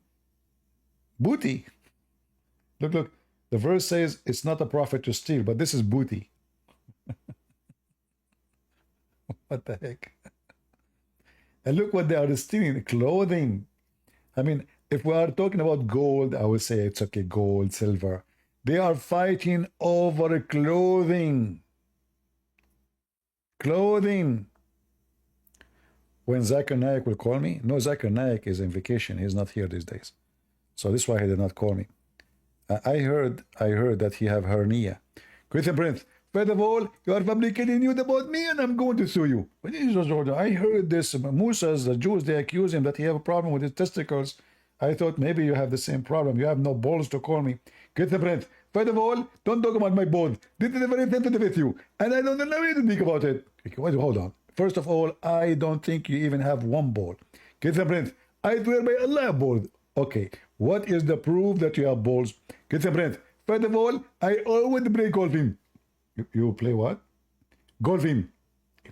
booty. Look, the verse says it's not a prophet to steal, but this is booty. What the heck? And look what they are stealing, clothing. I mean, if we are talking about gold, I would say it's okay, gold, silver. They are fighting over clothing. Clothing. When Zakir Naik will call me, no, Zakir Naik is on vacation. He's not here these days. So this is why he did not call me. I heard that he have hernia. Christian Prince, first of all, you are fabricating news about me and I'm going to sue you. I heard this, Musa's, the Jews, they accuse him that he have a problem with his testicles. I thought maybe you have the same problem. You have no balls to call me. Christian Prince, first of all, don't talk about my balls. This is very sensitive with you. And I don't know you to think about it. Hold on. First of all, I don't think you even have one ball. Christian Prince, I swear by Allah, I have balls. Okay, what is the proof that you have balls? Christian Prince, first of all, I always play golfing. You play what? Golfing.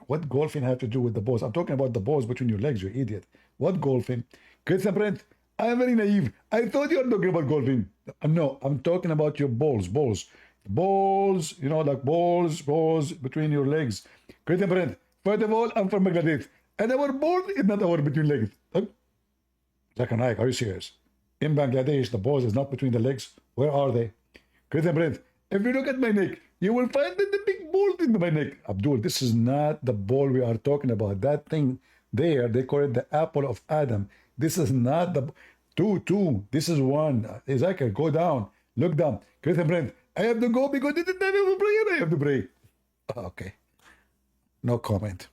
What golfing have to do with the balls? I'm talking about the balls between your legs, you idiot. What golfing? Christian Prince, I'm very naive. I thought you were talking about golfing. No, I'm talking about your balls. Balls, you know, like balls between your legs. Christian Prince, first of all, I'm from Bangladesh. And our balls is not our between legs. Zakir Naik, are you serious? In Bangladesh, the balls is not between the legs. Where are they? Christian Prince, if you look at my neck, you will find that the big ball in my neck. Abdul, this is not the ball we are talking about. That thing there, they call it the apple of Adam. This is not the two. This is one. Zakir, go down. Look down. Christian Prince, I have to go because this is time of prayer. I have to pray. Okay. No comment.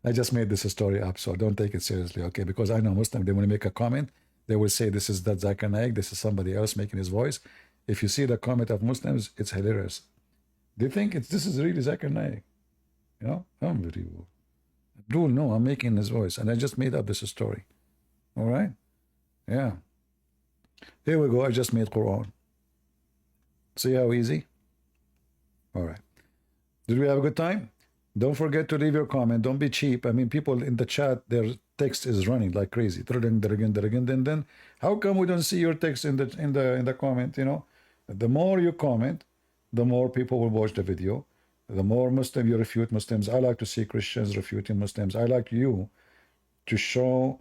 I just made this a story up, so don't take it seriously, okay? Because I know Muslims, they want to make a comment, they will say this is that Zakir Naik, this is somebody else making his voice. If you see the comment of Muslims, it's hilarious. They think this is really Zakir Naik. You know, unbelievable. Abdul, no, I'm making his voice, and I just made up this story. All right? Yeah. Here we go, I just made Quran. See how easy? All right. Did we have a good time? Don't forget to leave your comment. Don't be cheap. I mean, people in the chat, their text is running like crazy. Then how come we don't see your text in the comment? You know, the more you comment, the more people will watch the video. The more Muslim you refute Muslims. I like to see Christians refuting Muslims. I like you to show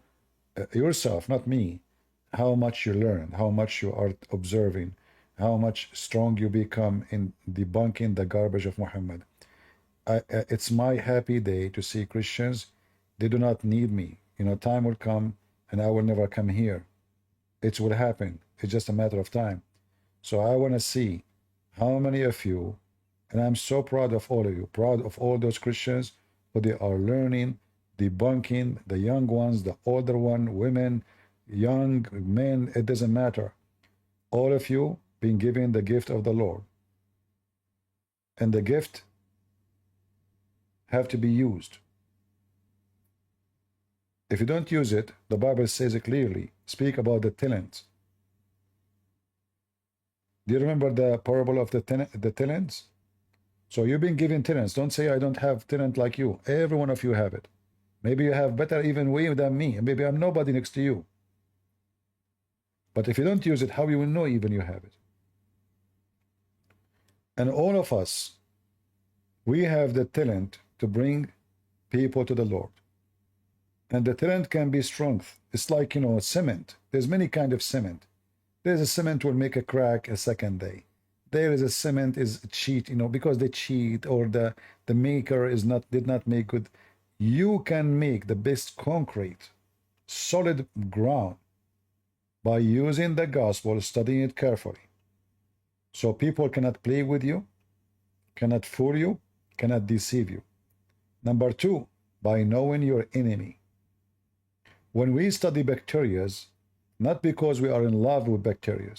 yourself, not me, how much you learn, how much you are observing, how much strong you become in debunking the garbage of Muhammad. It's my happy day to see Christians. They do not need me. You know, time will come and I will never come here. It will happen. It's just a matter of time. So I want to see how many of you, and I'm so proud of all of you, proud of all those Christians who they are learning, debunking, the young ones, the older one, women, young men, it doesn't matter. All of you being given the gift of the Lord. And the gift have to be used. If you don't use it, the Bible says it clearly. Speak about the talents. Do you remember the parable of the talents? So you've been given talents. Don't say I don't have talent like you. Every one of you have it. Maybe you have better even way than me. Maybe I'm nobody next to you. But if you don't use it, how you will know even you have it? And all of us, we have the talent to bring people to the Lord. And the talent can be strength. It's like, you know, cement. There's many kind of cement. There's a cement will make a crack a second day. There is a cement is cheat, you know, because they cheat or the maker did not make good. You can make the best concrete, solid ground by using the gospel, studying it carefully. So people cannot play with you, cannot fool you, cannot deceive you. Number two, by knowing your enemy. When we study bacteria, not because we are in love with bacteria.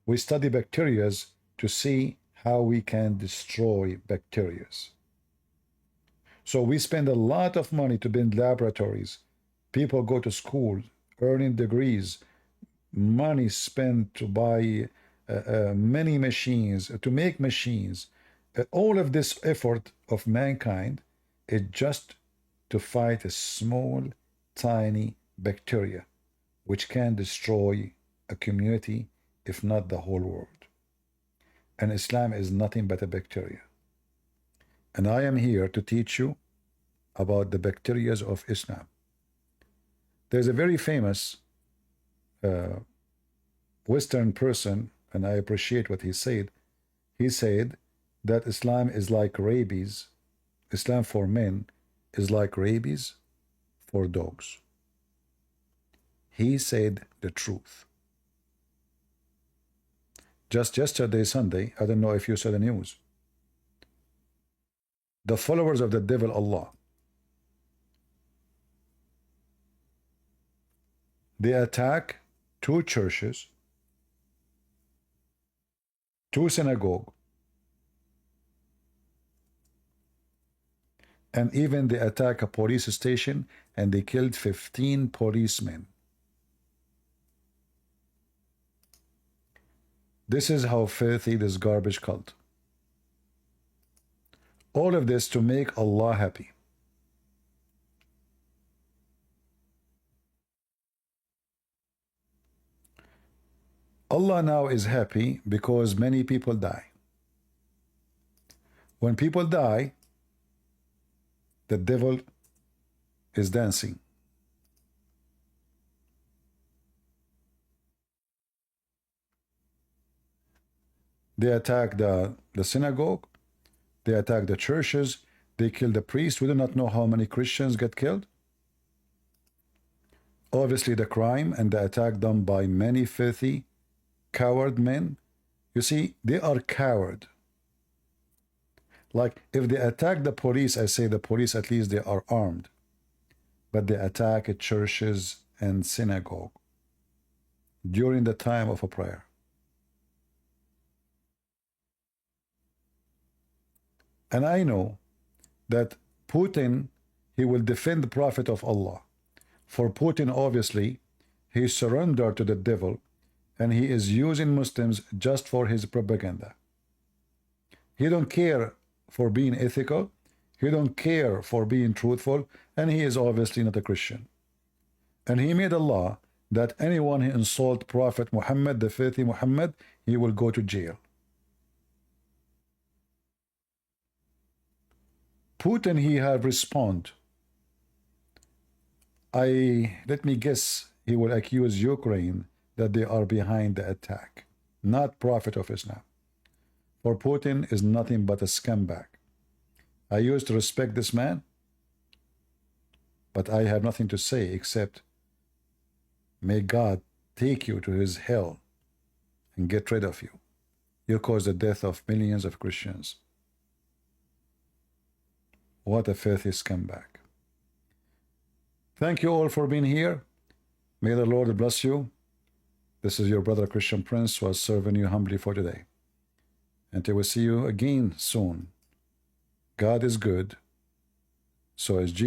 We study bacteria to see how we can destroy bacteria. So we spend a lot of money to build laboratories. People go to school, earning degrees, money spent to buy many machines, to make machines. All of this effort of mankind is just to fight a small, tiny bacteria, which can destroy a community, if not the whole world. And Islam is nothing but a bacteria. And I am here to teach you about the bacteria of Islam. There's a very famous Western person, and I appreciate what he said. He said that Islam is like rabies. Islam for men is like rabies for dogs. He said the truth. Just yesterday, Sunday, I don't know if you saw the news. The followers of the devil Allah, they attack 2 churches, 2 synagogues, and even they attack a police station and they killed 15 policemen. This is how filthy this garbage cult. All of this to make Allah happy. Allah now is happy because many people die. When people die, the devil is dancing. They attack the synagogue, they attack the churches, they kill the priests. We do not know how many Christians get killed. Obviously the crime and the attack done by many filthy, coward men. You see, they are coward. Like if they attack the police, I say the police at least they are armed. But they attack churches and synagogue during the time of a prayer. And I know that Putin, he will defend the Prophet of Allah. For Putin, obviously, he surrendered to the devil and he is using Muslims just for his propaganda. He don't care for being ethical. He don't care for being truthful. And he is obviously not a Christian. And he made a law that anyone who insult Prophet Muhammad, the filthy Muhammad, he will go to jail. Putin, he have respond. Let me guess, he will accuse Ukraine that they are behind the attack, not Prophet of Islam. For Putin is nothing but a scumbag. I used to respect this man, but I have nothing to say except may God take you to his hell and get rid of you. You caused the death of millions of Christians. What a filthy scumbag. Thank you all for being here. May the Lord bless you. This is your brother Christian Prince who was serving you humbly for today. Until we see you again soon. God is good. So is Jesus.